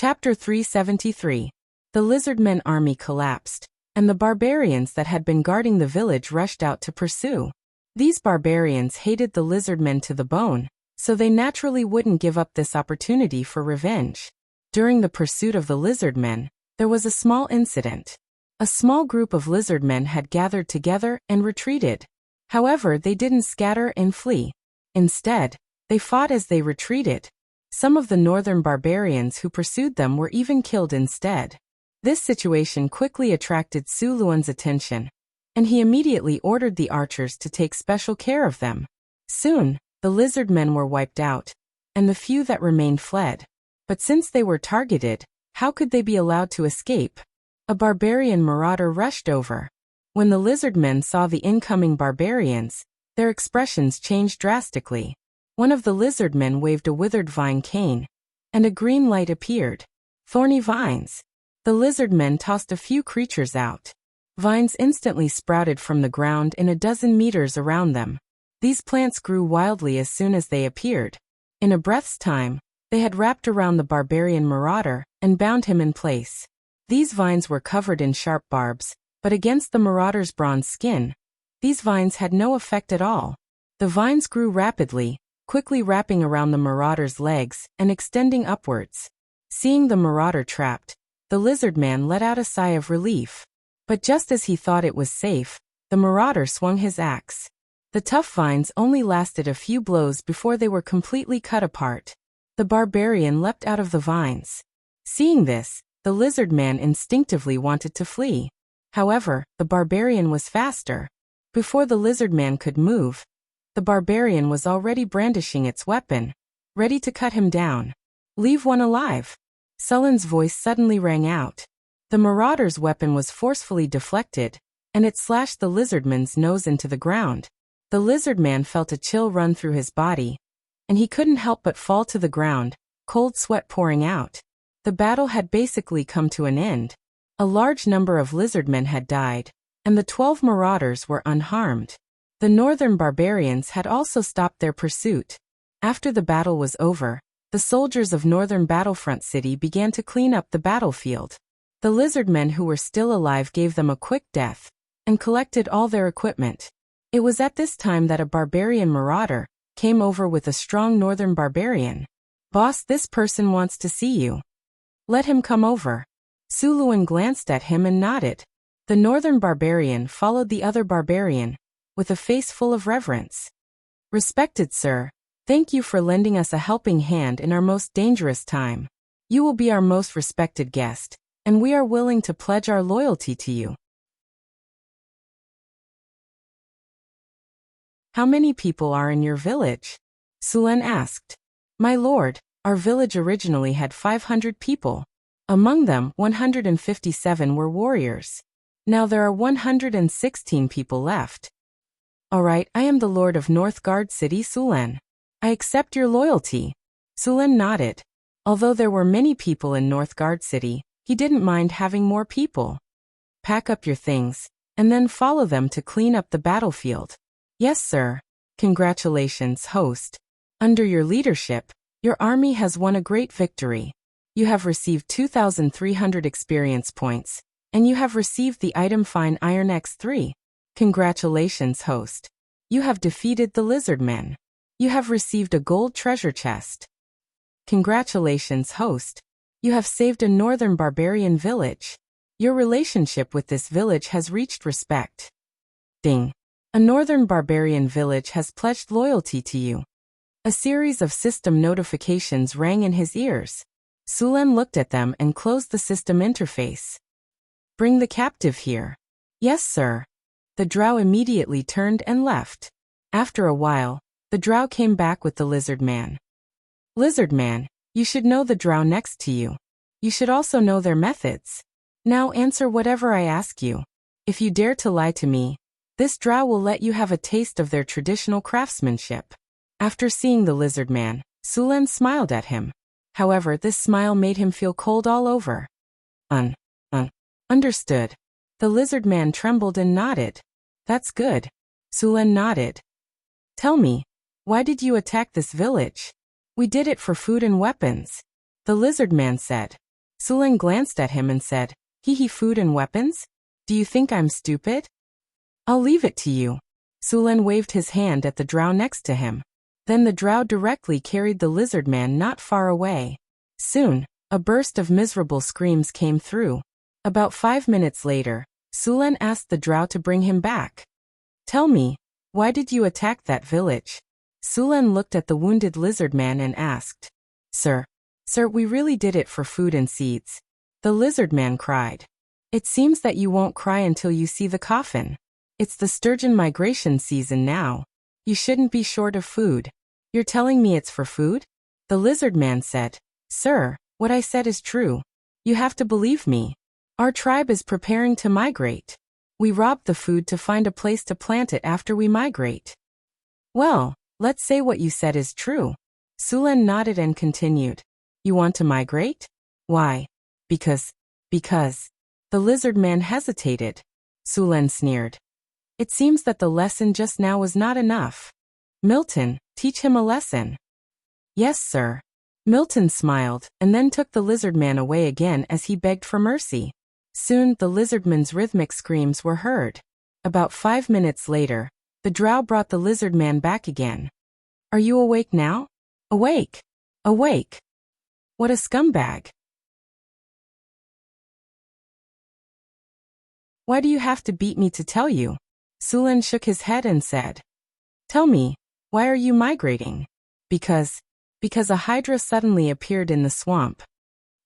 Chapter 373. The lizardmen army collapsed, and the barbarians that had been guarding the village rushed out to pursue. These barbarians hated the lizardmen to the bone, so they naturally wouldn't give up this opportunity for revenge. During the pursuit of the lizardmen, there was a small incident. A small group of lizardmen had gathered together and retreated. However, they didn't scatter and flee. Instead, they fought as they retreated. Some of the northern barbarians who pursued them were even killed instead. This situation quickly attracted Su Luan's attention, and he immediately ordered the archers to take special care of them. Soon, the lizard men were wiped out, and the few that remained fled. But since they were targeted, how could they be allowed to escape? A barbarian marauder rushed over. When the lizard men saw the incoming barbarians, their expressions changed drastically. One of the lizard men waved a withered vine cane, and a green light appeared. Thorny vines. The lizard men tossed a few creatures out. Vines instantly sprouted from the ground in a dozen meters around them. These plants grew wildly as soon as they appeared. In a breath's time, they had wrapped around the barbarian marauder and bound him in place. These vines were covered in sharp barbs, but against the marauder's bronze skin, these vines had no effect at all. The vines grew rapidly, quickly wrapping around the marauder's legs and extending upwards. Seeing the marauder trapped, the lizard man let out a sigh of relief. But just as he thought it was safe, The marauder swung his axe. The tough vines only lasted a few blows before they were completely cut apart. The barbarian leapt out of the vines. Seeing this, the lizard man instinctively wanted to flee. However, the barbarian was faster. Before the lizard man could move, the barbarian was already brandishing its weapon, ready to cut him down. "Leave one alive." Sullen's voice suddenly rang out. The marauder's weapon was forcefully deflected, and it slashed the lizardman's nose into the ground. The lizardman felt a chill run through his body, and he couldn't help but fall to the ground, cold sweat pouring out. The battle had basically come to an end. A large number of lizardmen had died, and the 12 marauders were unharmed. The northern barbarians had also stopped their pursuit. After the battle was over, the soldiers of northern Battlefront City began to clean up the battlefield. The lizardmen who were still alive gave them a quick death, and collected all their equipment. It was at this time that a barbarian marauder came over with a strong northern barbarian. "Boss, this person wants to see you. Let him come over." Suluan glanced at him and nodded. The northern barbarian followed the other barbarian, with a face full of reverence. "Respected sir, thank you for lending us a helping hand in our most dangerous time. You will be our most respected guest, and we are willing to pledge our loyalty to you." "How many people are in your village?" Sulen asked. "My lord, our village originally had 500 people. Among them, 157 were warriors. Now there are 116 people left." "All right, I am the lord of Northgard City, Sulen. I accept your loyalty." Sulen nodded. Although there were many people in Northgard City, he didn't mind having more people. "Pack up your things, and then follow them to clean up the battlefield." "Yes, sir." "Congratulations, host. Under your leadership, your army has won a great victory. You have received 2,300 experience points, and you have received the item Fine Iron X3. Congratulations, host. You have defeated the lizardmen. You have received a gold treasure chest. Congratulations, host. You have saved a northern barbarian village. Your relationship with this village has reached respect. Ding. A northern barbarian village has pledged loyalty to you." A series of system notifications rang in his ears. Sulen looked at them and closed the system interface. "Bring the captive here." "Yes, sir." The drow immediately turned and left. After a while, the drow came back with the lizard man. "Lizard man, you should know the drow next to you. You should also know their methods. Now answer whatever I ask you. If you dare to lie to me, this drow will let you have a taste of their traditional craftsmanship." After seeing the lizard man, Sulen smiled at him. However, this smile made him feel cold all over. Understood." The lizard man trembled and nodded. "That's good." Sulen nodded. "Tell me, why did you attack this village?" "We did it for food and weapons," the lizard man said. Sulen glanced at him and said, Food and weapons? Do you think I'm stupid? I'll leave it to you." Sulen waved his hand at the drow next to him. Then the drow directly carried the lizard man not far away. Soon, a burst of miserable screams came through. About 5 minutes later, Sulen asked the drow to bring him back. "Tell me, why did you attack that village?" Sulen looked at the wounded lizard man and asked. Sir, we really did it for food and seeds," the lizard man cried. "It seems that you won't cry until you see the coffin. It's the sturgeon migration season now. You shouldn't be short of food. You're telling me it's for food?" The lizard man said, "Sir, what I said is true. You have to believe me. Our tribe is preparing to migrate. We robbed the food to find a place to plant it after we migrate." "Well, let's say what you said is true." Sulen nodded and continued. "You want to migrate? Why?" Because. The lizard man hesitated. Sulen sneered. "It seems that the lesson just now was not enough. Milton, teach him a lesson." "Yes, sir." Milton smiled, and then took the lizard man away again as he begged for mercy. Soon, the lizardman's rhythmic screams were heard. About 5 minutes later, the drow brought the lizard man back again. "Are you awake now?" "Awake! Awake! What a scumbag! Why do you have to beat me to tell you?" Sulen shook his head and said, "Tell me, why are you migrating?" Because a hydra suddenly appeared in the swamp.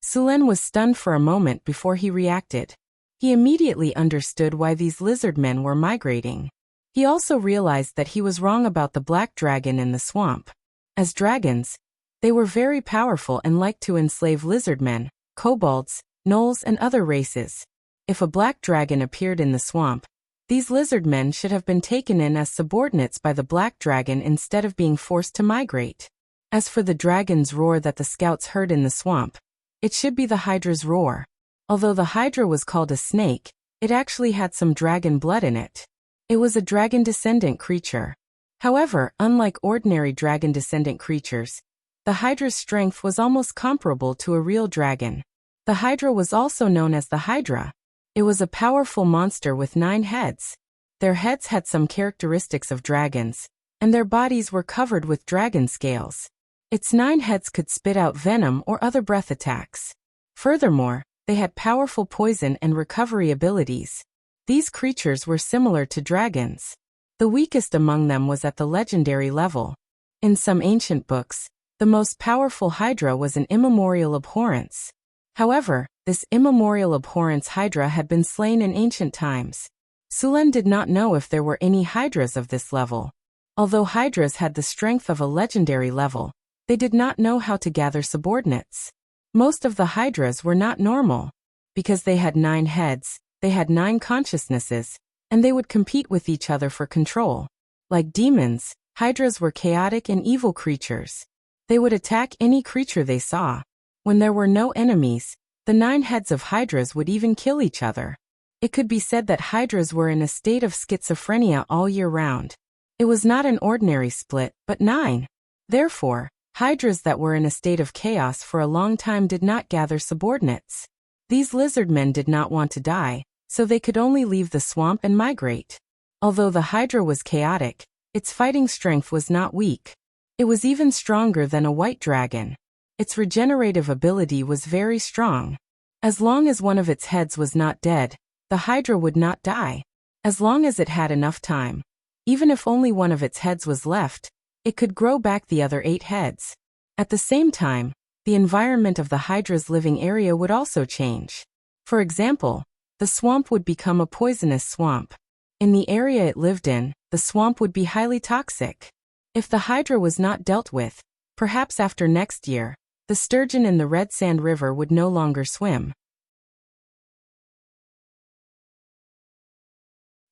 Sulen was stunned for a moment before he reacted. He immediately understood why these lizard men were migrating. He also realized that he was wrong about the black dragon in the swamp. As dragons, they were very powerful and liked to enslave lizard men, kobolds, gnolls and other races. If a black dragon appeared in the swamp, these lizard men should have been taken in as subordinates by the black dragon instead of being forced to migrate. As for the dragon's roar that the scouts heard in the swamp, it should be the hydra's roar. Although the hydra was called a snake, it actually had some dragon blood in it. It was a dragon-descendant creature. However, unlike ordinary dragon-descendant creatures, the hydra's strength was almost comparable to a real dragon. The hydra was also known as the hydra. It was a powerful monster with 9 heads. Their heads had some characteristics of dragons, and their bodies were covered with dragon scales. Its 9 heads could spit out venom or other breath attacks. Furthermore, they had powerful poison and recovery abilities. These creatures were similar to dragons. The weakest among them was at the legendary level. In some ancient books, the most powerful hydra was an immemorial abhorrence. However, this immemorial abhorrence hydra had been slain in ancient times. Sulen did not know if there were any hydras of this level. Although hydras had the strength of a legendary level, they did not know how to gather subordinates. Most of the hydras were not normal. Because they had 9 heads, they had 9 consciousnesses, and they would compete with each other for control. Like demons, hydras were chaotic and evil creatures. They would attack any creature they saw. When there were no enemies, the 9 heads of hydras would even kill each other. It could be said that hydras were in a state of schizophrenia all year round. It was not an ordinary split, but 9. Therefore, hydras that were in a state of chaos for a long time did not gather subordinates. These lizard men did not want to die, so they could only leave the swamp and migrate. Although the hydra was chaotic, its fighting strength was not weak. It was even stronger than a white dragon. Its regenerative ability was very strong. As long as one of its heads was not dead, the hydra would not die. As long as it had enough time, even if only one of its heads was left, it could grow back the other 8 heads. At the same time, the environment of the hydra's living area would also change. For example, the swamp would become a poisonous swamp. In the area it lived in, the swamp would be highly toxic. If the hydra was not dealt with, perhaps after next year, the sturgeon in the Red Sand River would no longer swim.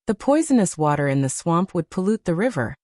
The poisonous water in the swamp would pollute the river,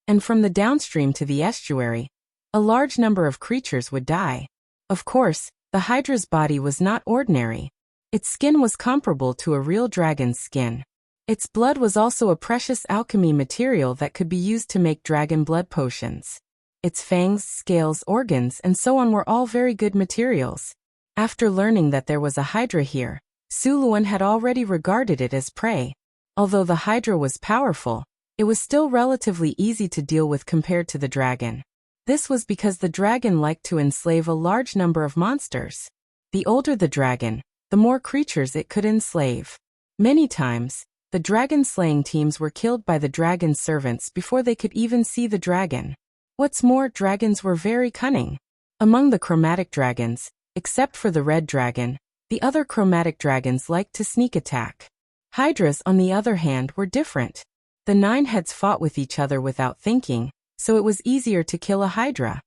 and from the downstream to the estuary, a large number of creatures would die. Of course, the hydra's body was not ordinary. Its skin was comparable to a real dragon's skin. Its blood was also a precious alchemy material that could be used to make dragon blood potions. Its fangs, scales, organs, and so on were all very good materials. After learning that there was a hydra here, Sulen had already regarded it as prey. Although the hydra was powerful, it was still relatively easy to deal with compared to the dragon. This was because the dragon liked to enslave a large number of monsters. The older the dragon, the more creatures it could enslave. Many times, the dragon-slaying teams were killed by the dragon's servants before they could even see the dragon. What's more, dragons were very cunning. Among the chromatic dragons, except for the red dragon, the other chromatic dragons liked to sneak attack. Hydras, on the other hand, were different. The 9 heads fought with each other without thinking, so it was easier to kill a hydra.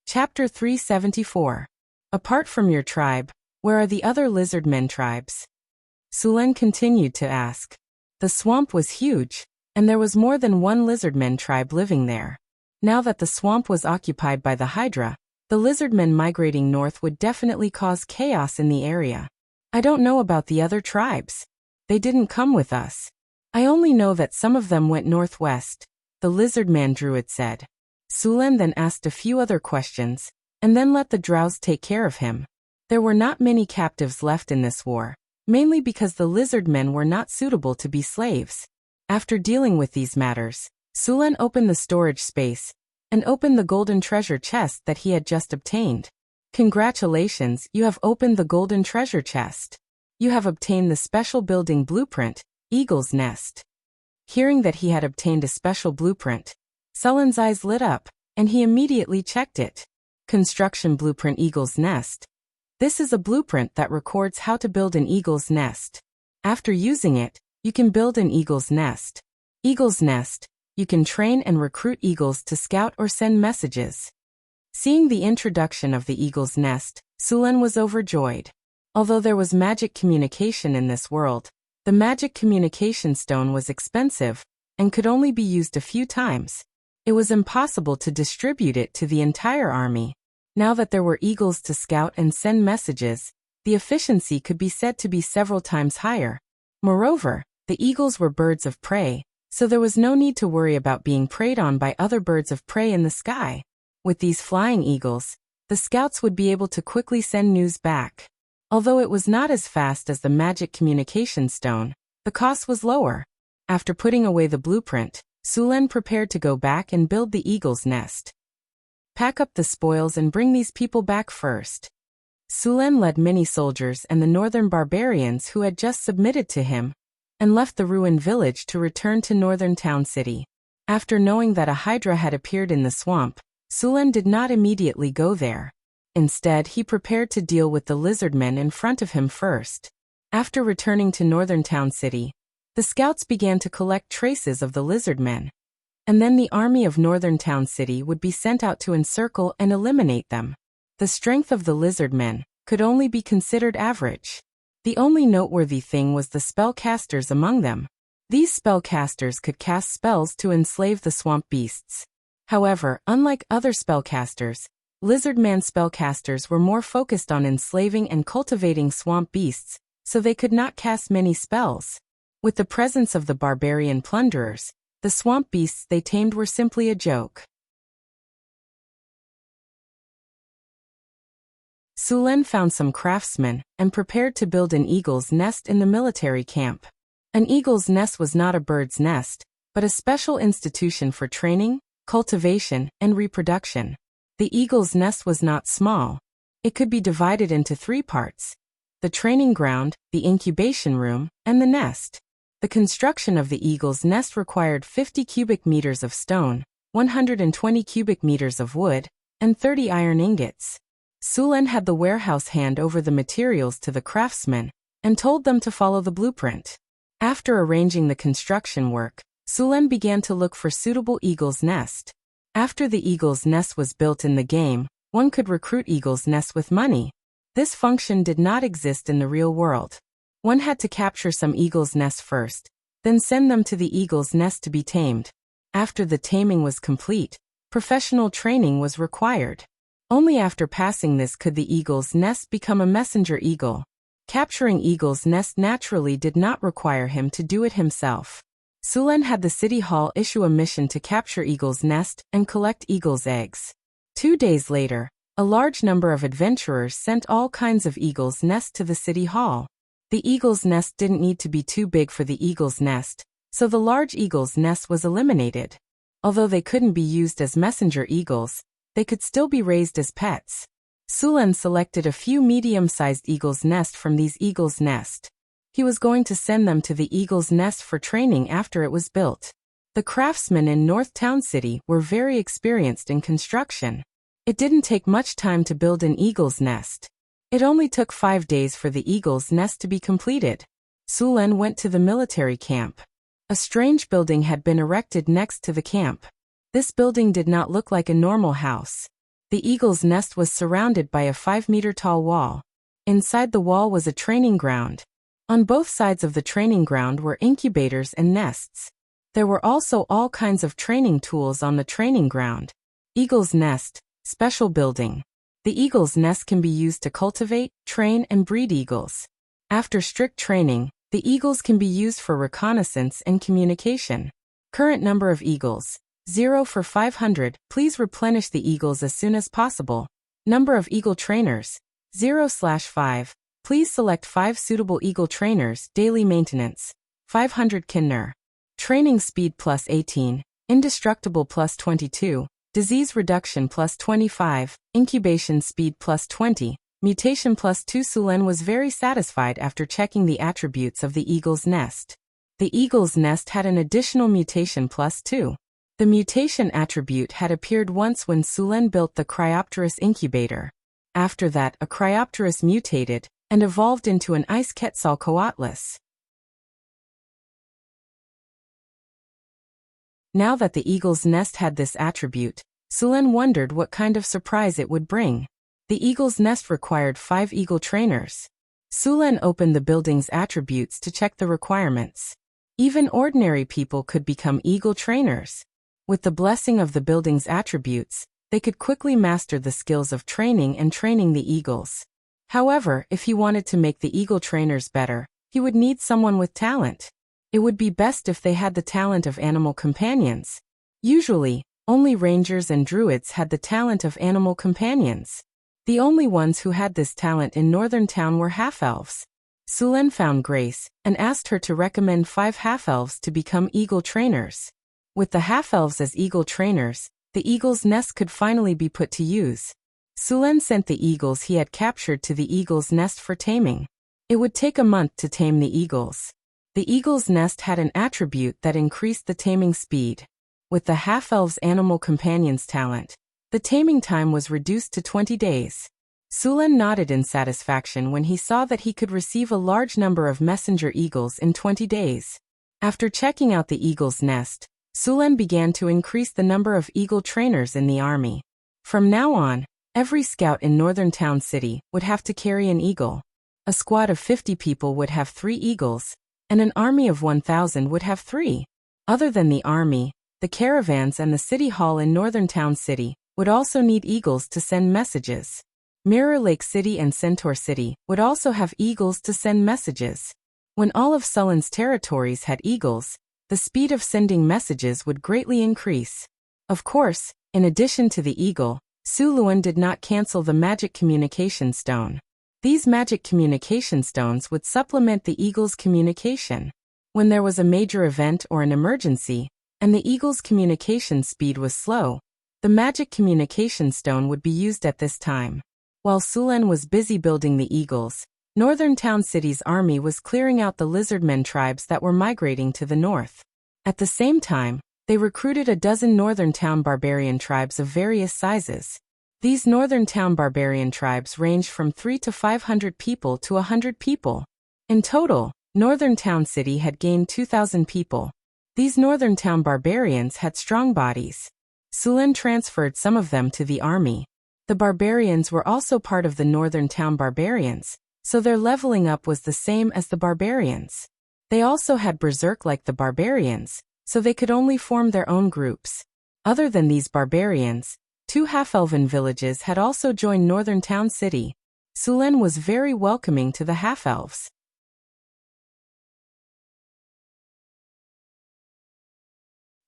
Chapter 374. Apart from your tribe, where are the other lizard men tribes? Sulen continued to ask. The swamp was huge, and there was more than one lizardmen tribe living there. Now that the swamp was occupied by the hydra, the lizardmen migrating north would definitely cause chaos in the area. I don't know about the other tribes. They didn't come with us. I only know that some of them went northwest, the lizardman druid said. Sulen then asked a few other questions, and then let the drows take care of him. There were not many captives left in this war, mainly because the lizardmen were not suitable to be slaves. After dealing with these matters, Sulen opened the storage space, and opened the golden treasure chest that he had just obtained. Congratulations, you have opened the golden treasure chest. You have obtained the special building blueprint, Eagle's Nest. Hearing that he had obtained a special blueprint, Sullen's eyes lit up, and he immediately checked it. Construction Blueprint Eagle's Nest. This is a blueprint that records how to build an eagle's nest. After using it, you can build an eagle's nest. Eagle's Nest. You can train and recruit eagles to scout or send messages. Seeing the introduction of the eagle's nest, Sullen was overjoyed. Although there was magic communication in this world, the magic communication stone was expensive and could only be used a few times. It was impossible to distribute it to the entire army. Now that there were eagles to scout and send messages, the efficiency could be said to be several times higher. Moreover, the eagles were birds of prey, so there was no need to worry about being preyed on by other birds of prey in the sky. With these flying eagles, the scouts would be able to quickly send news back. Although it was not as fast as the magic communication stone, the cost was lower. After putting away the blueprint, Sullen prepared to go back and build the eagle's nest. Pack up the spoils and bring these people back first. Sullen led many soldiers and the northern barbarians who had just submitted to him, and left the ruined village to return to northern town city. After knowing that a hydra had appeared in the swamp, Sullen did not immediately go there. Instead, he prepared to deal with the lizard men in front of him first. After returning to northern town city, the scouts began to collect traces of the lizard men. And then the army of northern town city would be sent out to encircle and eliminate them. The strength of the lizard men could only be considered average. The only noteworthy thing was the spellcasters among them. These spellcasters could cast spells to enslave the swamp beasts. However, unlike other spellcasters, lizardman spellcasters were more focused on enslaving and cultivating swamp beasts, so they could not cast many spells. With the presence of the barbarian plunderers, the swamp beasts they tamed were simply a joke. Sullen found some craftsmen and prepared to build an eagle's nest in the military camp. An eagle's nest was not a bird's nest, but a special institution for training, cultivation, and reproduction. The eagle's nest was not small. It could be divided into 3 parts: the training ground, the incubation room, and the nest. The construction of the eagle's nest required 50 cubic meters of stone, 120 cubic meters of wood, and 30 iron ingots. Sullen had the warehouse hand over the materials to the craftsmen and told them to follow the blueprint. After arranging the construction work, Sullen began to look for suitable eagle's nest. After the eagle's nest was built in the game, one could recruit eagle's nest with money. This function did not exist in the real world. One had to capture some eagle's nest first, then send them to the eagle's nest to be tamed. After the taming was complete, professional training was required. Only after passing this could the eagle's nest become a messenger eagle. Capturing eagle's nest naturally did not require him to do it himself. Sullen had the city hall issue a mission to capture eagle's nest and collect eagle's eggs. 2 days later, a large number of adventurers sent all kinds of eagle's nest to the city hall. The eagle's nest didn't need to be too big for the eagle's nest, so the large eagle's nest was eliminated. Although they couldn't be used as messenger eagles, they could still be raised as pets. Sullen selected a few medium-sized eagle's nest from these eagle's nest. He was going to send them to the eagle's nest for training after it was built. The craftsmen in North Town City were very experienced in construction. It didn't take much time to build an eagle's nest. It only took 5 days for the eagle's nest to be completed. Sullen went to the military camp. A strange building had been erected next to the camp. This building did not look like a normal house. The eagle's nest was surrounded by a 5-meter-tall wall. Inside the wall was a training ground. On both sides of the training ground were incubators and nests. There were also all kinds of training tools on the training ground. Eagle's nest, special building. The eagle's nest can be used to cultivate, train, and breed eagles. After strict training, the eagles can be used for reconnaissance and communication. Current number of eagles, 0 for 500. Please replenish the eagles as soon as possible. Number of eagle trainers, 0/5. Please select 5 suitable eagle trainers. Daily maintenance, 500 Kinner. Training speed +18, indestructible +22, disease reduction plus 25, incubation speed plus 20, mutation plus 2. Sulen was very satisfied after checking the attributes of the eagle's nest. The eagle's nest had an additional mutation plus 2. The mutation attribute had appeared once when Sulen built the Cryopterus incubator. After that, a Cryopterus mutated and evolved into an ice Quetzalcoatlus. Now that the eagle's nest had this attribute, Sulen wondered what kind of surprise it would bring. The eagle's nest required 5 eagle trainers. Sulen opened the building's attributes to check the requirements. Even ordinary people could become eagle trainers. With the blessing of the building's attributes, they could quickly master the skills of training and training the eagles. However, if he wanted to make the eagle trainers better, he would need someone with talent. It would be best if they had the talent of animal companions. Usually, only rangers and druids had the talent of animal companions. The only ones who had this talent in Northern Town were half-elves. Sulen found Grace and asked her to recommend 5 half-elves to become eagle trainers. With the half-elves as eagle trainers, the eagle's nest could finally be put to use. Sulen sent the eagles he had captured to the eagle's nest for taming. It would take a month to tame the eagles. The eagle's nest had an attribute that increased the taming speed. With the half-elves' animal companions talent, the taming time was reduced to 20 days. Sulen nodded in satisfaction when he saw that he could receive a large number of messenger eagles in 20 days. After checking out the eagle's nest, Sulen began to increase the number of eagle trainers in the army. From now on, every scout in Northern Town City would have to carry an eagle. A squad of 50 people would have 3 eagles, and an army of 1,000 would have 3. Other than the army, the caravans and the city hall in Northern Town City would also need eagles to send messages. Mirror Lake City and Centaur City would also have eagles to send messages. When all of Sullen's territories had eagles, the speed of sending messages would greatly increase. Of course, in addition to the eagle, Suluan did not cancel the magic communication stone. These magic communication stones would supplement the eagle's communication. When there was a major event or an emergency, and the eagle's communication speed was slow, the magic communication stone would be used at this time. While Sulen was busy building the eagles, Northern Town City's army was clearing out the lizardmen tribes that were migrating to the north. At the same time, they recruited a dozen Northern Town barbarian tribes of various sizes. These Northern Town barbarian tribes ranged from 3 to 500 people to 100 people. In total, Northern Town City had gained 2,000 people. These Northern Town barbarians had strong bodies. Sulen transferred some of them to the army. The barbarians were also part of the Northern Town barbarians, so their leveling up was the same as the barbarians. They also had berserk like the barbarians, so they could only form their own groups. Other than these barbarians, 2 half-elven villages had also joined Northern Town City. Sulen was very welcoming to the half-elves.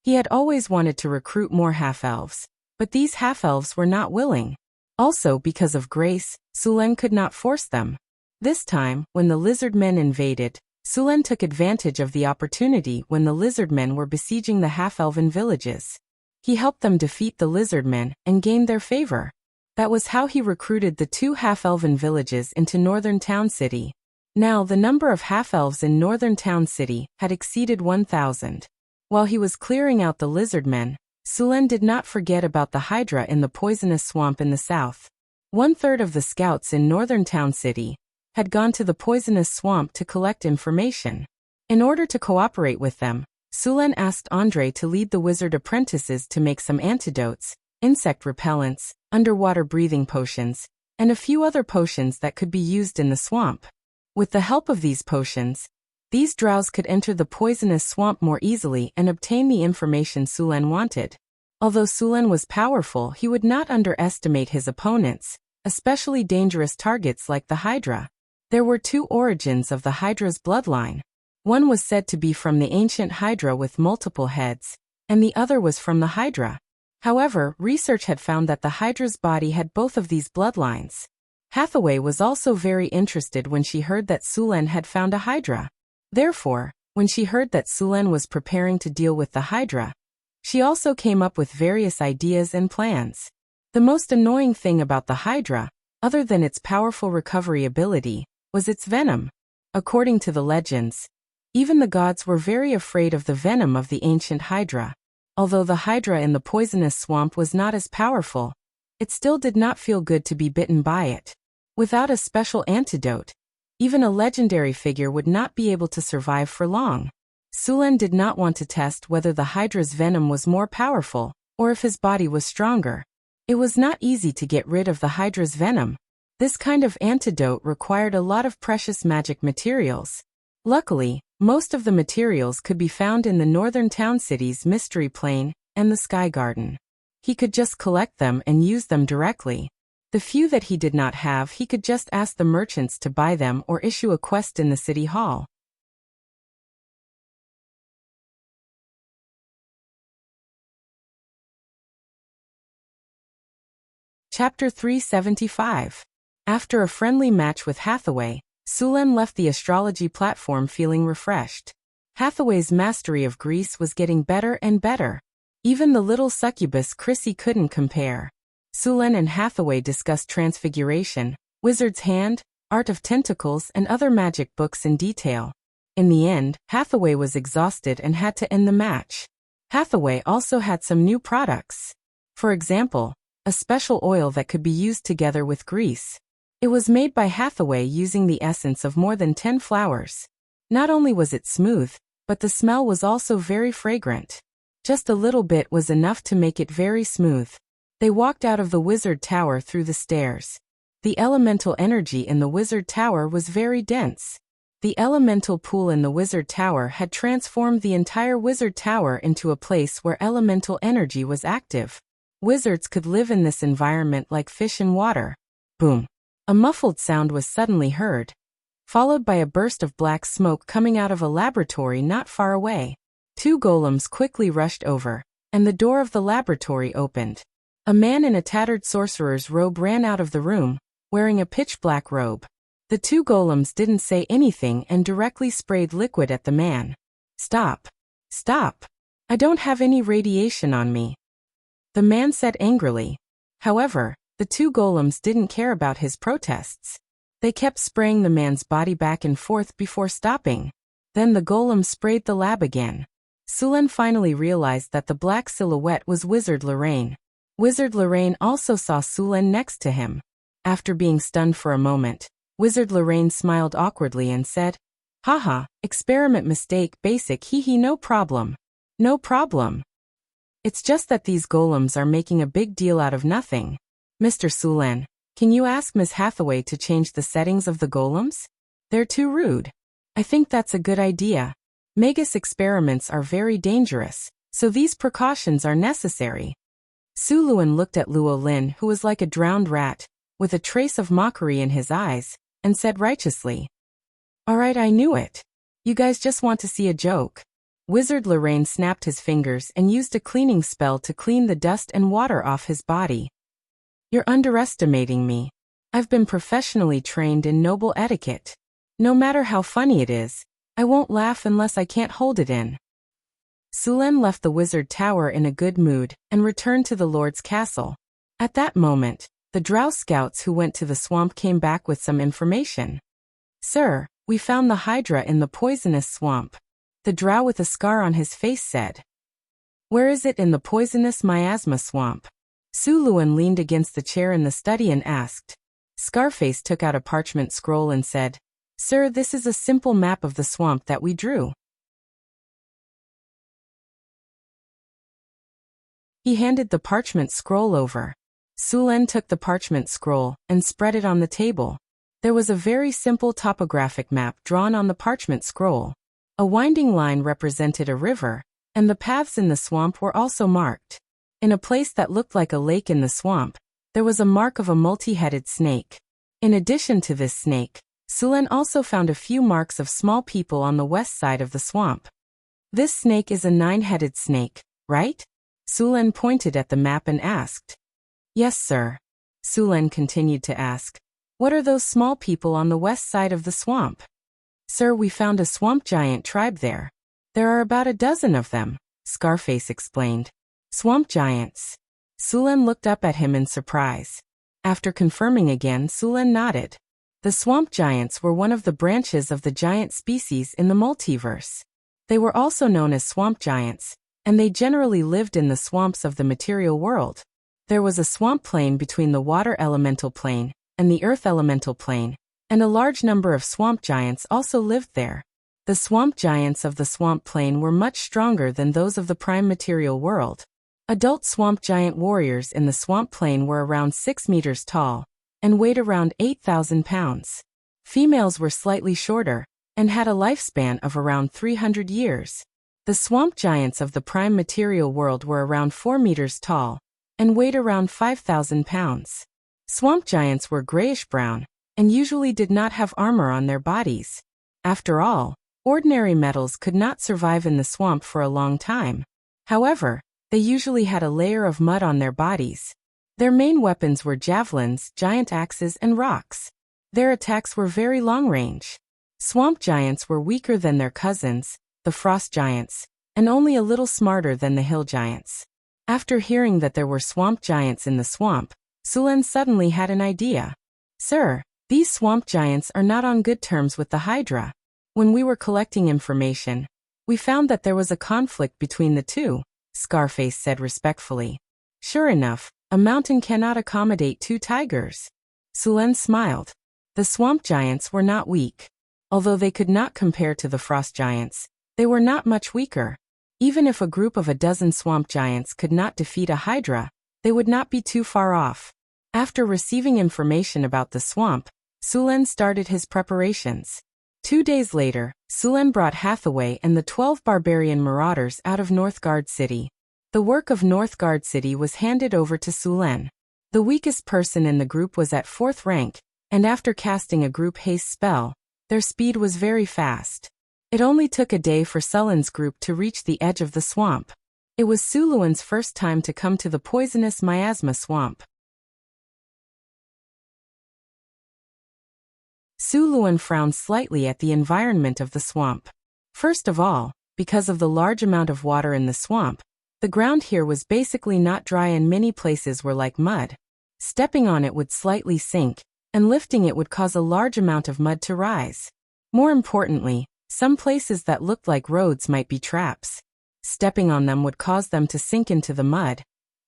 He had always wanted to recruit more half-elves, but these half-elves were not willing. Also, because of Grace, Sulen could not force them. This time, when the lizardmen invaded, Sulen took advantage of the opportunity when the lizardmen were besieging the half-elven villages. He helped them defeat the lizardmen and gained their favor. That was how he recruited the 2 half-elven villages into Northern Town City. Now the number of half-elves in Northern Town City had exceeded 1,000. While he was clearing out the lizardmen, Sulen did not forget about the Hydra in the poisonous swamp in the south. 1/3 of the scouts in Northern Town City had gone to the poisonous swamp to collect information. In order to cooperate with them, Sulen asked Andre to lead the wizard apprentices to make some antidotes, insect repellents, underwater breathing potions, and a few other potions that could be used in the swamp. With the help of these potions, these drows could enter the poisonous swamp more easily and obtain the information Sulen wanted. Although Sulen was powerful, he would not underestimate his opponents, especially dangerous targets like the Hydra. There were 2 origins of the Hydra's bloodline. One was said to be from the ancient Hydra with multiple heads, and the other was from the Hydra. However, research had found that the Hydra's body had both of these bloodlines. Hathaway was also very interested when she heard that Sulen had found a Hydra. Therefore, when she heard that Sulen was preparing to deal with the Hydra, She also came up with various ideas and plans. The most annoying thing about the Hydra, other than its powerful recovery ability, was its venom. According to the legends, even the gods were very afraid of the venom of the ancient Hydra. Although the Hydra in the poisonous swamp was not as powerful, it still did not feel good to be bitten by it. Without a special antidote, even a legendary figure would not be able to survive for long. Sulen did not want to test whether the Hydra's venom was more powerful, or if his body was stronger. It was not easy to get rid of the Hydra's venom. This kind of antidote required a lot of precious magic materials. Luckily, most of the materials could be found in the northern town city's Mystery Plain and the Sky Garden. He could just collect them and use them directly. The few that he did not have, he could just ask the merchants to buy them or issue a quest in the city hall. Chapter 375. After a friendly match with Hathaway, Sulen left the astrology platform feeling refreshed. Hathaway's mastery of Greece was getting better and better. Even the little succubus Chrissy couldn't compare. Sulen and Hathaway discussed Transfiguration, Wizard's Hand, Art of Tentacles, and other magic books in detail. In the end, Hathaway was exhausted and had to end the match. Hathaway also had some new products. For example, a special oil that could be used together with grease. It was made by Hathaway using the essence of more than 10 flowers. Not only was it smooth, but the smell was also very fragrant. Just a little bit was enough to make it very smooth. They walked out of the wizard tower through the stairs. The elemental energy in the wizard tower was very dense. The elemental pool in the wizard tower had transformed the entire wizard tower into a place where elemental energy was active. Wizards could live in this environment like fish in water. Boom. A muffled sound was suddenly heard, followed by a burst of black smoke coming out of a laboratory not far away. 2 golems quickly rushed over, and the door of the laboratory opened. A man in a tattered sorcerer's robe ran out of the room, wearing a pitch-black robe. The 2 golems didn't say anything and directly sprayed liquid at the man. "Stop. Stop. I don't have any radiation on me," the man said angrily. However, the 2 golems didn't care about his protests. They kept spraying the man's body back and forth before stopping. Then the golem sprayed the lab again. Sulen finally realized that the black silhouette was Wizard Lorraine. Wizard Lorraine also saw Sulen next to him. After being stunned for a moment, Wizard Lorraine smiled awkwardly and said, "Haha, experiment mistake basic hee no problem. No problem. It's just that these golems are making a big deal out of nothing. Mr. Sulen, can you ask Ms. Hathaway to change the settings of the golems? They're too rude." "I think that's a good idea. Magus experiments are very dangerous, so these precautions are necessary." Su Luan looked at Luo Lin, who was like a drowned rat, with a trace of mockery in his eyes, and said righteously, "Alright, I knew it. You guys just want to see a joke." Wizard Lorraine snapped his fingers and used a cleaning spell to clean the dust and water off his body. "You're underestimating me. I've been professionally trained in noble etiquette. No matter how funny it is, I won't laugh unless I can't hold it in." Sulen left the wizard tower in a good mood and returned to the Lord's castle. At that moment, the drow scouts who went to the swamp came back with some information. "Sir, we found the Hydra in the poisonous swamp," the drow with a scar on his face said. "Where is it in the poisonous miasma swamp?" Su Luan leaned against the chair in the study and asked. Scarface took out a parchment scroll and said, "Sir, this is a simple map of the swamp that we drew." He handed the parchment scroll over. Sulen took the parchment scroll and spread it on the table. There was a very simple topographic map drawn on the parchment scroll. A winding line represented a river, and the paths in the swamp were also marked. In a place that looked like a lake in the swamp, there was a mark of a multi-headed snake. In addition to this snake, Sulen also found a few marks of small people on the west side of the swamp. "This snake is a 9-headed snake, right?" Sulen pointed at the map and asked. "Yes, sir." Sulen continued to ask, "What are those small people on the west side of the swamp?" "Sir, we found a swamp giant tribe there. There are about a dozen of them," Scarface explained. Swamp giants. Sulen looked up at him in surprise. After confirming again, Sulen nodded. The swamp giants were one of the branches of the giant species in the multiverse. They were also known as swamp giants, and they generally lived in the swamps of the material world. There was a swamp plane between the water elemental plane and the earth elemental plane, and a large number of swamp giants also lived there. The swamp giants of the swamp plane were much stronger than those of the prime material world. Adult swamp giant warriors in the swamp plane were around 6 meters tall and weighed around 8,000 pounds. Females were slightly shorter and had a lifespan of around 300 years. The swamp giants of the prime material world were around 4 meters tall and weighed around 5,000 pounds. Swamp giants were grayish-brown and usually did not have armor on their bodies. After all, ordinary metals could not survive in the swamp for a long time. However, they usually had a layer of mud on their bodies. Their main weapons were javelins, giant axes, and rocks. Their attacks were very long-range. Swamp giants were weaker than their cousins, the frost giants, and only a little smarter than the hill giants. After hearing that there were swamp giants in the swamp, Sulen suddenly had an idea. Sir, these swamp giants are not on good terms with the Hydra. When we were collecting information, we found that there was a conflict between the two, Scarface said respectfully. Sure enough, a mountain cannot accommodate 2 tigers. Sulen smiled. The swamp giants were not weak. Although they could not compare to the frost giants, they were not much weaker. Even if a group of a dozen swamp giants could not defeat a Hydra, they would not be too far off. After receiving information about the swamp, Sulen started his preparations. 2 days later, Sulen brought Hathaway and the 12 barbarian marauders out of Northgard City. The work of Northgard City was handed over to Sulen. The weakest person in the group was at 4th rank, and after casting a group haste spell, their speed was very fast. It only took a day for Sulen's group to reach the edge of the swamp. It was Suluen's first time to come to the poisonous miasma swamp. Suluan frowned slightly at the environment of the swamp. First of all, because of the large amount of water in the swamp, the ground here was basically not dry and many places were like mud. Stepping on it would slightly sink, and lifting it would cause a large amount of mud to rise. More importantly, some places that looked like roads might be traps. Stepping on them would cause them to sink into the mud,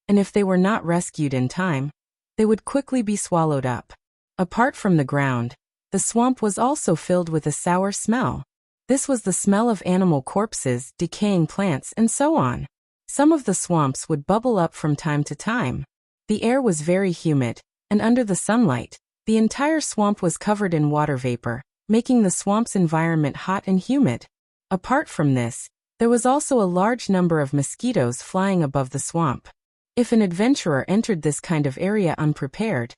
and if they were not rescued in time, they would quickly be swallowed up. Apart from the ground, the swamp was also filled with a sour smell. This was the smell of animal corpses, decaying plants, and so on. Some of the swamps would bubble up from time to time. The air was very humid, and under the sunlight, the entire swamp was covered in water vapor, making the swamp's environment hot and humid. Apart from this, there was also a large number of mosquitoes flying above the swamp. If an adventurer entered this kind of area unprepared,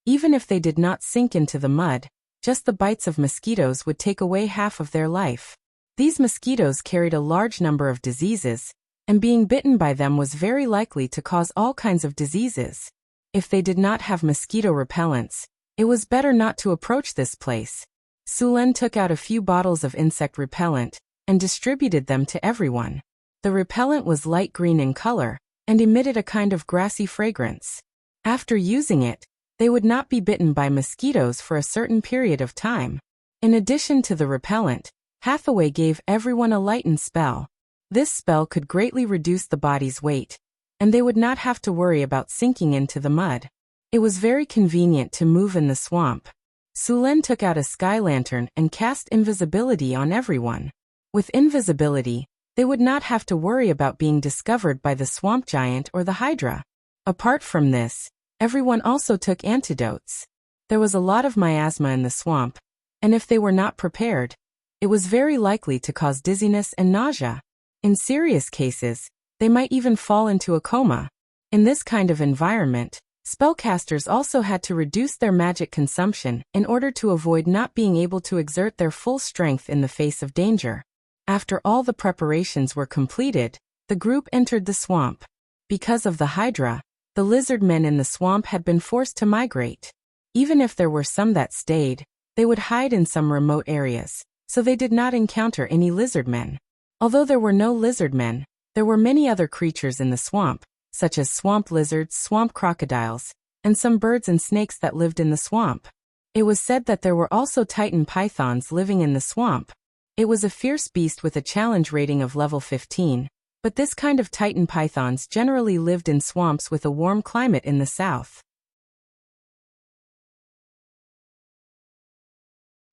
even if they did not sink into the mud, just the bites of mosquitoes would take away half of their life. These mosquitoes carried a large number of diseases, and being bitten by them was very likely to cause all kinds of diseases. If they did not have mosquito repellents, it was better not to approach this place. Sulen took out a few bottles of insect repellent and distributed them to everyone. The repellent was light green in color and emitted a kind of grassy fragrance. After using it, they would not be bitten by mosquitoes for a certain period of time. In addition to the repellent, Hathaway gave everyone a lighten spell. This spell could greatly reduce the body's weight, and they would not have to worry about sinking into the mud. It was very convenient to move in the swamp. Sulen took out a sky lantern and cast invisibility on everyone. With invisibility, they would not have to worry about being discovered by the swamp giant or the Hydra. Apart from this, everyone also took antidotes. There was a lot of miasma in the swamp, and if they were not prepared, it was very likely to cause dizziness and nausea. In serious cases, they might even fall into a coma. In this kind of environment, spellcasters also had to reduce their magic consumption in order to avoid not being able to exert their full strength in the face of danger. After all the preparations were completed, the group entered the swamp. Because of the Hydra, the lizard men in the swamp had been forced to migrate. Even if there were some that stayed, they would hide in some remote areas, so they did not encounter any lizard men. Although there were no lizard men, There were many other creatures in the swamp, such as swamp lizards, swamp crocodiles, and some birds and snakes that lived in the swamp. It was said that there were also Titan pythons living in the swamp. It was a fierce beast with a challenge rating of level 15, but this kind of Titan pythons generally lived in swamps with a warm climate in the south.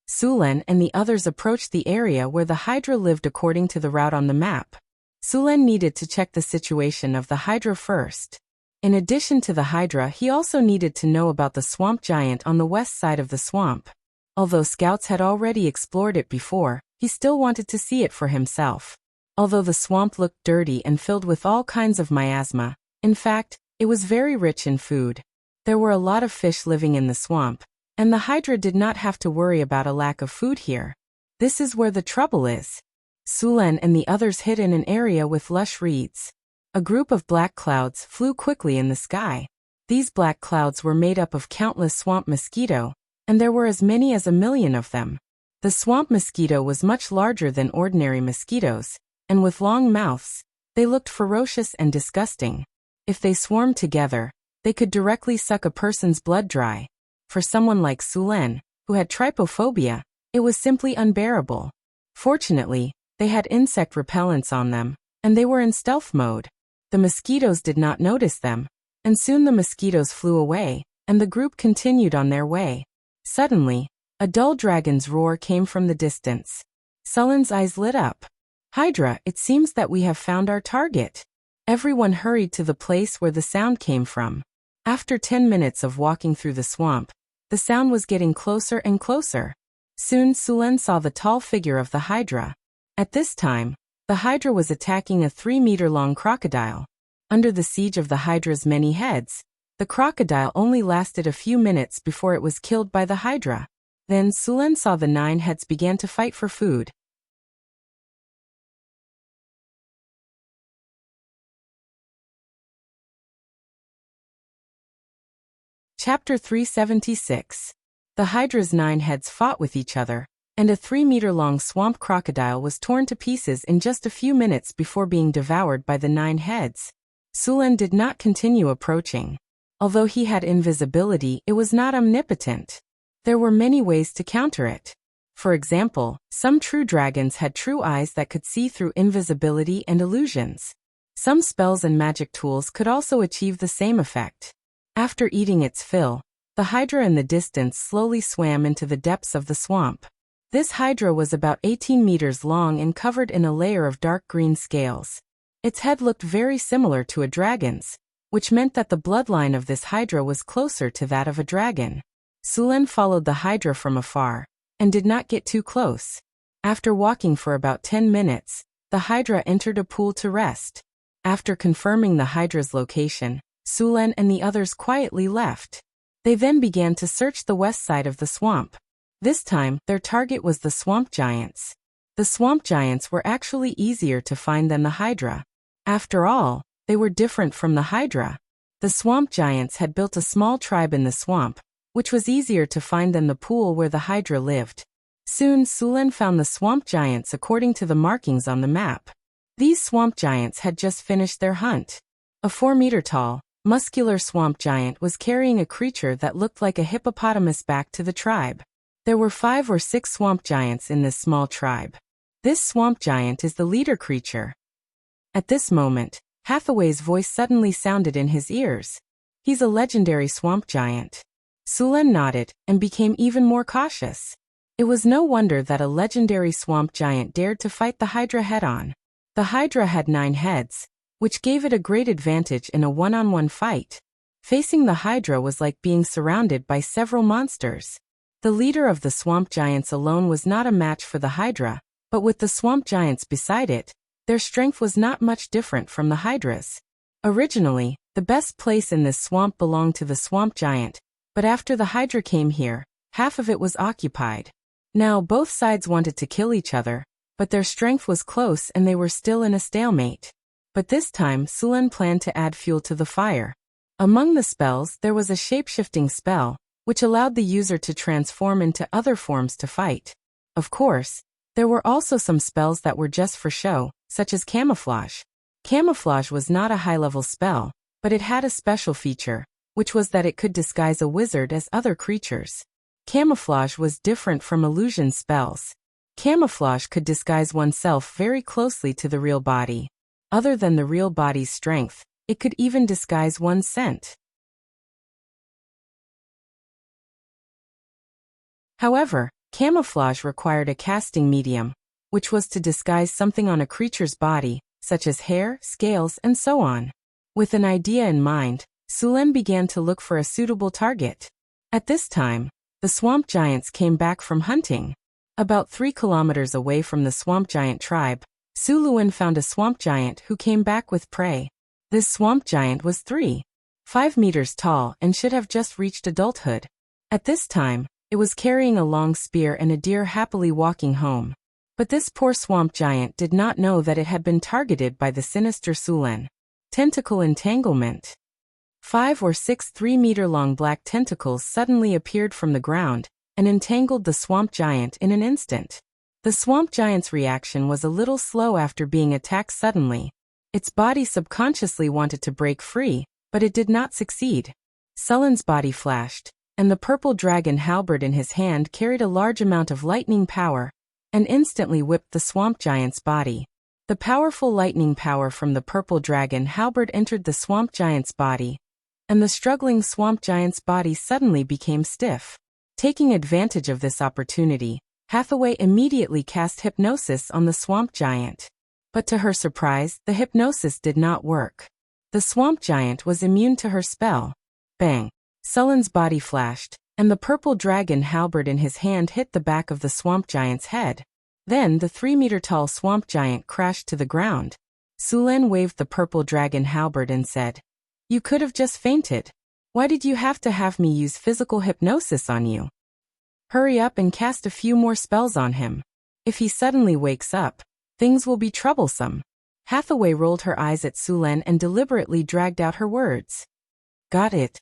Sulen and the others approached the area where the Hydra lived according to the route on the map. Sulen needed to check the situation of the Hydra first. In addition to the Hydra, he also needed to know about the swamp giant on the west side of the swamp. Although scouts had already explored it before, he still wanted to see it for himself. Although the swamp looked dirty and filled with all kinds of miasma, in fact, it was very rich in food. There were a lot of fish living in the swamp, and the Hydra did not have to worry about a lack of food here. This is where the trouble is. Sulen and the others hid in an area with lush reeds. A group of black clouds flew quickly in the sky. These black clouds were made up of countless swamp mosquito, and there were as many as 1,000,000 of them. The swamp mosquito was much larger than ordinary mosquitoes, and with long mouths, they looked ferocious and disgusting. If they swarmed together, they could directly suck a person's blood dry. For someone like Sulen, who had trypophobia, it was simply unbearable. Fortunately, they had insect repellents on them, and they were in stealth mode. The mosquitoes did not notice them, and soon the mosquitoes flew away, and the group continued on their way. Suddenly, a dull dragon's roar came from the distance. Sulen's eyes lit up. Hydra, it seems that we have found our target. Everyone hurried to the place where the sound came from. After 10 minutes of walking through the swamp, the sound was getting closer and closer. Soon Sulen saw the tall figure of the Hydra. At this time, the Hydra was attacking a 3-meter-long crocodile. Under the siege of the Hydra's many heads, the crocodile only lasted a few minutes before it was killed by the Hydra. Then Sulen saw the 9 heads began to fight for food. Chapter 376. The Hydra's 9 heads fought with each other, and a 3-meter-long swamp crocodile was torn to pieces in just a few minutes before being devoured by the 9 heads. Sulen did not continue approaching. Although he had invisibility, it was not omnipotent. There were many ways to counter it. For example, some true dragons had true eyes that could see through invisibility and illusions. Some spells and magic tools could also achieve the same effect. After eating its fill, the Hydra in the distance slowly swam into the depths of the swamp. This Hydra was about 18 meters long and covered in a layer of dark green scales. Its head looked very similar to a dragon's, which meant that the bloodline of this Hydra was closer to that of a dragon. Sulen followed the Hydra from afar, and did not get too close. After walking for about 10 minutes, the Hydra entered a pool to rest. After confirming the Hydra's location, Sulen and the others quietly left. They then began to search the west side of the swamp. This time, their target was the swamp giants. The swamp giants were actually easier to find than the Hydra. After all, they were different from the Hydra. The swamp giants had built a small tribe in the swamp, which was easier to find than the pool where the Hydra lived. Soon Sulen found the swamp giants according to the markings on the map. These swamp giants had just finished their hunt. A 4-meter-tall, muscular swamp giant was carrying a creature that looked like a hippopotamus back to the tribe. There were 5 or 6 swamp giants in this small tribe. This swamp giant is the leader creature. At this moment, Hathaway's voice suddenly sounded in his ears. He's a legendary swamp giant. Sulen nodded and became even more cautious. It was no wonder that a legendary swamp giant dared to fight the Hydra head-on. The Hydra had 9 heads, which gave it a great advantage in a one-on-one fight. Facing the Hydra was like being surrounded by several monsters. The leader of the swamp giants alone was not a match for the Hydra, but with the swamp giants beside it, their strength was not much different from the Hydra's. Originally, the best place in this swamp belonged to the swamp giant, but after the Hydra came here, half of it was occupied. Now both sides wanted to kill each other, but their strength was close and they were still in a stalemate. But this time Sulen planned to add fuel to the fire. Among the spells there was a shape-shifting spell, which allowed the user to transform into other forms to fight. Of course, there were also some spells that were just for show, such as camouflage. Camouflage was not a high-level spell, but it had a special feature, which was that it could disguise a wizard as other creatures. Camouflage was different from illusion spells. Camouflage could disguise oneself very closely to the real body. Other than the real body's strength, it could even disguise one's scent. However, camouflage required a casting medium, which was to disguise something on a creature's body, such as hair, scales, and so on. With an idea in mind, Sulen began to look for a suitable target. At this time, the swamp giants came back from hunting. About 3 kilometers away from the swamp giant tribe, Suluin found a swamp giant who came back with prey. This swamp giant was 3.5 meters tall and should have just reached adulthood. At this time, it was carrying a long spear and a deer happily walking home. But this poor swamp giant did not know that it had been targeted by the sinister Sulen. Tentacle entanglement. 5 or 6 3-meter-long black tentacles suddenly appeared from the ground and entangled the swamp giant in an instant. The swamp giant's reaction was a little slow after being attacked suddenly. Its body subconsciously wanted to break free, but it did not succeed. Sulen's body flashed, and the purple dragon halberd in his hand carried a large amount of lightning power and instantly whipped the swamp giant's body. The powerful lightning power from the purple dragon halberd entered the swamp giant's body, and the struggling swamp giant's body suddenly became stiff. Taking advantage of this opportunity, Hathaway immediately cast hypnosis on the swamp giant. But to her surprise, the hypnosis did not work. The swamp giant was immune to her spell. Bang! Sulen's body flashed, and the purple dragon halberd in his hand hit the back of the swamp giant's head. Then the 3-meter-tall swamp giant crashed to the ground. Sulen waved the purple dragon halberd and said, "You could have just fainted. Why did you have to have me use physical hypnosis on you? Hurry up and cast a few more spells on him. If he suddenly wakes up, things will be troublesome." Hathaway rolled her eyes at Sulen and deliberately dragged out her words. "Got it."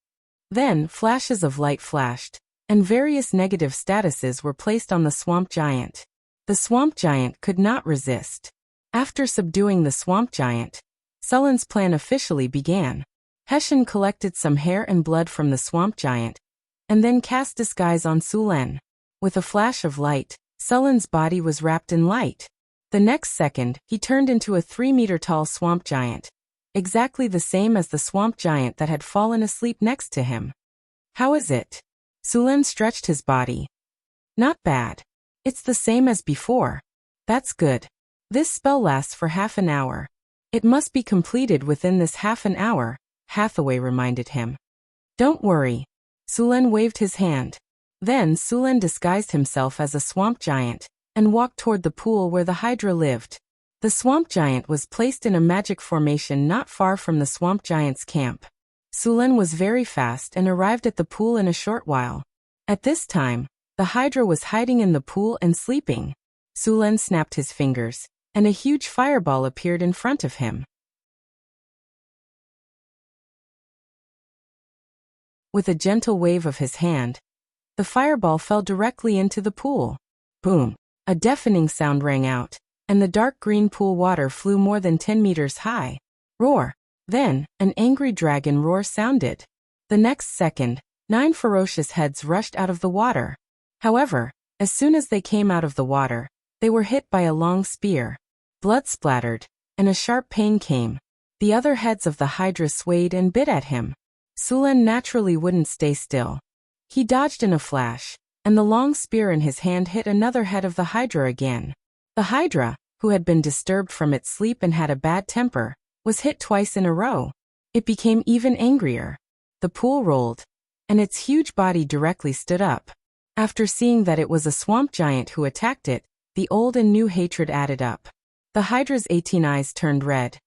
Then flashes of light flashed, and various negative statuses were placed on the swamp giant. The swamp giant could not resist. After subduing the swamp giant, Sulen's plan officially began. Hessian collected some hair and blood from the swamp giant, and then cast disguise on Sulen. With a flash of light, Sulen's body was wrapped in light. The next second, he turned into a 3-meter-tall swamp giant, exactly the same as the swamp giant that had fallen asleep next to him. "How is it?" Sulen stretched his body. "Not bad. It's the same as before." "That's good. This spell lasts for half an hour. It must be completed within this half an hour," Hathaway reminded him. "Don't worry." Sulen waved his hand. Then Sulen disguised himself as a swamp giant and walked toward the pool where the Hydra lived. The swamp giant was placed in a magic formation not far from the swamp giant's camp. Sulen was very fast and arrived at the pool in a short while. At this time, the Hydra was hiding in the pool and sleeping. Sulen snapped his fingers, and a huge fireball appeared in front of him. With a gentle wave of his hand, the fireball fell directly into the pool. Boom! A deafening sound rang out, and the dark green pool water flew more than 10 meters high. Roar! Then, an angry dragon roar sounded. The next second, 9 ferocious heads rushed out of the water. However, as soon as they came out of the water, they were hit by a long spear. Blood splattered, and a sharp pain came. The other heads of the Hydra swayed and bit at him. Sulen naturally wouldn't stay still. He dodged in a flash, and the long spear in his hand hit another head of the Hydra again. The Hydra, who had been disturbed from its sleep and had a bad temper, was hit twice in a row. It became even angrier. The pool rolled, and its huge body directly stood up. After seeing that it was a swamp giant who attacked it, the old and new hatred added up. The Hydra's 18 eyes turned red,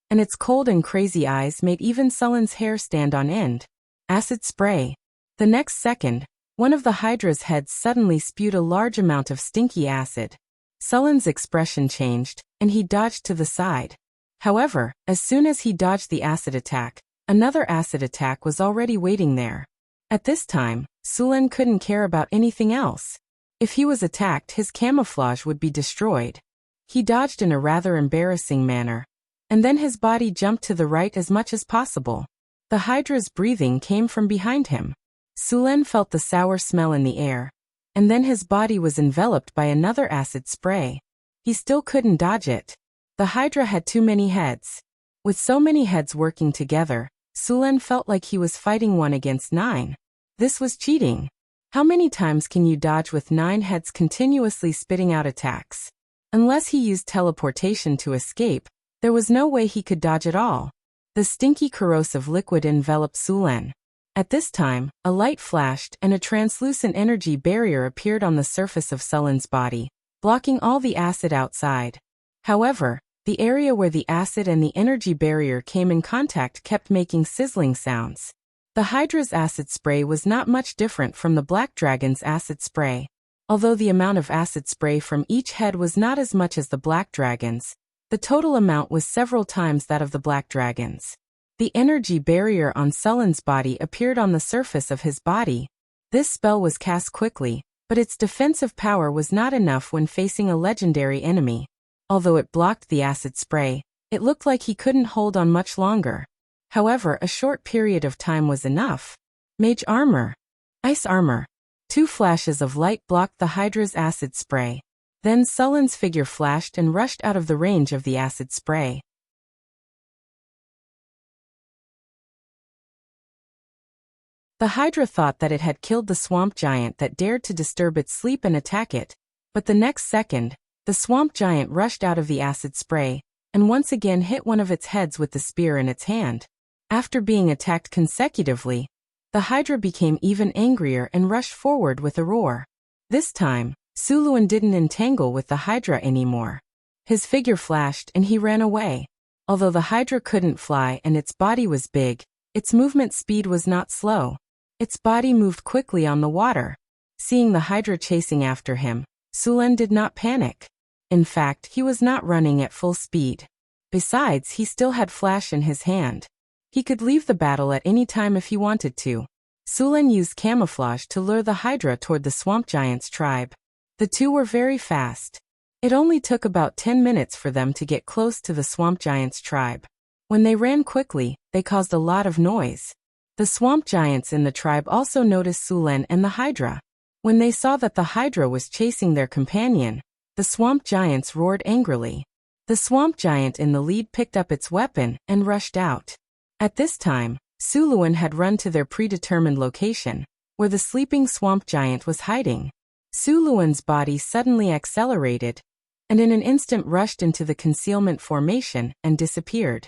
and its cold and crazy eyes made even Sulen's hair stand on end. Acid spray. The next second, one of the Hydra's heads suddenly spewed a large amount of stinky acid. Sulen's expression changed, and he dodged to the side. However, as soon as he dodged the acid attack, another acid attack was already waiting there. At this time, Sulen couldn't care about anything else. If he was attacked, his camouflage would be destroyed. He dodged in a rather embarrassing manner, and then his body jumped to the right as much as possible. The Hydra's breathing came from behind him. Sulen felt the sour smell in the air, and then his body was enveloped by another acid spray. He still couldn't dodge it. The Hydra had too many heads. With so many heads working together, Sulen felt like he was fighting 1 against 9. This was cheating. How many times can you dodge with 9 heads continuously spitting out attacks? Unless he used teleportation to escape, there was no way he could dodge at all. The stinky corrosive liquid enveloped Sulen. At this time, a light flashed and a translucent energy barrier appeared on the surface of Sulen's body, blocking all the acid outside. However, the area where the acid and the energy barrier came in contact kept making sizzling sounds. The Hydra's acid spray was not much different from the Black Dragon's acid spray. Although the amount of acid spray from each head was not as much as the Black Dragon's, the total amount was several times that of the Black Dragon's. The energy barrier on Sulen's body appeared on the surface of his body. This spell was cast quickly, but its defensive power was not enough when facing a legendary enemy. Although it blocked the acid spray, it looked like he couldn't hold on much longer. However, a short period of time was enough. Mage armor. Ice armor. 2 flashes of light blocked the Hydra's acid spray. Then Sulen's figure flashed and rushed out of the range of the acid spray. The Hydra thought that it had killed the swamp giant that dared to disturb its sleep and attack it, but the next second, the swamp giant rushed out of the acid spray, and once again hit one of its heads with the spear in its hand. After being attacked consecutively, the Hydra became even angrier and rushed forward with a roar. This time, Sulen didn't entangle with the Hydra anymore. His figure flashed and he ran away. Although the Hydra couldn't fly and its body was big, its movement speed was not slow. Its body moved quickly on the water. Seeing the Hydra chasing after him, Sulen did not panic. In fact, he was not running at full speed. Besides, he still had Flash in his hand. He could leave the battle at any time if he wanted to. Sulen used camouflage to lure the Hydra toward the swamp giant's tribe. The two were very fast. It only took about 10 minutes for them to get close to the swamp giant's tribe. When they ran quickly, they caused a lot of noise. The swamp giants in the tribe also noticed Sulen and the Hydra. When they saw that the Hydra was chasing their companion, the swamp giants roared angrily. The swamp giant in the lead picked up its weapon and rushed out. At this time, Sulen had run to their predetermined location, where the sleeping swamp giant was hiding. Sulen's body suddenly accelerated, and in an instant rushed into the concealment formation and disappeared.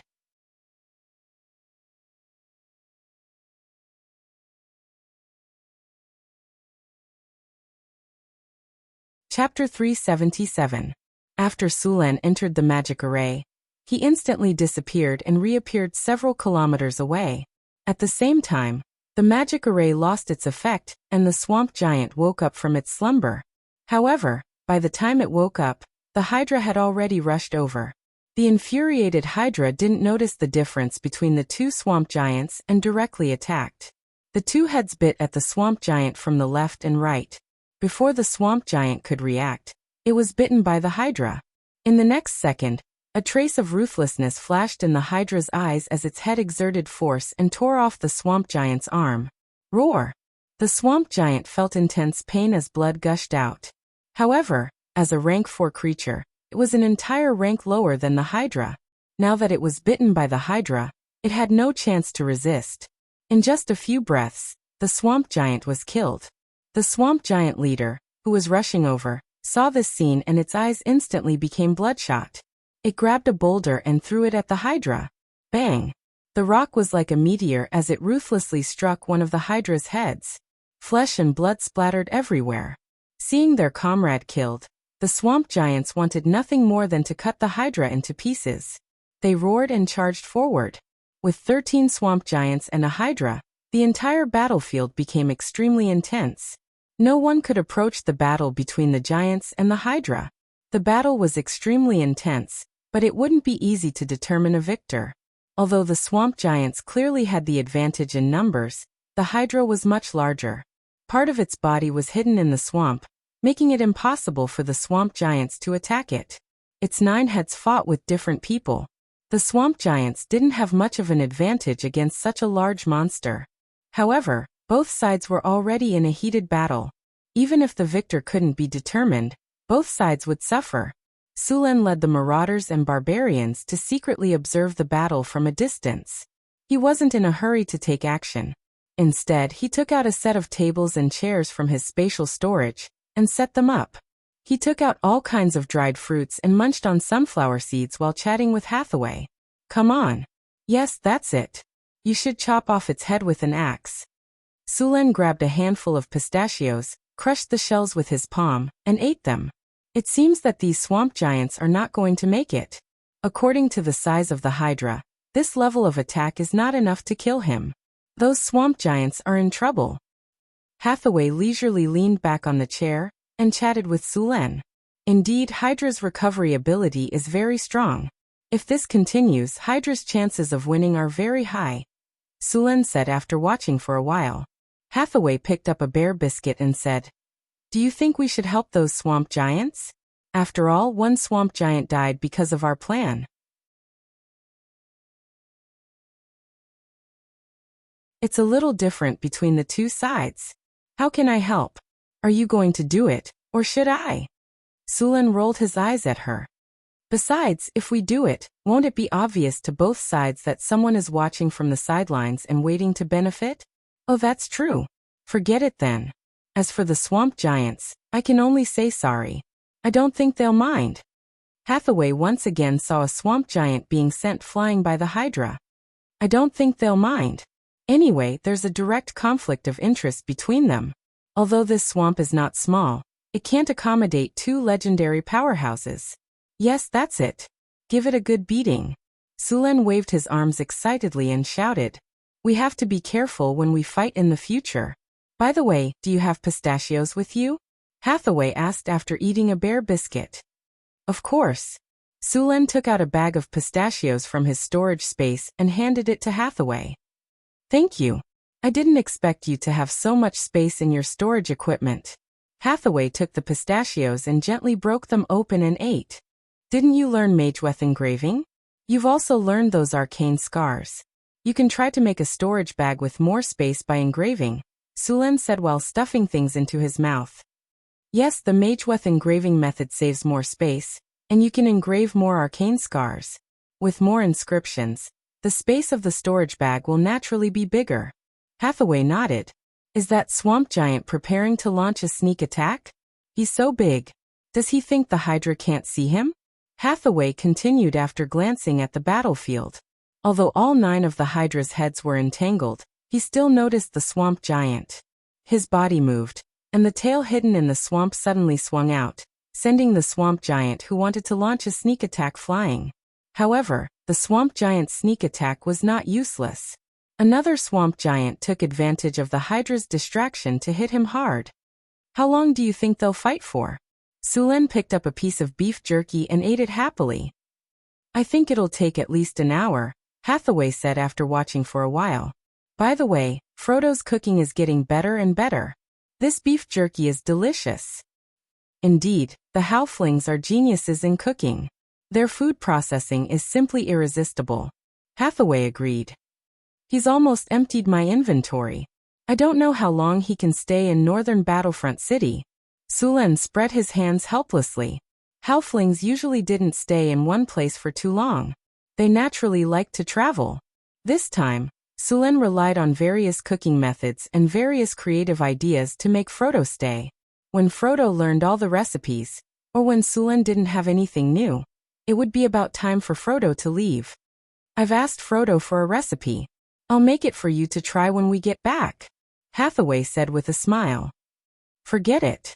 Chapter 377. After Sulen entered the magic array, he instantly disappeared and reappeared several kilometers away. At the same time, the magic array lost its effect, and the swamp giant woke up from its slumber. However, by the time it woke up, the Hydra had already rushed over. The infuriated Hydra didn't notice the difference between the two swamp giants and directly attacked. The two heads bit at the swamp giant from the left and right. Before the swamp giant could react, it was bitten by the Hydra. In the next second, a trace of ruthlessness flashed in the Hydra's eyes as its head exerted force and tore off the swamp giant's arm. Roar! The swamp giant felt intense pain as blood gushed out. However, as a rank 4 creature, it was an entire rank lower than the Hydra. Now that it was bitten by the Hydra, it had no chance to resist. In just a few breaths, the swamp giant was killed. The swamp giant leader, who was rushing over, saw this scene and its eyes instantly became bloodshot. It grabbed a boulder and threw it at the Hydra. Bang! The rock was like a meteor as it ruthlessly struck one of the Hydra's heads. Flesh and blood splattered everywhere. Seeing their comrade killed, the swamp giants wanted nothing more than to cut the Hydra into pieces. They roared and charged forward. With 13 swamp giants and a Hydra, the entire battlefield became extremely intense. No one could approach the battle between the giants and the Hydra. The battle was extremely intense, but it wouldn't be easy to determine a victor. Although the swamp giants clearly had the advantage in numbers, the Hydra was much larger. Part of its body was hidden in the swamp, making it impossible for the swamp giants to attack it. Its 9 heads fought with different people. The swamp giants didn't have much of an advantage against such a large monster. However, both sides were already in a heated battle. Even if the victor couldn't be determined, both sides would suffer. Sulen led the marauders and barbarians to secretly observe the battle from a distance. He wasn't in a hurry to take action. Instead, he took out a set of tables and chairs from his spatial storage and set them up. He took out all kinds of dried fruits and munched on sunflower seeds while chatting with Hathaway. Come on. Yes, that's it. You should chop off its head with an axe. Sulen grabbed a handful of pistachios, crushed the shells with his palm, and ate them. It seems that these swamp giants are not going to make it. According to the size of the Hydra, this level of attack is not enough to kill him. Those swamp giants are in trouble. Hathaway leisurely leaned back on the chair and chatted with Sulen. Indeed, Hydra's recovery ability is very strong. If this continues, Hydra's chances of winning are very high, Sulen said after watching for a while. Hathaway picked up a bear biscuit and said, "Do you think we should help those swamp giants? After all, one swamp giant died because of our plan." It's a little different between the two sides. How can I help? Are you going to do it, or should I? Sulen rolled his eyes at her. Besides, if we do it, won't it be obvious to both sides that someone is watching from the sidelines and waiting to benefit? Oh, that's true. Forget it then. As for the swamp giants, I can only say sorry. I don't think they'll mind. Hathaway once again saw a swamp giant being sent flying by the Hydra. I don't think they'll mind. Anyway, there's a direct conflict of interest between them. Although this swamp is not small, it can't accommodate two legendary powerhouses. Yes, that's it. Give it a good beating. Sulen waved his arms excitedly and shouted, "We have to be careful when we fight in the future. By the way, do you have pistachios with you?" Hathaway asked after eating a bear biscuit. Of course. Sulen took out a bag of pistachios from his storage space and handed it to Hathaway. Thank you. I didn't expect you to have so much space in your storage equipment. Hathaway took the pistachios and gently broke them open and ate. Didn't you learn Mageweth engraving? You've also learned those arcane scars. You can try to make a storage bag with more space by engraving, Sulen said while stuffing things into his mouth. Yes, the Mageweth engraving method saves more space, and you can engrave more arcane scars. With more inscriptions, the space of the storage bag will naturally be bigger. Hathaway nodded. Is that swamp giant preparing to launch a sneak attack? He's so big. Does he think the Hydra can't see him? Hathaway continued after glancing at the battlefield. Although all 9 of the Hydra's heads were entangled, he still noticed the swamp giant. His body moved, and the tail hidden in the swamp suddenly swung out, sending the swamp giant who wanted to launch a sneak attack flying. However, the swamp giant's sneak attack was not useless. Another swamp giant took advantage of the Hydra's distraction to hit him hard. How long do you think they'll fight for? Sulen picked up a piece of beef jerky and ate it happily. I think it'll take at least an hour, Hathaway said after watching for a while. By the way, Frodo's cooking is getting better and better. This beef jerky is delicious. Indeed, the halflings are geniuses in cooking. Their food processing is simply irresistible. Hathaway agreed. He's almost emptied my inventory. I don't know how long he can stay in northern Battlefront City. Sulen spread his hands helplessly. Halflings usually didn't stay in one place for too long. They naturally liked to travel. This time, Sulen relied on various cooking methods and various creative ideas to make Frodo stay. When Frodo learned all the recipes, or when Sulen didn't have anything new, it would be about time for Frodo to leave. I've asked Frodo for a recipe. I'll make it for you to try when we get back, Hathaway said with a smile. Forget it.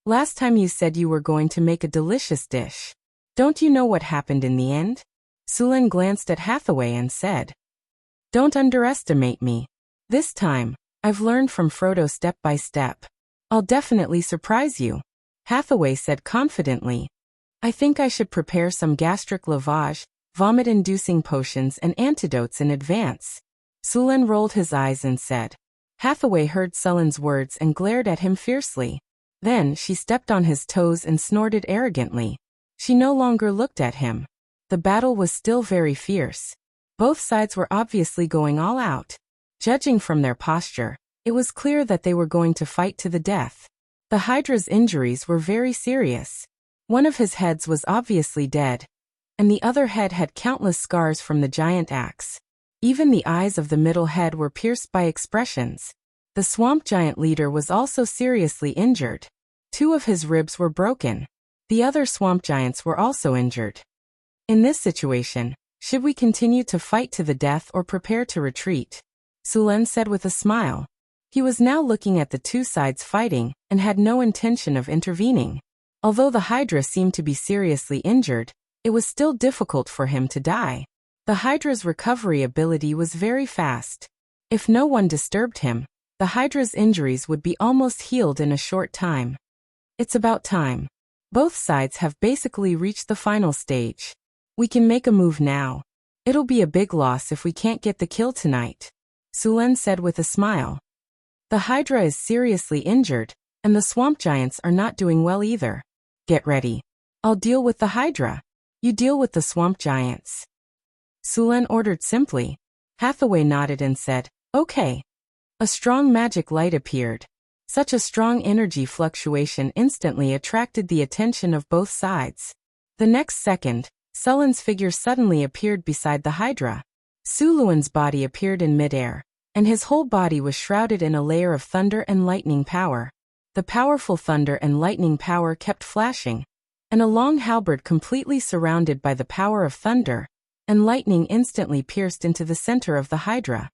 Last time you said you were going to make a delicious dish. Don't you know what happened in the end? Sulen glanced at Hathaway and said, Don't underestimate me. This time, I've learned from Frodo step by step. I'll definitely surprise you, Hathaway said confidently. I think I should prepare some gastric lavage, vomit-inducing potions and antidotes in advance. Sulen rolled his eyes and said. Hathaway heard Sulen's words and glared at him fiercely. Then she stepped on his toes and snorted arrogantly. She no longer looked at him. The battle was still very fierce. Both sides were obviously going all out. Judging from their posture, it was clear that they were going to fight to the death. The Hydra's injuries were very serious. One of his heads was obviously dead, and the other head had countless scars from the giant axe. Even the eyes of the middle head were pierced by expressions. The swamp giant leader was also seriously injured. 2 of his ribs were broken. The other swamp giants were also injured. In this situation, should we continue to fight to the death or prepare to retreat? Sulen said with a smile. He was now looking at the 2 sides fighting and had no intention of intervening. Although the Hydra seemed to be seriously injured, it was still difficult for him to die. The Hydra's recovery ability was very fast. If no one disturbed him, the Hydra's injuries would be almost healed in a short time. It's about time. Both sides have basically reached the final stage. We can make a move now. It'll be a big loss if we can't get the kill tonight, Sulen said with a smile. The Hydra is seriously injured, and the swamp giants are not doing well either. Get ready. I'll deal with the Hydra. You deal with the swamp giants. Sulen ordered simply. Hathaway nodded and said, okay. A strong magic light appeared. Such a strong energy fluctuation instantly attracted the attention of both sides. The next second, Sullen's figure suddenly appeared beside the Hydra. Suluen's body appeared in midair, and his whole body was shrouded in a layer of thunder and lightning power. The powerful thunder and lightning power kept flashing, and a long halberd completely surrounded by the power of thunder and lightning instantly pierced into the center of the Hydra.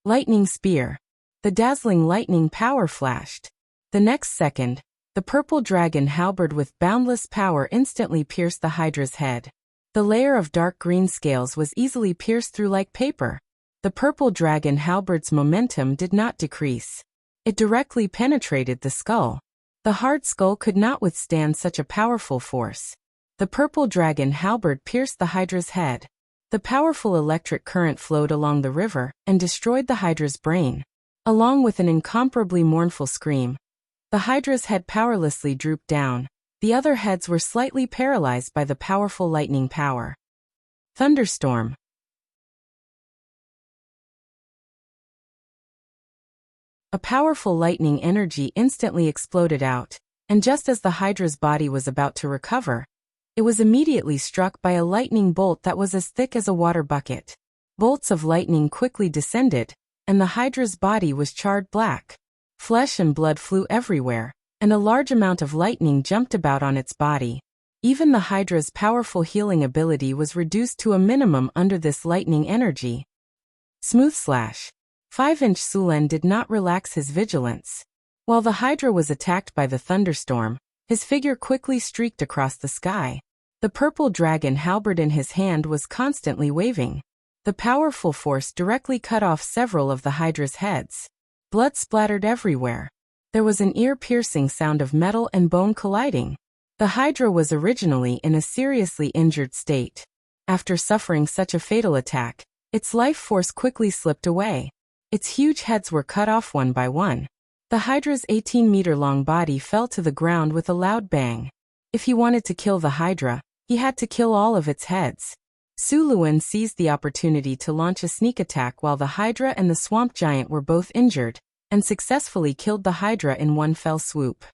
Lightning spear. The dazzling lightning power flashed. The next second, the purple dragon halberd with boundless power instantly pierced the Hydra's head. The layer of dark green scales was easily pierced through like paper. The purple dragon halberd's momentum did not decrease. It directly penetrated the skull. The hard skull could not withstand such a powerful force. The purple dragon halberd pierced the Hydra's head. The powerful electric current flowed along the river and destroyed the Hydra's brain. Along with an incomparably mournful scream, the Hydra's head powerlessly drooped down. The other heads were slightly paralyzed by the powerful lightning power. Thunderstorm. A powerful lightning energy instantly exploded out, and just as the Hydra's body was about to recover, it was immediately struck by a lightning bolt that was as thick as a water bucket. Bolts of lightning quickly descended, and the Hydra's body was charred black. Flesh and blood flew everywhere, and a large amount of lightning jumped about on its body. Even the Hydra's powerful healing ability was reduced to a minimum under this lightning energy. Smooth slash. 5-inch Sulen did not relax his vigilance. While the Hydra was attacked by the thunderstorm, his figure quickly streaked across the sky. The purple dragon halberd in his hand was constantly waving. The powerful force directly cut off several of the Hydra's heads. Blood splattered everywhere. There was an ear-piercing sound of metal and bone colliding. The Hydra was originally in a seriously injured state. After suffering such a fatal attack, its life force quickly slipped away. Its huge heads were cut off one by one. The Hydra's 18-meter-long body fell to the ground with a loud bang. If he wanted to kill the Hydra, he had to kill all of its heads. Suluwen seized the opportunity to launch a sneak attack while the Hydra and the swamp giant were both injured, and successfully killed the Hydra in one fell swoop.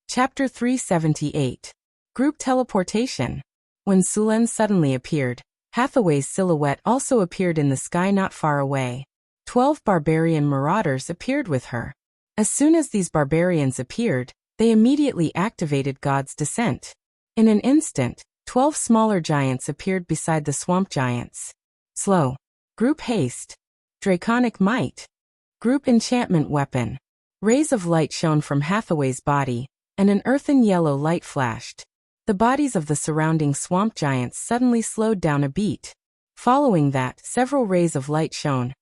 Chapter 378. Group Teleportation. When Sulen suddenly appeared, Hathaway's silhouette also appeared in the sky not far away. 12 barbarian marauders appeared with her. As soon as these barbarians appeared, they immediately activated God's Descent. In an instant, 12 smaller giants appeared beside the swamp giants. Slow. Group Haste. Draconic Might. Group Enchantment Weapon. Rays of light shone from Hathaway's body, and an earthen yellow light flashed. The bodies of the surrounding swamp giants suddenly slowed down a beat. Following that, several rays of light shone,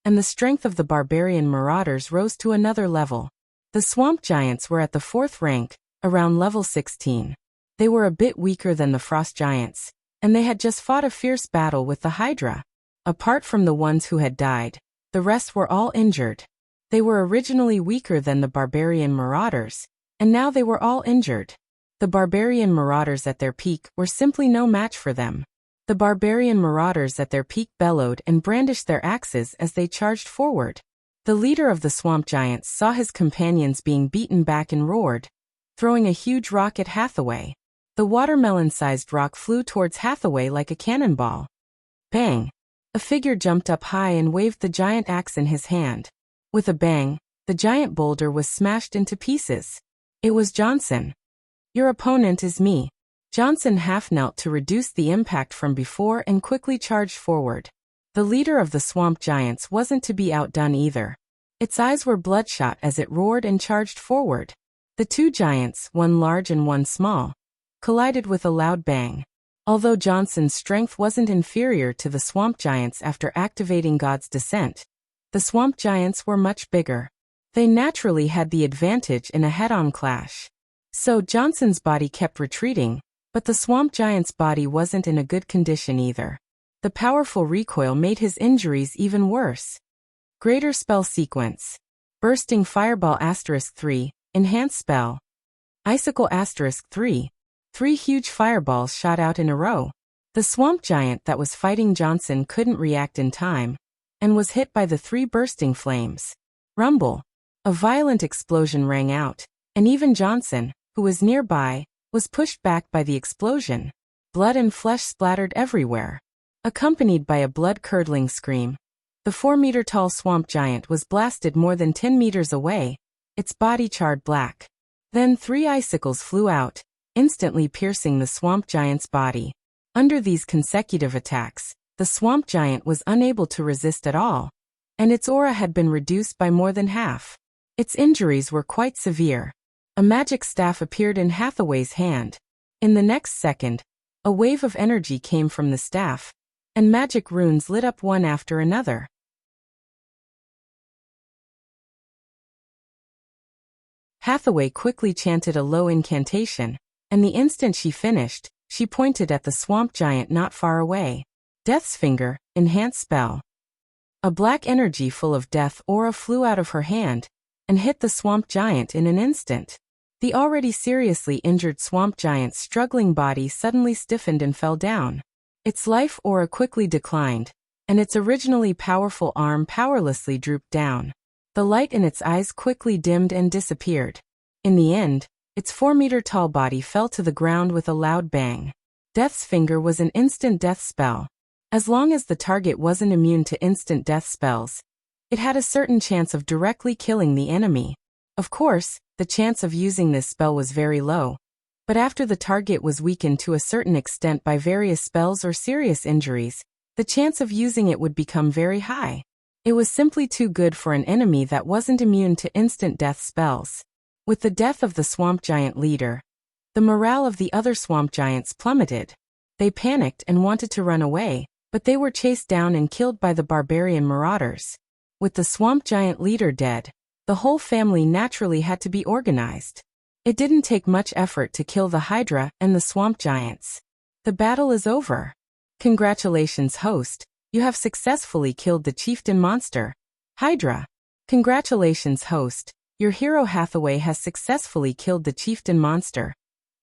and the strength of the barbarian marauders rose to another level. The swamp giants were at the 4th rank, around level 16. They were a bit weaker than the frost giants, and they had just fought a fierce battle with the Hydra. Apart from the ones who had died, the rest were all injured. They were originally weaker than the barbarian marauders, and now they were all injured. The barbarian marauders at their peak were simply no match for them. The barbarian marauders at their peak bellowed and brandished their axes as they charged forward. The leader of the swamp giants saw his companions being beaten back and roared, throwing a huge rock at Hathaway. The watermelon-sized rock flew towards Hathaway like a cannonball. Bang! A figure jumped up high and waved the giant axe in his hand. With a bang, the giant boulder was smashed into pieces. It was Johnson. "Your opponent is me." Johnson half-knelt to reduce the impact from before and quickly charged forward. The leader of the swamp giants wasn't to be outdone either. Its eyes were bloodshot as it roared and charged forward. The two giants, one large and one small, collided with a loud bang. Although Johnson's strength wasn't inferior to the swamp giants after activating God's Descent, the swamp giants were much bigger. They naturally had the advantage in a head-on clash. So Johnson's body kept retreating, but the swamp giant's body wasn't in a good condition either. The powerful recoil made his injuries even worse. Greater spell sequence. Bursting Fireball *3, enhanced spell. Icicle *3. 3 huge fireballs shot out in a row. The swamp giant that was fighting Johnson couldn't react in time, and was hit by the 3 bursting flames. Rumble. A violent explosion rang out, and even Johnson, who was nearby, was pushed back by the explosion. Blood and flesh splattered everywhere, accompanied by a blood-curdling scream. The 4-meter-tall swamp giant was blasted more than 10 meters away, its body charred black. Then 3 icicles flew out, instantly piercing the swamp giant's body. Under these consecutive attacks, the swamp giant was unable to resist at all, and its aura had been reduced by more than half. Its injuries were quite severe. A magic staff appeared in Hathaway's hand. In the next second, a wave of energy came from the staff, and magic runes lit up one after another. Hathaway quickly chanted a low incantation, and the instant she finished, she pointed at the swamp giant not far away. Death's Finger, enhanced spell. A black energy full of death aura flew out of her hand, and hit the swamp giant in an instant. The already seriously injured swamp giant's struggling body suddenly stiffened and fell down. Its life aura quickly declined, and its originally powerful arm powerlessly drooped down. The light in its eyes quickly dimmed and disappeared. In the end, its 4-meter-tall body fell to the ground with a loud bang. Death's Finger was an instant death spell. As long as the target wasn't immune to instant death spells, it had a certain chance of directly killing the enemy. Of course, the chance of using this spell was very low, but after the target was weakened to a certain extent by various spells or serious injuries, the chance of using it would become very high. It was simply too good for an enemy that wasn't immune to instant death spells. With the death of the swamp giant leader, the morale of the other swamp giants plummeted. They panicked and wanted to run away, but they were chased down and killed by the barbarian marauders. With the swamp giant leader dead, the whole family naturally had to be organized. It didn't take much effort to kill the Hydra and the swamp giants. The battle is over. Congratulations, host. You have successfully killed the chieftain monster, Hydra. Congratulations, host. Your hero Hathaway has successfully killed the chieftain monster,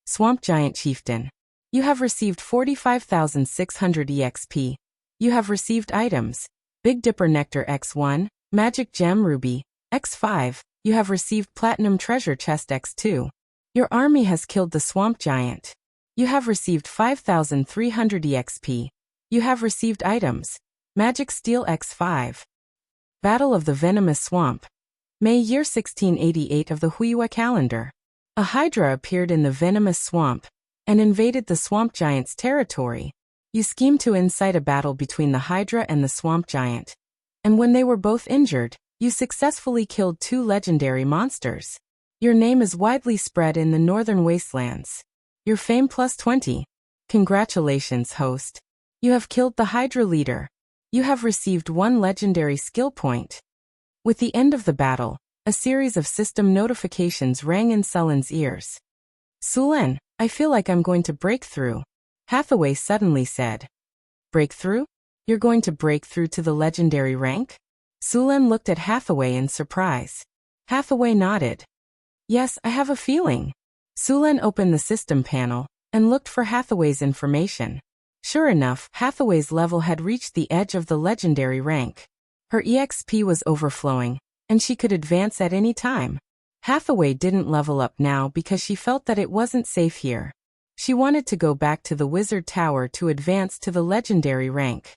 Swamp Giant Chieftain. You have received 45,600 EXP. You have received items: Big Dipper Nectar X1, Magic Gem Ruby, X5. You have received Platinum Treasure Chest X2. Your army has killed the Swamp Giant. You have received 5,300 EXP. You have received items: Magic Steel X5. Battle of the Venomous Swamp. May year 1688 of the Huiwa calendar. A Hydra appeared in the Venomous Swamp and invaded the Swamp Giant's territory. You schemed to incite a battle between the Hydra and the Swamp Giant, and when they were both injured, you successfully killed 2 legendary monsters. Your name is widely spread in the northern wastelands. Your fame +20. Congratulations, host. You have killed the Hydra leader. You have received 1 legendary skill point. With the end of the battle, a series of system notifications rang in Sullen's ears. Sulen, I feel like I'm going to break through. Hathaway suddenly said. Breakthrough? You're going to break through to the legendary rank? Sulan looked at Hathaway in surprise. Hathaway nodded. Yes, I have a feeling. Sulan opened the system panel and looked for Hathaway's information. Sure enough, Hathaway's level had reached the edge of the legendary rank. Her EXP was overflowing, and she could advance at any time. Hathaway didn't level up now because she felt that it wasn't safe here. She wanted to go back to the Wizard Tower to advance to the legendary rank.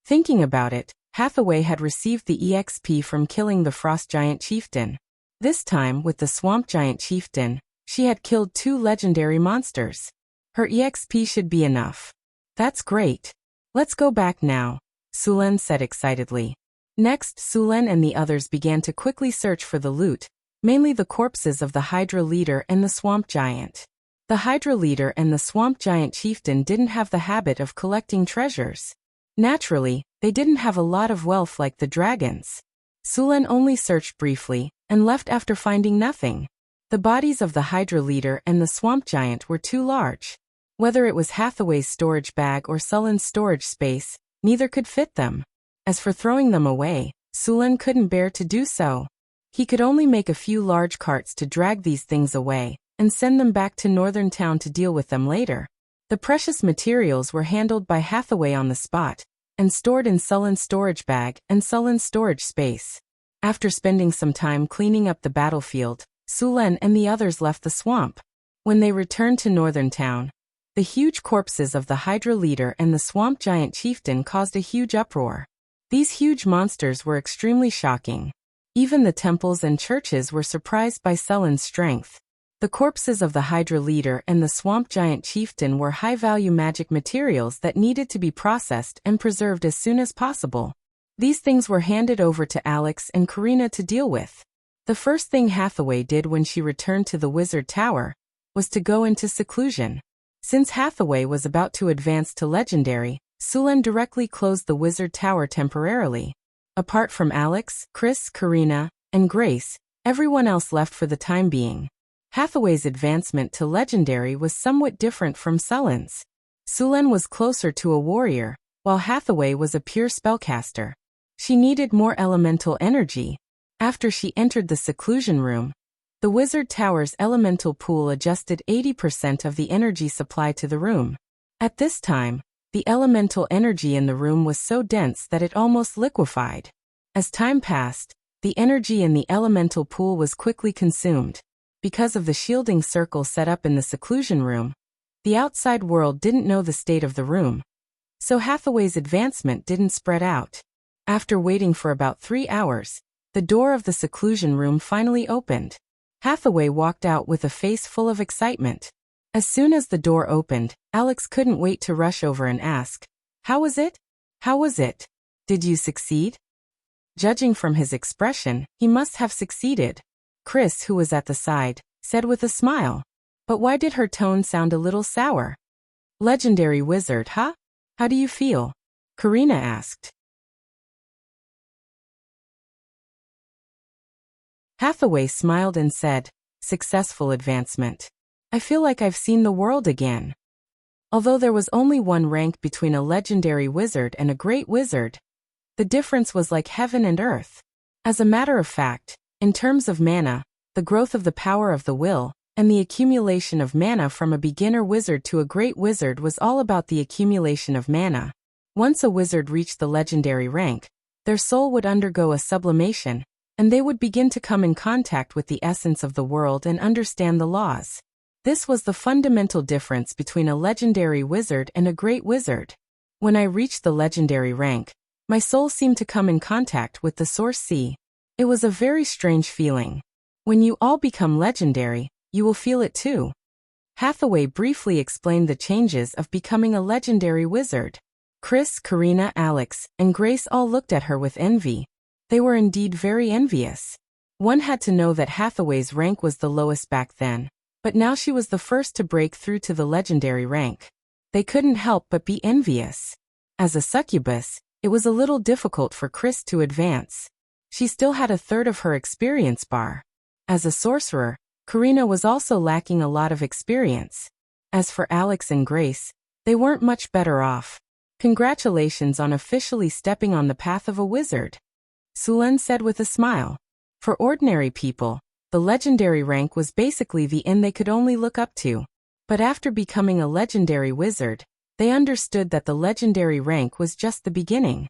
Thinking about it, Hathaway had received the EXP from killing the Frost Giant Chieftain. This time, with the Swamp Giant Chieftain, she had killed 2 legendary monsters. Her EXP should be enough. That's great. Let's go back now, Sulan said excitedly. Next, Sulan and the others began to quickly search for the loot, mainly the corpses of the Hydra leader and the Swamp Giant. The Hydra leader and the Swamp Giant Chieftain didn't have the habit of collecting treasures. Naturally, they didn't have a lot of wealth like the dragons. Sulan only searched briefly and left after finding nothing. The bodies of the Hydra leader and the Swamp Giant were too large. Whether it was Hathaway's storage bag or Sulan's storage space, neither could fit them. As for throwing them away, Sulan couldn't bear to do so. He could only make a few large carts to drag these things away and send them back to Northern Town to deal with them later. The precious materials were handled by Hathaway on the spot and stored in Sulan's storage bag and Sulan's storage space. After spending some time cleaning up the battlefield, Sulan and the others left the swamp. When they returned to Northern Town, the huge corpses of the Hydra leader and the Swamp Giant Chieftain caused a huge uproar. These huge monsters were extremely shocking. Even the temples and churches were surprised by Sulan's strength. The corpses of the Hydra leader and the Swamp Giant Chieftain were high-value magic materials that needed to be processed and preserved as soon as possible. These things were handed over to Alex and Karina to deal with. The first thing Hathaway did when she returned to the Wizard Tower was to go into seclusion. Since Hathaway was about to advance to Legendary, Sulan directly closed the Wizard Tower temporarily. Apart from Alex, Chris, Karina, and Grace, everyone else left for the time being. Hathaway's advancement to Legendary was somewhat different from Sulan's. Sulan was closer to a warrior, while Hathaway was a pure spellcaster. She needed more elemental energy. After she entered the seclusion room, the Wizard Tower's elemental pool adjusted 80% of the energy supply to the room. At this time, the elemental energy in the room was so dense that it almost liquefied. As time passed, the energy in the elemental pool was quickly consumed. Because of the shielding circle set up in the seclusion room, the outside world didn't know the state of the room. So Hathaway's advancement didn't spread out. After waiting for about 3 hours, the door of the seclusion room finally opened. Hathaway walked out with a face full of excitement. As soon as the door opened, Alex couldn't wait to rush over and ask, "How was it? How was it? Did you succeed?" Judging from his expression, he must have succeeded. Chris, who was at the side, said with a smile. But why did her tone sound a little sour? "Legendary wizard, huh? How do you feel?" Karina asked. Hathaway smiled and said, "Successful advancement. I feel like I've seen the world again." Although there was only one rank between a legendary wizard and a great wizard, the difference was like heaven and earth. As a matter of fact, in terms of mana, the growth of the power of the will, and the accumulation of mana from a beginner wizard to a great wizard was all about the accumulation of mana. Once a wizard reached the legendary rank, their soul would undergo a sublimation, and they would begin to come in contact with the essence of the world and understand the laws. This was the fundamental difference between a legendary wizard and a great wizard. When I reached the legendary rank, my soul seemed to come in contact with the source sea. It was a very strange feeling. When you all become legendary, you will feel it too. Hathaway briefly explained the changes of becoming a legendary wizard. Chris, Karina, Alex, and Grace all looked at her with envy. They were indeed very envious. One had to know that Hathaway's rank was the lowest back then, but now she was the first to break through to the legendary rank. They couldn't help but be envious. As a succubus, it was a little difficult for Chris to advance. She still had a third of her experience bar. As a sorcerer, Karina was also lacking a lot of experience. As for Alex and Grace, they weren't much better off. Congratulations on officially stepping on the path of a wizard, Sulen said with a smile. For ordinary people, the legendary rank was basically the end they could only look up to. But after becoming a legendary wizard, they understood that the legendary rank was just the beginning.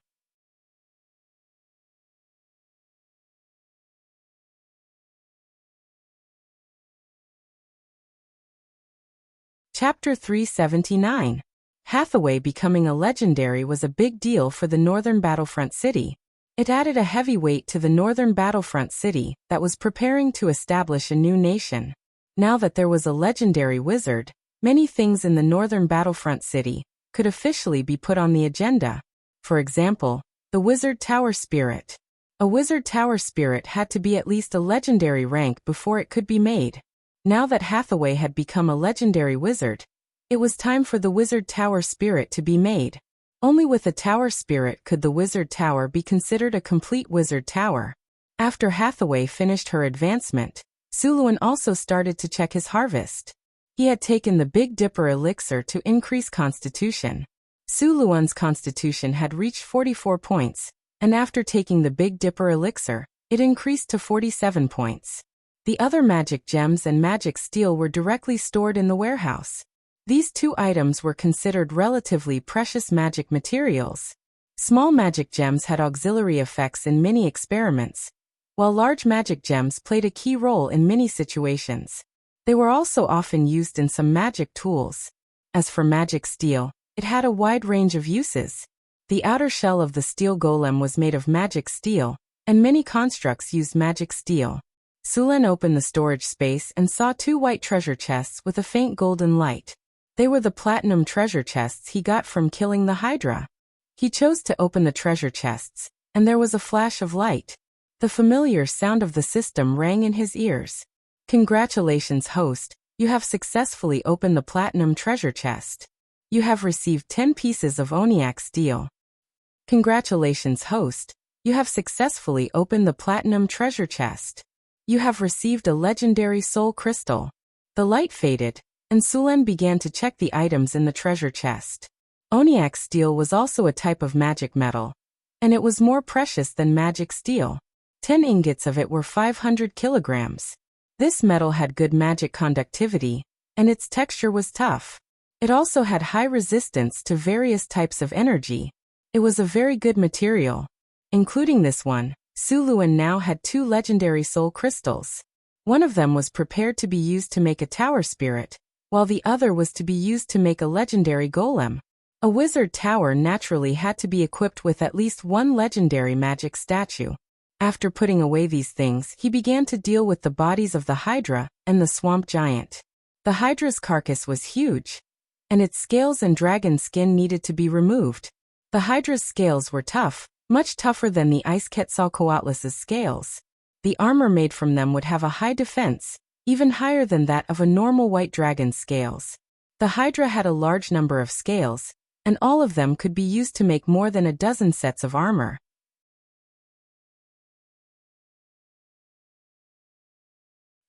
Chapter 379. Hathaway becoming a legendary was a big deal for the Northern Battlefront City. It added a heavy weight to the Northern Battlefront City that was preparing to establish a new nation. Now that there was a legendary wizard, many things in the Northern Battlefront City could officially be put on the agenda. For example, the Wizard Tower Spirit. A Wizard Tower Spirit had to be at least a legendary rank before it could be made. Now that Hathaway had become a legendary wizard, it was time for the Wizard Tower Spirit to be made. Only with a Tower Spirit could the Wizard Tower be considered a complete Wizard Tower. After Hathaway finished her advancement, Suluan also started to check his harvest. He had taken the Big Dipper elixir to increase constitution. Suluan's constitution had reached 44 points, and after taking the Big Dipper elixir, it increased to 47 points. The other magic gems and magic steel were directly stored in the warehouse. These two items were considered relatively precious magic materials. Small magic gems had auxiliary effects in many experiments, while large magic gems played a key role in many situations. They were also often used in some magic tools. As for magic steel, it had a wide range of uses. The outer shell of the steel golem was made of magic steel, and many constructs used magic steel. Sulen opened the storage space and saw two white treasure chests with a faint golden light. They were the platinum treasure chests he got from killing the Hydra. He chose to open the treasure chests, and there was a flash of light. The familiar sound of the system rang in his ears. Congratulations, host, you have successfully opened the platinum treasure chest. You have received 10 pieces of Oniac steel. Congratulations, host, you have successfully opened the platinum treasure chest. You have received a legendary soul crystal. The light faded, and Sulen began to check the items in the treasure chest. Oniac steel was also a type of magic metal, and it was more precious than magic steel. 10 ingots of it were 500 kilograms. This metal had good magic conductivity, and its texture was tough. It also had high resistance to various types of energy. It was a very good material. Including this one, Suluan now had 2 legendary soul crystals. One of them was prepared to be used to make a tower spirit, while the other was to be used to make a legendary golem. A wizard tower naturally had to be equipped with at least one legendary magic statue. After putting away these things, he began to deal with the bodies of the Hydra and the swamp giant. The Hydra's carcass was huge, and its scales and dragon skin needed to be removed. The Hydra's scales were tough, much tougher than the Ice Quetzalcoatlus' scales. The armor made from them would have a high defense, even higher than that of a normal white dragon's scales. The Hydra had a large number of scales, and all of them could be used to make more than a dozen sets of armor.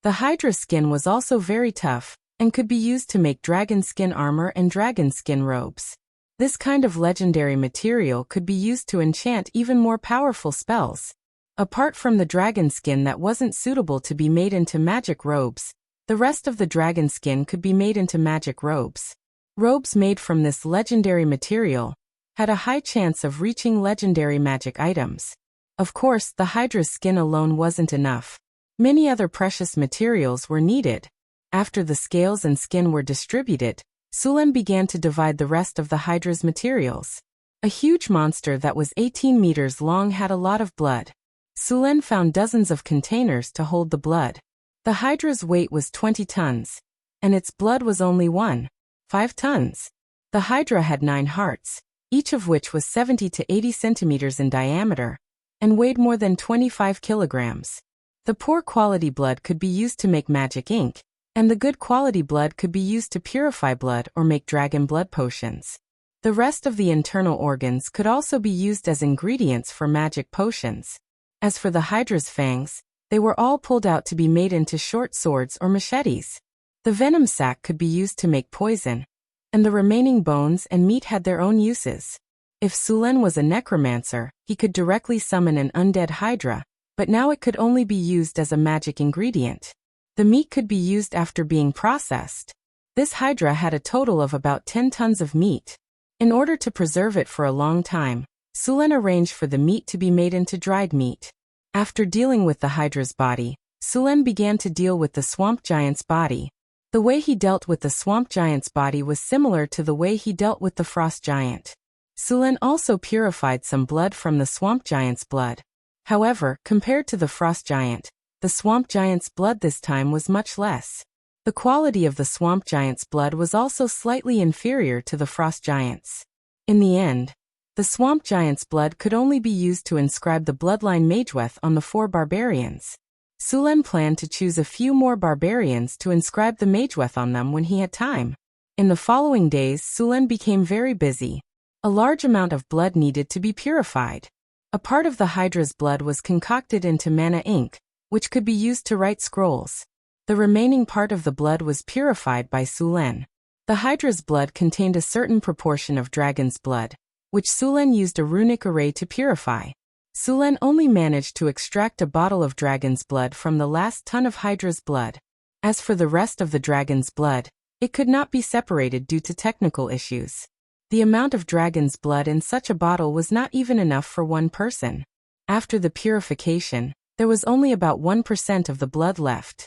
The Hydra skin was also very tough, and could be used to make dragon skin armor and dragon skin robes. This kind of legendary material could be used to enchant even more powerful spells. Apart from the dragon skin that wasn't suitable to be made into magic robes, the rest of the dragon skin could be made into magic robes. Robes made from this legendary material had a high chance of reaching legendary magic items. Of course, the Hydra's skin alone wasn't enough. Many other precious materials were needed. After the scales and skin were distributed, Sulen began to divide the rest of the Hydra's materials. A huge monster that was 18 meters long had a lot of blood. Sulen found dozens of containers to hold the blood. The Hydra's weight was 20 tons, and its blood was only 5 tons. The Hydra had 9 hearts, each of which was 70 to 80 centimeters in diameter, and weighed more than 25 kilograms. The poor quality blood could be used to make magic ink, and the good quality blood could be used to purify blood or make dragon blood potions. The rest of the internal organs could also be used as ingredients for magic potions. As for the Hydra's fangs, They were all pulled out to be made into short swords or machetes. The venom sac could be used to make poison, and the remaining bones and meat had their own uses. If Sulen was a necromancer, he could directly summon an undead hydra, but now it could only be used as a magic ingredient. The meat could be used after being processed. This hydra had a total of about 10 tons of meat. In order to preserve it for a long time, Sulen arranged for the meat to be made into dried meat. After dealing with the hydra's body, Sulen began to deal with the swamp giant's body. The way he dealt with the swamp giant's body was similar to the way he dealt with the frost giant. Sulen also purified some blood from the swamp giant's blood. However, compared to the frost giant, the swamp giant's blood this time was much less. The quality of the swamp giant's blood was also slightly inferior to the frost giant's. In the end, the swamp giant's blood could only be used to inscribe the bloodline Mageweth on the 4 barbarians. Sulen planned to choose a few more barbarians to inscribe the Mageweth on them when he had time. In the following days, Sulen became very busy. A large amount of blood needed to be purified. A part of the hydra's blood was concocted into mana ink, which could be used to write scrolls. The remaining part of the blood was purified by Sulen. The hydra's blood contained a certain proportion of dragon's blood, which Sulen used a runic array to purify. Sulen only managed to extract a bottle of dragon's blood from the last ton of hydra's blood. As for the rest of the dragon's blood, it could not be separated due to technical issues. The amount of dragon's blood in such a bottle was not even enough for one person. After the purification, there was only about 1% of the blood left.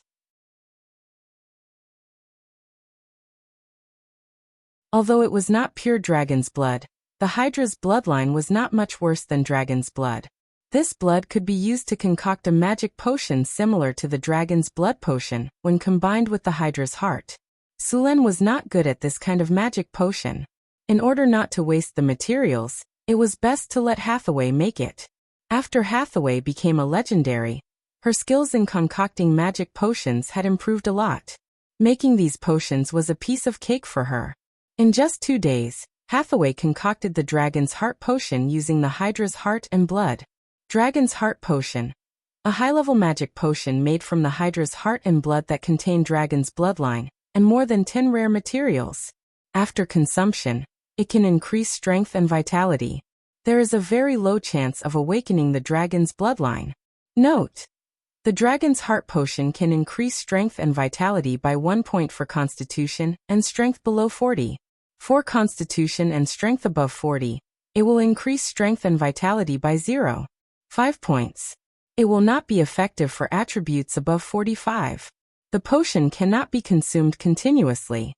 Although it was not pure dragon's blood, the hydra's bloodline was not much worse than dragon's blood. This blood could be used to concoct a magic potion similar to the dragon's blood potion when combined with the hydra's heart. Sulen was not good at this kind of magic potion. In order not to waste the materials, it was best to let Hathaway make it. After Hathaway became a legendary, her skills in concocting magic potions had improved a lot. Making these potions was a piece of cake for her. In just 2 days, Hathaway concocted the Dragon's Heart Potion using the Hydra's heart and blood. Dragon's Heart Potion, a high-level magic potion made from the Hydra's heart and blood that contained Dragon's bloodline, and more than 10 rare materials. After consumption, it can increase strength and vitality. There is a very low chance of awakening the Dragon's bloodline. Note: the Dragon's Heart Potion can increase strength and vitality by 1 point for Constitution and Strength below 40. For Constitution and Strength above 40, it will increase strength and vitality by 0.5 points. It will not be effective for attributes above 45. The potion cannot be consumed continuously.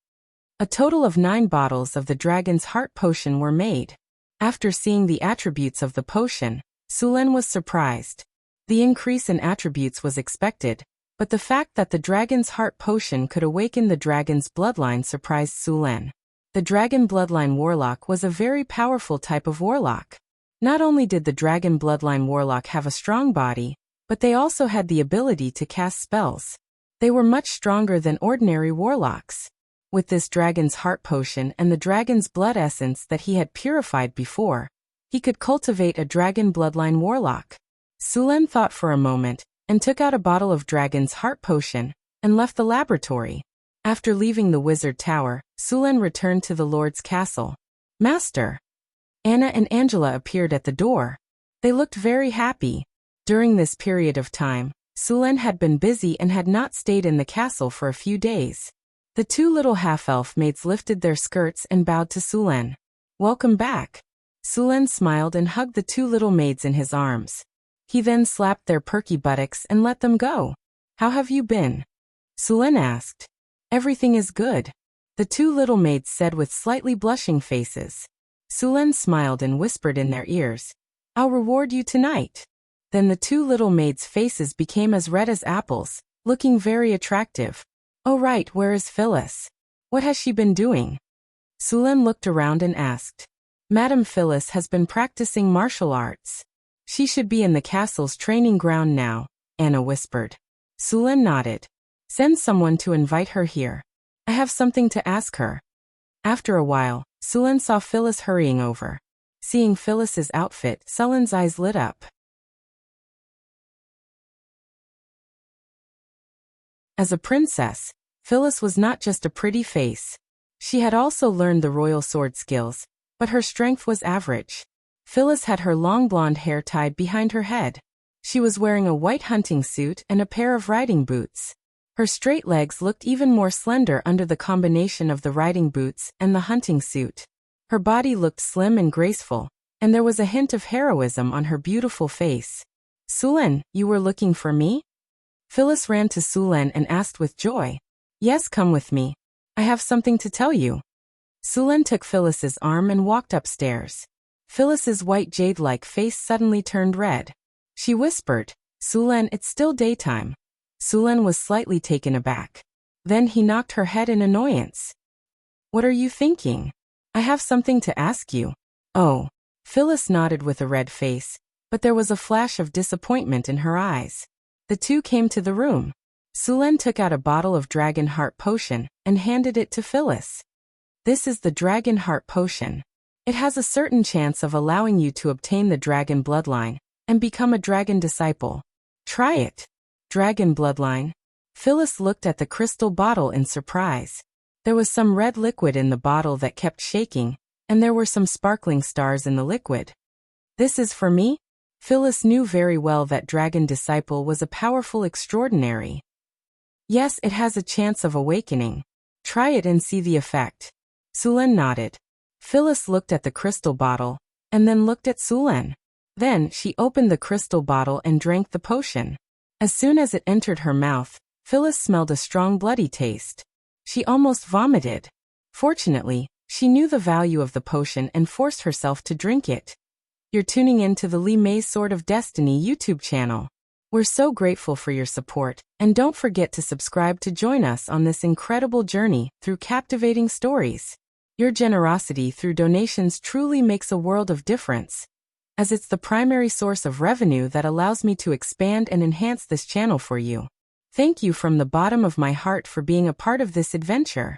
A total of 9 bottles of the Dragon's Heart Potion were made. After seeing the attributes of the potion, Sulen was surprised. The increase in attributes was expected, but the fact that the Dragon's Heart Potion could awaken the dragon's bloodline surprised Sulen. The Dragon Bloodline Warlock was a very powerful type of warlock. Not only did the Dragon Bloodline Warlock have a strong body, but they also had the ability to cast spells. They were much stronger than ordinary warlocks. With this Dragon's Heart Potion and the Dragon's Blood Essence that he had purified before, he could cultivate a Dragon Bloodline Warlock. Sulen thought for a moment, and took out a bottle of Dragon's Heart Potion, and left the laboratory. After leaving the Wizard Tower, Sulen returned to the Lord's castle. "Master!" Anna and Angela appeared at the door. They looked very happy. During this period of time, Sulen had been busy and had not stayed in the castle for a few days. The 2 little half-elf maids lifted their skirts and bowed to Sulen. "Welcome back." Sulen smiled and hugged the 2 little maids in his arms. He then slapped their perky buttocks and let them go. "How have you been?" Sulen asked. "Everything is good," the 2 little maids said with slightly blushing faces. Sulen smiled and whispered in their ears, "I'll reward you tonight." Then the 2 little maids' faces became as red as apples, looking very attractive. "Oh right, where is Phyllis? What has she been doing?" Sulen looked around and asked. "Madam Phyllis has been practicing martial arts. She should be in the castle's training ground now," Anna whispered. Sulen nodded. "Send someone to invite her here. I have something to ask her." After a while, Sulen saw Phyllis hurrying over. Seeing Phyllis's outfit, Sulen's eyes lit up. As a princess, Phyllis was not just a pretty face. She had also learned the royal sword skills, but her strength was average. Phyllis had her long blonde hair tied behind her head. She was wearing a white hunting suit and a pair of riding boots. Her straight legs looked even more slender under the combination of the riding boots and the hunting suit. Her body looked slim and graceful, and there was a hint of heroism on her beautiful face. "Sulen, you were looking for me?" Phyllis ran to Sulen and asked with joy. "Yes, come with me. I have something to tell you." Sulen took Phyllis's arm and walked upstairs. Phyllis's white jade-like face suddenly turned red. She whispered, "Sulen, it's still daytime." Sulen was slightly taken aback. Then he knocked her head in annoyance. "What are you thinking? I have something to ask you." "Oh." Phyllis nodded with a red face, but there was a flash of disappointment in her eyes. The two came to the room. Sulen took out a bottle of Dragon Heart Potion and handed it to Phyllis. "This is the Dragon Heart Potion. It has a certain chance of allowing you to obtain the dragon bloodline and become a dragon disciple. Try it." Dragon bloodline? Phyllis looked at the crystal bottle in surprise. There was some red liquid in the bottle that kept shaking, and there were some sparkling stars in the liquid. "This is for me?" Phyllis knew very well that Dragon Disciple was a powerful extraordinary. "Yes, it has a chance of awakening. Try it and see the effect." Sulen nodded. Phyllis looked at the crystal bottle, and then looked at Sulen. Then she opened the crystal bottle and drank the potion. As soon as it entered her mouth, Phyllis smelled a strong bloody taste. She almost vomited. Fortunately, she knew the value of the potion and forced herself to drink it. You're tuning in to the Li Mei's Sword of Destiny YouTube channel. We're so grateful for your support, and don't forget to subscribe to join us on this incredible journey through captivating stories. Your generosity through donations truly makes a world of difference, as it's the primary source of revenue that allows me to expand and enhance this channel for you. Thank you from the bottom of my heart for being a part of this adventure.